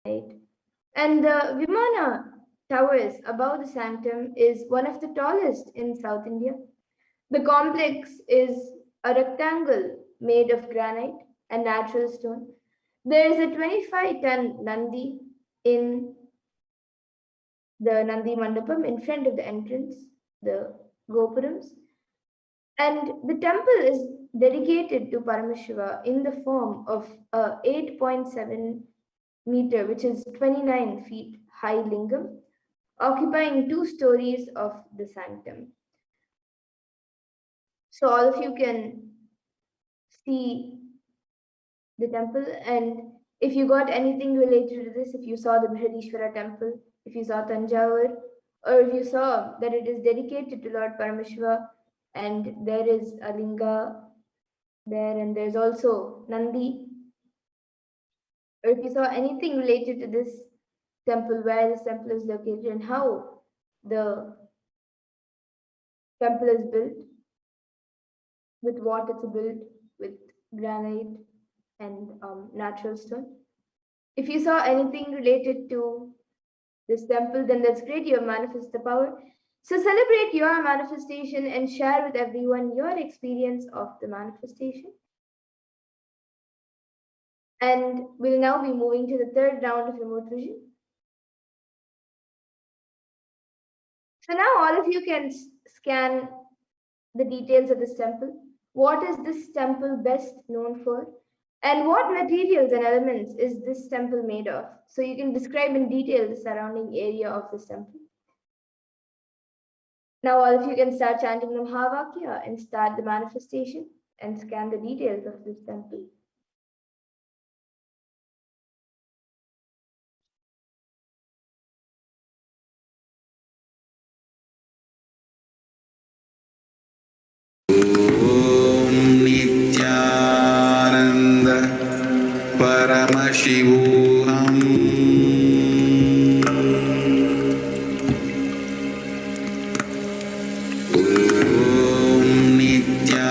S2: Right. And the Vimana Towers above the sanctum is one of the tallest in South India. The complex is a rectangle made of granite and natural stone. There is a 25-ton Nandi in the Nandi Mandapam in front of the entrance, the Gopurams. And the temple is dedicated to Paramashiva in the form of a 8.7 meter, which is 29 feet high lingam, occupying 2 stories of the sanctum. So all of you can see the temple, and if you got anything related to this, if you saw the Brihadishwara temple, if you saw Tanjavur, or if you saw that it is dedicated to Lord Paramashiva, and there is a linga there, and there's also Nandi, or if you saw anything related to this temple, where this temple is located and how the temple is built, with what it's built, with granite and natural stone. If you saw anything related to this temple, then that's great, you have manifested the power. So celebrate your manifestation and share with everyone your experience of the manifestation. And we'll now be moving to the third round of remote vision. So now all of you can scan the details of this temple. What is this temple best known for? And what materials and elements is this temple made of? So you can describe in detail the surrounding area of this temple. Now all of you can start chanting the Mahavakya and start the manifestation and scan the details of this temple.
S3: Nithyananda Paramashivoham.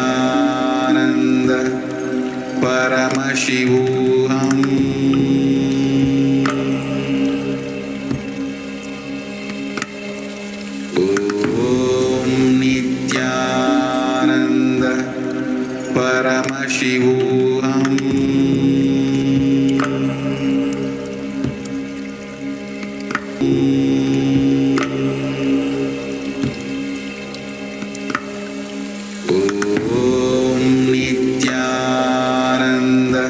S3: Nithyananda Paramashivoham. Nithyananda Paramashivoham. Nithyananda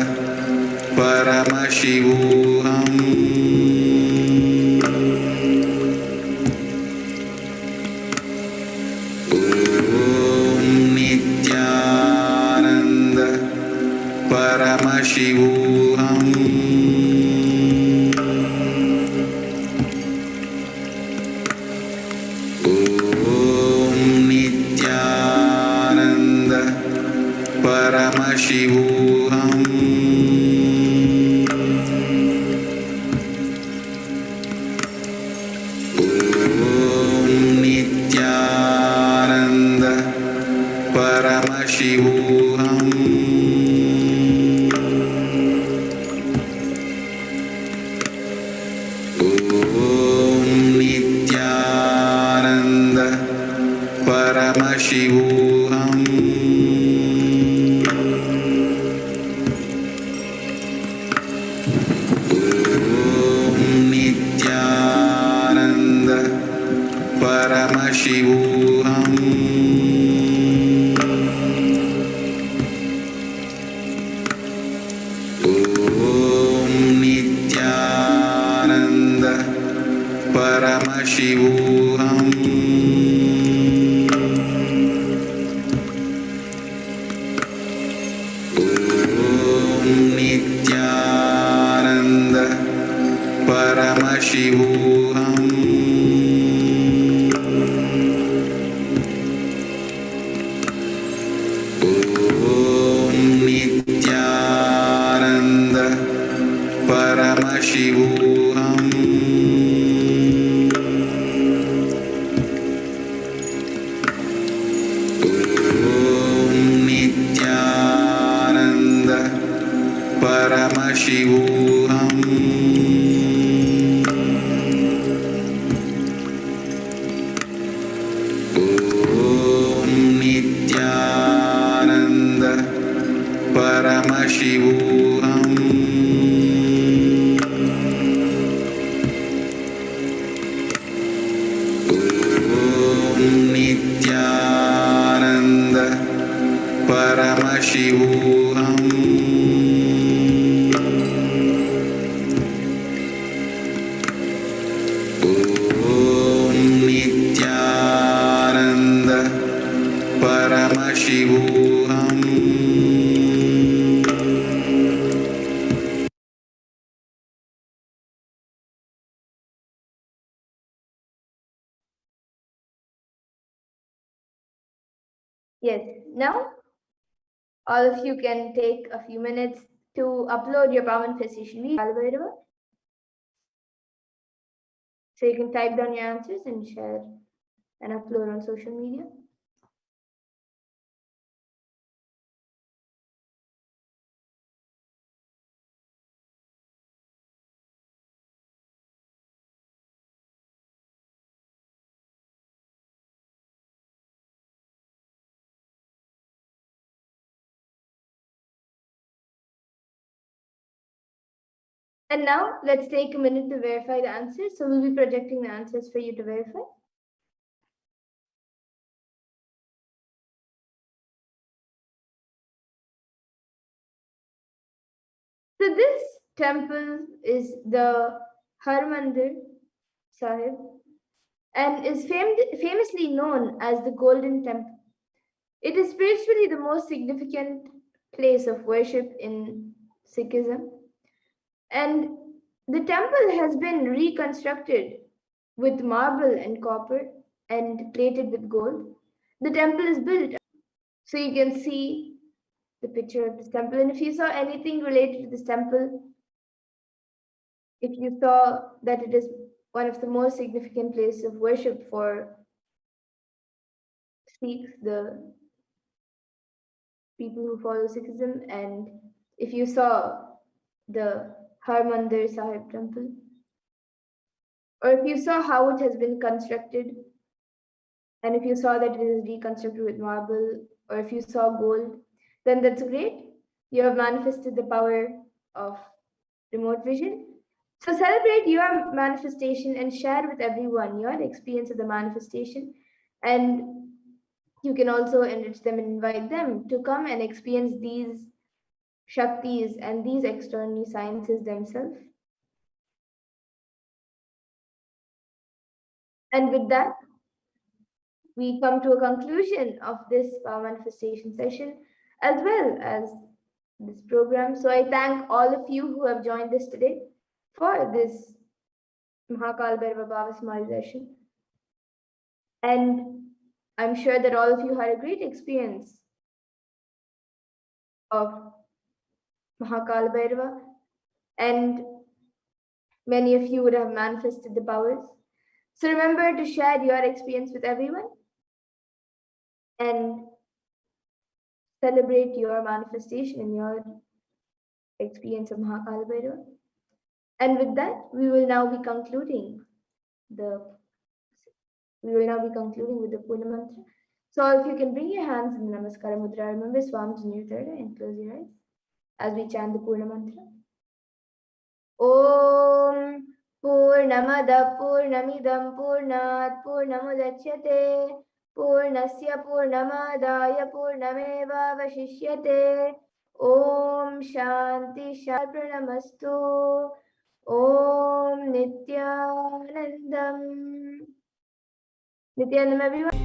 S3: Paramashivoham. Nithyananda Paramashivoham. Nithyananda Paramashivoham. Paramashivoham. Om Nithyananda Paramashivoham. Om Nithyananda Paramashivoham. Om Nithyananda Paramashivoham. Om Nithyananda Paramashivoham. Om Nithyananda Paramashivoham. Om Nithyananda Paramashivoham. Om Nithyananda Paramashivoham. Om Nithyananda Paramashivoham.
S2: Yes, now all of you can take a few minutes to upload your Bava manifestation video, Mahakalabhairava. So you can type down your answers and share and upload on social media. And now let's take a minute to verify the answers. So we'll be projecting the answers for you to verify. So this temple is the Harmandir Sahib and is famously known as the Golden Temple. It is spiritually the most significant place of worship in Sikhism. And the temple has been reconstructed with marble and copper and plated with gold. The temple is built, so you can see the picture of this temple. And if you saw anything related to this temple, if you saw that it is one of the most significant places of worship for Sikhs, the people who follow Sikhism, and if you saw the Harmandir Sahib temple, or if you saw how it has been constructed, and if you saw that it is reconstructed with marble, or if you saw gold, then that's great. You have manifested the power of remote vision. So celebrate your manifestation and share with everyone your experience of the manifestation. And you can also enrich them and invite them to come and experience these Shaktis and these extraordinary sciences themselves. And with that, we come to a conclusion of this power manifestation session as well as this program. So I thank all of you who have joined us today for this Mahakalabhairava Bhavasamadhi session. And I'm sure that all of you had a great experience of Mahakalabhairava, and many of you would have manifested the powers. So remember to share your experience with everyone and celebrate your manifestation and your experience of Mahakalabhairava. And with that, we will now be concluding with the Purna mantra. So if you can bring your hands in the Namaskara Mudra, remember Swami's in your third eye and close your eyes as we chant the Purna Mantra. Om Purnamada Purnamidam Purnat Purnamudachyate Purnasya Purnamadaya Purnameva Vashishyate Om Shanti Shanti Om Nithyanandam. Nithyanandam, everyone.